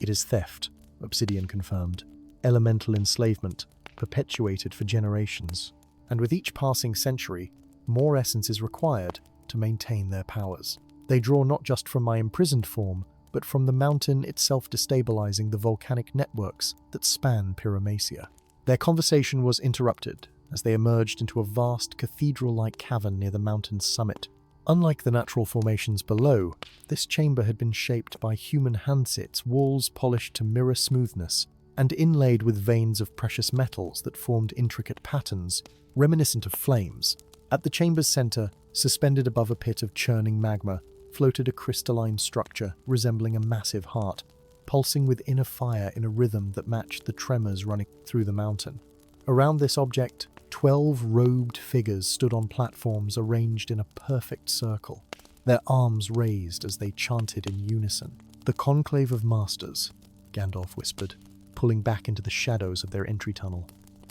[SPEAKER 1] It is theft, Obsidian confirmed, elemental enslavement, perpetuated for generations. And with each passing century, more essence is required to maintain their powers. They draw not just from my imprisoned form, but from the mountain itself, destabilizing the volcanic networks that span Pyromacia. Their conversation was interrupted as they emerged into a vast cathedral-like cavern near the mountain's summit. Unlike the natural formations below, this chamber had been shaped by human handsets, walls polished to mirror smoothness, and inlaid with veins of precious metals that formed intricate patterns, reminiscent of flames. At the chamber's center, suspended above a pit of churning magma, floated a crystalline structure resembling a massive heart, pulsing with inner fire in a rhythm that matched the tremors running through the mountain. Around this object, 12 robed figures stood on platforms arranged in a perfect circle, their arms raised as they chanted in unison. "The conclave of masters," Gandalf whispered, pulling back into the shadows of their entry tunnel.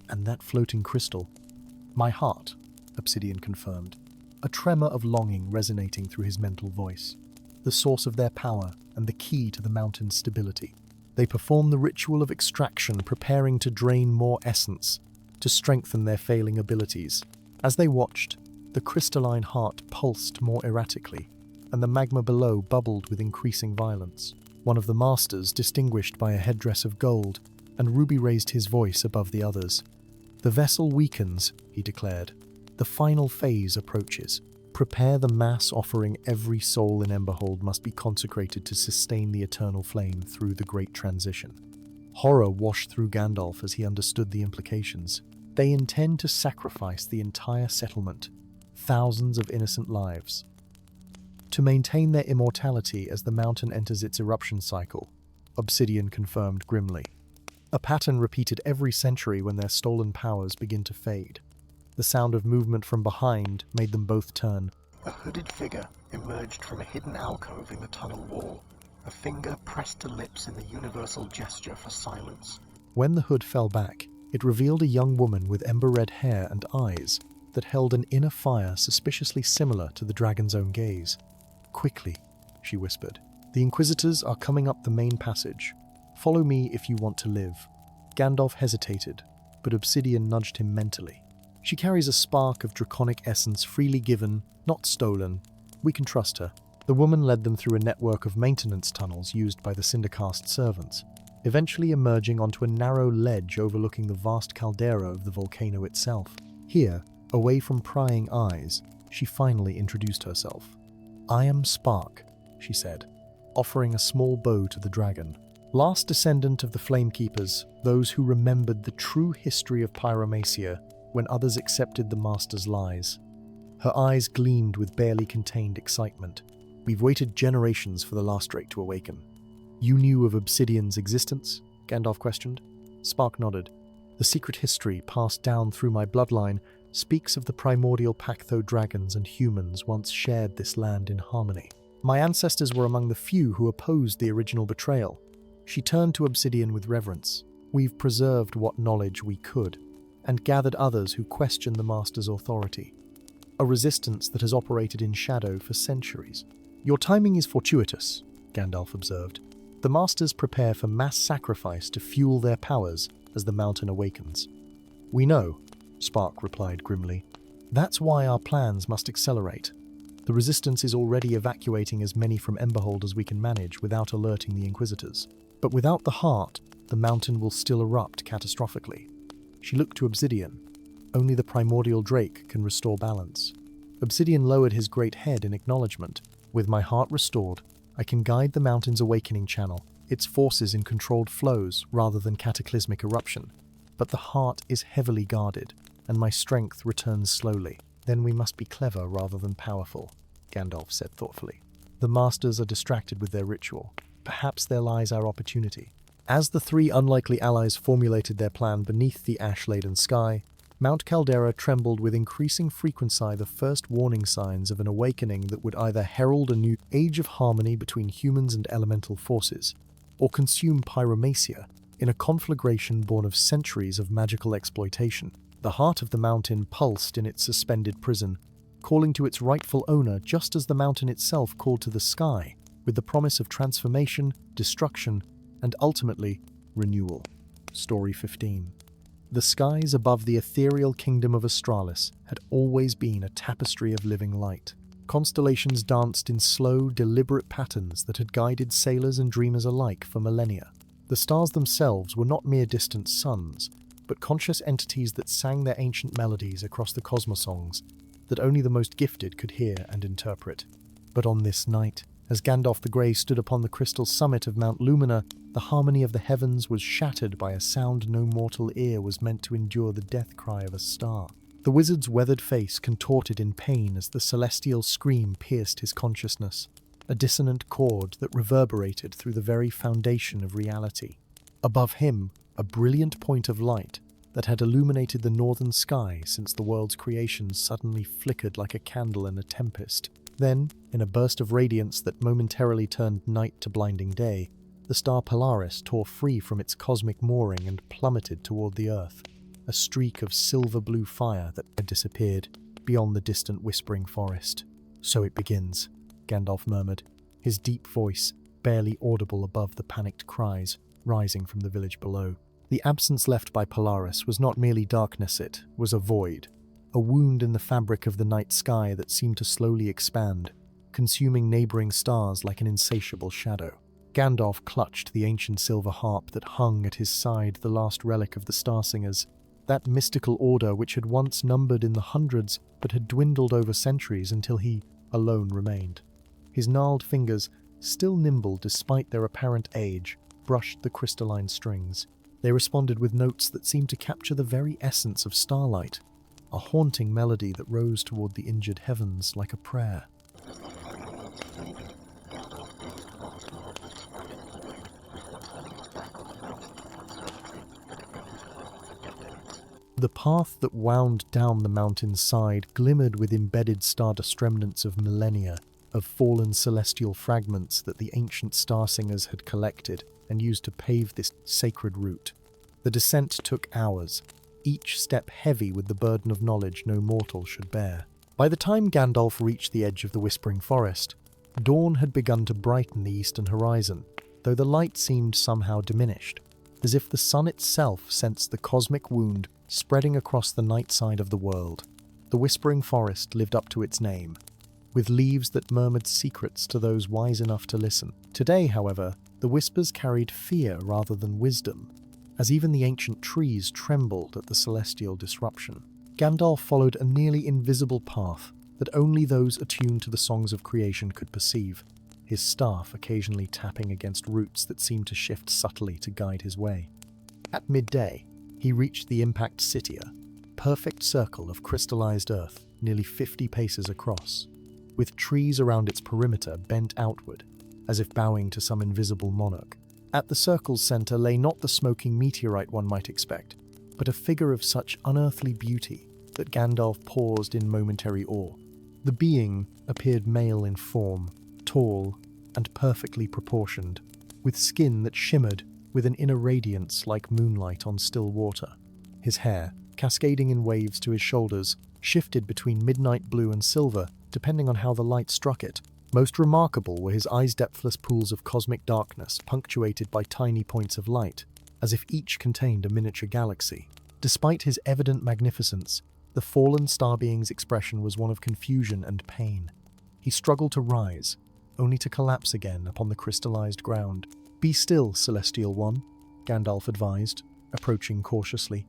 [SPEAKER 1] "And that floating crystal." "My heart," Obsidian confirmed, a tremor of longing resonating through his mental voice. "The source of their power and the key to the mountain's stability. They perform the ritual of extraction, preparing to drain more essence, to strengthen their failing abilities." As they watched, the crystalline heart pulsed more erratically, and the magma below bubbled with increasing violence. One of the masters, distinguished by a headdress of gold, and Ruby raised his voice above the others. "The vessel weakens," he declared. "The final phase approaches. Prepare the mass offering. Every soul in Emberhold must be consecrated to sustain the eternal flame through the great transition." Horror washed through Gandalf as he understood the implications. They intend to sacrifice the entire settlement, thousands of innocent lives, to maintain their immortality as the mountain enters its eruption cycle, Obsidian confirmed grimly. A pattern repeated every century when their stolen powers begin to fade. The sound of movement from behind made them both turn.
[SPEAKER 2] A hooded figure emerged from a hidden alcove in the tunnel wall, a finger pressed to lips in the universal gesture for silence.
[SPEAKER 1] When the hood fell back, it revealed a young woman with ember-red hair and eyes that held an inner fire suspiciously similar to the dragon's own gaze. "Quickly," she whispered. "The Inquisitors are coming up the main passage. Follow me if you want to live." Gandalf hesitated, but Obsidian nudged him mentally. "She carries a spark of draconic essence freely given, not stolen. We can trust her." The woman led them through a network of maintenance tunnels used by the Cindercast servants, eventually emerging onto a narrow ledge overlooking the vast caldera of the volcano itself. Here, away from prying eyes, she finally introduced herself. "I am Spark," she said, offering a small bow to the dragon. "Last descendant of the Flamekeepers, those who remembered the true history of Pyromacia when others accepted the Master's lies." Her eyes gleamed with barely contained excitement. "We've waited generations for the last drake to awaken." "You knew of Obsidian's existence?" Gandalf questioned. Spark nodded. "The secret history passed down through my bloodline speaks of the primordial Pactho dragons and humans once shared this land in harmony. My ancestors were among the few who opposed the original betrayal." She turned to Obsidian with reverence. "We've preserved what knowledge we could, and gathered others who question the Master's authority. A resistance that has operated in shadow for centuries." "Your timing is fortuitous," Gandalf observed. "The Masters prepare for mass sacrifice to fuel their powers as the mountain awakens." "We know," Spark replied grimly. "That's why our plans must accelerate. The Resistance is already evacuating as many from Emberhold as we can manage without alerting the Inquisitors. But without the heart, the mountain will still erupt catastrophically." She looked to Obsidian. "Only the primordial drake can restore balance." Obsidian lowered his great head in acknowledgement. "With my heart restored, I can guide the mountain's awakening channel, its forces in controlled flows rather than cataclysmic eruption. But the heart is heavily guarded, and my strength returns slowly. Then we must be clever rather than powerful," Gandalf said thoughtfully. "The Masters are distracted with their ritual. Perhaps there lies our opportunity." As the three unlikely allies formulated their plan beneath the ash-laden sky, Mount Caldera trembled with increasing frequency, the first warning signs of an awakening that would either herald a new age of harmony between humans and elemental forces, or consume Pyromacia in a conflagration born of centuries of magical exploitation. The heart of the mountain pulsed in its suspended prison, calling to its rightful owner just as the mountain itself called to the sky, with the promise of transformation, destruction, and ultimately, renewal. Story 15. The skies above the ethereal kingdom of Astralis had always been a tapestry of living light. Constellations danced in slow, deliberate patterns that had guided sailors and dreamers alike for millennia. The stars themselves were not mere distant suns, but conscious entities that sang their ancient melodies across the cosmosongs that only the most gifted could hear and interpret. But on this night, as Gandalf the Grey stood upon the crystal summit of Mount Lumina, the harmony of the heavens was shattered by a sound no mortal ear was meant to endure, the death cry of a star. The wizard's weathered face contorted in pain as the celestial scream pierced his consciousness, a dissonant chord that reverberated through the very foundation of reality. Above him, a brilliant point of light that had illuminated the northern sky since the world's creation suddenly flickered like a candle in a tempest. Then, in a burst of radiance that momentarily turned night to blinding day, the star Polaris tore free from its cosmic mooring and plummeted toward the earth, a streak of silver-blue fire that had disappeared beyond the distant whispering forest. "So it begins," Gandalf murmured, his deep voice barely audible above the panicked cries rising from the village below. The absence left by Polaris was not merely darkness, it was a void, a wound in the fabric of the night sky that seemed to slowly expand, consuming neighboring stars like an insatiable shadow. Gandalf clutched the ancient silver harp that hung at his side, the last relic of the Starsingers, that mystical order which had once numbered in the hundreds but had dwindled over centuries until he alone remained. His gnarled fingers, still nimble despite their apparent age, brushed the crystalline strings. They responded with notes that seemed to capture the very essence of starlight, a haunting melody that rose toward the injured heavens like a prayer. The path that wound down the mountain's side glimmered with embedded stardust remnants of millennia, of fallen celestial fragments that the ancient Starsingers had collected and used to pave this sacred route. The descent took hours, each step heavy with the burden of knowledge no mortal should bear. By the time Gandalf reached the edge of the Whispering Forest, dawn had begun to brighten the eastern horizon, though the light seemed somehow diminished, as if the sun itself sensed the cosmic wound spreading across the night side of the world. The Whispering Forest lived up to its name, with leaves that murmured secrets to those wise enough to listen. Today, however, the whispers carried fear rather than wisdom, as even the ancient trees trembled at the celestial disruption. Gandalf followed a nearly invisible path that only those attuned to the songs of creation could perceive, his staff occasionally tapping against roots that seemed to shift subtly to guide his way. At midday, he reached the Impact Citya, perfect circle of crystallized earth nearly 50 paces across, with trees around its perimeter bent outward, as if bowing to some invisible monarch. At the circle's center lay not the smoking meteorite one might expect, but a figure of such unearthly beauty that Gandalf paused in momentary awe. The being appeared male in form, tall and perfectly proportioned, with skin that shimmered with an inner radiance like moonlight on still water. His hair, cascading in waves to his shoulders, shifted between midnight blue and silver, depending on how the light struck it. Most remarkable were his eyes' depthless pools of cosmic darkness, punctuated by tiny points of light, as if each contained a miniature galaxy. Despite his evident magnificence, the fallen star being's expression was one of confusion and pain. He struggled to rise, only to collapse again upon the crystallized ground. "Be still, Celestial One," Gandalf advised, approaching cautiously.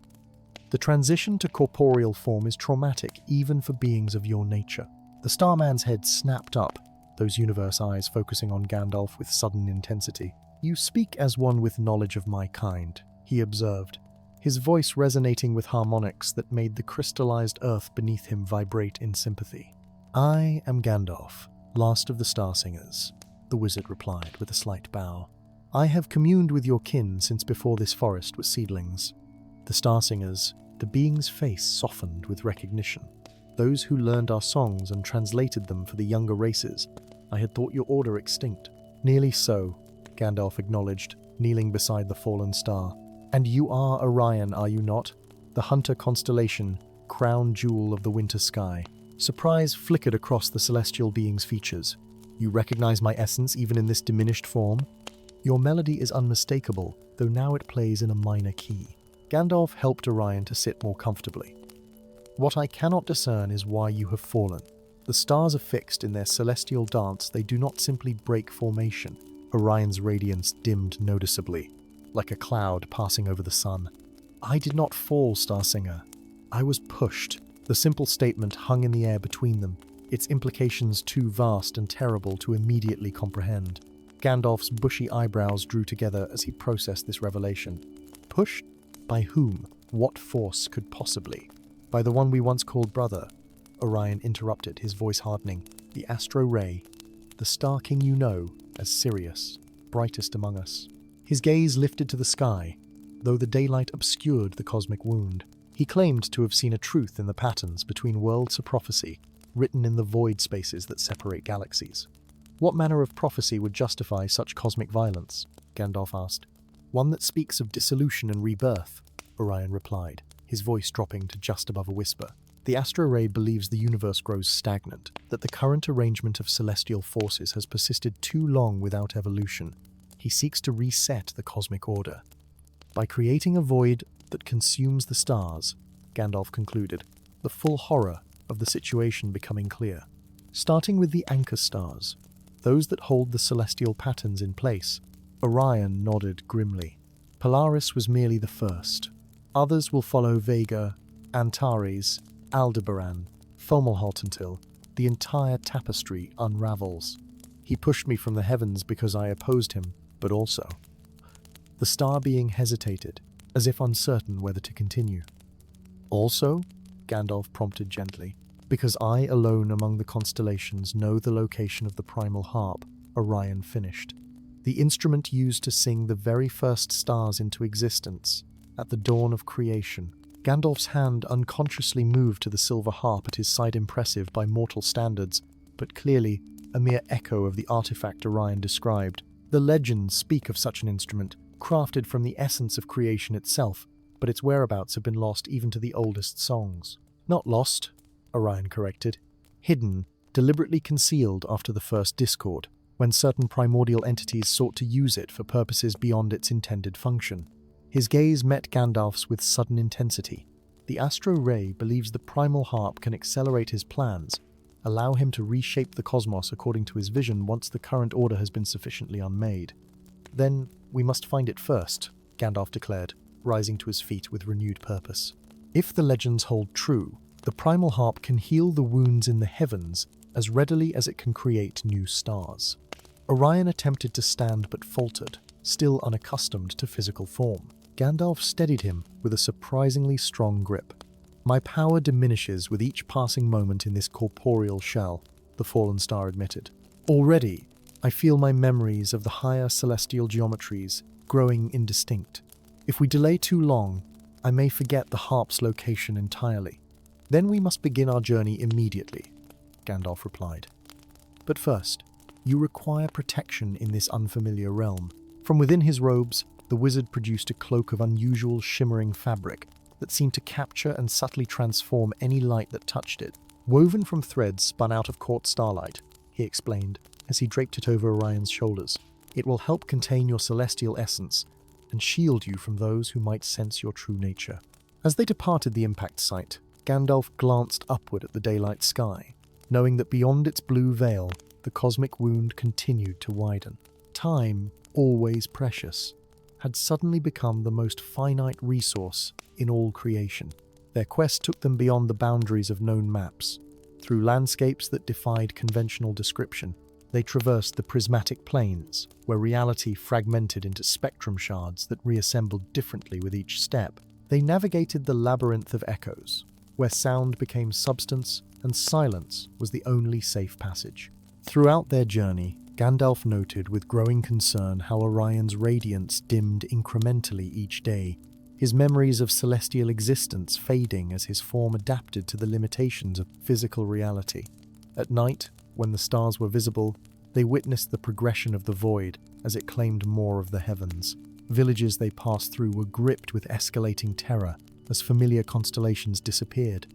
[SPEAKER 1] "The transition to corporeal form is traumatic even for beings of your nature." The Starman's head snapped up, those universe eyes focusing on Gandalf with sudden intensity. "You speak as one with knowledge of my kind," he observed, his voice resonating with harmonics that made the crystallized earth beneath him vibrate in sympathy. "I am Gandalf, last of the Starsingers," the wizard replied with a slight bow. "I have communed with your kin since before this forest was seedlings." The Starsingers, the being's face softened with recognition. "Those who learned our songs and translated them for the younger races. I had thought your order extinct." "Nearly so," Gandalf acknowledged, kneeling beside the fallen star. "And you are Orion, are you not? The hunter constellation, crown jewel of the winter sky." Surprise flickered across the celestial being's features. "You recognize my essence even in this diminished form?" "Your melody is unmistakable, though now it plays in a minor key." Gandalf helped Orion to sit more comfortably. "What I cannot discern is why you have fallen. The stars are fixed in their celestial dance, they do not simply break formation." Orion's radiance dimmed noticeably, like a cloud passing over the sun. I did not fall, Starsinger. I was pushed. The simple statement hung in the air between them, its implications too vast and terrible to immediately comprehend. Gandalf's bushy eyebrows drew together as he processed this revelation. Pushed? By whom? What force could possibly? By the one we once called brother. Orion interrupted, his voice hardening. The Astro Ray. The Star King you know as Sirius, brightest among us. His gaze lifted to the sky, though the daylight obscured the cosmic wound. He claimed to have seen a truth in the patterns between worlds of prophecy, written in the void spaces that separate galaxies. What manner of prophecy would justify such cosmic violence? Gandalf asked. One that speaks of dissolution and rebirth, Orion replied, his voice dropping to just above a whisper. The Astro Ray believes the universe grows stagnant, that the current arrangement of celestial forces has persisted too long without evolution. He seeks to reset the cosmic order. By creating a void that consumes the stars, Gandalf concluded, the full horror of the situation becoming clear. Starting with the anchor stars, those that hold the celestial patterns in place, Orion nodded grimly. Polaris was merely the first. Others will follow Vega, Antares, Aldebaran, Fomalhaut until the entire tapestry unravels. He pushed me from the heavens because I opposed him, but also. The star being hesitated, as if uncertain whether to continue. Also, Gandalf prompted gently, because I alone among the constellations know the location of the primal harp, Orion finished. The instrument used to sing the very first stars into existence, at the dawn of creation. Gandalf's hand unconsciously moved to the silver harp at his side, impressive by mortal standards, but clearly a mere echo of the artifact Orion described. The legends speak of such an instrument, crafted from the essence of creation itself, but its whereabouts have been lost even to the oldest songs. Not lost, Orion corrected. Hidden, deliberately concealed after the first discord, when certain primordial entities sought to use it for purposes beyond its intended function. His gaze met Gandalf's with sudden intensity. The Astro Ray believes the primal harp can accelerate his plans, allow him to reshape the cosmos according to his vision once the current order has been sufficiently unmade. Then we must find it first, Gandalf declared, rising to his feet with renewed purpose. If the legends hold true, the primal harp can heal the wounds in the heavens as readily as it can create new stars. Orion attempted to stand but faltered, still unaccustomed to physical form. Gandalf steadied him with a surprisingly strong grip. My power diminishes with each passing moment in this corporeal shell, the fallen star admitted. Already, I feel my memories of the higher celestial geometries growing indistinct. If we delay too long, I may forget the harp's location entirely. Then we must begin our journey immediately, Gandalf replied. But first, you require protection in this unfamiliar realm. From within his robes, the wizard produced a cloak of unusual shimmering fabric that seemed to capture and subtly transform any light that touched it. Woven from threads spun out of court starlight, he explained, as he draped it over Orion's shoulders. It will help contain your celestial essence and shield you from those who might sense your true nature. As they departed the impact site, Gandalf glanced upward at the daylight sky, knowing that beyond its blue veil, the cosmic wound continued to widen. Time, always precious, had suddenly become the most finite resource in all creation. Their quest took them beyond the boundaries of known maps. Through landscapes that defied conventional description, they traversed the prismatic planes, where reality fragmented into spectrum shards that reassembled differently with each step. They navigated the labyrinth of echoes, where sound became substance and silence was the only safe passage. Throughout their journey, Gandalf noted with growing concern how Orion's radiance dimmed incrementally each day, his memories of celestial existence fading as his form adapted to the limitations of physical reality. At night, when the stars were visible, they witnessed the progression of the void as it claimed more of the heavens. Villages they passed through were gripped with escalating terror as familiar constellations disappeared,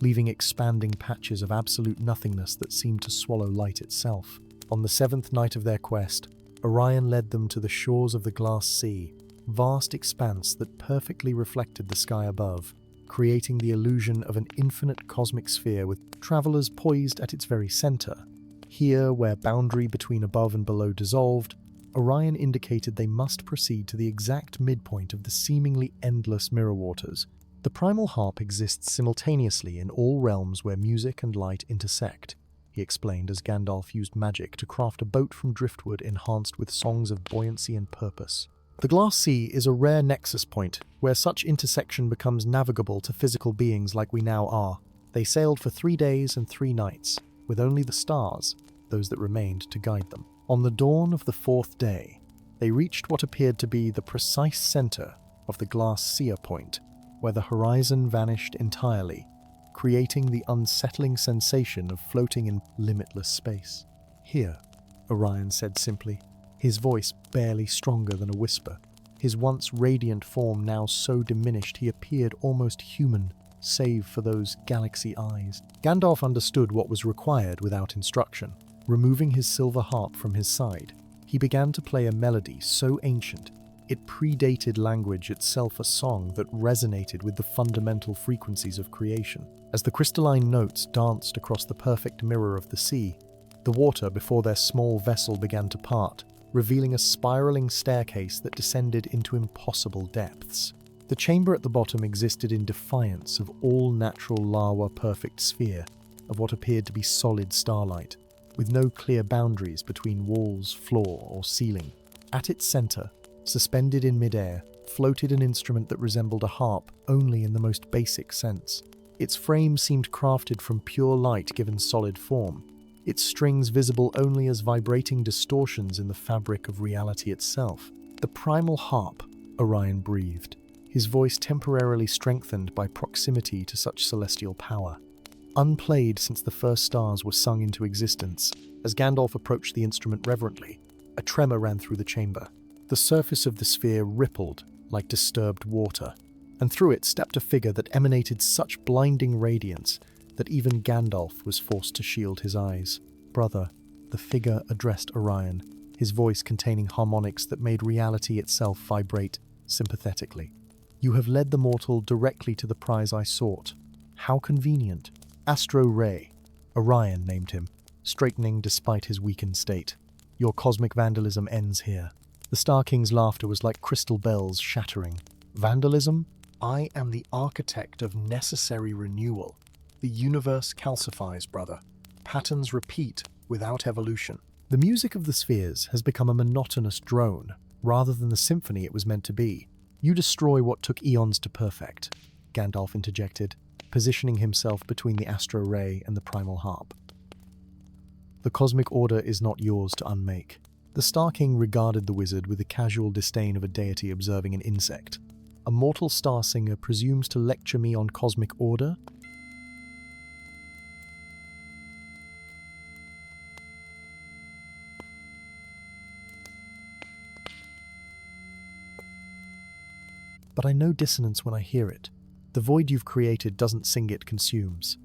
[SPEAKER 1] leaving expanding patches of absolute nothingness that seemed to swallow light itself. On the seventh night of their quest, Orion led them to the shores of the Glass Sea, vast expanse that perfectly reflected the sky above, creating the illusion of an infinite cosmic sphere with travelers poised at its very center. Here, where boundary between above and below dissolved, Orion indicated they must proceed to the exact midpoint of the seemingly endless mirror waters. The primal harp exists simultaneously in all realms where music and light intersect, he explained as Gandalf used magic to craft a boat from driftwood enhanced with songs of buoyancy and purpose. The Glass Sea is a rare nexus point where such intersection becomes navigable to physical beings like we now are. They sailed for 3 days and 3 nights, with only the stars, those that remained, to guide them. On the dawn of the 4th day, they reached what appeared to be the precise center of the Glass Sea point, where the horizon vanished entirely, creating the unsettling sensation of floating in limitless space. "Here," Orion said simply, his voice barely stronger than a whisper. His once radiant form now so diminished he appeared almost human, save for those galaxy eyes. Gandalf understood what was required without instruction. Removing his silver harp from his side, he began to play a melody so ancient it predated language itself, a song that resonated with the fundamental frequencies of creation. As the crystalline notes danced across the perfect mirror of the sea, the water before their small vessel began to part, revealing a spiraling staircase that descended into impossible depths. The chamber at the bottom existed in defiance of all natural law, a perfect sphere of what appeared to be solid starlight, with no clear boundaries between walls, floor, or ceiling. At its center, suspended in midair, floated an instrument that resembled a harp only in the most basic sense. Its frame seemed crafted from pure light given solid form, its strings visible only as vibrating distortions in the fabric of reality itself. "The primal harp," Orion breathed, his voice temporarily strengthened by proximity to such celestial power. Unplayed since the first stars were sung into existence, as Gandalf approached the instrument reverently, a tremor ran through the chamber. The surface of the sphere rippled like disturbed water, and through it stepped a figure that emanated such blinding radiance that even Gandalf was forced to shield his eyes. "Brother," the figure addressed Orion, his voice containing harmonics that made reality itself vibrate sympathetically. "You have led the mortal directly to the prize I sought. How convenient." Astro Ray, Orion named him, straightening despite his weakened state. "Your cosmic vandalism ends here." The Star King's laughter was like crystal bells shattering. "Vandalism? I am the architect of necessary renewal. The universe calcifies, brother. Patterns repeat without evolution." The music of the spheres has become a monotonous drone, rather than the symphony it was meant to be. "You destroy what took eons to perfect," Gandalf interjected, positioning himself between the Astro Ray and the primal harp. "The cosmic order is not yours to unmake." The Star King regarded the wizard with the casual disdain of a deity observing an insect. "A mortal star singer presumes to lecture me on cosmic order?" "But I know dissonance when I hear it. The void you've created doesn't sing, it consumes."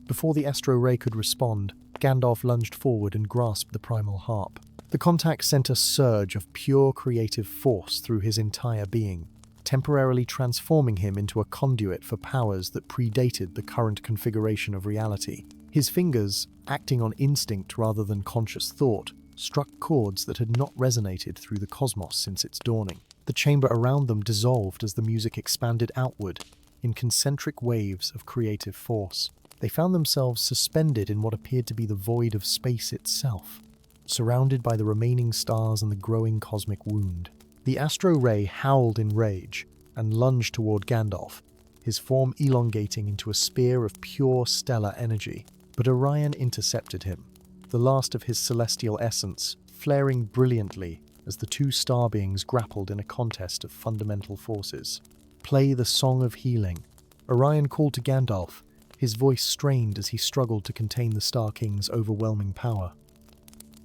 [SPEAKER 1] Before the Astro Ray could respond, Gandalf lunged forward and grasped the primal harp. The contact sent a surge of pure creative force through his entire being, temporarily transforming him into a conduit for powers that predated the current configuration of reality. His fingers, acting on instinct rather than conscious thought, struck chords that had not resonated through the cosmos since its dawning. The chamber around them dissolved as the music expanded outward, in concentric waves of creative force. They found themselves suspended in what appeared to be the void of space itself, surrounded by the remaining stars and the growing cosmic wound. The Astro Ray howled in rage and lunged toward Gandalf, his form elongating into a spear of pure stellar energy. But Orion intercepted him, the last of his celestial essence, flaring brilliantly as the two star beings grappled in a contest of fundamental forces. "Play the Song of Healing," Orion called to Gandalf, his voice strained as he struggled to contain the Star King's overwhelming power.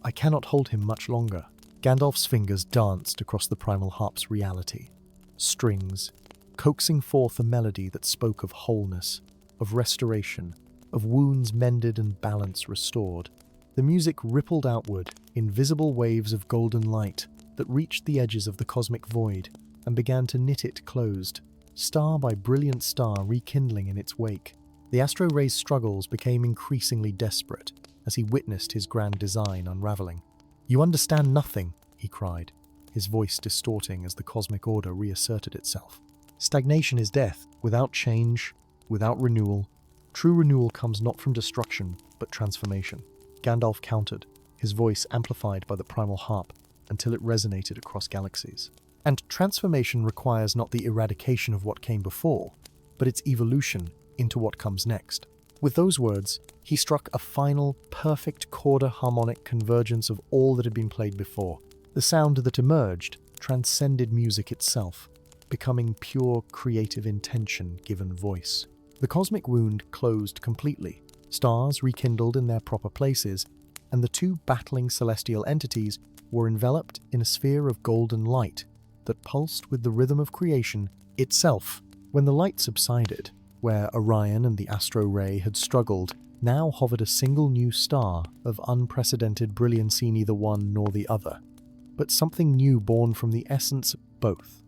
[SPEAKER 1] "I cannot hold him much longer." Gandalf's fingers danced across the primal harp's reality. Strings, coaxing forth a melody that spoke of wholeness, of restoration, of wounds mended and balance restored. The music rippled outward in visible waves of golden light that reached the edges of the cosmic void and began to knit it closed, star by brilliant star rekindling in its wake. The Astro Ray's struggles became increasingly desperate as he witnessed his grand design unraveling. "You understand nothing," he cried, his voice distorting as the cosmic order reasserted itself. Stagnation is death. Without change, without renewal, true renewal comes not from destruction, but transformation. Gandalf countered, his voice amplified by the primal harp until it resonated across galaxies. And transformation requires not the eradication of what came before, but its evolution into what comes next. With those words, he struck a final, perfect chord harmonic convergence of all that had been played before. The sound that emerged transcended music itself, becoming pure creative intention given voice. The cosmic wound closed completely, stars rekindled in their proper places, and the two battling celestial entities were enveloped in a sphere of golden light that pulsed with the rhythm of creation itself. When the light subsided, where Orion and the astro ray had struggled, now hovered a single new star of unprecedented brilliancy, neither one nor the other, but something new born from the essence of both.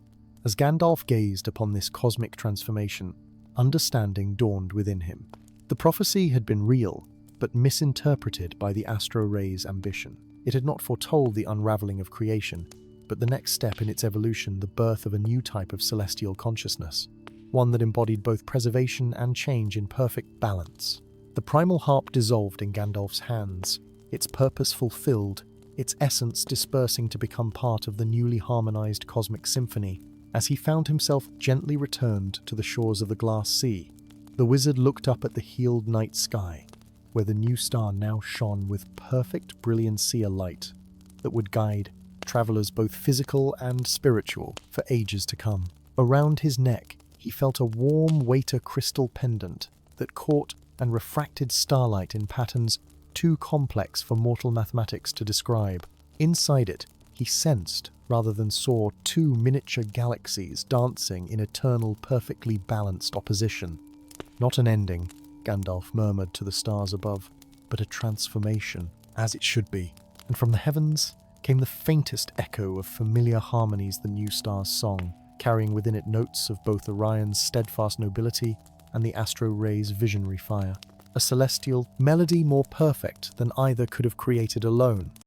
[SPEAKER 1] As Gandalf gazed upon this cosmic transformation, understanding dawned within him. The prophecy had been real, but misinterpreted by the astro ray's ambition. It had not foretold the unraveling of creation, but the next step in its evolution, the birth of a new type of celestial consciousness, one that embodied both preservation and change in perfect balance. The primal harp dissolved in Gandalf's hands, its purpose fulfilled, its essence dispersing to become part of the newly harmonized cosmic symphony. As he found himself gently returned to the shores of the glass sea, the wizard looked up at the healed night sky, where the new star now shone with perfect brilliancy, a light that would guide travelers both physical and spiritual for ages to come. Around his neck, he felt a warm waiter crystal pendant that caught and refracted starlight in patterns too complex for mortal mathematics to describe. Inside it, he sensed, rather than saw, two miniature galaxies dancing in eternal, perfectly balanced opposition. Not an ending, Gandalf murmured to the stars above, but a transformation, as it should be. And from the heavens came the faintest echo of familiar harmonies, the new star's song, carrying within it notes of both Orion's steadfast nobility and the astro ray's visionary fire. A celestial melody more perfect than either could have created alone.